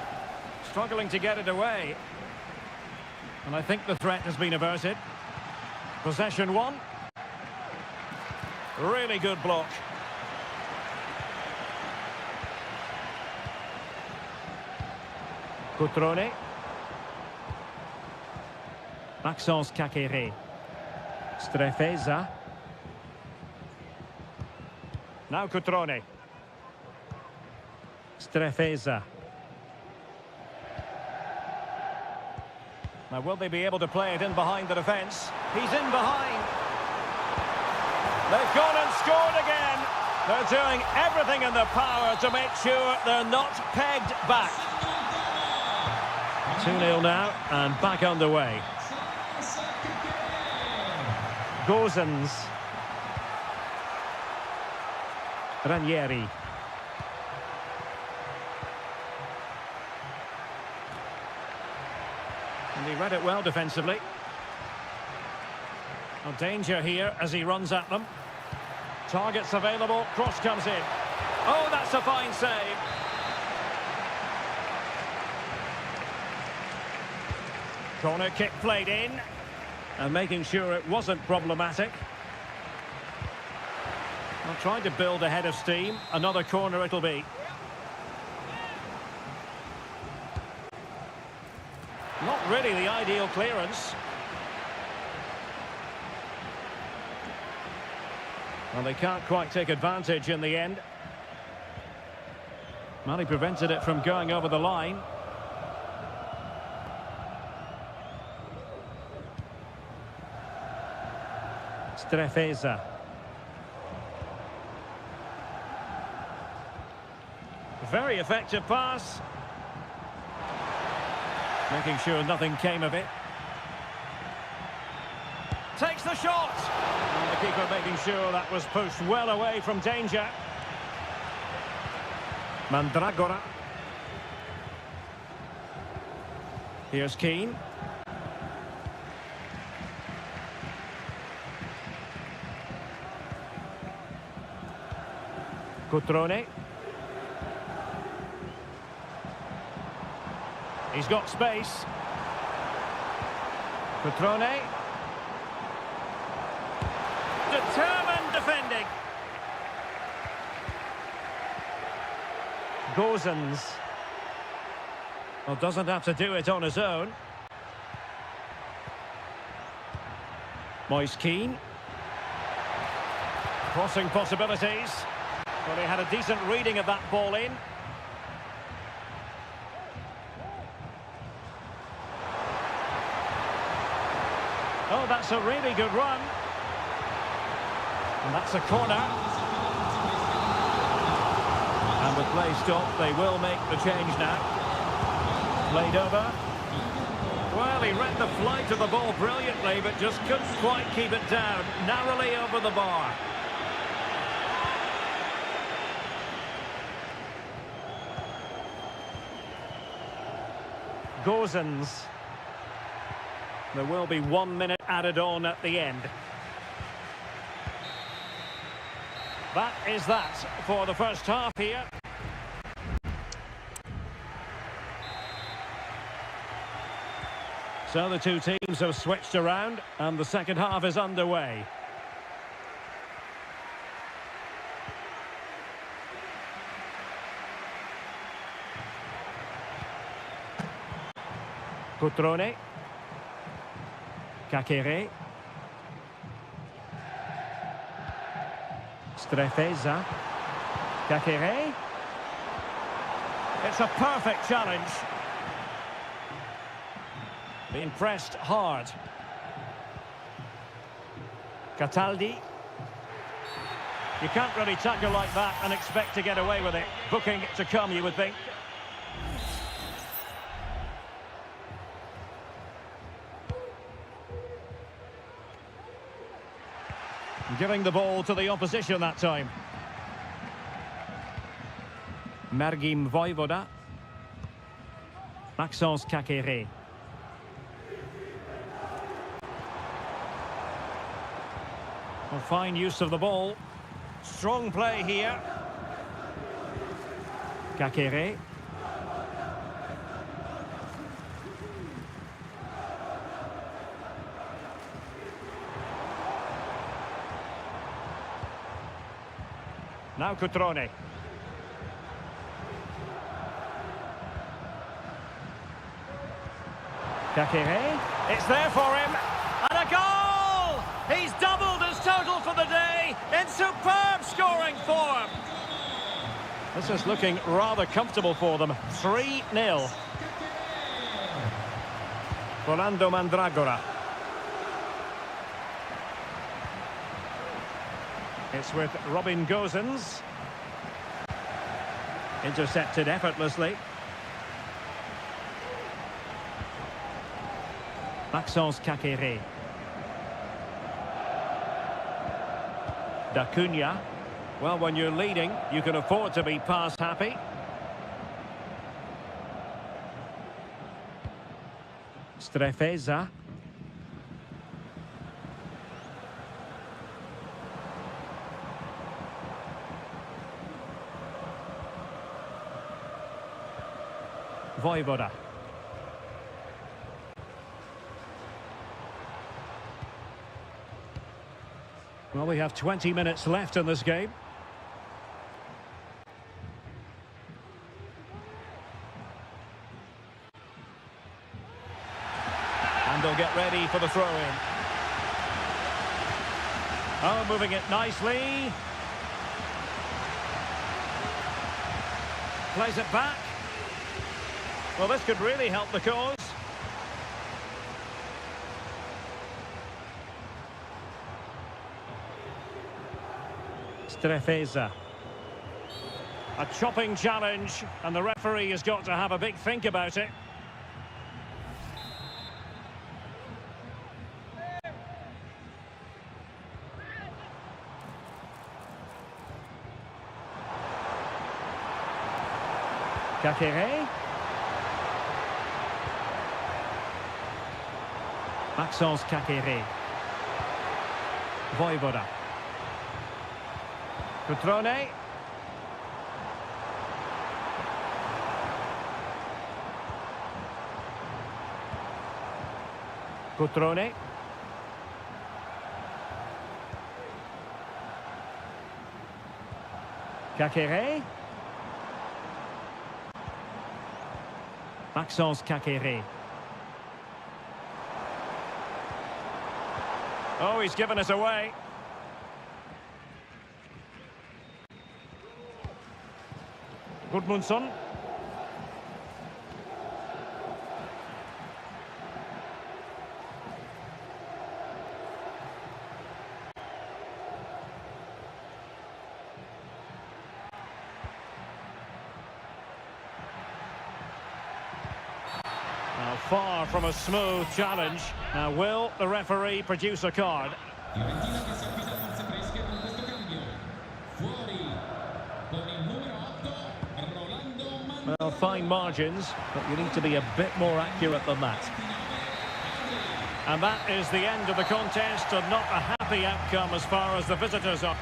A: Struggling to get it away. And I think the threat has been averted. Possession one. Really good block. Cutrone. Maxence Kakere. Strefeza. Now Cutrone. Strefeza. Now will they be able to play it in behind the defence? He's in behind. They've gone and scored again. They're doing everything in their power to make sure they're not pegged back. 2-0 now and back underway. Gozens. Ranieri. And he read it well defensively. No danger here as he runs at them. Targets available, cross comes in. Oh, that's a fine save. Corner kick played in. And making sure it wasn't problematic. Well, trying to build ahead of steam. Another corner it'll be. Not really the ideal clearance. Well, they can't quite take advantage in the end. Well, he prevented it from going over the line. Strefeza. Very effective pass. Making sure nothing came of it. Takes the shot. And the keeper making sure that was pushed well away from danger. Mandragora. Here's Keane. Cutrone. He's got space. Cutrone. Determined defending. Gozens. Well, doesn't have to do it on his own. Moise Keane. Crossing possibilities. Well, he had a decent reading of that ball in. Oh, that's a really good run. And that's a corner. And with play stopped, they will make the change now. Played over. Well, he read the flight of the ball brilliantly, but just couldn't quite keep it down. Narrowly over the bar. Gozens. There will be 1 minute added on at the end. That is that for the first half here. So the two teams have switched around and the second half is underway. Cutrone. Kakere. Strefeza. Kakere. It's a perfect challenge. Being pressed hard. Cataldi. You can't really tackle like that and expect to get away with it. Booking to come, you would think. Giving the ball to the opposition that time. Mergim Vojvoda. Maxence Kakere. Well, fine use of the ball. Strong play here. Kakere. Now Cutrone. Kakere. It's there for him. And a goal! He's doubled his total for the day in superb scoring form. This is looking rather comfortable for them. 3-0. Fernando Mandragora. It's with Robin Gosens. Intercepted effortlessly. Maxence Kakere. D'Acunha. Well, when you're leading, you can afford to be pass happy. Strefeza. Vojvoda. Well, we have 20 minutes left in this game. And they'll get ready for the throw-in. Oh, moving it nicely. Plays it back. Well, this could really help the cause. Strefeza. A chopping challenge, and the referee has got to have a big think about it. Kakere. Maxence Kakere. Vojvoda. Cutrone. Cutrone. Kakere. Maxence Kakere. Oh, he's given us away. Gudmundsson. Now, far from a smooth challenge. Now, will the referee produce a card?
D: Fiorentina che si affida a forze fresche con questo cambio. Fuori con il numero 8 Rolando.
A: Well, fine margins, but you need to be a bit more accurate than that. And that is the end of the contest, and not a happy outcome as far as the visitors are.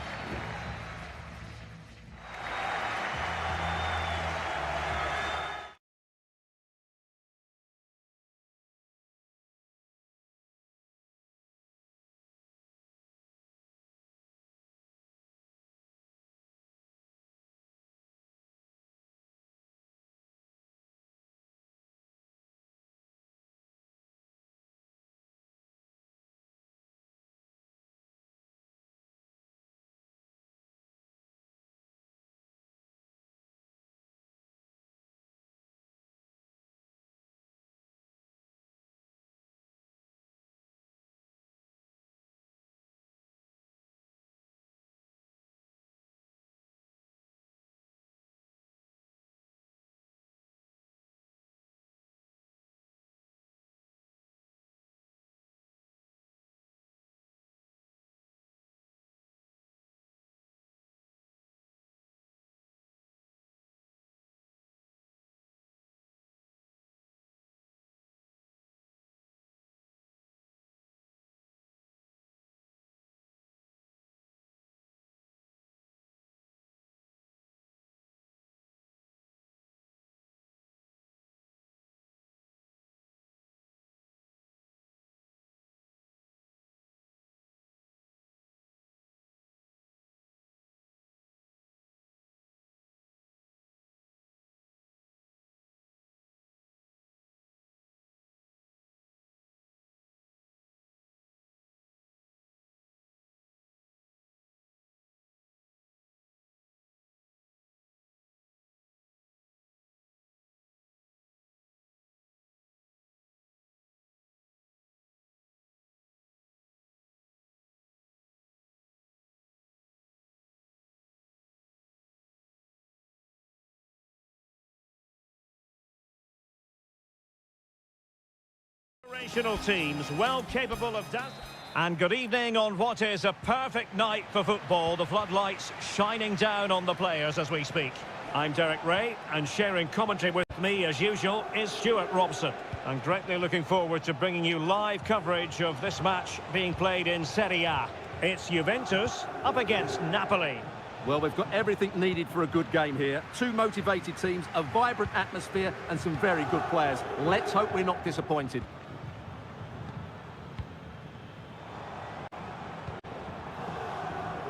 A: Sensational teams, well capable of dazzling. And good evening on what is a perfect night for football. The floodlights shining down on the players as we speak. I'm Derek Ray, and sharing commentary with me as usual is Stuart Robson. I'm greatly looking forward to bringing you live coverage of this match being played in Seria. It's Juventus up against Napoli.
B: Well, we've got everything needed for a good game here. Two motivated teams, a vibrant atmosphere and some very good players. Let's hope we're not disappointed.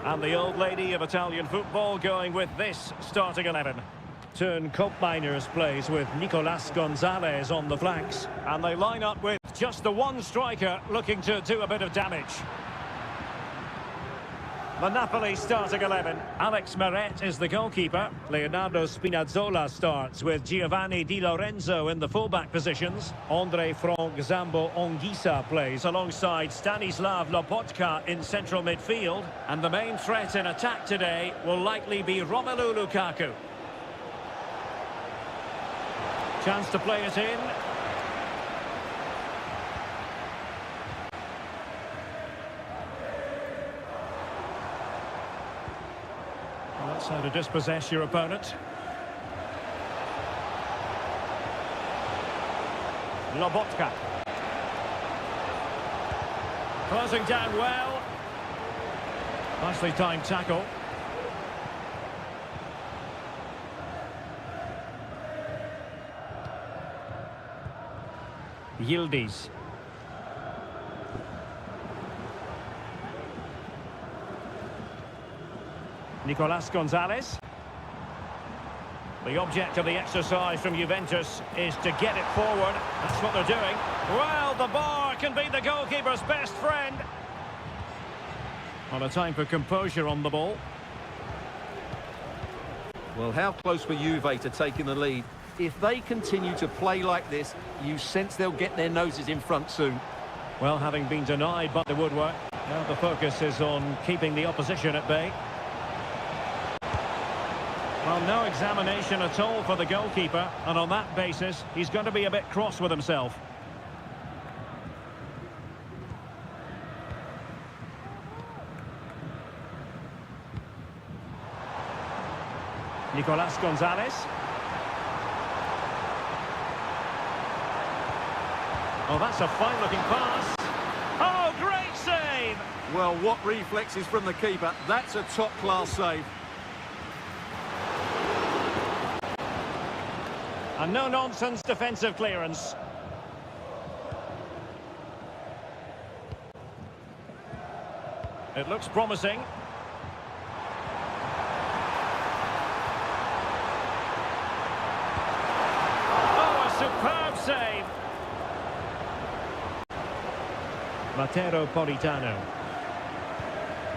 A: And the old lady of Italian football going with this starting 11. Turn Miners plays with Nicolas Gonzalez on the flanks. And they line up with just the one striker looking to do a bit of damage. The Napoli starting 11. Alex Meret is the goalkeeper. Leonardo Spinazzola starts with Giovanni Di Lorenzo in the fullback positions. Andre Frank Zambo Ongisa plays alongside Stanislav Lobotka in central midfield. And the main threat in attack today will likely be Romelu Lukaku. Chance to play it in. That's how to dispossess your opponent. Lobotka. Closing down well. Nicely timed tackle. Yildiz. Nicolas Gonzalez. The object of the exercise from Juventus is to get it forward. That's what they're doing. Well, the bar can be the goalkeeper's best friend. On a time for composure on the ball.
B: Well, how close were Juve to taking the lead? If they continue to play like this, you sense they'll get their noses in front soon.
A: Well, having been denied by the woodwork, now the focus is on keeping the opposition at bay. Well, no examination at all for the goalkeeper, and on that basis, he's going to be a bit cross with himself. Nicolas Gonzalez. Oh, that's a fine-looking pass. Oh, great save!
B: Well, what reflexes from the keeper. That's a top-class save.
A: And no-nonsense defensive clearance. It looks promising. Oh, a superb save. Matteo Politano.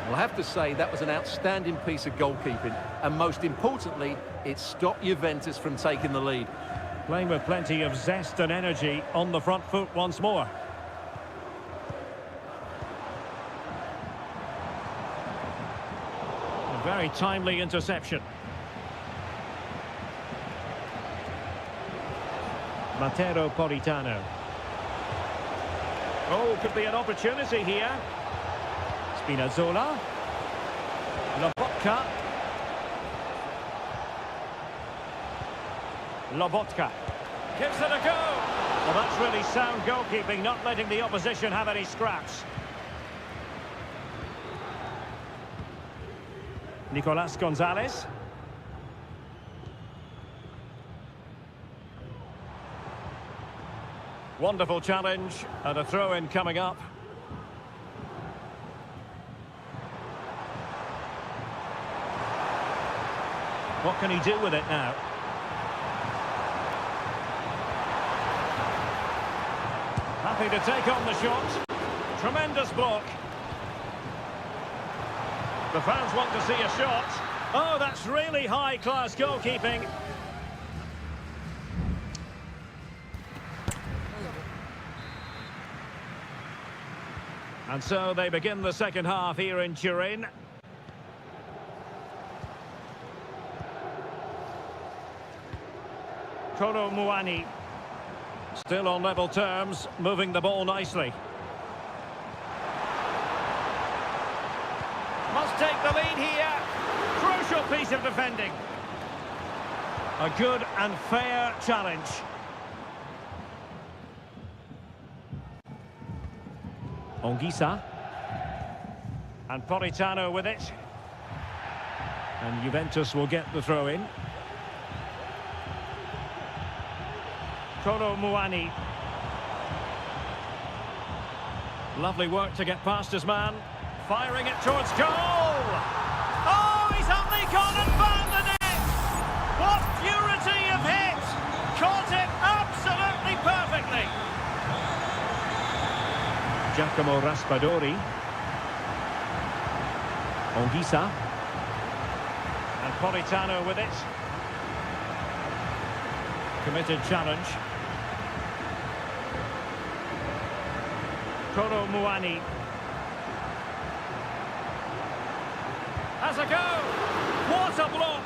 B: I'll have to say that was an outstanding piece of goalkeeping. And most importantly, it stopped Juventus from taking the lead.
A: Playing with plenty of zest and energy on the front foot once more. A very timely interception. Matteo Politano. Oh, could be an opportunity here. Spinazzola. Lobotka. Lobotka. Gives it a go. Well, that's really sound goalkeeping, not letting the opposition have any scraps. Nicolas Gonzalez. Wonderful challenge, and a throw-in coming up. What can he do with it now? Happy to take on the shot. Tremendous block. The fans want to see a shot. Oh, that's really high-class goalkeeping. And so they begin the second half here in Turin. Kolo Muani. Still on level terms, moving the ball nicely. Must take the lead here. Crucial piece of defending. A good and fair challenge. Ongisa. And Politano with it. And Juventus will get the throw in. Kolo Muani. Lovely work to get past his man. Firing it towards goal. Oh, he's only gone and found the net. What purity of hit. Caught it absolutely perfectly. Giacomo Raspadori. Ongisa. And Politano with it. Committed challenge. Kolo Muani. Has a go! What a block!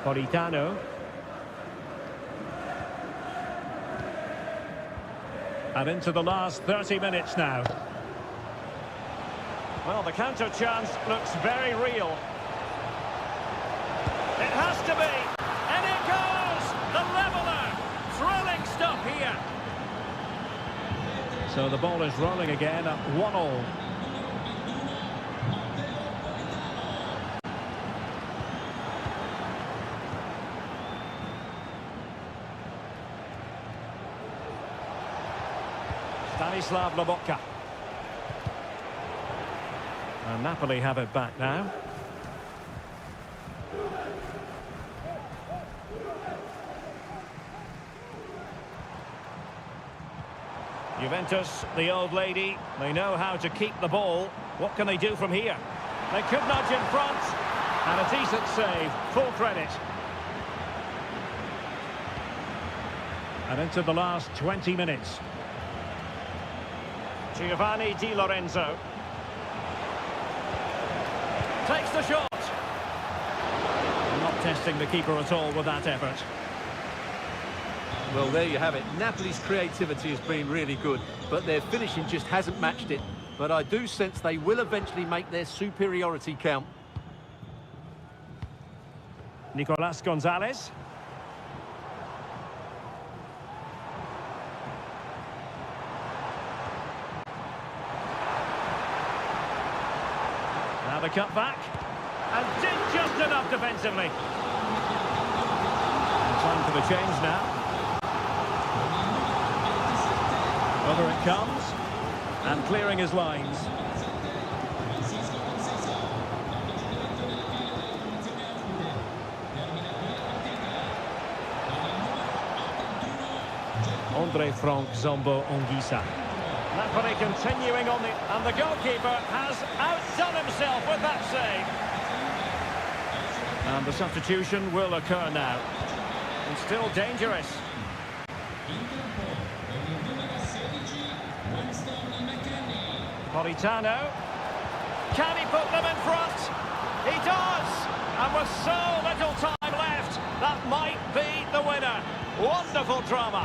A: Politano. And into the last 30 minutes now. Well, the counter chance looks very real. It has to be! And it goes! The leveller! Thrilling stuff here. So the ball is rolling again at 1-1. Stanislav Lobotka. And Napoli have it back now. Juventus, the old lady, they know how to keep the ball. What can they do from here? They could nudge in front. And a decent save, full credit. And into the last 20 minutes. Giovanni Di Lorenzo. Takes the shot. Not testing the keeper at all with that effort.
B: Well, there you have it. Napoli's creativity has been really good, but their finishing just hasn't matched it. But I do sense they will eventually make their superiority count.
A: Nicolas Gonzalez. Now the cut back. And did just enough defensively. And time for the change now. Over it comes, and clearing his lines. Andre Frank Zombo Ongisa. Napoli continuing on and the goalkeeper has outdone himself with that save. And the substitution will occur now. And still dangerous. Politano. Can he put them in front? He does! And with so little time left, that might be the winner. Wonderful drama.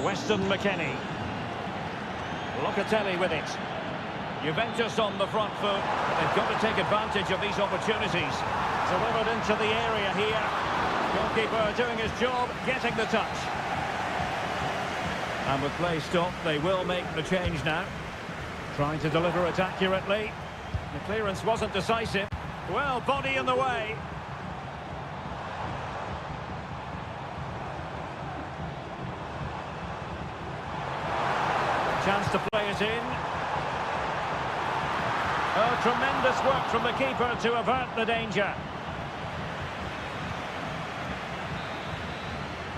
A: Weston McKennie. Locatelli with it. Juventus on the front foot. They've got to take advantage of these opportunities. Delivered into the area here. Goalkeeper doing his job, getting the touch. And with play stopped, they will make the change now. Trying to deliver it accurately. The clearance wasn't decisive. Well, body in the way. Chance to play it in. Oh, tremendous work from the keeper to avert the danger.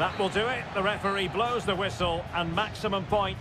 A: That will do it. The referee blows the whistle and maximum point.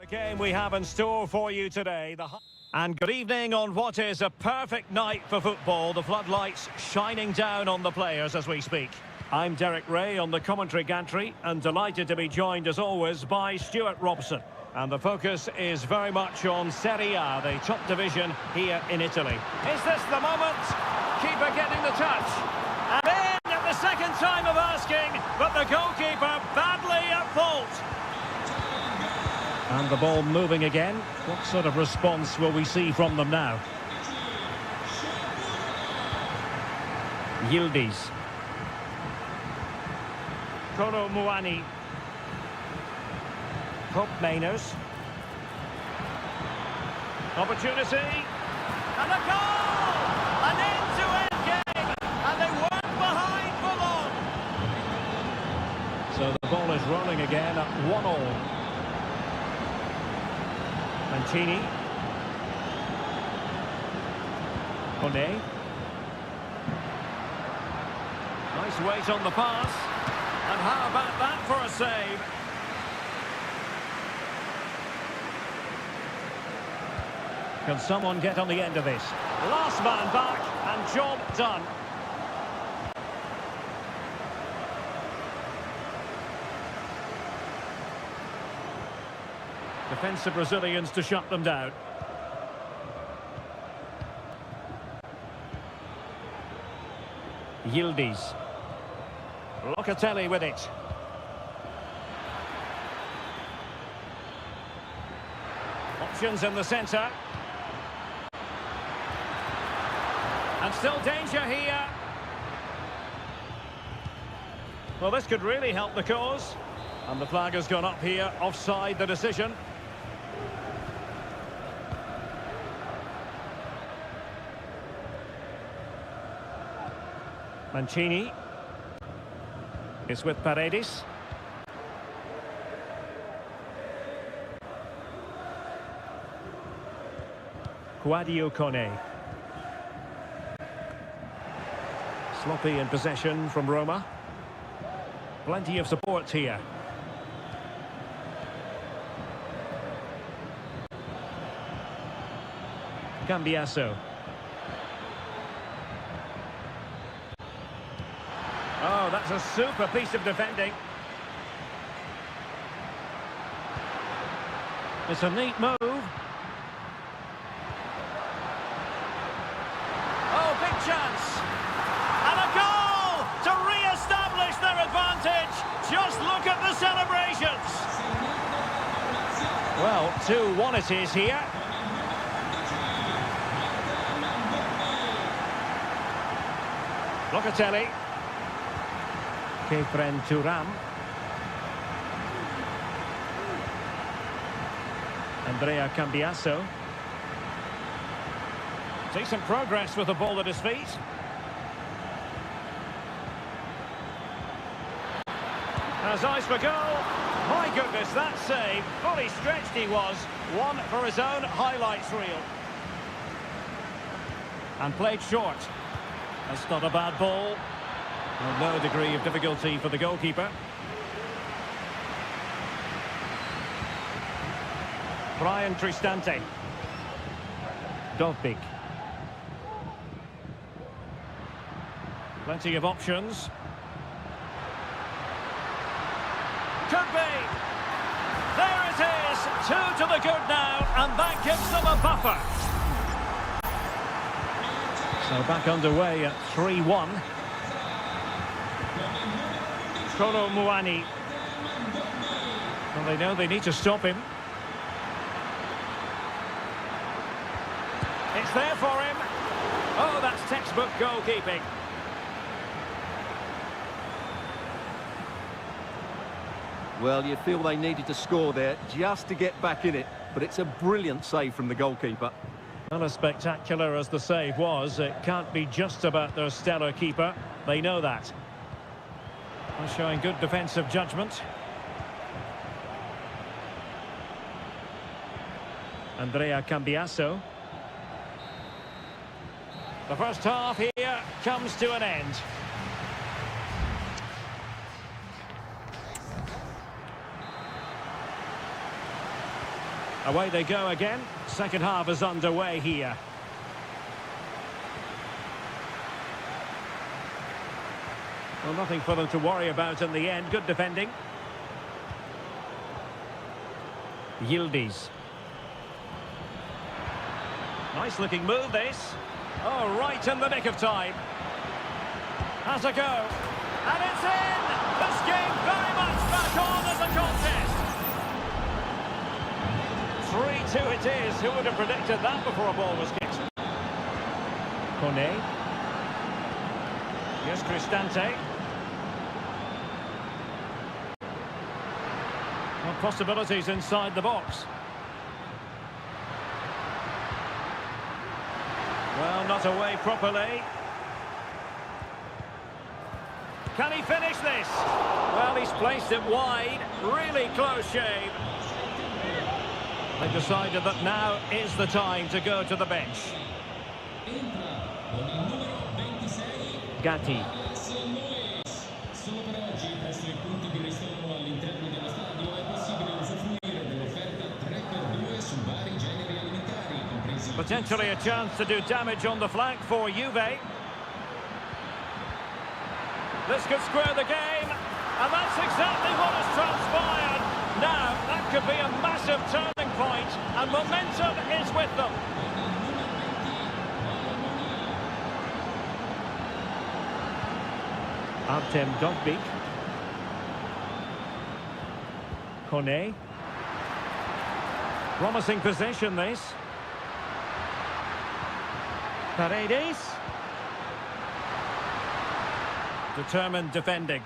A: The game we have in store for you today. And good evening on what is a perfect night for football. The floodlights shining down on the players as we speak. I'm Derek Ray on the commentary gantry and delighted to be joined as always by Stuart Robson. And the focus is very much on Seria, the top division here in Italy. Is this the moment? Keeper getting the touch. And in at the second time of asking, but the goalkeeper badly at fault. And the ball moving again. What sort of response will we see from them now? Yildiz. Kolo Muani. Hope Mainers. Opportunity. And a goal! An end-to-end game! And they weren't behind for long! So the ball is rolling again at 1-1. Mancini. Kone. Nice weight on the pass. And how about that for a save? Can someone get on the end of this? Last man back and job done. Defensive Brazilians to shut them down. Yildiz. Locatelli with it. Options in the centre. And still danger here. Well, this could really help the cause. And the flag has gone up here, offside the decision. Mancini. It's with Paredes. Guadio Kone. Sloppy in possession from Roma. Plenty of support here. Cambiasso. Oh, that's a super piece of defending. It's a neat move. Oh, big chance. And a goal to re-establish their advantage. Just look at the celebrations. Well, 2-1 it is here. Locatelli. Kefren Turam. Andrea Cambiasso. Decent progress with the ball at his feet. Has eyes for goal. My goodness, that save. Fully stretched he was. One for his own highlights reel. And played short. That's not a bad ball. Well, no degree of difficulty for the goalkeeper. Brian Tristante. Dovbik. Plenty of options. Could be. There it is. 2 to the good now, and that gives them a buffer. So back underway at 3-1. Kolo Muani. Well, they know they need to stop him. It's there for him. Oh, that's textbook goalkeeping.
B: Well, you feel they needed to score there just to get back in it, but it's a brilliant save from the goalkeeper.
A: Not as spectacular as the save was, it can't be just about their stellar keeper. They know that. They're showing good defensive judgment. Andrea Cambiasso. The first half here comes to an end. Away they go again. Second half is underway here. Well, nothing for them to worry about in the end. Good defending. Yildiz. Nice looking move, this. Oh, right in the nick of time. Has a go. And it's in! This game very much back on as a contest. 3-2 it is. Who would have predicted that before a ball was kicked? Kone. Here's Cristante. Well, possibilities inside the box. Well, not away properly. Can he finish this? Well, he's placed it wide. Really close shave. They've decided that now is the time to go to the bench. Gatti. Potentially a chance to do damage on the flank for Juve. This could square the game, and that's exactly what has transpired. Now, that could be a massive turning point, and momentum is with them. Artem Dovbyk. Kone. Promising possession, this. Paredes. Determined defending.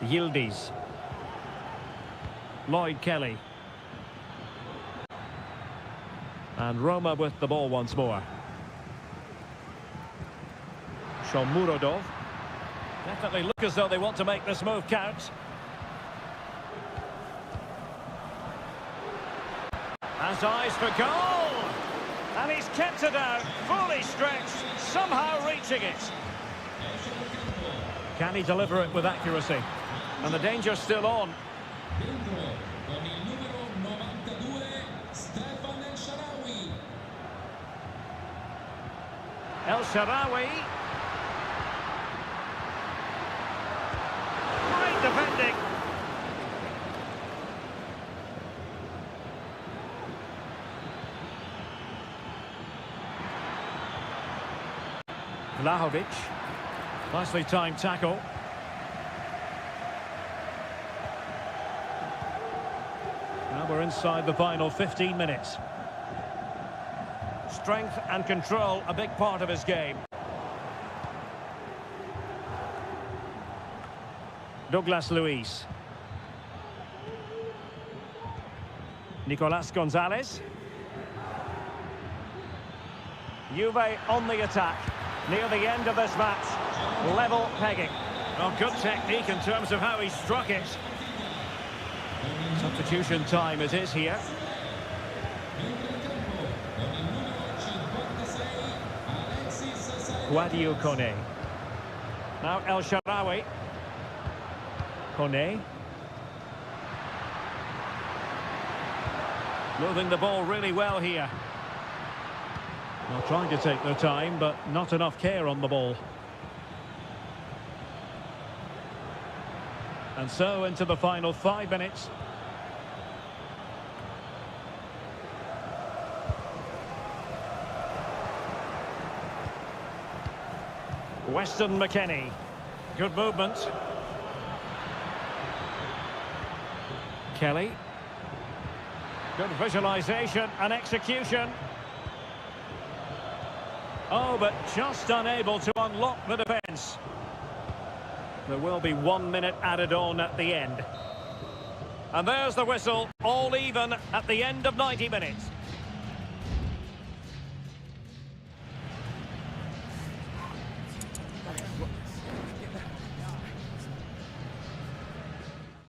A: Yildiz. Lloyd Kelly. And Roma with the ball once more. Shomurodov. Definitely look as though they want to make this move count. Has eyes for goal! And he's kept it out, fully stretched, somehow reaching it. Can he deliver it with accuracy? And the danger's still on. El Shaarawy. Great defending. Vlahovic. Nicely timed tackle. Now we're inside the final 15 minutes. Strength and control, a big part of his game. Douglas Luiz. Nicolas Gonzalez. Juve on the attack. Near the end of this match. Level pegging. Oh, good technique in terms of how he struck it. Substitution time it is here. Guadio Kone. Now El Shaarawy. Kone. Moving the ball really well here. Well, trying to take their time, but not enough care on the ball. And so into the final 5 minutes. Weston McKennie. Good movement. Kelly. Good visualisation and execution. Oh, but just unable to unlock the defence. There will be 1 minute added on at the end. And there's the whistle, all even at the end of 90 minutes.